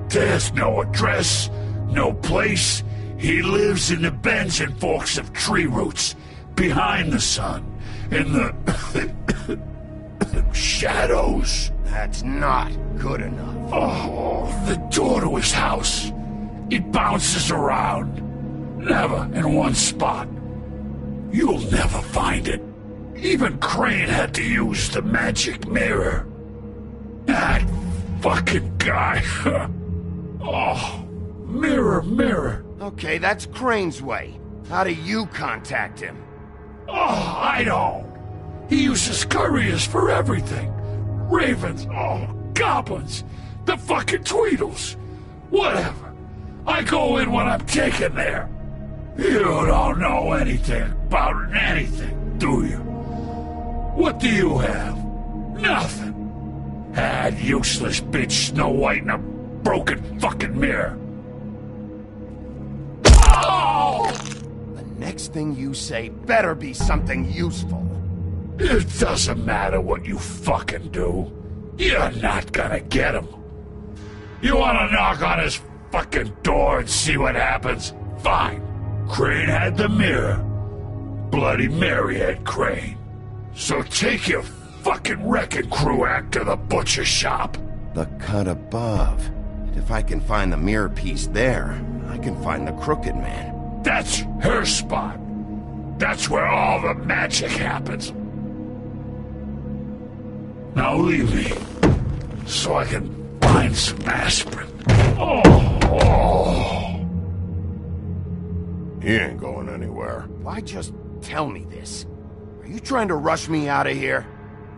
There's no address, no place. He lives in the bends and forks of tree roots, behind the sun, in the shadows. That's not good enough. Oh, the door to his house. It bounces around. Never in one spot. You'll never find it. Even Crane had to use the magic mirror. That fucking guy. Oh, mirror, mirror. Okay, that's Crane's way. How do you contact him? Oh, I don't. He uses couriers for everything. Ravens, goblins, the fucking Tweedles. Whatever. I go in when I'm taken there. You don't know anything about anything, do you? What do you have? Nothing. That useless bitch Snow White in a broken fucking mirror. The next thing you say better be something useful. It doesn't matter what you fucking do. You're not gonna get him. You wanna knock on his fucking door and see what happens? Fine. Crane had the mirror. Bloody Mary had Crane. So take your fucking wrecking crew act to the butcher shop. The cut above. And if I can find the mirror piece there, I can find the Crooked Man. That's her spot. That's where all the magic happens. Now leave me, so I can find some aspirin. He ain't going anywhere. Why just tell me this? Are you trying to rush me out of here?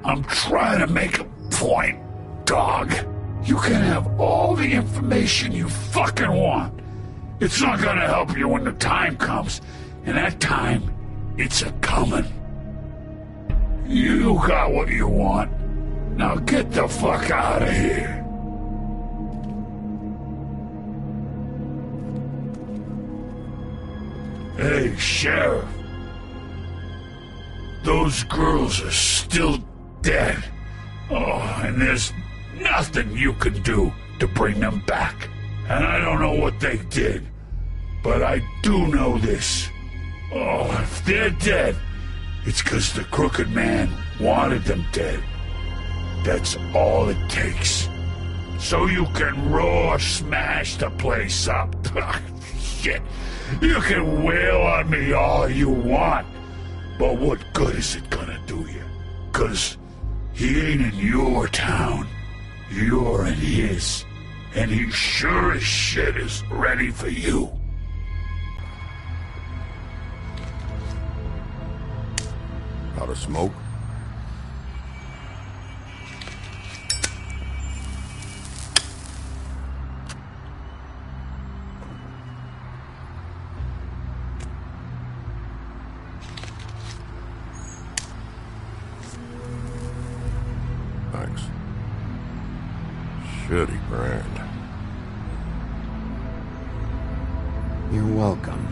I'm trying to make a point, dog. You can have all the information you fucking want. It's not gonna help you when the time comes, and that time, it's a-comin'. You got what you want. Now get the fuck out of here. Hey, Sheriff. Those girls are still dead. Oh, and there's nothing you can do to bring them back. And I don't know what they did, but I do know this. Oh, if they're dead, it's 'cause the Crooked Man wanted them dead. That's all it takes. So you can roar smash the place up. Shit. You can wail on me all you want. But what good is it gonna do you? 'Cause he ain't in your town. You're in his. And he sure as shit is ready for you. Got a smoke? Thanks. Shitty brand. You're welcome.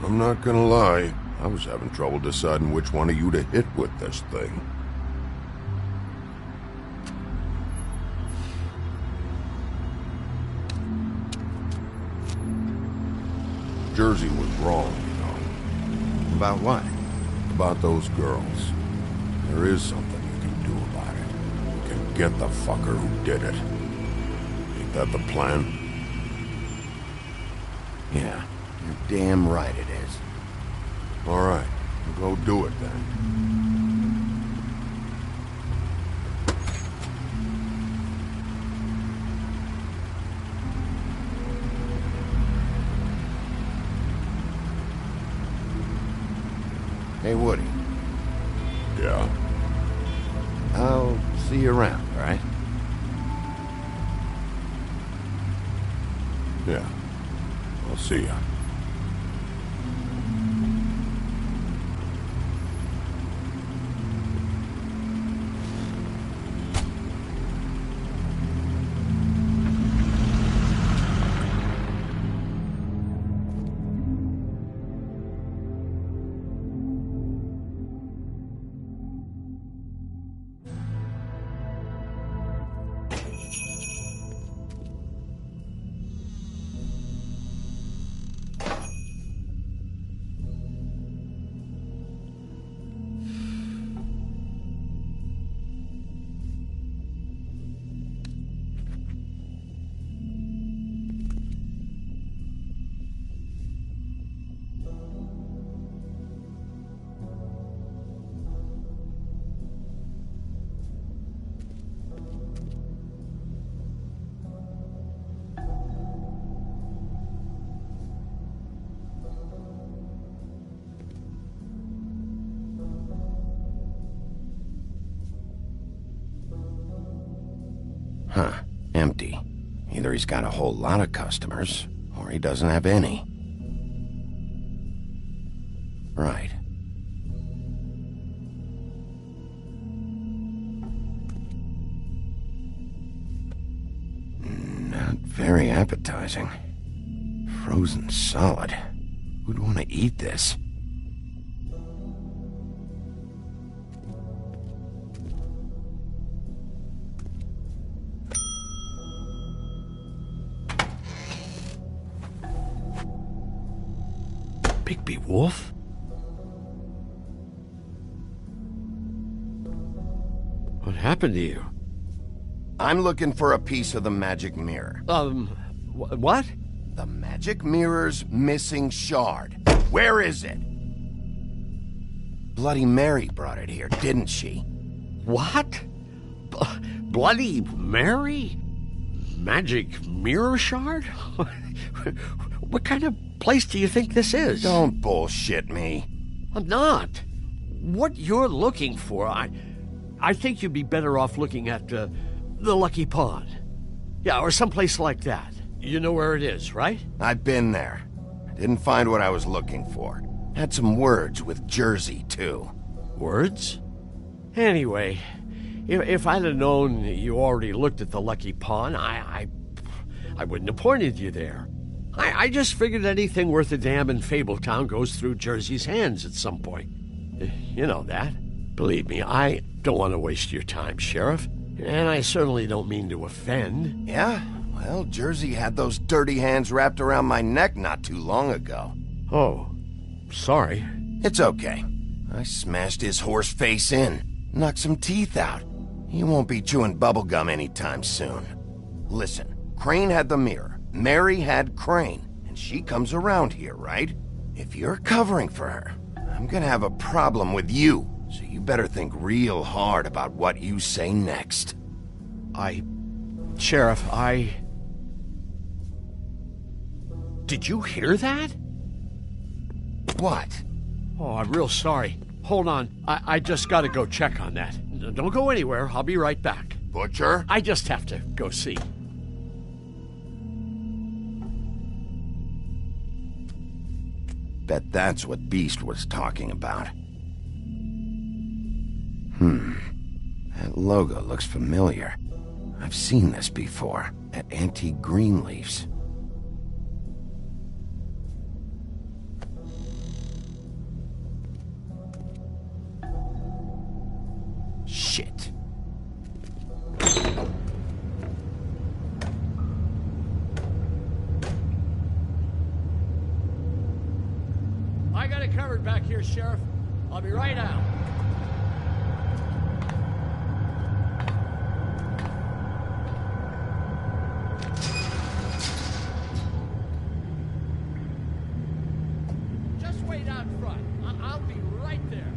I'm not gonna lie. I was having trouble deciding which one of you to hit with this thing. Jersey was wrong, you know. About what? About those girls. There is something you can do about it. You can get the fucker who did it. Ain't that the plan? Yeah, you're damn right it is. All right, we'll go do it then. Hey, Woody. Yeah? I'll see you around, all right? Yeah. I'll see ya. Huh. Empty. Either he's got a whole lot of customers, or he doesn't have any. Right. Not very appetizing. Frozen solid. Who'd want to eat this? Bigby Wolf? What happened to you? I'm looking for a piece of the magic mirror. What? The magic mirror's missing shard. Where is it? Bloody Mary brought it here, didn't she? What? Bloody Mary? Magic mirror shard? What kind of place do you think this is? Don't bullshit me. I'm not. What you're looking for, I think you'd be better off looking at the Lucky Pond. Yeah, or someplace like that. You know where it is, right? I've been there. Didn't find what I was looking for. Had some words with Jersey, too. Words? Anyway, if I'd have known you already looked at the Lucky Pond, I wouldn't have pointed you there. I just figured anything worth a damn in Fabletown goes through Jersey's hands at some point. You know that. Believe me, I don't want to waste your time, Sheriff. And I certainly don't mean to offend. Yeah? Well, Jersey had those dirty hands wrapped around my neck not too long ago. Oh, sorry. It's okay. I smashed his horse face in, knocked some teeth out. He won't be chewing bubblegum anytime soon. Listen, Crane had the mirror, Mary had Crane, and she comes around here, right? If you're covering for her, I'm gonna have a problem with you, so you better think real hard about what you say next. Sheriff, Did you hear that? What? Oh, I'm real sorry. Hold on. I just gotta go check on that. Don't go anywhere. I'll be right back. Butcher? I just have to go see. Bet that's what Beast was talking about. That logo looks familiar. I've seen this before, at Antique Greenleaf's. Shit. I got it covered back here, Sheriff. I'll be right out. Just wait out front. I'll be right there.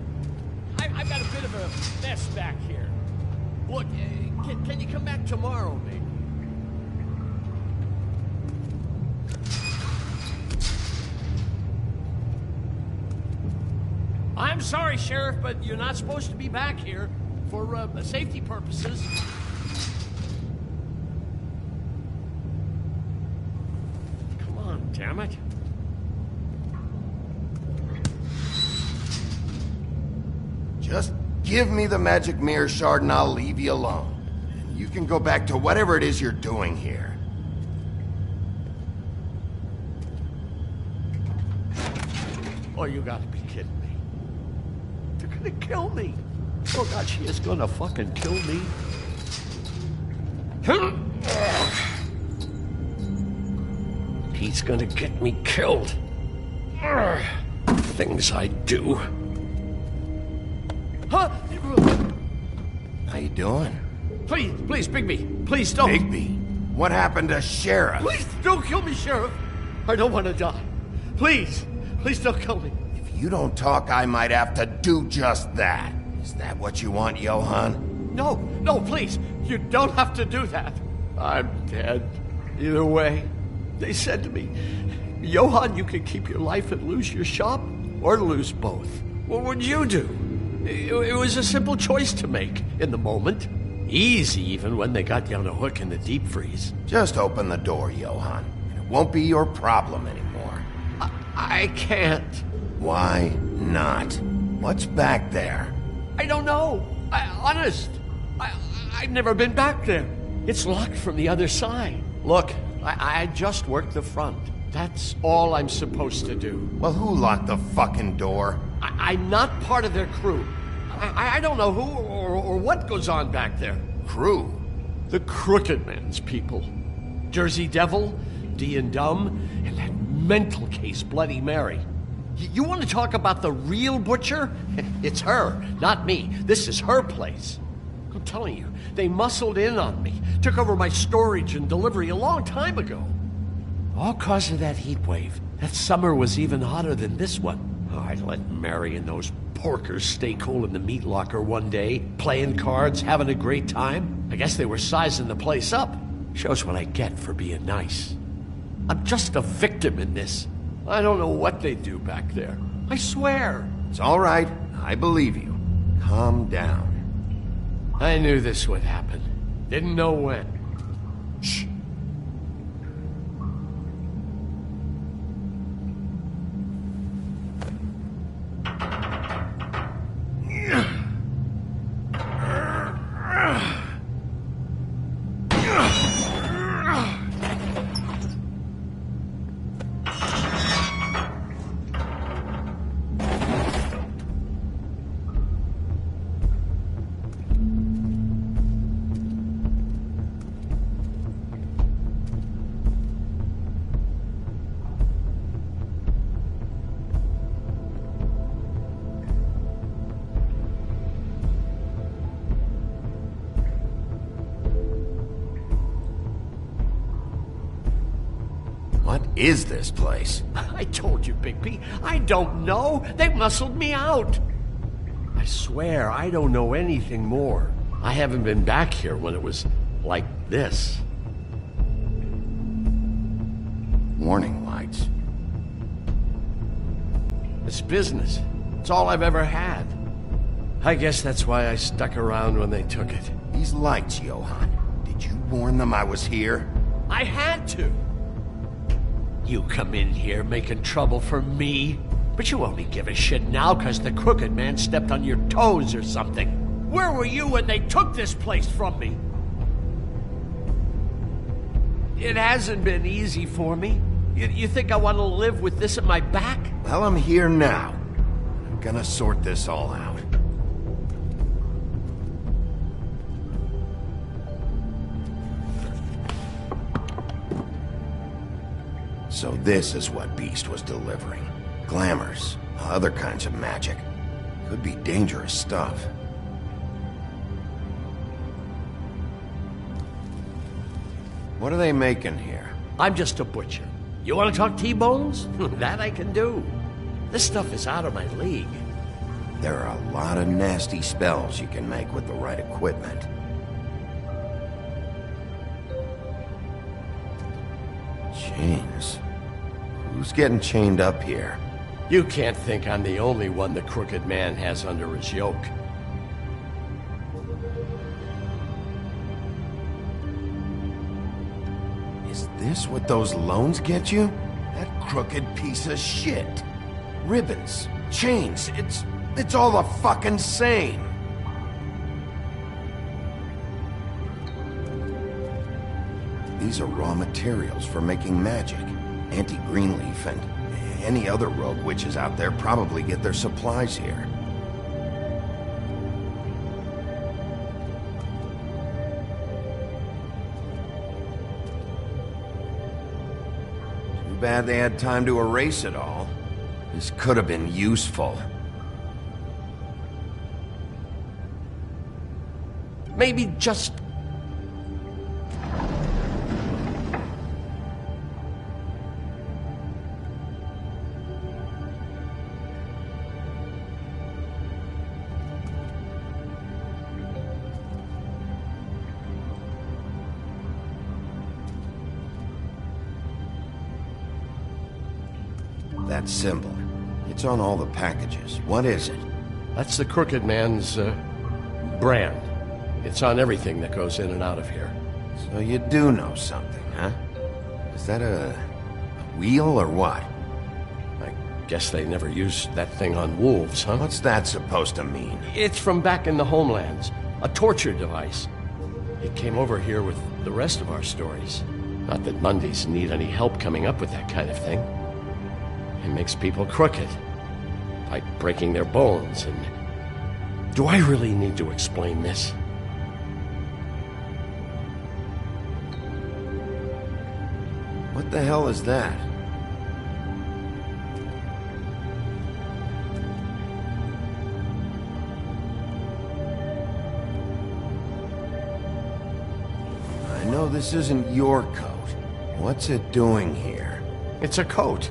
I've got a bit of a mess back here. Look, can you come back tomorrow, maybe? I'm sorry, Sheriff, but you're not supposed to be back here for safety purposes. Come on, damn it. Just give me the magic mirror shard and I'll leave you alone. And you can go back to whatever it is you're doing here. Oh, you gotta be kidding me. They're gonna kill me. Oh God, she is gonna fucking kill me. He's gonna get me killed. Things I do. Huh? How you doing? Please, Bigby. Please don't. Bigby? What happened to Sheriff? Please don't kill me, Sheriff. I don't want to die. Please don't kill me. If you don't talk, I might have to do just that. Is that what you want, Johan? No, please. You don't have to do that. I'm dead. Either way. They said to me, Johan, you can keep your life and lose your shop, or lose both. What would you do? It was a simple choice to make in the moment. Easy, even when they got you on a hook in the deep freeze. Just open the door, Johan. It won't be your problem anymore. I can't. Why not? What's back there? I don't know. Honest. I've never been back there. It's locked from the other side. Look, I just worked the front. That's all I'm supposed to do. Well, who locked the fucking door? I'm not part of their crew. I don't know who or what goes on back there. Crew? The Crooked Man's people. Jersey Devil, D and Dumb, and that mental case Bloody Mary. You want to talk about the real butcher? It's her, not me. This is her place. I'm telling you, they muscled in on me, took over my storage and delivery a long time ago. All cause of that heat wave. That summer was even hotter than this one. Oh, I let Mary and those porkers stay cool in the meat locker one day, playing cards, having a great time. I guess they were sizing the place up. Shows what I get for being nice. I'm just a victim in this. I don't know what they do back there. I swear. It's all right. I believe you. Calm down. I knew this would happen. Didn't know when. Shh. What is this place? I told you, Bigby. I don't know. They muscled me out. I swear, I don't know anything more. I haven't been back here when it was like this. Warning lights. It's business. It's all I've ever had. I guess that's why I stuck around when they took it. These lights, Johann. Did you warn them I was here? I had to. You come in here making trouble for me, but you only give a shit now because the crooked man stepped on your toes or something. Where were you when they took this place from me? It hasn't been easy for me. You think I want to live with this at my back? Well, I'm here now. I'm gonna sort this all out. So this is what Beast was delivering. Glamours, other kinds of magic. Could be dangerous stuff. What are they making here? I'm just a butcher. You want to talk T-bones? That I can do. This stuff is out of my league. There are a lot of nasty spells you can make with the right equipment. Chains. Who's getting chained up here? You can't think I'm the only one the crooked man has under his yoke. Is this what those loans get you? That crooked piece of shit. Ribbons, chains, it's all the fucking same. These are raw materials for making magic. Auntie Greenleaf and any other rogue witches out there probably get their supplies here. Too bad they had time to erase it all. This could have been useful. Maybe just... That symbol. It's on all the packages. What is it? That's the crooked man's, brand. It's on everything that goes in and out of here. So you do know something, huh? Is that a wheel or what? I guess they never used that thing on wolves, huh? What's that supposed to mean? It's from back in the homelands. A torture device. It came over here with the rest of our stories. Not that Mondays need any help coming up with that kind of thing. It makes people crooked. Like breaking their bones and... Do I really need to explain this? What the hell is that? know this isn't your coat. What's it doing here? It's a coat.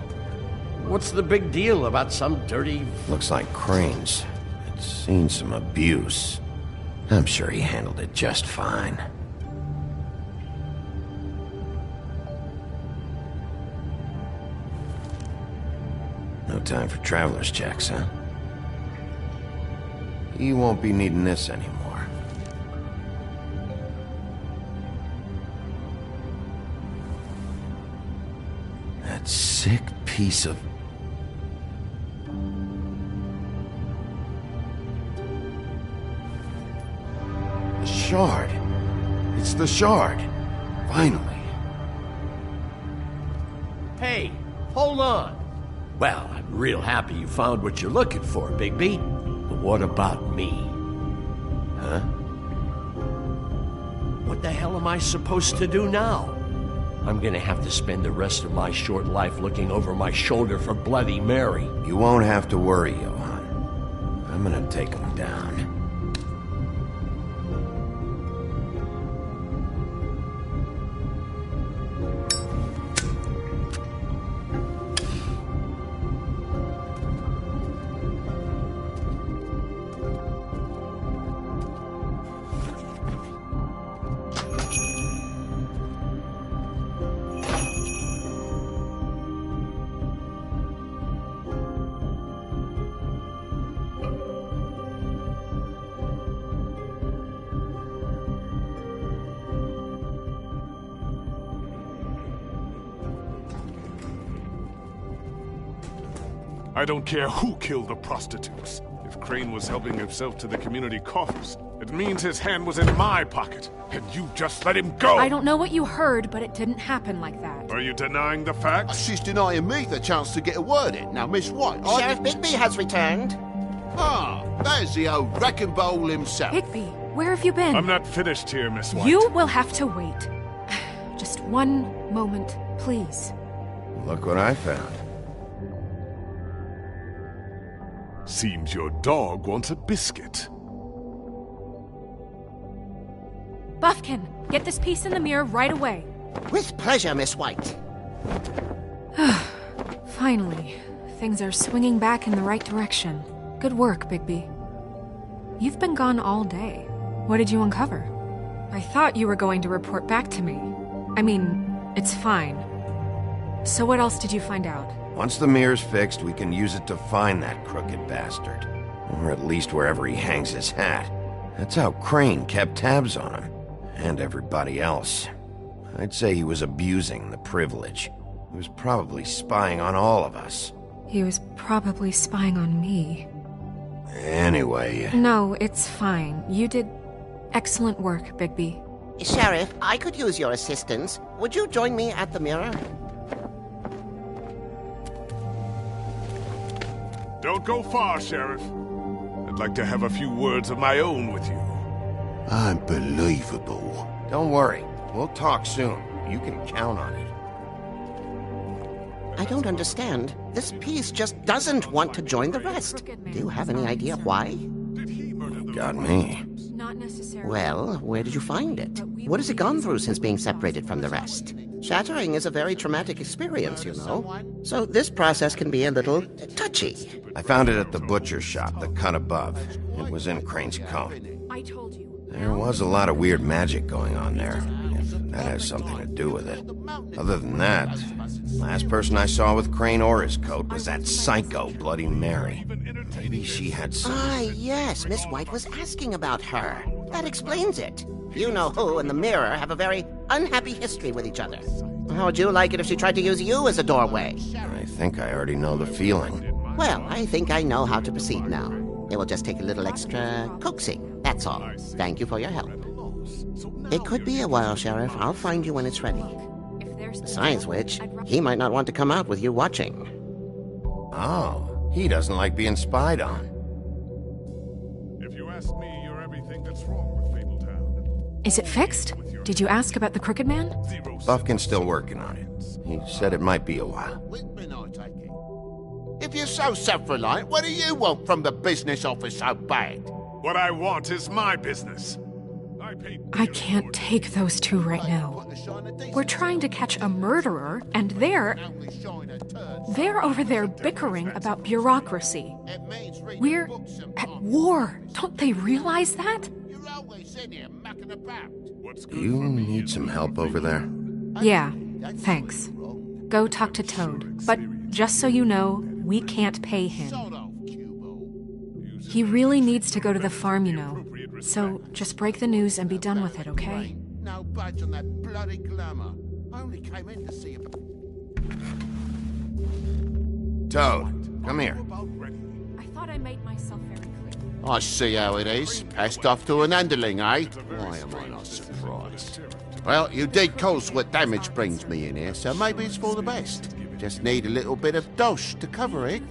What's the big deal about some dirty... Looks like Crane's. It's seen some abuse. I'm sure he handled it just fine. No time for traveler's checks, huh? He won't be needing this anymore. That sick piece of... The shard. It's the shard. Finally. Hey, hold on. Well, I'm real happy you found what you're looking for, Bigby. But what about me? Huh? What the hell am I supposed to do now? I'm gonna have to spend the rest of my short life looking over my shoulder for Bloody Mary. You won't have to worry, Johan. I'm gonna take him down. I don't care who killed the prostitutes. If Crane was helping himself to the community coffers, it means his hand was in my pocket, and you just let him go! I don't know what you heard, but it didn't happen like that. Are you denying the facts? She's denying me the chance to get a word in. Now, Miss White, Sheriff Bigby has returned. Ah, there's the old wrecking bowl himself. Bigby, where have you been? I'm not finished here, Miss White. You will have to wait. Just one moment, please. Look what I found. Seems your dog wants a biscuit. Buffkin, get this piece in the mirror right away. With pleasure, Miss White. Finally, things are swinging back in the right direction. Good work, Bigby. You've been gone all day. What did you uncover? I thought you were going to report back to me. I mean, it's fine. So what else did you find out? Once the mirror's fixed, we can use it to find that crooked bastard. Or at least wherever he hangs his hat. That's how Crane kept tabs on him. And everybody else. I'd say he was abusing the privilege. He was probably spying on all of us. He was probably spying on me. Anyway... No, it's fine. You did excellent work, Bigby. Sheriff, I could use your assistance. Would you join me at the mirror? Don't go far, Sheriff. I'd like to have a few words of my own with you. Unbelievable. Don't worry. We'll talk soon. You can count on it. I don't understand. This piece just doesn't want to join the rest. Do you have any idea why? Got me. Not necessarily. Well, where did you find it? What has it gone through since being separated from the rest? Shattering is a very traumatic experience, you know. So this process can be a little touchy. I found it at the butcher shop, the cut above. It was in Crane's coat. I told you. There was a lot of weird magic going on there, if that has something to do with it. Other than that, last person I saw with Crane or his coat was that psycho Bloody Mary. Maybe she had some... Ah, yes, Miss White was asking about her. That explains it. You know who and the mirror have a very unhappy history with each other. How would you like it if she tried to use you as a doorway? I think I already know the feeling. Well, I think I know how to proceed now. It will just take a little extra coaxing, that's all. Thank you for your help. It could be a while, Sheriff. I'll find you when it's ready. Besides which, he might not want to come out with you watching. Oh, he doesn't like being spied on. If you ask me, you're everything that's wrong with Fabletown. Is it fixed? Did you ask about the Crooked Man? Buffkin's still working on it. He said it might be a while. If you're so self-reliant, what do you want from the business office so bad? What I want is my business. I can't take those two right now. We're trying to catch a murderer, and they're over there bickering about bureaucracy. We're at war. Don't they realize that? You need some help over there? Yeah, thanks. Go talk to Toad. But just so you know, we can't pay him. He really needs to go to the farm, you know. So just break the news and be done with it, okay? No budge on that bloody glamour. I only came in to see him. Toad, come here. I thought I made myself very clear. I see how it is. Passed off to an underling, eh? Why am I not surprised? Well, you did cause what damage brings me in here, so maybe it's for the best. Just need a little bit of dosh to cover it.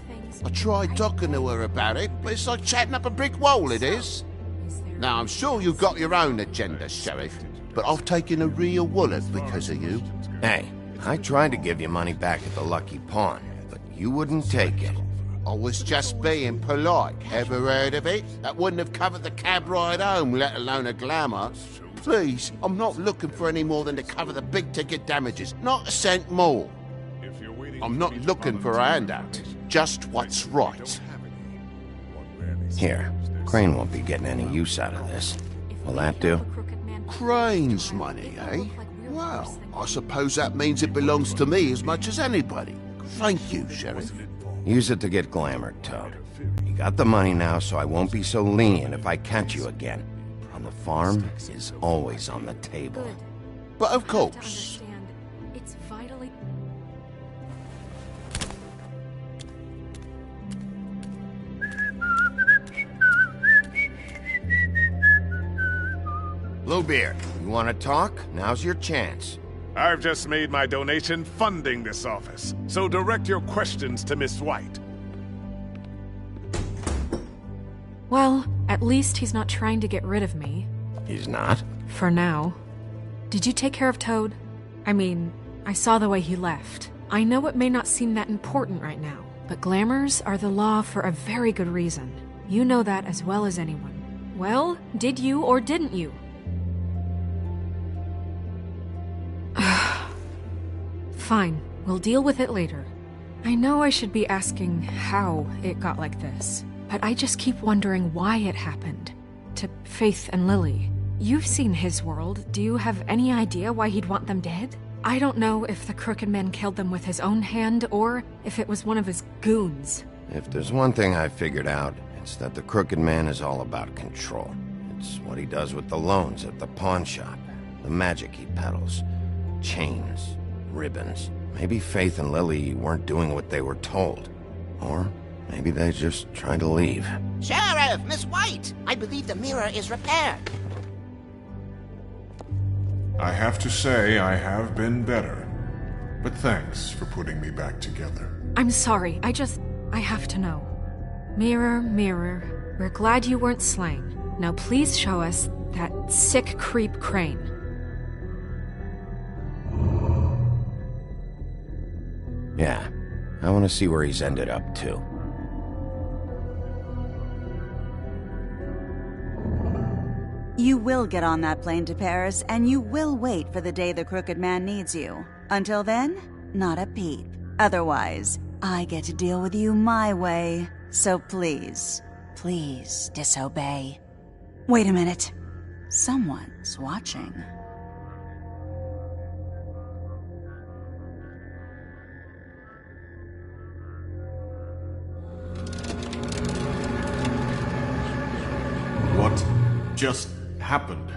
I tried talking to her about it, but it's like chatting up a brick wall, it is. Now, I'm sure you've got your own agenda, Sheriff, but I've taken a real wallet because of you. Hey, I tried to give you money back at the Lucky Pawn, but you wouldn't take it. I was just being polite. Ever heard of it? That wouldn't have covered the cab ride home, let alone a glamour. Please, I'm not looking for any more than to cover the big-ticket damages, not a cent more. I'm not looking for a handout, just what's right. Here, Crane won't be getting any use out of this. Will that do? Crane's money, eh? Well, I suppose that means it belongs to me as much as anybody. Thank you, Sheriff. Use it to get glamored, Toad. You got the money now, so I won't be so lenient if I catch you again. On the farm is always on the table. But of course. It's vitally... Bluebeard, you want to talk? Now's your chance. I've just made my donation funding this office, so direct your questions to Miss White. Well, at least he's not trying to get rid of me. He's not? For now. Did you take care of Toad? I mean, I saw the way he left. I know it may not seem that important right now, but glamours are the law for a very good reason. You know that as well as anyone. Well, did you or didn't you? Fine, we'll deal with it later. I know I should be asking how it got like this, but I just keep wondering why it happened. To Faith and Lily. You've seen his world. Do you have any idea why he'd want them dead? I don't know if the Crooked Man killed them with his own hand, or if it was one of his goons. If there's one thing I figured out, it's that the Crooked Man is all about control. It's what he does with the loans at the pawn shop, the magic he peddles, chains, ribbons. Maybe Faith and Lily weren't doing what they were told. Or maybe they just tried to leave. Sheriff, Miss White! I believe the mirror is repaired. I have to say I have been better. But thanks for putting me back together. I'm sorry, I have to know. Mirror, mirror, we're glad you weren't slain. Now please show us that sick creep Crane. Yeah, I want to see where he's ended up, too. You will get on that plane to Paris, and you will wait for the day the Crooked Man needs you. Until then, not a peep. Otherwise, I get to deal with you my way. So please, please disobey. Wait a minute. Someone's watching. What just happened?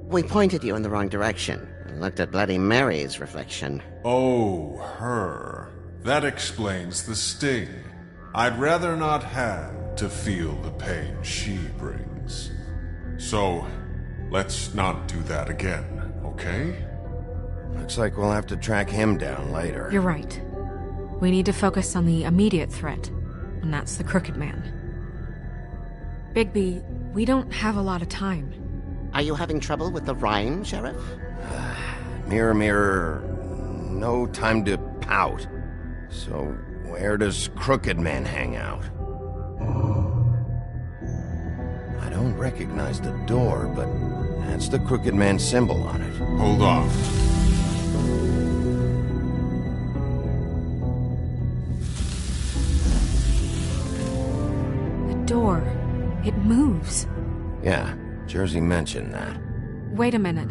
We pointed you in the wrong direction and looked at Bloody Mary's reflection. Oh, her. That explains the sting. I'd rather not have to feel the pain she brings. So, let's not do that again, okay? Looks like we'll have to track him down later. You're right. We need to focus on the immediate threat, and that's the Crooked Man. Bigby, we don't have a lot of time. Are you having trouble with the rhyme, Sheriff? Mirror, mirror, no time to pout. So, where does Crooked Man hang out? I don't recognize the door, but That's the Crooked Man symbol on it. Hold on. The door. It moves. Yeah, Jersey mentioned that. Wait a minute.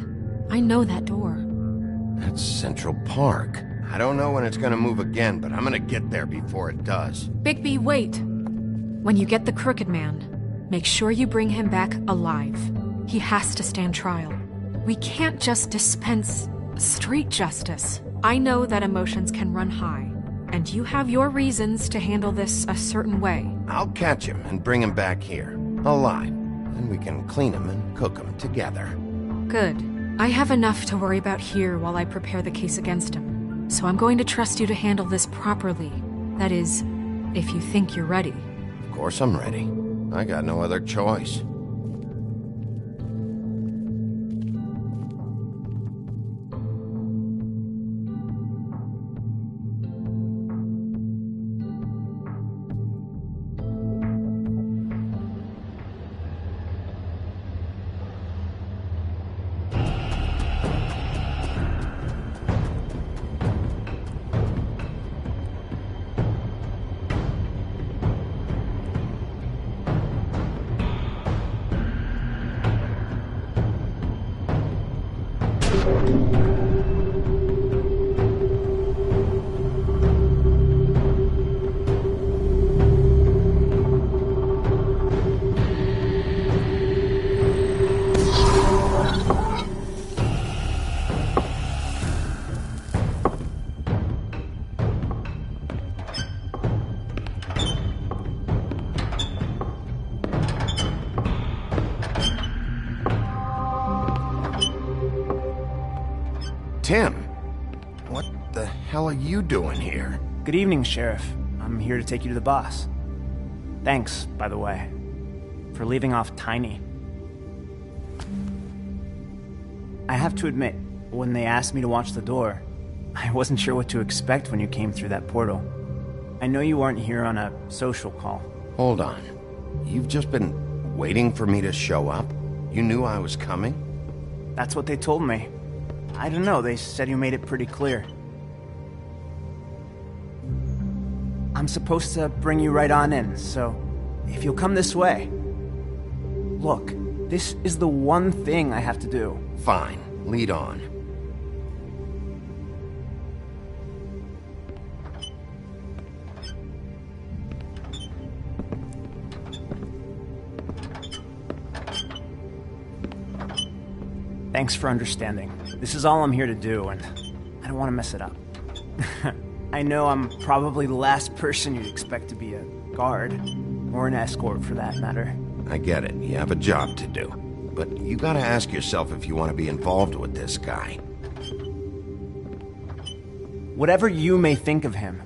I know that door. That's Central Park. I don't know when it's gonna move again, but I'm gonna get there before it does. Bigby, wait! When you get the Crooked Man, make sure you bring him back alive. He has to stand trial. We can't just dispense street justice. I know that emotions can run high, and you have your reasons to handle this a certain way. I'll catch him and bring him back here, alive. Then we can clean him and cook him together. Good. I have enough to worry about here while I prepare the case against him. So I'm going to trust you to handle this properly. That is, if you think you're ready. Of course I'm ready. I got no other choice. Tim, what the hell are you doing here? Good evening, Sheriff. I'm here to take you to the boss. Thanks, by the way, for leaving off Tiny. I have to admit, when they asked me to watch the door, I wasn't sure what to expect when you came through that portal. I know you weren't here on a social call. Hold on. You've just been waiting for me to show up? You knew I was coming? That's what they told me. I don't know, they said you made it pretty clear. I'm supposed to bring you right on in, so if you'll come this way. Look, this is the one thing I have to do. Fine, lead on. Thanks for understanding. This is all I'm here to do, and I don't want to mess it up. I know I'm probably the last person you'd expect to be a guard, or an escort for that matter. I get it. You have a job to do. But you gotta ask yourself if you want to be involved with this guy. Whatever you may think of him,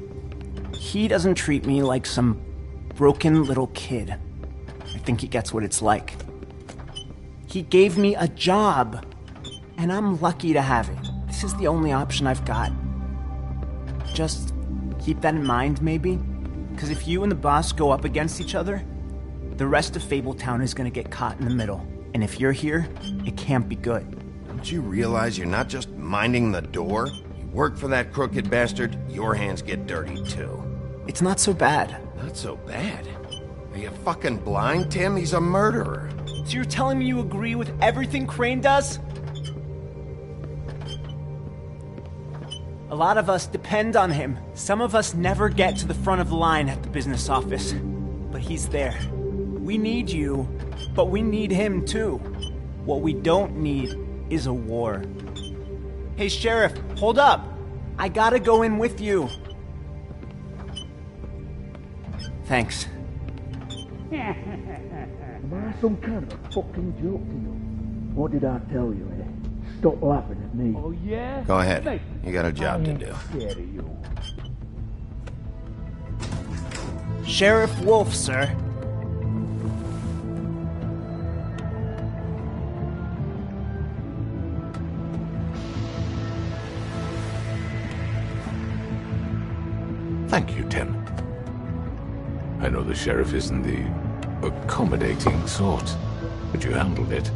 he doesn't treat me like some broken little kid. I think he gets what it's like. He gave me a job, and I'm lucky to have it. This is the only option I've got. Just keep that in mind, maybe? Because if you and the boss go up against each other, the rest of Fabletown is gonna get caught in the middle. And if you're here, it can't be good. Don't you realize you're not just minding the door? You work for that crooked bastard, your hands get dirty too. It's not so bad. Not so bad? Are you fucking blind, Tim? He's a murderer. So you're telling me you agree with everything Crane does? A lot of us depend on him. Some of us never get to the front of the line at the business office. But he's there. We need you, but we need him too. What we don't need is a war. Hey, Sheriff, hold up. I gotta go in with you. Thanks. Am I some kind of a fucking joke to you? What did I tell you, eh? Stop laughing at me. Oh, yeah? Go ahead. You got a job to do. Scared of you. Sheriff Wolf, sir. Thank you, Tim. I know the sheriff isn't the accommodating sort, but you handled it.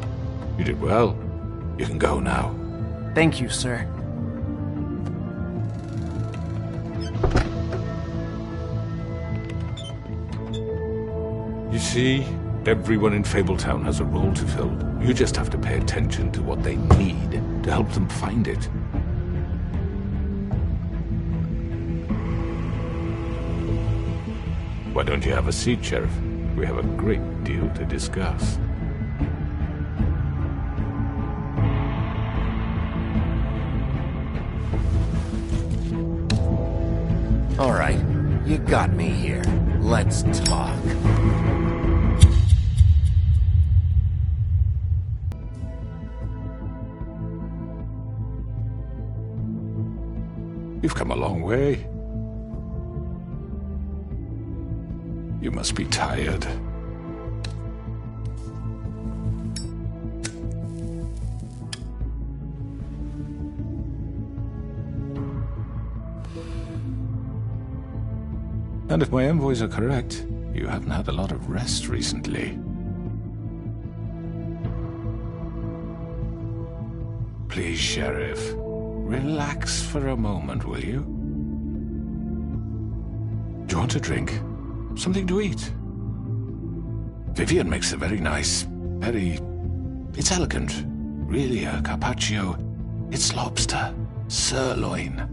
You did well. You can go now. Thank you, sir. You see, everyone in Fabletown has a role to fill. You just have to pay attention to what they need to help them find it. Why don't you have a seat, Sheriff? We have a great deal to discuss. All right, you got me here. Let's talk. You've come a long way. You must be tired. And if my envoys are correct, you haven't had a lot of rest recently. Please, Sheriff, relax for a moment, will you? Do you want a drink? Something to eat? Vivian makes a very nice, it's elegant. Really a carpaccio. It's lobster. Sirloin.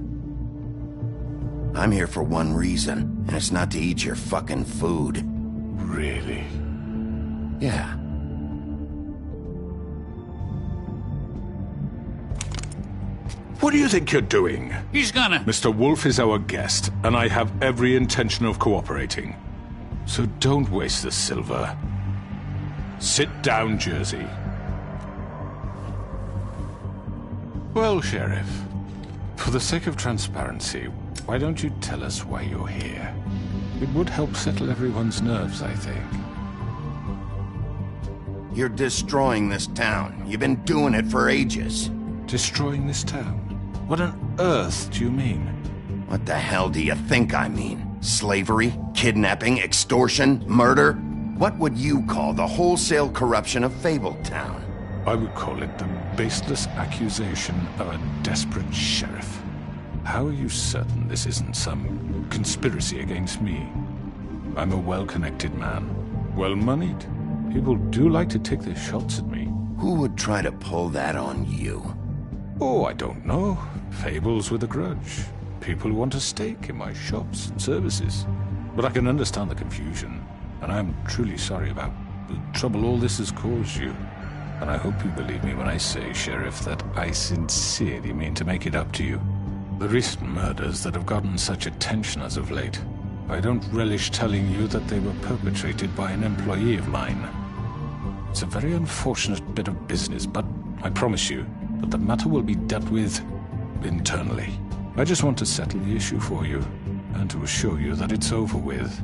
I'm here for one reason, and it's not to eat your fucking food. Really? Yeah. What do you think you're doing? He's gonna... Mr. Wolf is our guest, and I have every intention of cooperating. So don't waste the silver. Sit down, Jersey. Well, Sheriff, for the sake of transparency, why don't you tell us why you're here? It would help settle everyone's nerves, I think. You're destroying this town. You've been doing it for ages. Destroying this town? What on earth do you mean? What the hell do you think I mean? Slavery? Kidnapping? Extortion? Murder? What would you call the wholesale corruption of Fabletown? I would call it the baseless accusation of a desperate sheriff. How are you certain this isn't some conspiracy against me? I'm a well-connected man, well-moneyed. People do like to take their shots at me. Who would try to pull that on you? Oh, I don't know. Fables with a grudge. People who want a stake in my shops and services. But I can understand the confusion, and I'm truly sorry about the trouble all this has caused you. And I hope you believe me when I say, Sheriff, that I sincerely mean to make it up to you. The recent murders that have gotten such attention as of late, I don't relish telling you that they were perpetrated by an employee of mine. It's a very unfortunate bit of business, but I promise you that the matter will be dealt with internally. I just want to settle the issue for you, and to assure you that it's over with.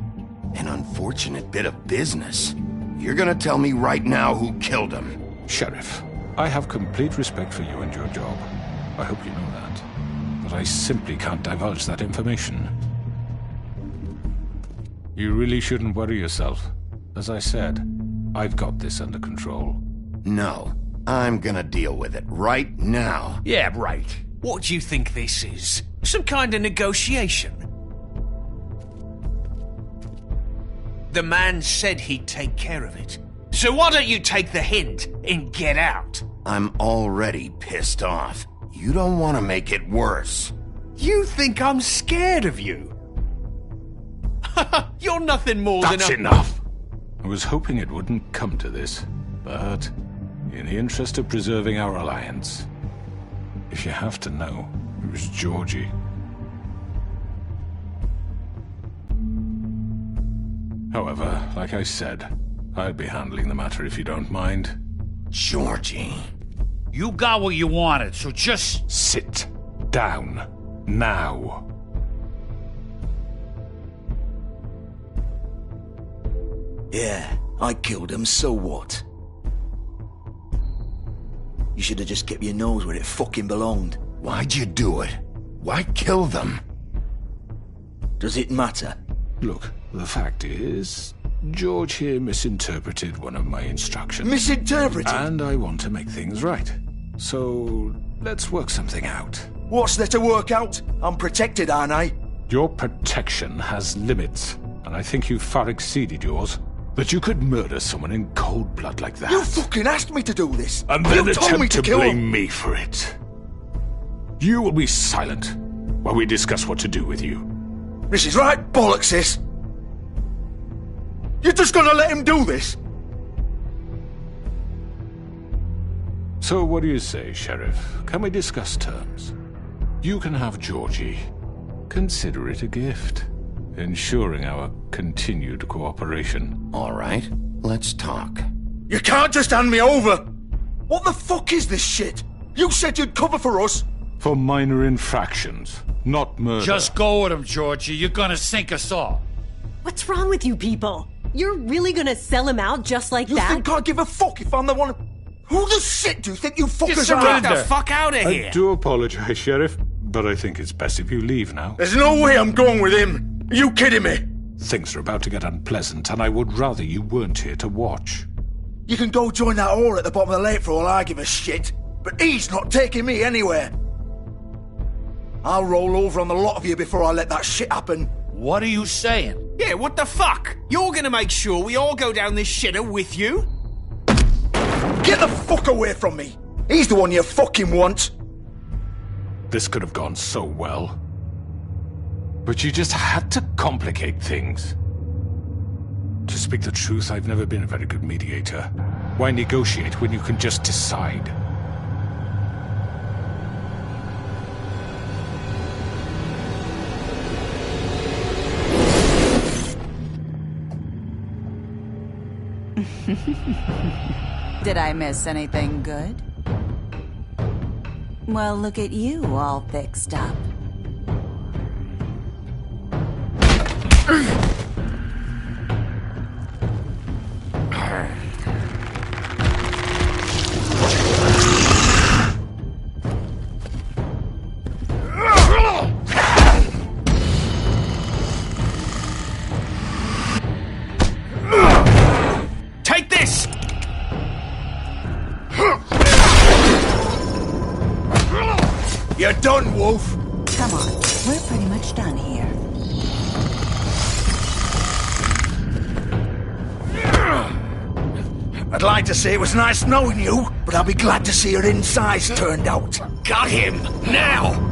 An unfortunate bit of business? You're gonna tell me right now who killed him? Sheriff, I have complete respect for you and your job. I hope you know that. But I simply can't divulge that information. You really shouldn't worry yourself. As I said, I've got this under control. No, I'm gonna deal with it right now. Yeah, right. What do you think this is? Some kind of negotiation? The man said he'd take care of it. So why don't you take the hint and get out? I'm already pissed off. You don't want to make it worse. You think I'm scared of you? You're nothing more than a... That's enough! I was hoping it wouldn't come to this, but in the interest of preserving our alliance, if you have to know, it was Georgie. However, like I said, I'd be handling the matter if you don't mind. Georgie. You got what you wanted, so just... Sit down. Now. Yeah, I killed him, so what? You should have just kept your nose where it fucking belonged. Why'd you do it? Why kill them? Does it matter? Look, the fact is, George here misinterpreted one of my instructions. Misinterpreted? And I want to make things right. So, let's work something out. What's there to work out? I'm protected, aren't I? Your protection has limits, and I think you've far exceeded yours. That you could murder someone in cold blood like that. You fucking asked me to do this! And then you told me attempt to to kill blame him. me for it. You will be silent while we discuss what to do with you. This is right bollocks, this! You're just gonna let him do this? So what do you say, Sheriff? Can we discuss terms? You can have Georgie. Consider it a gift, ensuring our continued cooperation. All right, let's talk. You can't just hand me over! What the fuck is this shit? You said you'd cover for us! For minor infractions, not murder. Just go with him, Georgie. You're gonna sink us all. What's wrong with you people? You're really gonna sell him out just like that? You think I give a fuck if I'm the one... Who the shit do you think you fuckers are? Get the fuck out of here! I do apologize, Sheriff, but I think it's best if you leave now. There's no way I'm going with him! Are you kidding me? Things are about to get unpleasant, and I would rather you weren't here to watch. You can go join that whore at the bottom of the lake for all I give a shit, but he's not taking me anywhere. I'll roll over on the lot of you before I let that shit happen. What are you saying? Yeah, what the fuck? You're gonna make sure we all go down this shitter with you? Get the fuck away from me! He's the one you fucking want! This could have gone so well. But you just had to complicate things. To speak the truth, I've never been a very good mediator. Why negotiate when you can just decide? Did I miss anything good? Well, look at you all fixed up. Take this! You're done, Wolf! Come on, we're pretty much done here. I'd like to say it was nice knowing you, but I'll be glad to see your insides turned out. Got him! Now!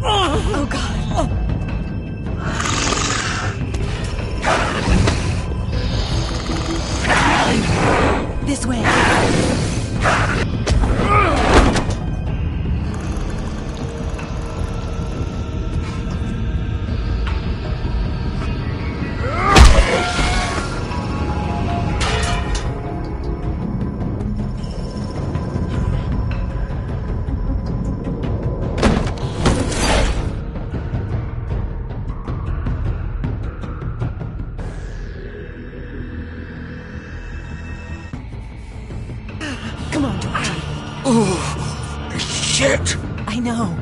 Oh, God. This way. Come on, Georgie. Oh, shit! I know.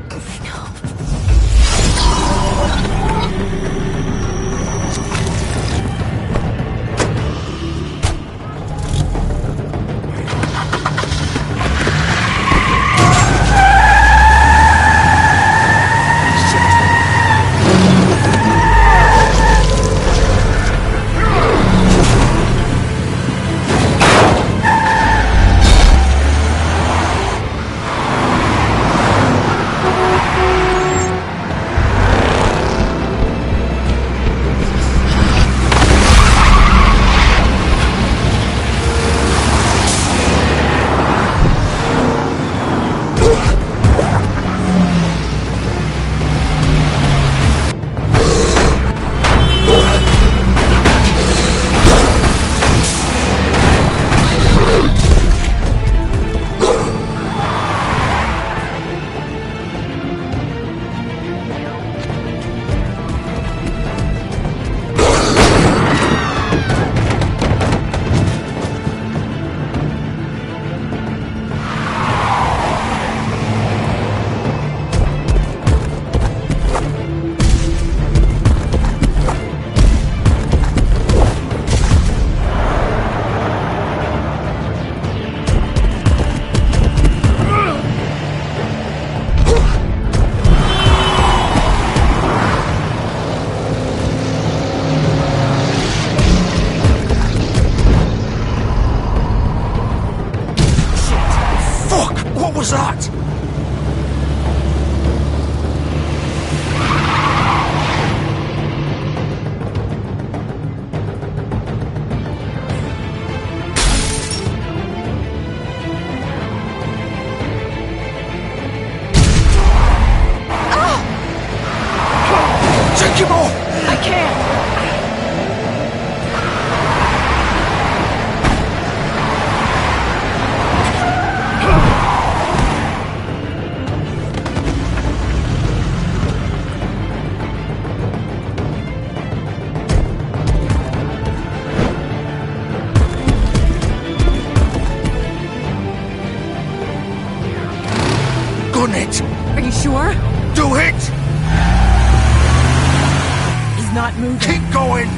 moving. Keep going!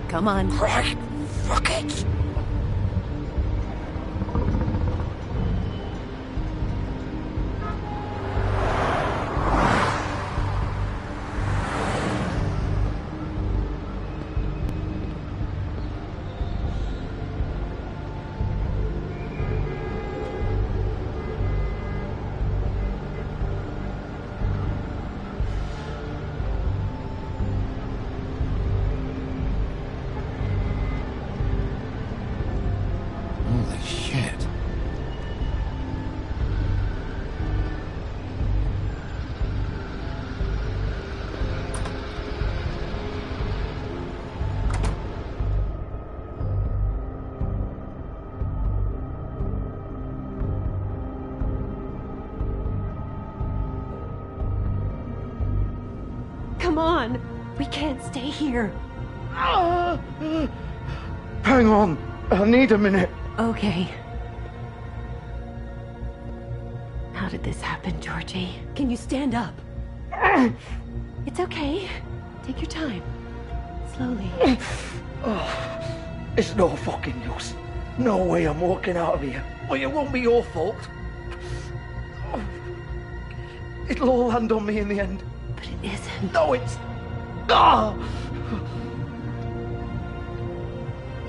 Come on. Right. Fuck it. Holy shit. Come on. We can't stay here. Hang on. I need a minute. Okay. How did this happen, Georgie? Can you stand up? It's okay. Take your time. Slowly. It's no fucking use. No way I'm walking out of here. Well, it won't be your fault. It'll all land on me in the end. But it isn't. No, it's... Ah!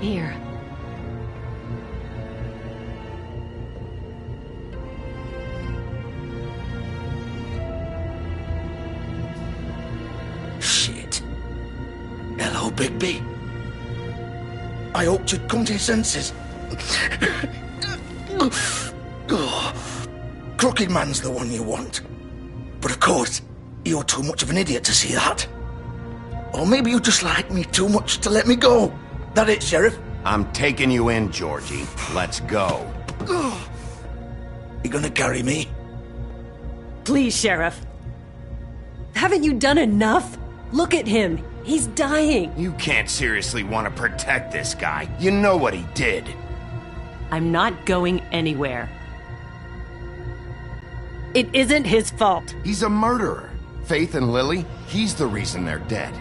Here. Shit. Hello, Bigby. I hoped you'd come to your senses. Crooked Man's the one you want. But of course, you're too much of an idiot to see that. Or maybe you just like me too much to let me go. That it, Sheriff? I'm taking you in, Georgie. Let's go. You gonna carry me? Please, Sheriff. Haven't you done enough? Look at him. He's dying. You can't seriously want to protect this guy. You know what he did. I'm not going anywhere. It isn't his fault. He's a murderer. Faith and Lily, he's the reason they're dead.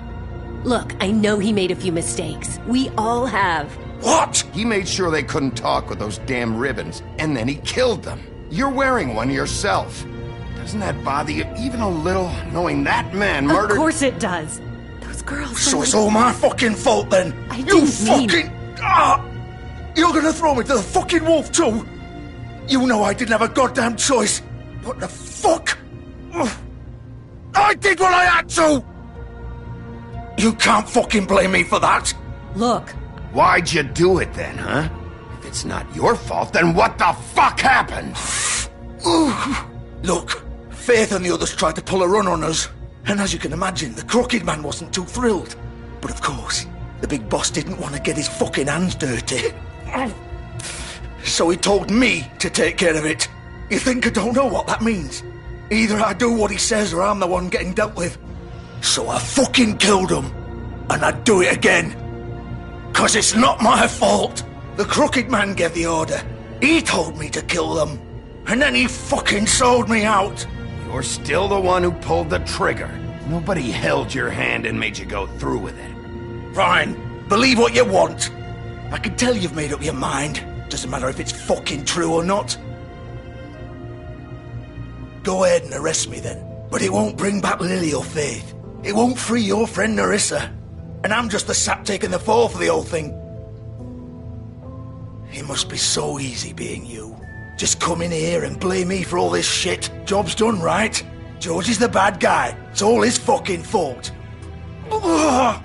Look, I know he made a few mistakes. We all have. What? He made sure they couldn't talk with those damn ribbons, and then he killed them. You're wearing one yourself. Doesn't that bother you even a little, knowing that man murdered... Of course it does. Those girls... So it's all my fucking fault then? I didn't mean... You're gonna throw me to the fucking wolf too? You know I didn't have a goddamn choice. What the fuck? I did what I had to! You can't fucking blame me for that! Look. Why'd you do it then, huh? If it's not your fault, then what the fuck happened? Look, Faith and the others tried to pull a run on us. And as you can imagine, the Crooked Man wasn't too thrilled. But of course, the big boss didn't want to get his fucking hands dirty. So he told me to take care of it. You think I don't know what that means? Either I do what he says or I'm the one getting dealt with. So I fucking killed him. And I'd do it again. 'Cause it's not my fault. The Crooked Man gave the order. He told me to kill them. And then he fucking sold me out. You're still the one who pulled the trigger. Nobody held your hand and made you go through with it. Fine. Believe what you want. I can tell you've made up your mind. Doesn't matter if it's fucking true or not. Go ahead and arrest me then. But it won't bring back Lily or Faith. It won't free your friend Nerissa. And I'm just the sap taking the fall for the whole thing. It must be so easy being you. Just come in here and blame me for all this shit. Job's done, right? George is the bad guy. It's all his fucking fault. But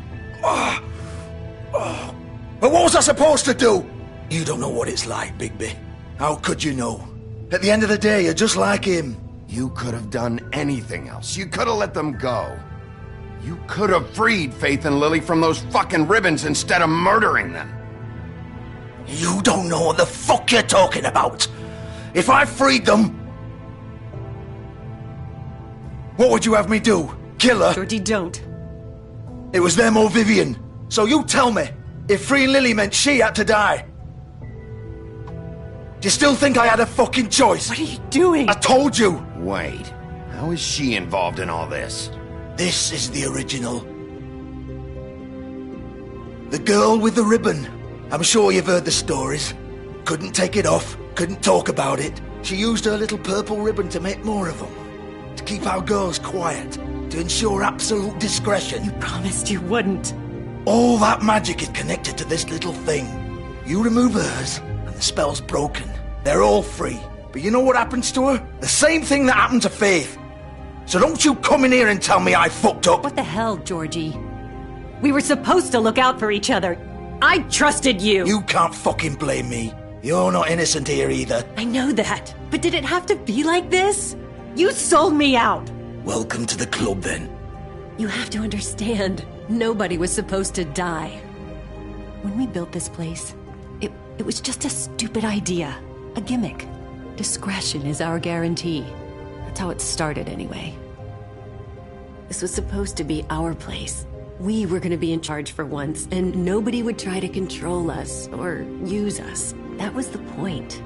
what was I supposed to do? You don't know what it's like, Bigby. How could you know? At the end of the day, you're just like him. You could have done anything else. You could have let them go. You could have freed Faith and Lily from those fucking ribbons instead of murdering them. You don't know what the fuck you're talking about. If I freed them... What would you have me do? Kill her? Georgie, don't. It was them or Vivian. So you tell me, if freeing Lily meant she had to die, do you still think I had a fucking choice? What are you doing? I told you! Wait, how is she involved in all this? This is the original. The girl with the ribbon. I'm sure you've heard the stories. Couldn't take it off, couldn't talk about it. She used her little purple ribbon to make more of them. To keep our girls quiet. To ensure absolute discretion. You promised you wouldn't. All that magic is connected to this little thing. You remove hers, and the spell's broken. They're all free. But you know what happens to her? The same thing that happened to Faith. So don't you come in here and tell me I fucked up. What the hell, Georgie? We were supposed to look out for each other. I trusted you. You can't fucking blame me. You're not innocent here either. I know that. But did it have to be like this? You sold me out. Welcome to the club, then. You have to understand. Nobody was supposed to die. When we built this place, it was just a stupid idea. A gimmick. Discretion is our guarantee. That's how it started, anyway. This was supposed to be our place. We were gonna be in charge for once, and nobody would try to control us or use us. That was the point.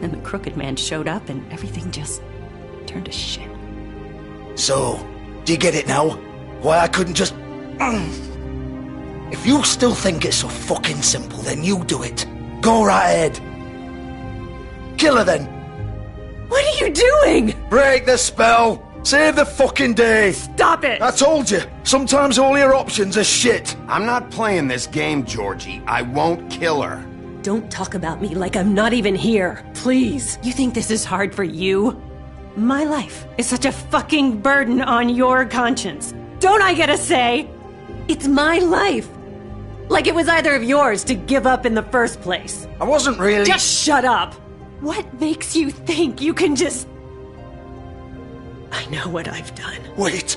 Then the Crooked Man showed up, and everything just turned to shit. So, do you get it now? Why I couldn't just... If you still think it's so fucking simple, then you do it. Go right ahead. Kill her, then. What are you doing? Break the spell. Save the fucking day. Stop it. I told you. Sometimes all your options are shit. I'm not playing this game, Georgie. I won't kill her. Don't talk about me like I'm not even here. Please. You think this is hard for you? My life is such a fucking burden on your conscience. Don't I get a say? It's my life. Like it was either of yours to give up in the first place. I wasn't really... Just shut up. What makes you think you can just... I know what I've done. Wait.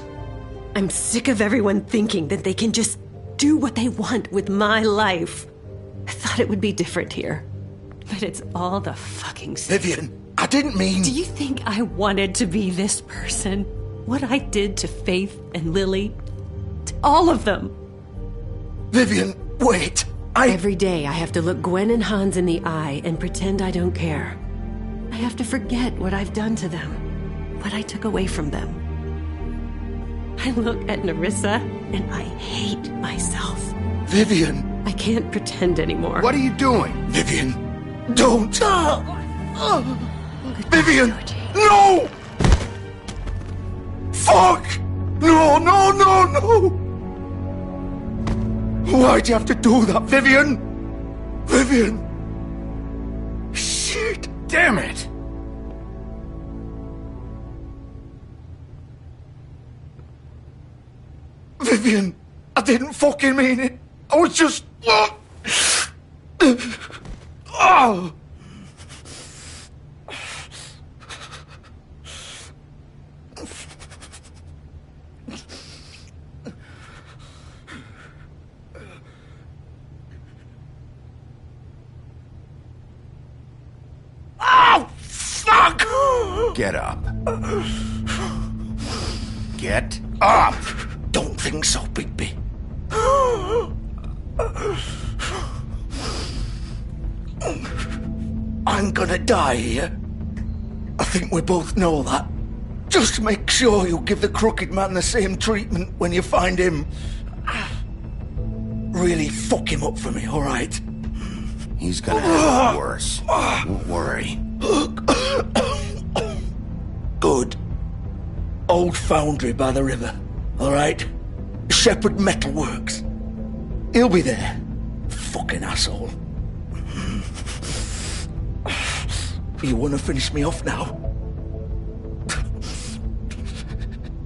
I'm sick of everyone thinking that they can just do what they want with my life. I thought it would be different here. But it's all the fucking same. Vivian, I didn't mean... Do you think I wanted to be this person? What I did to Faith and Lily? To all of them? Vivian, wait. Every day I have to look Gwen and Hans in the eye and pretend I don't care. I have to forget what I've done to them. What I took away from them. I look at Nerissa and I hate myself. Vivian. I can't pretend anymore. What are you doing? Vivian, don't. Vivian, no! Fuck! No, no, no, no! Why'd you have to do that, Vivian? Vivian! Shit! Damn it! Vivian, I didn't fucking mean it. I was just... Oh! Oh, fuck! Get up. Get up! Don't think so, Bigby. I'm gonna die here. I think we both know that. Just make sure you give the Crooked Man the same treatment when you find him. Really fuck him up for me, alright? He's gonna have it worse. Don't worry. Good. Old foundry by the river, alright? Shepherd Metalworks. He'll be there. Fucking asshole. You wanna finish me off now?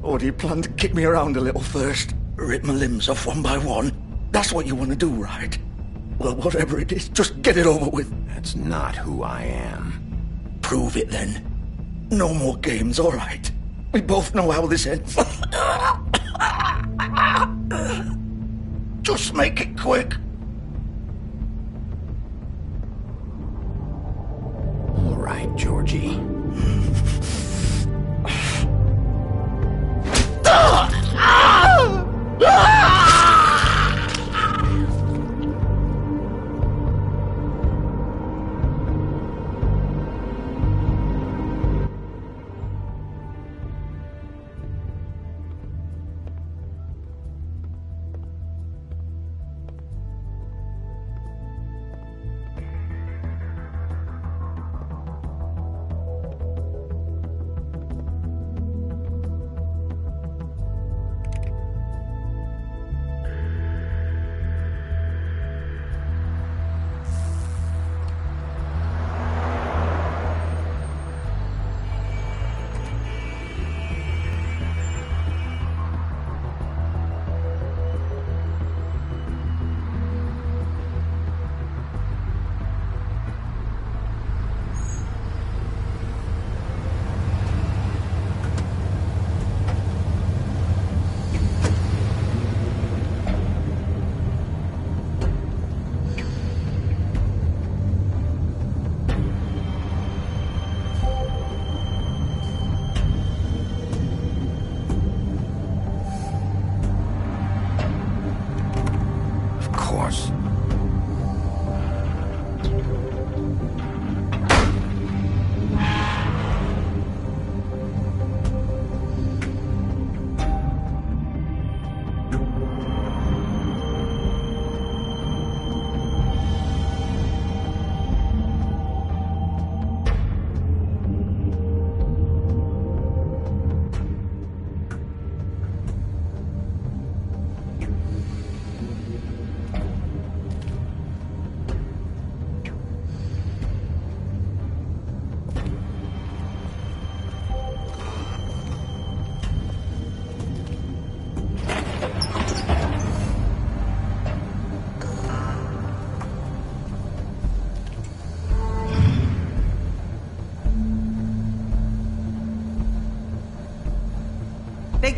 Or do you plan to kick me around a little first? Rip my limbs off one by one? That's what you wanna do, right? Well, whatever it is, just get it over with. That's not who I am. Prove it then. No more games, alright? We both know how this ends. Just make it quick. All right, Georgie.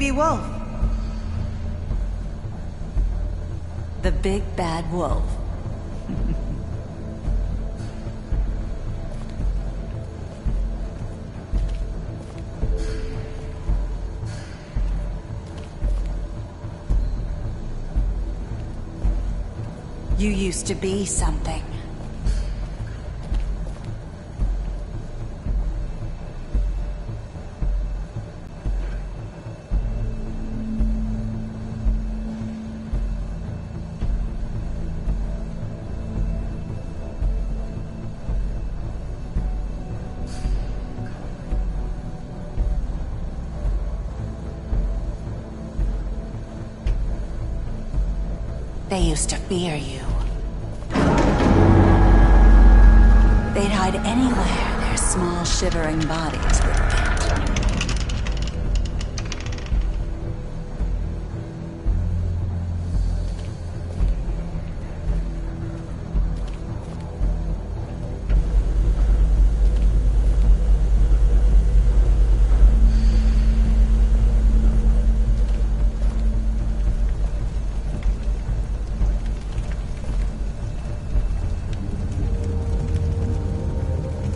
baby wolf. The big bad wolf. You used to be something. They used to fear you. They'd hide anywhere their small, shivering bodies would fit.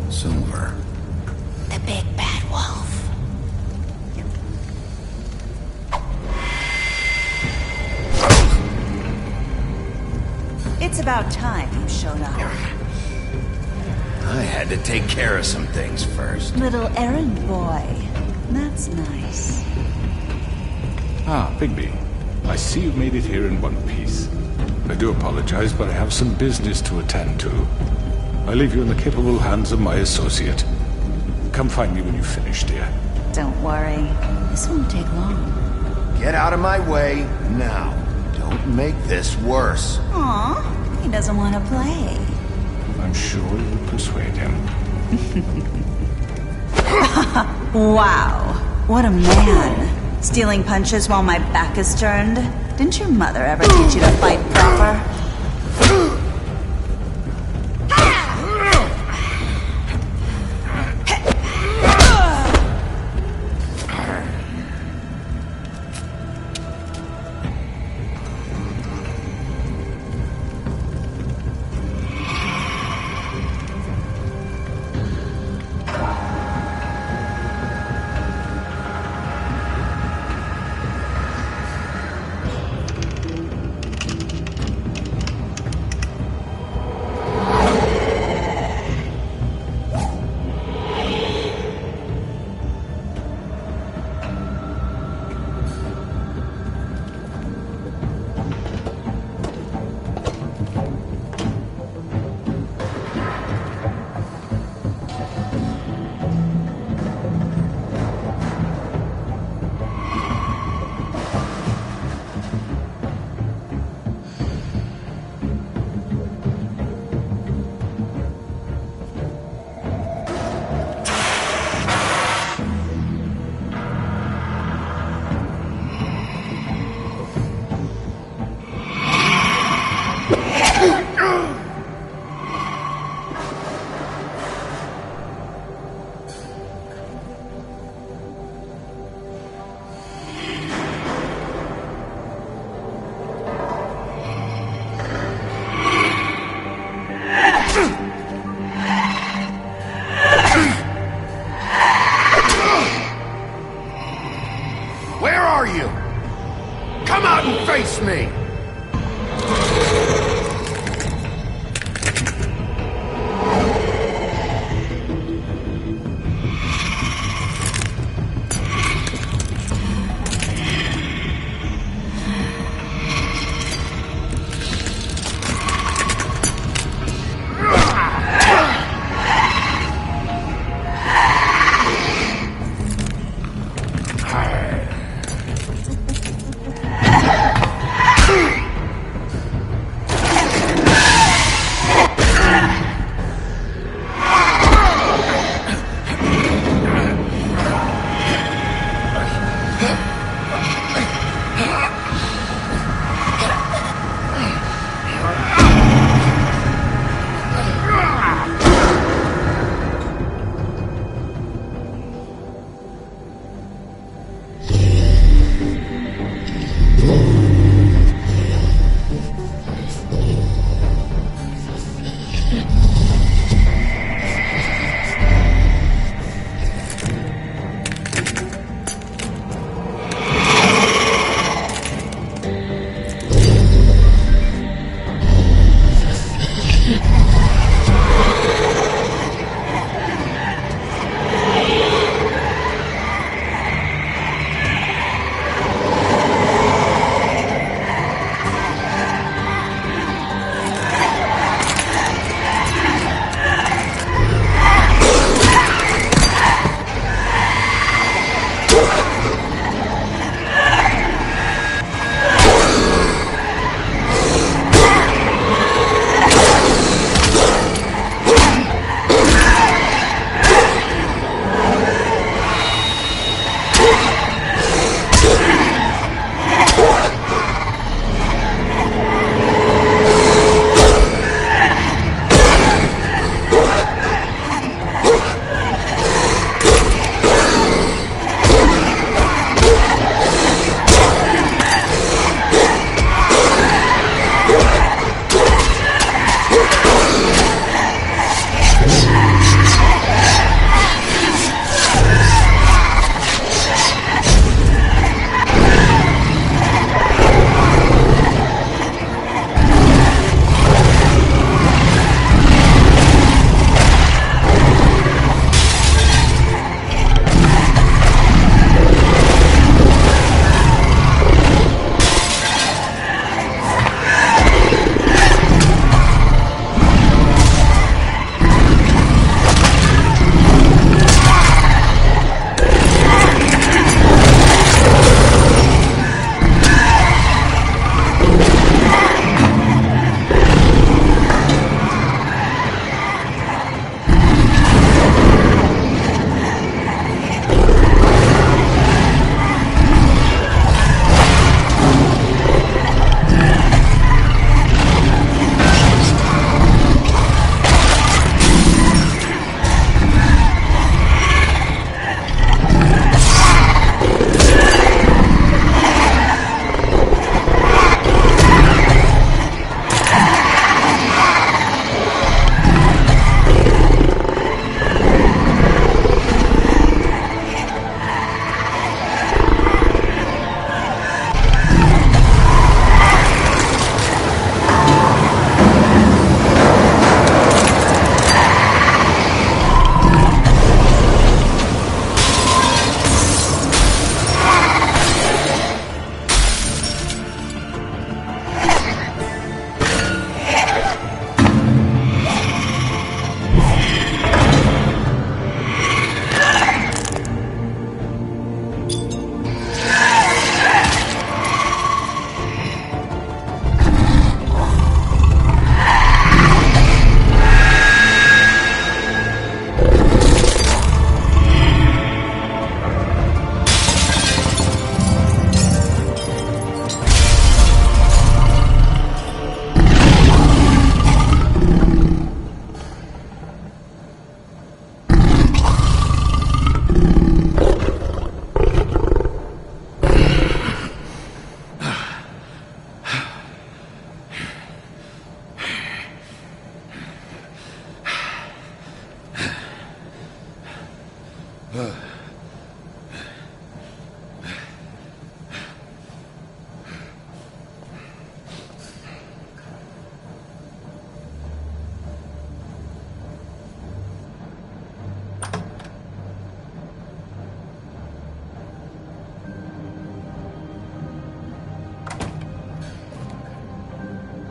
Silver. The big bad wolf. It's about time you showed up. I had to take care of some things first. Little errand boy. That's nice. Ah, Bigby. I see you made it here in one piece. I do apologize, but I have some business to attend to. I leave you in the capable hands of my associate. Come find me when you've finished, dear. Don't worry. This won't take long. Get out of my way now. Don't make this worse. Aw, he doesn't want to play. I'm sure you'll persuade him. Wow, what a man. Stealing punches while my back is turned? Didn't your mother ever teach you to fight proper? Face me!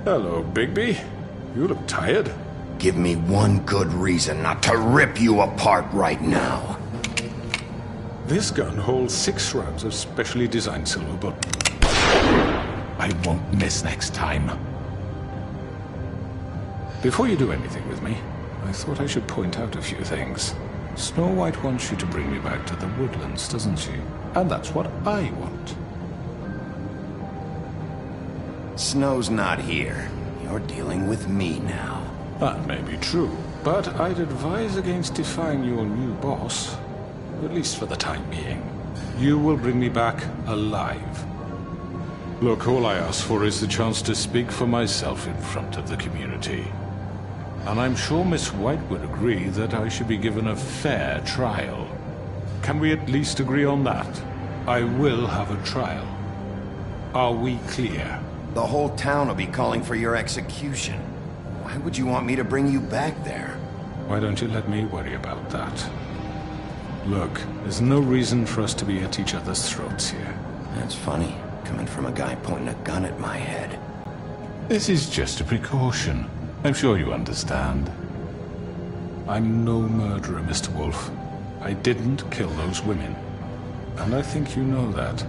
Hello, Bigby. You look tired. Give me one good reason not to rip you apart right now. This gun holds 6 rounds of specially designed silver bullet. I won't miss next time. Before you do anything with me, I thought I should point out a few things. Snow White wants you to bring me back to the woodlands, doesn't she? And that's what I want. Snow's not here. You're dealing with me now. That may be true, but I'd advise against defying your new boss. At least for the time being. You will bring me back alive. Look, all I ask for is the chance to speak for myself in front of the community. And I'm sure Miss White would agree that I should be given a fair trial. Can we at least agree on that? I will have a trial. Are we clear? The whole town will be calling for your execution. Why would you want me to bring you back there? Why don't you let me worry about that? Look, there's no reason for us to be at each other's throats here. That's funny, coming from a guy pointing a gun at my head. This is just a precaution. I'm sure you understand. I'm no murderer, Mr. Wolf. I didn't kill those women. And I think you know that.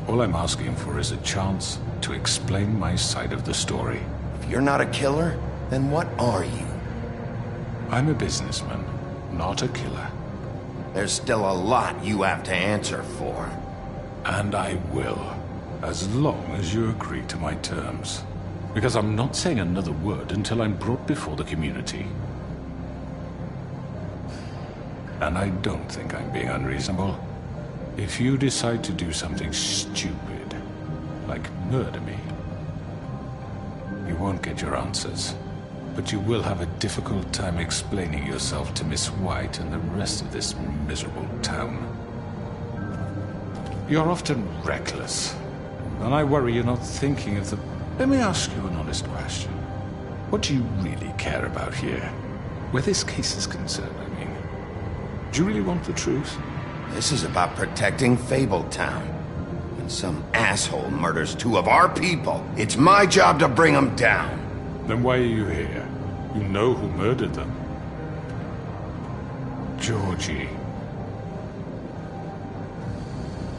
All I'm asking for is a chance to explain my side of the story. If you're not a killer, then what are you? I'm a businessman, not a killer. There's still a lot you have to answer for. And I will, as long as you agree to my terms. Because I'm not saying another word until I'm brought before the community. And I don't think I'm being unreasonable. If you decide to do something stupid, like murder me, you won't get your answers. But you will have a difficult time explaining yourself to Miss White and the rest of this miserable town. You're often reckless, and I worry you're not thinking of the... Let me ask you an honest question. What do you really care about here? Where this case is concerned, I mean. Do you really want the truth? This is about protecting Fabletown. When some asshole murders 2 of our people, it's my job to bring them down. Then why are you here? You know who murdered them. Georgie.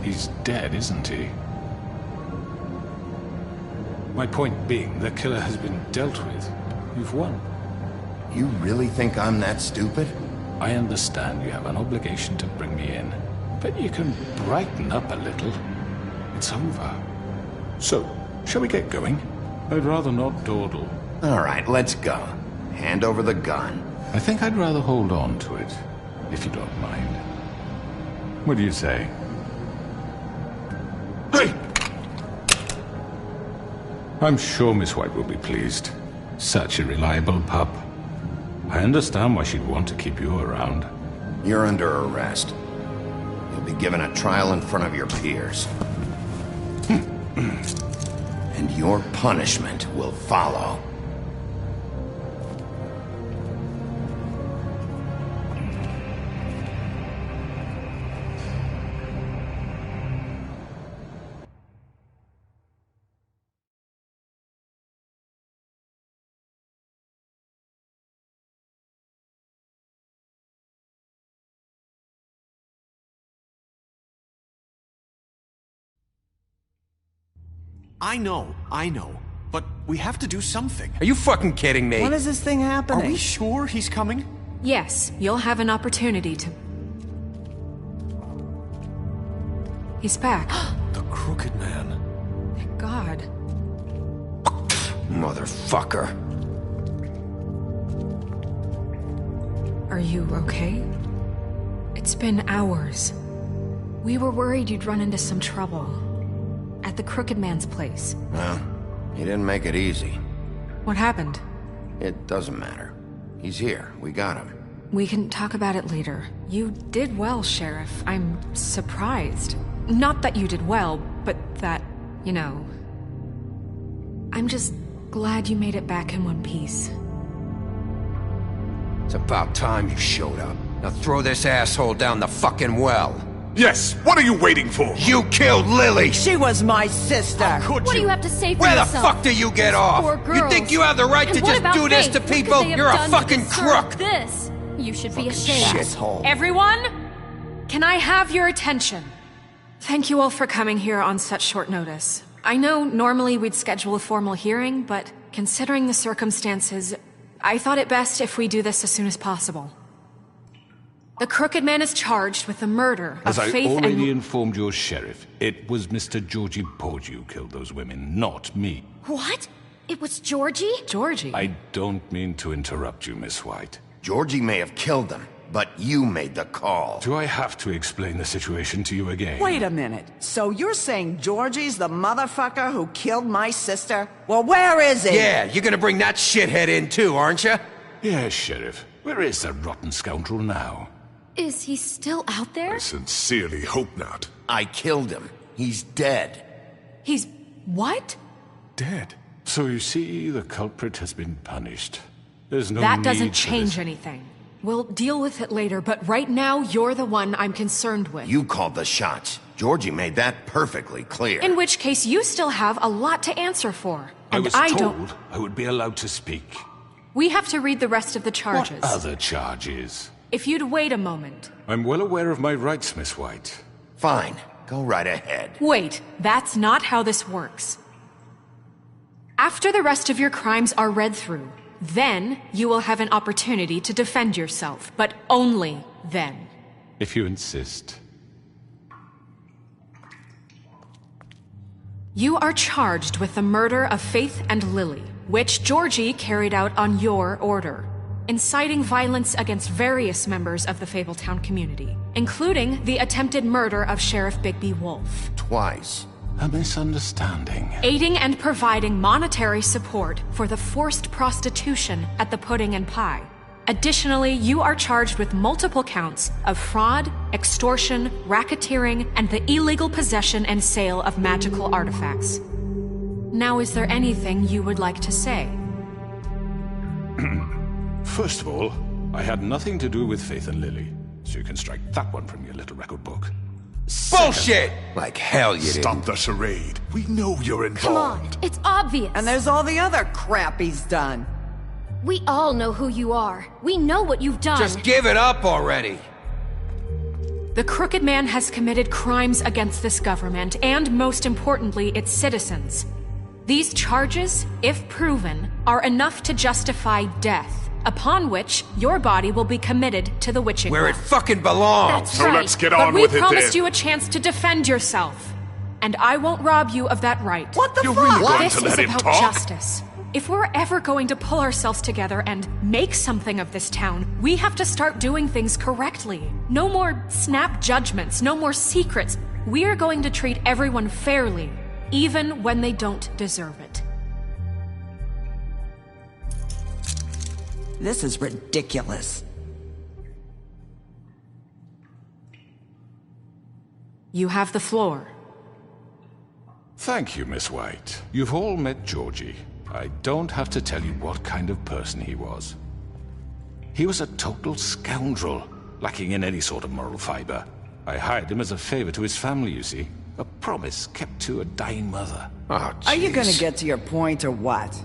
He's dead, isn't he? My point being, the killer has been dealt with. You've won. You really think I'm that stupid? I understand you have an obligation to bring me in, but you can brighten up a little. It's over. So, shall we get going? I'd rather not dawdle. All right, let's go. Hand over the gun. I think I'd rather hold on to it, if you don't mind. What do you say? Hey! I'm sure Miss White will be pleased. Such a reliable pup. I understand why she'd want to keep you around. You're under arrest. You'll be given a trial in front of your peers. And your punishment will follow. I know. But we have to do something. Are you fucking kidding me? When is this thing happening? Are we sure he's coming? Yes, you'll have an opportunity to... He's back. The Crooked Man. Thank God. Motherfucker. Are you okay? It's been hours. We were worried you'd run into some trouble. At the Crooked Man's place. Well, he didn't make it easy. What happened? It doesn't matter. He's here. We got him. We can talk about it later. You did well, Sheriff. I'm surprised. Not that you did well, but that, you know... I'm just glad you made it back in one piece. It's about time you showed up. Now throw this asshole down the fucking well. Yes, what are you waiting for? You killed Lily! She was my sister! Could What do you have to say for Where yourself? the fuck do you get off? Poor You girls. think you have the right And to what just about do this Faith? to What could people? they have You're a done to fucking deserve crook! This. You should be ashamed. Shithole. Everyone, can I have your attention? Thank you all for coming here on such short notice. I know normally we'd schedule a formal hearing, but considering the circumstances, I thought it best if we do this as soon as possible. The Crooked Man is charged with the murder of As I Faith already and... informed your sheriff, it was Mr. Georgie Porgy who killed those women, not me. What? It was Georgie? Georgie? I don't mean to interrupt you, Miss White. Georgie may have killed them, but you made the call. Do I have to explain the situation to you again? Wait a minute. So you're saying Georgie's the motherfucker who killed my sister? Well, where is he? Yeah, you're gonna bring that shithead in too, aren't you? Yes, Sheriff. Where is that rotten scoundrel now? Is he still out there? I sincerely hope not. I killed him. He's dead. He's... what? Dead. So you see, the culprit has been punished. There's no That need doesn't for change this. anything. We'll deal with it later, but right now, you're the one I'm concerned with. You called the shots. Georgie made that perfectly clear. In which case, you still have a lot to answer for. I And was I told don't... I would be allowed to speak. We have to read the rest of the charges. What other charges? If you'd wait a moment. I'm well aware of my rights, Miss White. Fine. Go right ahead. Wait, that's not how this works. After the rest of your crimes are read through, then you will have an opportunity to defend yourself, but only then. If you insist. You are charged with the murder of Faith and Lily, which Georgie carried out on your order, inciting violence against various members of the Fabletown community, including the attempted murder of Sheriff Bigby Wolf. Twice. A misunderstanding. Aiding and providing monetary support for the forced prostitution at the Pudding and Pie. Additionally, you are charged with multiple counts of fraud, extortion, racketeering, and the illegal possession and sale of magical artifacts. Now, is there anything you would like to say? First of all, I had nothing to do with Faith and Lily, so you can strike that one from your little record book. Bullshit! Like hell you didn't. Stop the charade. We know you're Come on, involved. it's obvious. And there's all the other crap he's done. We all know who you are. We know what you've done. Just give it up already! The Crooked Man has committed crimes against this government, and most importantly, its citizens. These charges, if proven, are enough to justify death, upon which your body will be committed to the witching Where well. it fucking belongs! That's So right. let's get But on we with it promised then. you a chance to defend yourself, and I won't rob you of that right. What the You're fuck? really going This to is let him about talk? justice. If we're ever going to pull ourselves together and make something of this town, we have to start doing things correctly. No more snap judgments, no more secrets. We are going to treat everyone fairly, even when they don't deserve it. This is ridiculous. You have the floor. Thank you, Miss White. You've all met Georgie. I don't have to tell you what kind of person he was. He was a total scoundrel, lacking in any sort of moral fiber. I hired him as a favor to his family, you see. A promise kept to a dying mother. Oh, Are you gonna jeez. get to your point or what?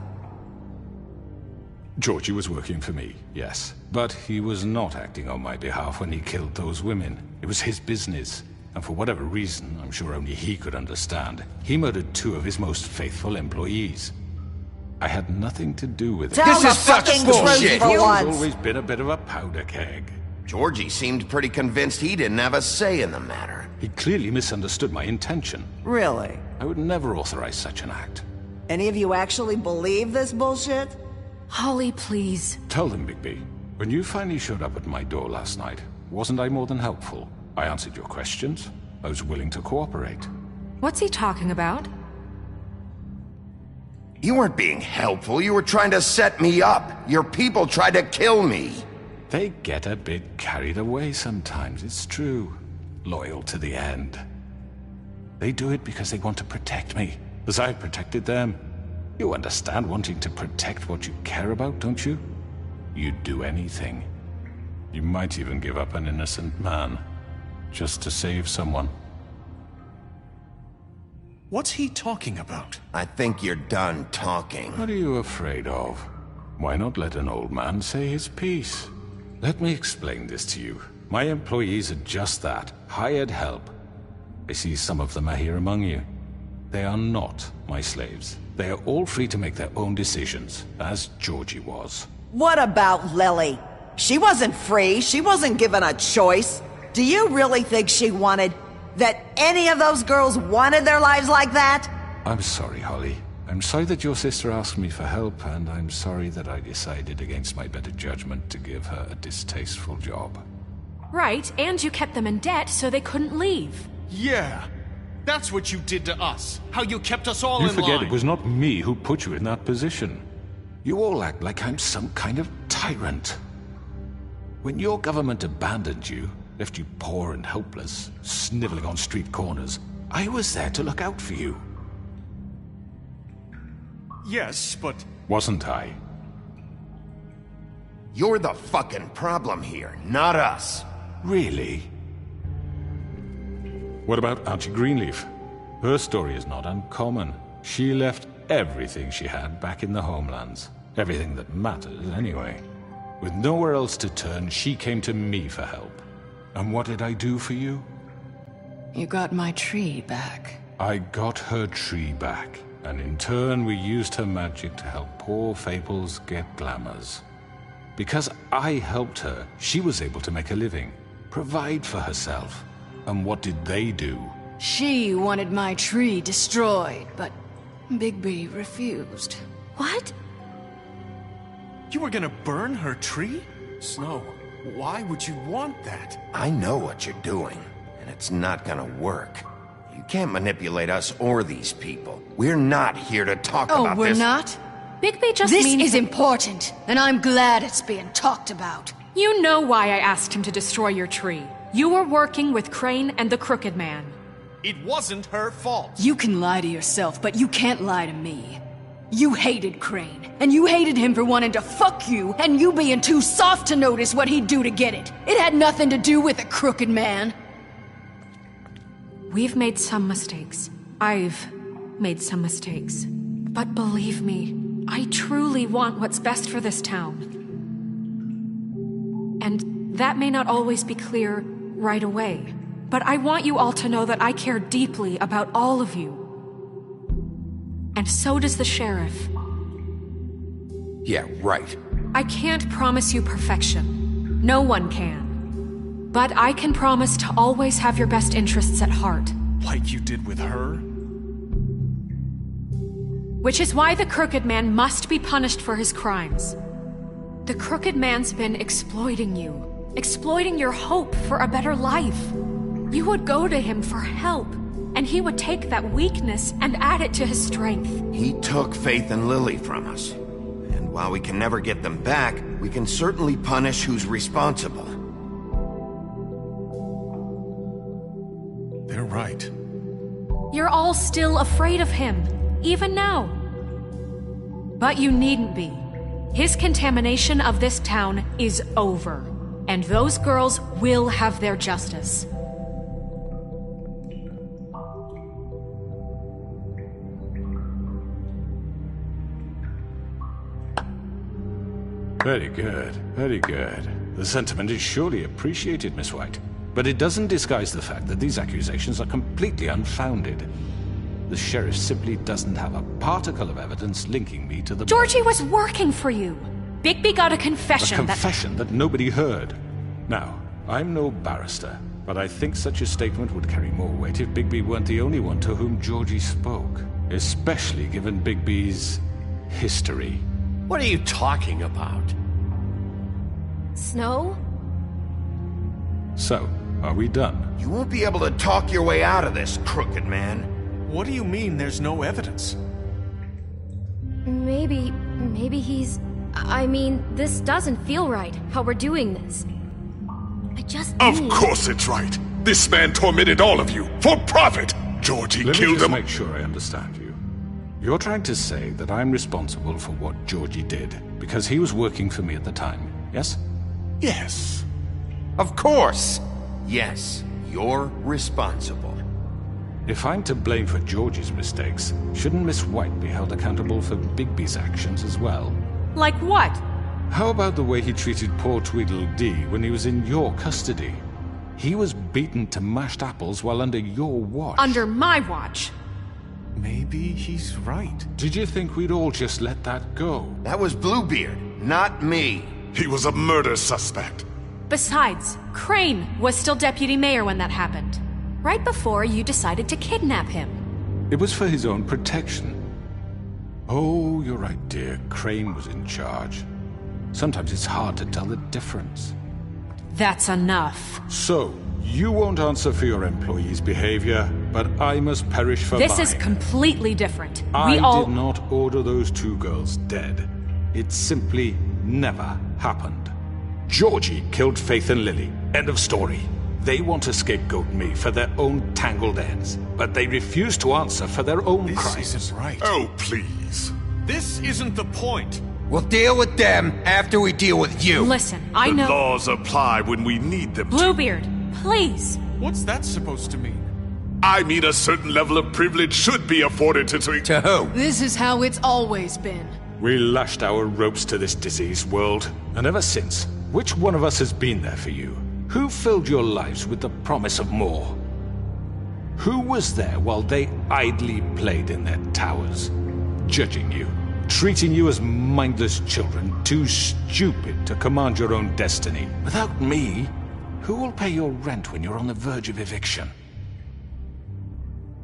Georgie was working for me, yes. But he was not acting on my behalf when he killed those women. It was his business. And for whatever reason, I'm sure only he could understand, he murdered 2 of his most faithful employees. I had nothing to do with it. Tell the fucking truth He's for once. always been a bit of a powder keg. Georgie seemed pretty convinced he didn't have a say in the matter. He clearly misunderstood my intention. Really? I would never authorize such an act. Any of you actually believe this bullshit? Holly, please. Tell them, Bigby, when you finally showed up at my door last night, wasn't I more than helpful? I answered your questions. I was willing to cooperate. What's he talking about? You weren't being helpful. You were trying to set me up. Your people tried to kill me. They get a bit carried away sometimes, it's true. Loyal to the end. They do it because they want to protect me, as I protected them. You understand wanting to protect what you care about, don't you? You'd do anything. You might even give up an innocent man. just to save someone. What's he talking about? I think you're done talking. What are you afraid of? Why not let an old man say his piece? Let me explain this to you. My employees are just that, hired help. I see some of them are here among you. They are not my slaves. They are all free to make their own decisions, as Georgie was. What about Lily? She wasn't free. She wasn't given a choice. Do you really think she wanted... that any of those girls wanted their lives like that? I'm sorry, Holly. I'm sorry that your sister asked me for help, and I'm sorry that I decided against my better judgment to give her a distasteful job. Right, and you kept them in debt so they couldn't leave. Yeah, that's what you did to us. How you kept us all You in forget line. it was not me who put you in that position. You all act like I'm some kind of tyrant. When your government abandoned you, left you poor and helpless, sniveling on street corners, I was there to look out for you. Yes, but... Wasn't I? You're the fucking problem here, not us. Really? What about Auntie Greenleaf? Her story is not uncommon. She left everything she had back in the homelands. Everything that matters, anyway. With nowhere else to turn, she came to me for help. And what did I do for you? You got my tree back. I got her tree back, and in turn we used her magic to help poor Fables get glamours. Because I helped her, she was able to make a living, provide for herself. And what did they do? She wanted my tree destroyed, but Bigby refused. What? You were gonna burn her tree? Snow, why would you want that? I know what you're doing, and it's not gonna work. You can't manipulate us or these people. We're not here to talk about this. Oh, we're not? Bigby just This means... is important, and I'm glad it's being talked about. You know why I asked him to destroy your tree. You were working with Crane and the Crooked Man. It wasn't her fault. You can lie to yourself, but you can't lie to me. You hated Crane, and you hated him for wanting to fuck you, and you being too soft to notice what he'd do to get it. It had nothing to do with the Crooked Man. We've made some mistakes. I've made some mistakes. But believe me, I truly want what's best for this town. And that may not always be clear right away, but I want you all to know that I care deeply about all of you. And so does the sheriff. Yeah, right. I can't promise you perfection. No one can. But I can promise to always have your best interests at heart. Like you did with her? Which is why the Crooked Man must be punished for his crimes. The Crooked Man's been exploiting you, exploiting your hope for a better life. You would go to him for help, and he would take that weakness and add it to his strength. He took Faith and Lily from us. And while we can never get them back, we can certainly punish who's responsible. They're right. You're all still afraid of him, even now. But you needn't be. His contamination of this town is over, and those girls will have their justice. Very good, very good. The sentiment is surely appreciated, Miss White. But it doesn't disguise the fact that these accusations are completely unfounded. The sheriff simply doesn't have a particle of evidence linking me to the... Georgie was working for you. Bigby got a confession A confession that nobody heard. Now, I'm no barrister, but I think such a statement would carry more weight if Bigby weren't the only one to whom Georgie spoke. Especially given Bigby's history. What are you talking about? Snow? So, are we done? You won't be able to talk your way out of this, Crooked Man. What do you mean there's no evidence? Maybe he's... I mean, this doesn't feel right, how we're doing this. I just Of course it's right. This man tormented all of you, for profit. Georgie Let me killed just them. make sure I understand you. You're trying to say that I'm responsible for what Georgie did, because he was working for me at the time, yes? Yes. Of course. Yes. you're responsible. If I'm to blame for Georgie's mistakes, shouldn't Miss White be held accountable for Bigby's actions as well? Like what? How about the way he treated poor Tweedledee when he was in your custody? He was beaten to mashed apples while under your watch. Under my watch. Maybe he's right. Did you think we'd all just let that go? That was Bluebeard, not me. He was a murder suspect. Besides, Crane was still deputy mayor when that happened. Right before you decided to kidnap him. It was for his own protection. Oh, you're right, dear. Crane was in charge. Sometimes it's hard to tell the difference. That's enough. So, you won't answer for your employees' behavior, but I must perish for mine. This is completely different. I did not order those two girls dead. It simply never happened. Georgie killed Faith and Lily. End of story. They want to scapegoat me for their own tangled ends, but they refuse to answer for their own crimes. This isn't right. Oh, please. This isn't the point. We'll deal with them after we deal with you. Listen, I know. The laws apply when we need them to. Bluebeard, please. What's that supposed to mean? I mean a certain level of privilege should be afforded to... To who? This is how it's always been. We lashed our ropes to this diseased world, and ever since, which one of us has been there for you? Who filled your lives with the promise of more? Who was there while they idly played in their towers, judging you, treating you as mindless children, too stupid to command your own destiny? Without me, who will pay your rent when you're on the verge of eviction?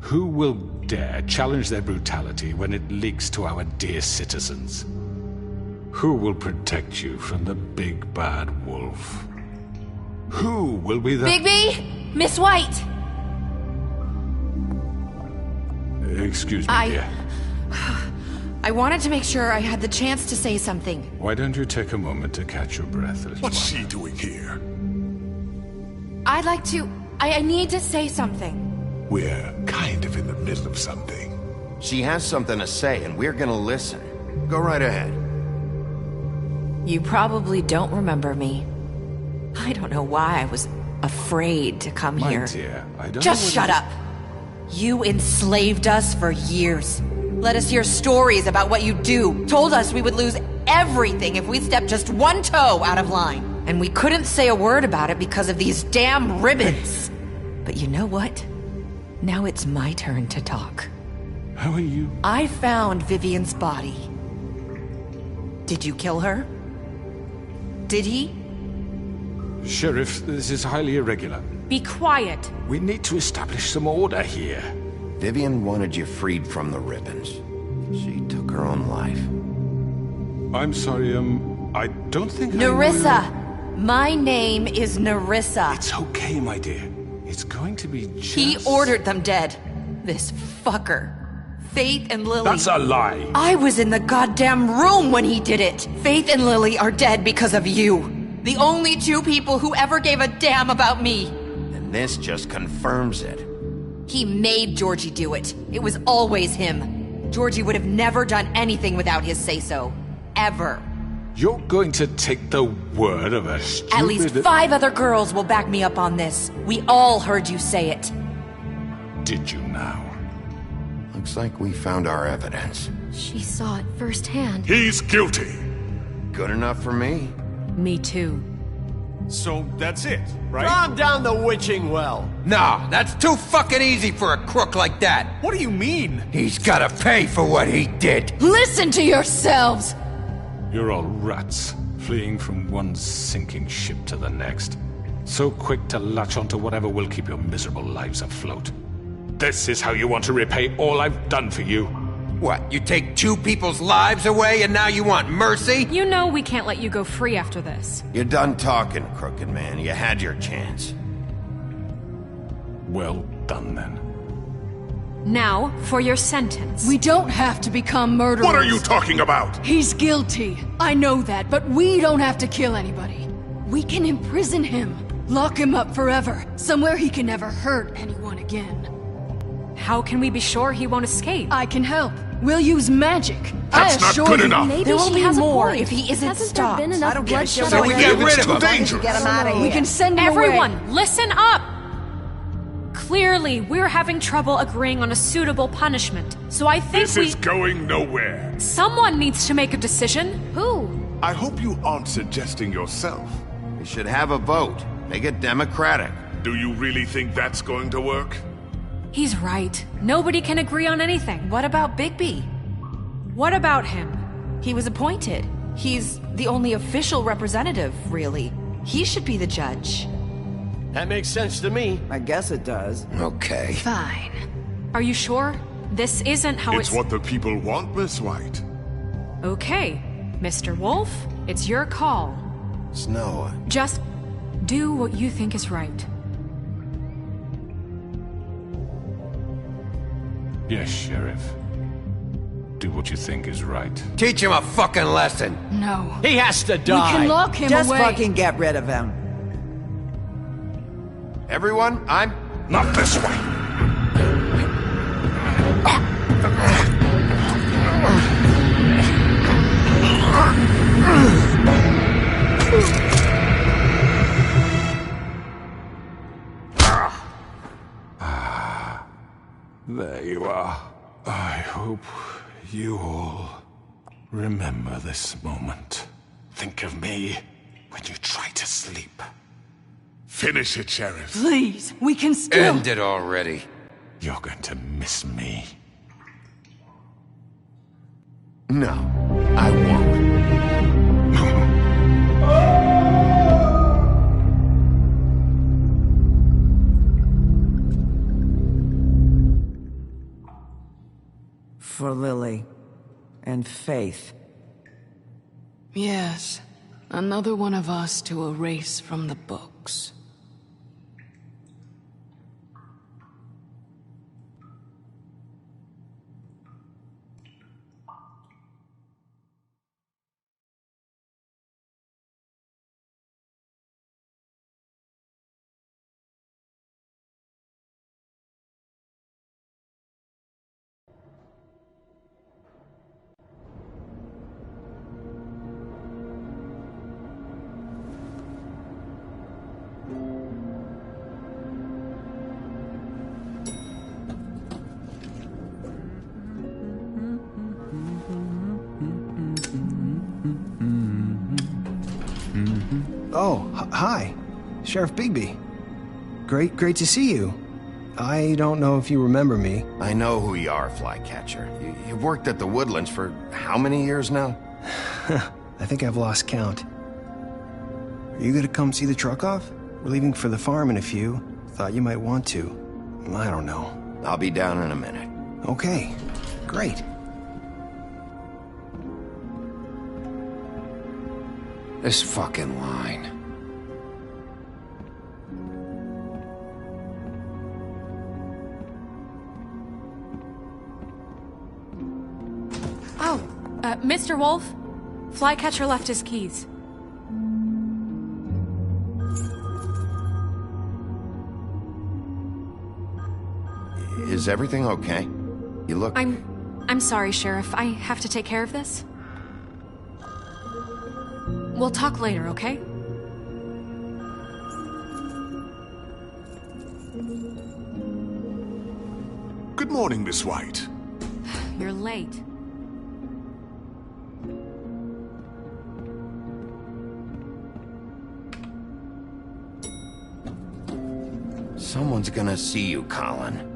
Who will dare challenge their brutality when it leaks to our dear citizens? Who will protect you from the big bad wolf? Who will be the... Bigby! Miss White! Excuse me, dear. I wanted to make sure I had the chance to say something. Why don't you take a moment to catch your breath? What's she doing here? I'd like to... I need to say something. We're kind of in the middle of something. She has something to say, and we're gonna listen. Go right ahead. You probably don't remember me. I don't know why I was afraid to come My here. dear, I don't Just shut up. You enslaved us for years. Let us hear stories about what you do. Told us we would lose everything if we stepped just one toe out of line. And we couldn't say a word about it because of these damn ribbons. But you know what? Now it's my turn to talk. How are you? I found Vivian's body. Did you kill her? Did he? Sheriff, this is highly irregular. Be quiet. We need to establish some order here. Vivian wanted you freed from the ribbons. She took her own life. I'm sorry, I don't think Nerissa! My name is Nerissa. It's okay, my dear. It's going to be just... He ordered them dead. This fucker. Faith and Lily. That's a lie. I was in the goddamn room when he did it. Faith and Lily are dead because of you. The only two people who ever gave a damn about me. And this just confirms it. He made Georgie do it. It was always him. Georgie would have never done anything without his say-so. Ever. You're going to take the word of a stupid... At least 5 other girls will back me up on this. We all heard you say it. Did you now? Looks like we found our evidence. She saw it firsthand. He's guilty. Good enough for me. Me too. So that's it, right? Calm down the witching well. No, that's too fucking easy for a crook like that. What do you mean? He's gotta pay for what he did. Listen to yourselves! You're all rats, fleeing from one sinking ship to the next. So quick to latch onto whatever will keep your miserable lives afloat. This is how you want to repay all I've done for you. What, you take 2 people's lives away and now you want mercy? You know we can't let you go free after this. You're done talking, crooked man. You had your chance. Well done, then. Now, for your sentence. We don't have to become murderers. What are you talking about? He's guilty. I know that, but we don't have to kill anybody. We can imprison him. Lock him up forever. Somewhere he can never hurt anyone again. How can we be sure he won't escape? I can help. We'll use magic. That's I not assure good you. enough. Maybe There will she be has more a point. if he isn't Hasn't stopped. there been enough I don't get bloodshed it. So we already? get rid of It's too him. dangerous. Get him out of here. We can send him away. Everyone, listen up! Clearly, we're having trouble agreeing on a suitable punishment. So I think This is going nowhere. Someone needs to make a decision. Who? I hope you aren't suggesting yourself. We should have a vote. Make it democratic. Do you really think that's going to work? He's right. Nobody can agree on anything. What about Bigby? What about him? He was appointed. He's the only official representative, really. He should be the judge. That makes sense to me. I guess it does. Okay. Fine. Are you sure? This isn't how It's what the people want, Miss White. Okay, Mr. Wolf, it's your call. Snow. Just do what you think is right. Yes, Sheriff. Do what you think is right. Teach him a fucking lesson. No. He has to die. We can lock him Just away. fucking get rid of him. Everyone, I'm... Not this way. There you are. I hope you all remember this moment. Think of me when you try to sleep. Finish it, Sheriff. Please, we can still... End it already. You're going to miss me. No, I won't. For Lily and Faith. Yes, another one of us to erase from the books. Oh, hi. Sheriff Bigby. Great to see you. I don't know if you remember me. I know who you are, Flycatcher. You've worked at the Woodlands for how many years now? I think I've lost count. Are you gonna come see the truck off? We're leaving for the farm in a few. Thought you might want to. I don't know. I'll be down in a minute. Okay, great. This fucking line. Oh, Mr. Wolf, Flycatcher left his keys. Is everything okay? You look... I'm sorry, Sheriff. I have to take care of this. We'll talk later, okay? Good morning, Miss White. You're late. Someone's gonna see you, Colin.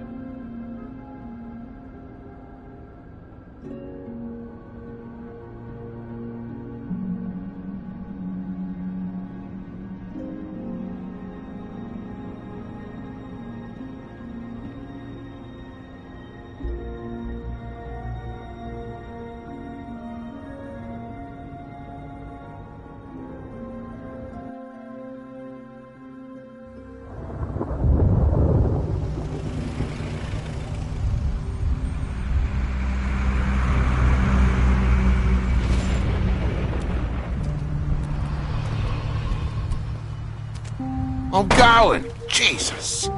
I'm going! Jesus!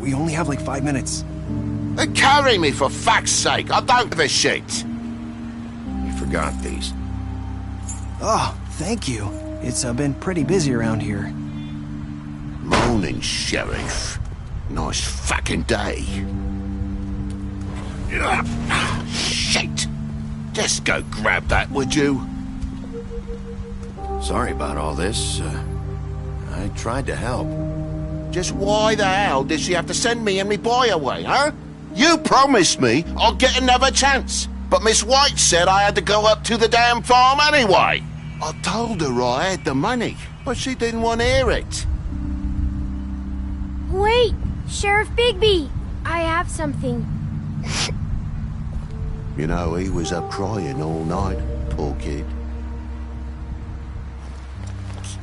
We only have like 5 minutes. Then carry me for fuck's sake! I don't give a shit! You forgot these. Oh, thank you. It's been pretty busy around here. Morning, Sheriff. Nice fucking day. Shit! Just go grab that, would you? Sorry about all this. I tried to help. Just why the hell did she have to send me and me boy away, huh? You promised me I'd get another chance, but Miss White said I had to go up to the damn farm anyway. I told her I had the money, but she didn't want to hear it. Wait, Sheriff Bigby, I have something. You know, he was up crying all night, poor kid.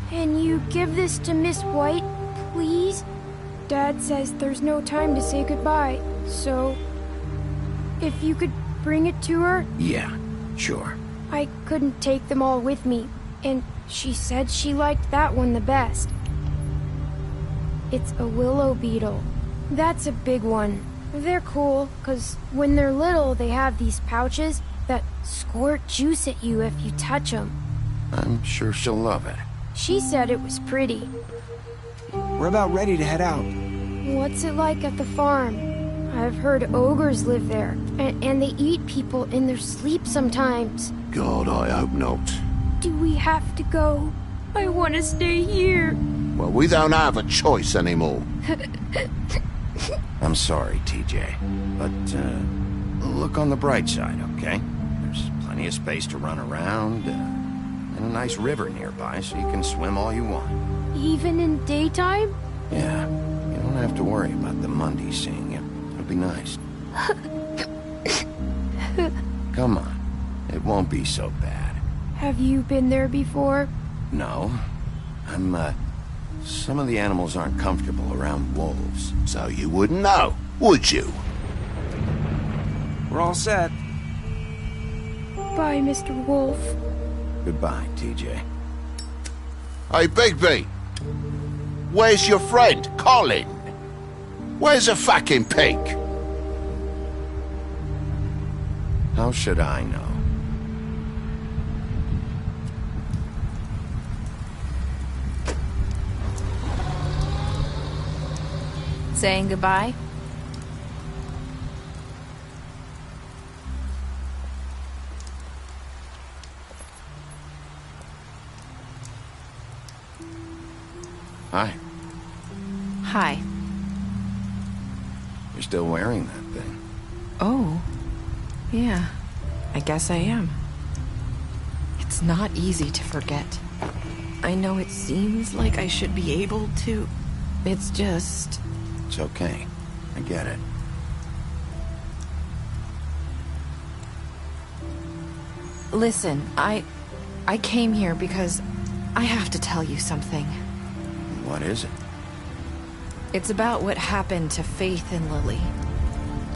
Can you give this to Miss White, please? Dad says there's no time to say goodbye, so if you could bring it to her? Yeah, sure. I couldn't take them all with me, and she said she liked that one the best. It's a willow beetle. That's a big one. They're cool, 'cause when they're little, they have these pouches that squirt juice at you if you touch them. I'm sure she'll love it. She said it was pretty. We're about ready to head out. What's it like at the farm? I've heard ogres live there, and they eat people in their sleep sometimes. God, I hope not. Do we have to go? I want to stay here. Well, we don't have a choice anymore. I'm sorry, TJ, but look on the bright side, okay? There's plenty of space to run around, and a nice river nearby, so you can swim all you want. Even in daytime? Yeah, you don't have to worry about the Mundies seeing you. It'll be nice. Come on, it won't be so bad. Have you been there before? No, some of the animals aren't comfortable around wolves. So you wouldn't know, would you? We're all set. Bye, Mr. Wolf. Goodbye, TJ. Hey, Bigby! Where's your friend, Colin? Where's the fucking pig? How should I know? Saying goodbye? Hi. Hi. You're still wearing that thing. Oh. Yeah. I guess I am. It's not easy to forget. I know it seems like I should be able to. It's just... It's okay. I get it. Listen, I came here because I have to tell you something. What is it? It's about what happened to Faith and Lily.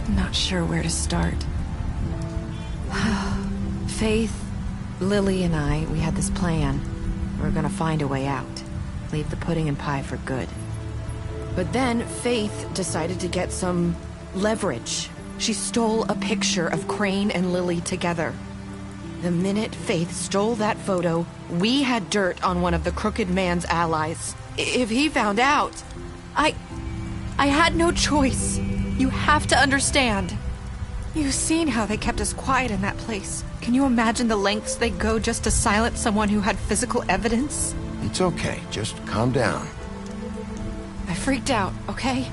I'm not sure where to start. Faith, Lily, and I, we had this plan. We were gonna find a way out. Leave the pudding and pie for good. But then Faith decided to get some leverage. She stole a picture of Crane and Lily together. The minute Faith stole that photo, we had dirt on one of the Crooked Man's allies. If he found out, I had no choice. You have to understand. You've seen how they kept us quiet in that place. Can you imagine the lengths they go just to silence someone who had physical evidence? It's okay. Just calm down. I freaked out, okay?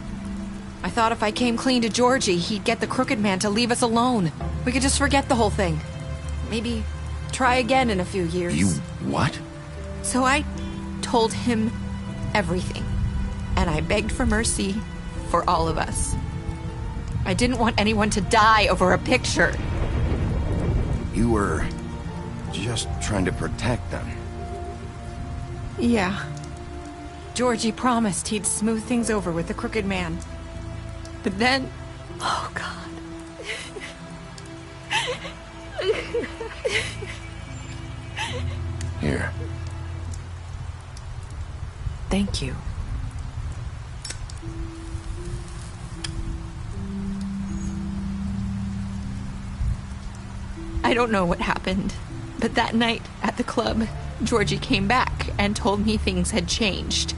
I thought if I came clean to Georgie, he'd get the Crooked Man to leave us alone. We could just forget the whole thing. Maybe try again in a few years. You what? So I told him everything. And I begged for mercy for all of us. I didn't want anyone to die over a picture. You were just trying to protect them. Yeah. Georgie promised he'd smooth things over with the Crooked Man. But then... Oh, God. Here. Thank you. I don't know what happened, but that night at the club, Georgie came back and told me things had changed.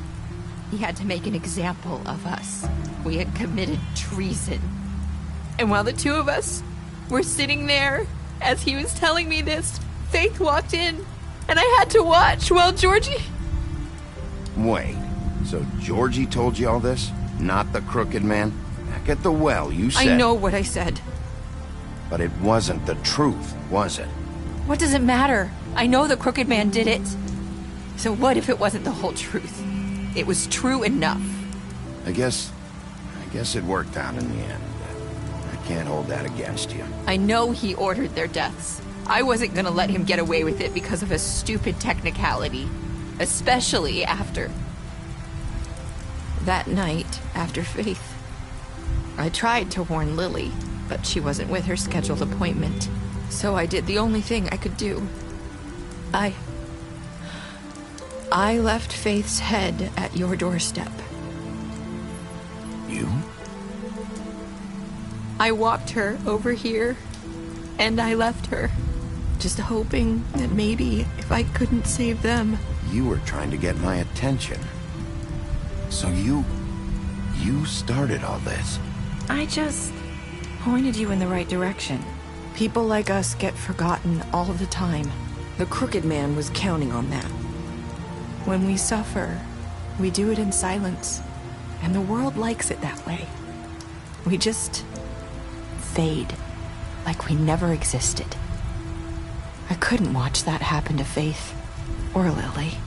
He had to make an example of us. We had committed treason. And while the two of us were sitting there, as he was telling me this, Faith walked in, and I had to watch while Georgie... Wait, so Georgie told you all this? Not the crooked man? Back at the well, you said... I know what I said. But it wasn't the truth, was it? What does it matter? I know the crooked man did it. So what if it wasn't the whole truth? It was true enough. I guess it worked out in the end. I can't hold that against you. I know he ordered their deaths. I wasn't gonna let him get away with it because of a stupid technicality. Especially after... that night, after Faith. I tried to warn Lily, but she wasn't with her scheduled appointment. So I did the only thing I could do. I left Faith's head at your doorstep. You? I walked her over here, and I left her. Just hoping that maybe if I couldn't save them... You were trying to get my attention. So you started all this. I just pointed you in the right direction. People like us get forgotten all the time. The crooked man was counting on that. When we suffer, we do it in silence. And the world likes it that way. We just fade, like we never existed. I couldn't watch that happen to Faith, or Lily.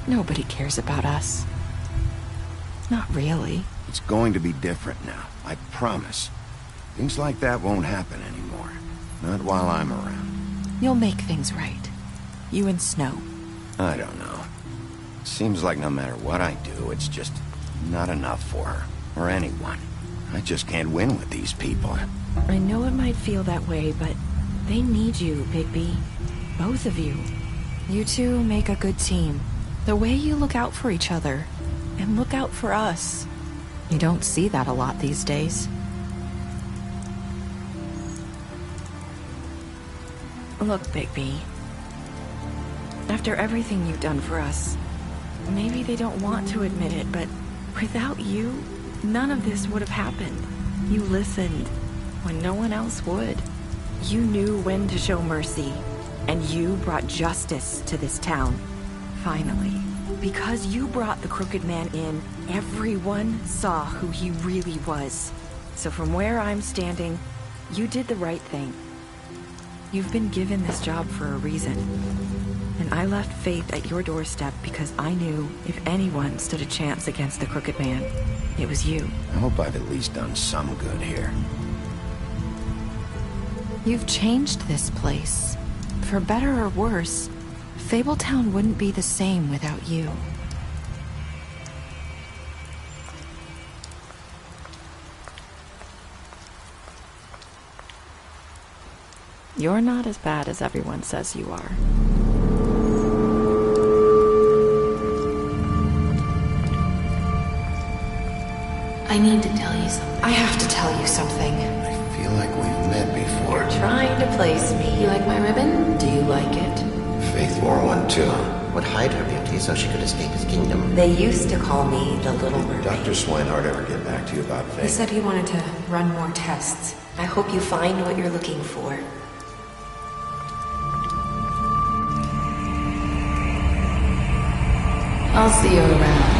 Nobody cares about us. Not really. It's going to be different now, I promise. Things like that won't happen anymore. Not while I'm around. You'll make things right. You and Snow. I don't know. Seems like no matter what I do, it's just not enough for her, or anyone. I just can't win with these people. I know it might feel that way, but they need you, Bigby. Both of you. You two make a good team. The way you look out for each other, and look out for us. You don't see that a lot these days. Look, Bigby. After everything you've done for us, maybe they don't want to admit it, but without you, none of this would have happened. You listened when no one else would. You knew when to show mercy, and you brought justice to this town. Finally. Because you brought the crooked man in, everyone saw who he really was. So from where I'm standing, you did the right thing. You've been given this job for a reason. And I left Faith at your doorstep because I knew if anyone stood a chance against the crooked man, it was you. I hope I've at least done some good here. You've changed this place. For better or worse, Fabletown wouldn't be the same without you. You're not as bad as everyone says you are. I need to tell you something. I have to tell you something. I feel like we've met before. Trying to place me. You like my ribbon? Do you like it? Faith wore one too. Would hide her beauty so she could escape his kingdom. They used to call me the Little Mermaid. Did Dr. Swinehart ever get back to you about Faith? He said he wanted to run more tests. I hope you find what you're looking for. I'll see you around.